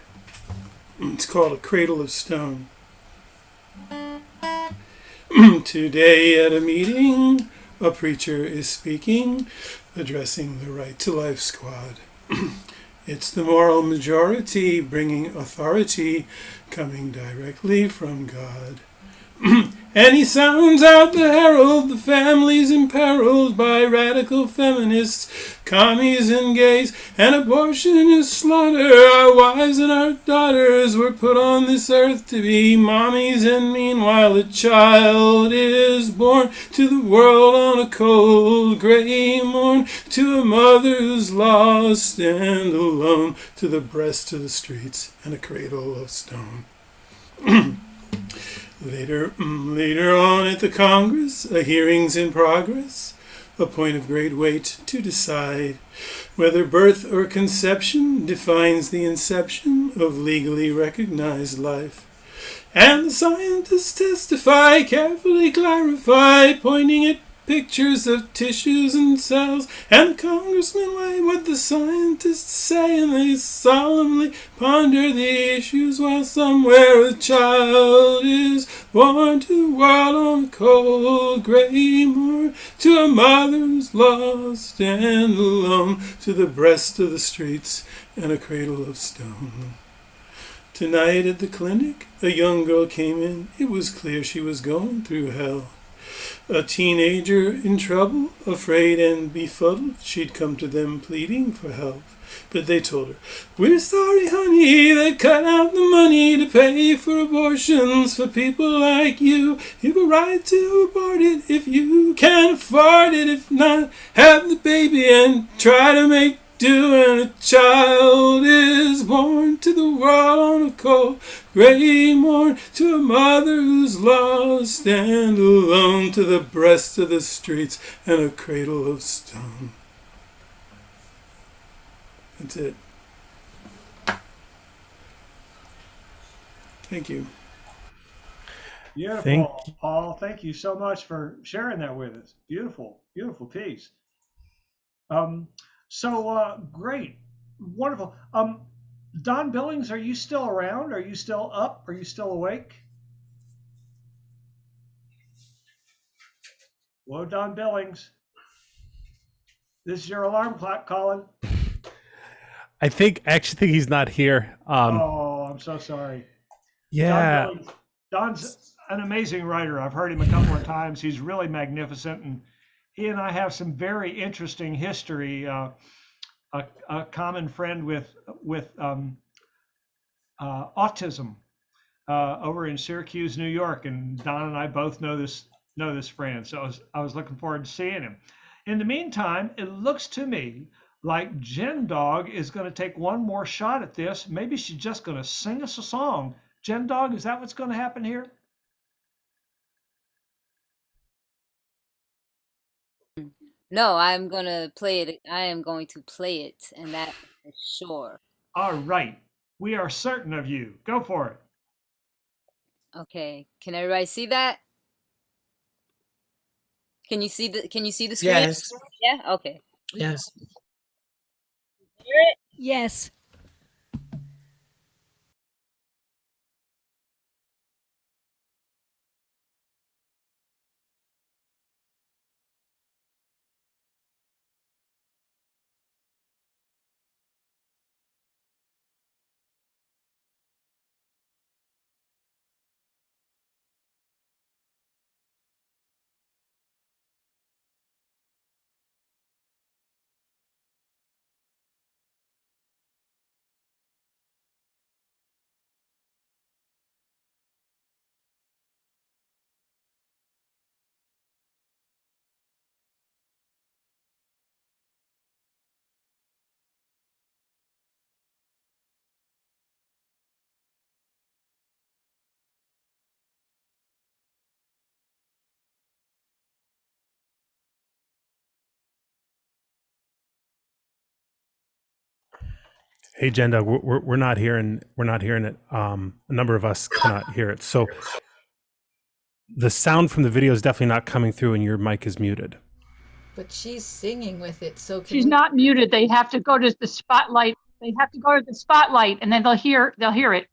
It's called A Cradle of Stone. Today at a meeting, a preacher is speaking, addressing the Right to Life Squad. It's the moral majority bringing authority coming directly from God. And he sounds out the herald, the family's imperiled by radical feminists, commies and gays, and abortion is slaughter. Our wives and our daughters were put on this earth to be mommies, and meanwhile a child is born to the world on a cold gray morn, to a mother who's lost and alone, to the breast of the streets and a cradle of stone. Later on at the Congress, a hearing's in progress, a point of great weight to decide whether birth or conception defines the inception of legally recognized life. And the scientists testify, carefully clarify, pointing at pictures of tissues and cells, and the congressmen weigh what the scientists say, and they solemnly ponder the issues while somewhere a child is born to the world on a cold gray morn, to a mother who's lost and alone, to the breast of the streets and a cradle of stone. Tonight at the clinic, a young girl came in. It was clear she was going through hell. A teenager in trouble, afraid and befuddled, she'd come to them pleading for help. But they told her, "We're sorry, honey, they cut out the money to pay for abortions for people like you. You've a right to abort it if you can afford it. If not, have the baby and try to make do, and a child is born to the world on a cold gray morn, to a mother who's lost and alone, to the breast of the streets and a cradle of stone." That's it. Thank you. Beautiful, Paul. Thank you so much for sharing that with us. Beautiful, beautiful piece. Great, wonderful. Don Billings, are you still around? Are you still up? Are you still awake? Hello, Don Billings. This is your alarm clock calling. I actually think he's not here. Oh, I'm so sorry. Yeah. Don's an amazing writer. I've heard him a couple of times. He's really magnificent, and he and I have some very interesting history. A common friend with autism over in Syracuse, New York, and Don and I both know this friend. So I was looking forward to seeing him. In the meantime, it looks to me like Jen Dog is going to take one more shot at this. Maybe she's just going to sing us a song Gem Dog, is that what's going to happen here? No, I'm gonna play it. I am going to play it, and that for sure. All right. We are certain of you. Go for it. Okay, can everybody see that? Can you see the screen? Yes. Yeah. Okay. Yes. Hear it? Yes. Hey, Jenda, we're not hearing it. A number of us cannot hear it. So the sound from the video is definitely not coming through, and your mic is muted. But she's singing with it, so She's not muted. They have to go to the spotlight. They have to go to the spotlight, and then they'll hear it.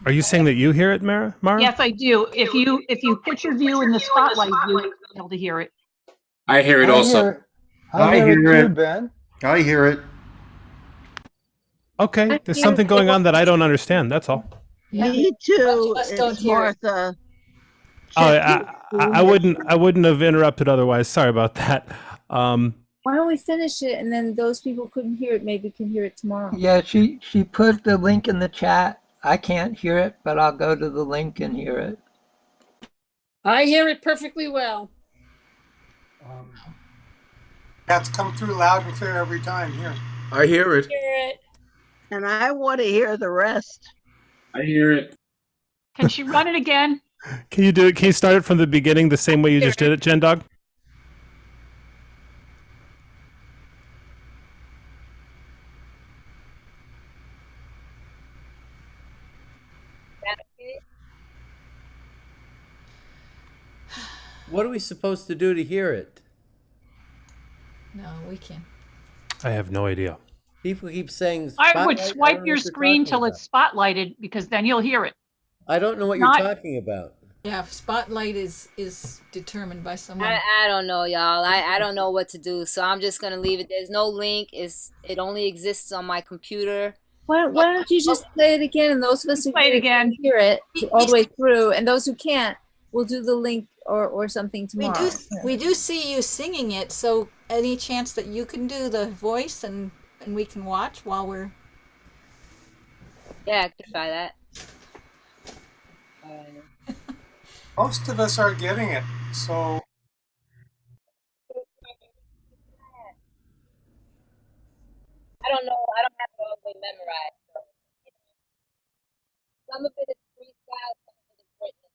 Are you saying that you hear it, Mara? Yes, I do. If you put your view in the spotlight, you'll be able to hear it. I hear it also. I hear it too, Ben. I hear it. Okay, there's something going on that I don't understand. That's all. Me too. Most don't It's hear it. Martha. Oh, I wouldn't have interrupted otherwise. Sorry about that. Why don't we finish it, and then those people couldn't hear it, maybe can hear it tomorrow. Yeah, she put the link in the chat. I can't hear it, but I'll go to the link and hear it. I hear it perfectly well. That's come through loud and clear every time here. I hear it. And I want to hear the rest. I hear it. Can she run it again? Can you do it? Can you start it from the beginning the same way you just did it, Jen Dog? What are we supposed to do to hear it? No, we can't. I have no idea. People keep saying I would spotlight. swipe don't know your what they're screen talking till about. it's spotlighted, because then you'll hear it. I don't know what Not- you're talking about. Yeah, spotlight is determined by someone. I don't know, y'all. I don't know what to do, so I'm just gonna leave it. There's no link. It only exists on my computer. Why don't you just play it again, and those of us who Play it again. hear it all the way through, and those who can't, we'll do the link or something tomorrow. We do see you singing it, so any chance that you can do the voice and we can watch while we're... Yeah, I could try that. Most of us are getting it, so I don't know. I don't have it all the way memorized. So, some of it is freestyle, some of it is written.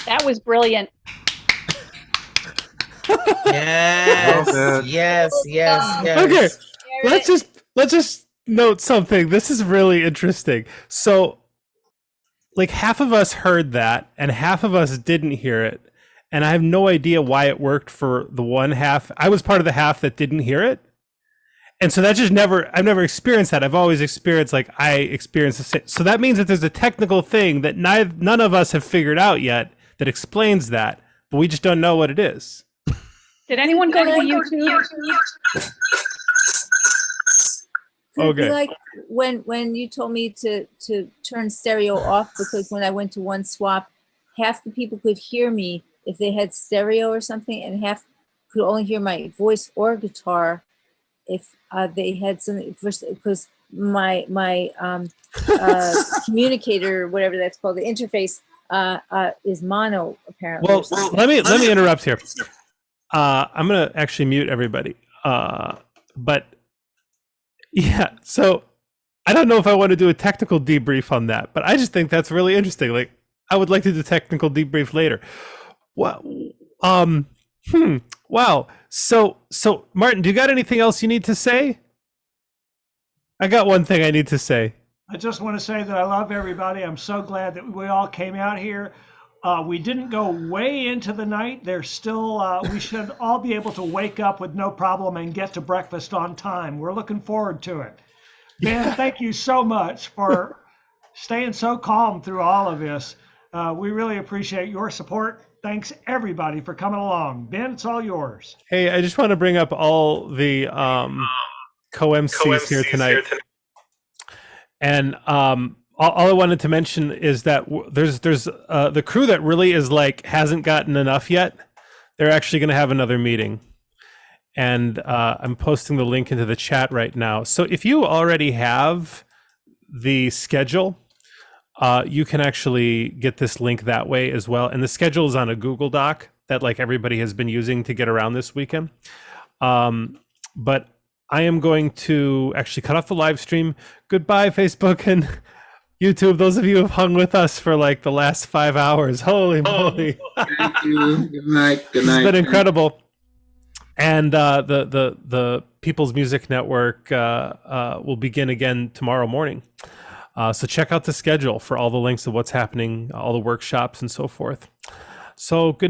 That was brilliant. Yes, Well, yes, yes. Okay, let's just note something. This is really interesting. So, like, half of us heard that, and half of us didn't hear it, and I have no idea why it worked for the one half. I was part of the half that didn't hear it, and so that just I've never experienced that. I've always experienced, like, I experienced the same. So that means that there's a technical thing that none of us have figured out yet that explains that, but we just don't know what it is. Did anyone go to the YouTube? Could it be Okay. like when you told me to turn stereo off, because when I went to one swap, half the people could hear me if they had stereo or something, and half could only hear my voice or guitar if they had something, because my communicator, whatever that's called, the interface is mono apparently. Well, let me interrupt here. I'm gonna actually mute everybody. But yeah, so I don't know if I want to do a technical debrief on that, but I just think that's really interesting. Like, I would like to do a technical debrief later. Wow. Wow. So Martin, do you got anything else you need to say? I got one thing I need to say. I just want to say that I love everybody. I'm so glad that we all came out here. We didn't go way into the night. There's still, we should all be able to wake up with no problem and get to breakfast on time. We're looking forward to it. Ben, thank you so much for staying so calm through all of this. We really appreciate your support. Thanks everybody for coming along. Ben, it's all yours. Hey, I just want to bring up all the co-MCs here tonight. And all I wanted to mention is that there's the crew that really is like hasn't gotten enough yet. They're actually going to have another meeting, and I'm posting the link into the chat right now. So if you already have the schedule, you can actually get this link that way as well. And the schedule is on a Google Doc that like everybody has been using to get around this weekend. But I am going to actually cut off the live stream. Goodbye, Facebook and YouTube. Those of you who have hung with us for like the last 5 hours. Holy moly. Thank you. Good night. Good night. It's been incredible. And the People's Music Network will begin again tomorrow morning. So check out the schedule for all the links of what's happening, all the workshops and so forth. So good.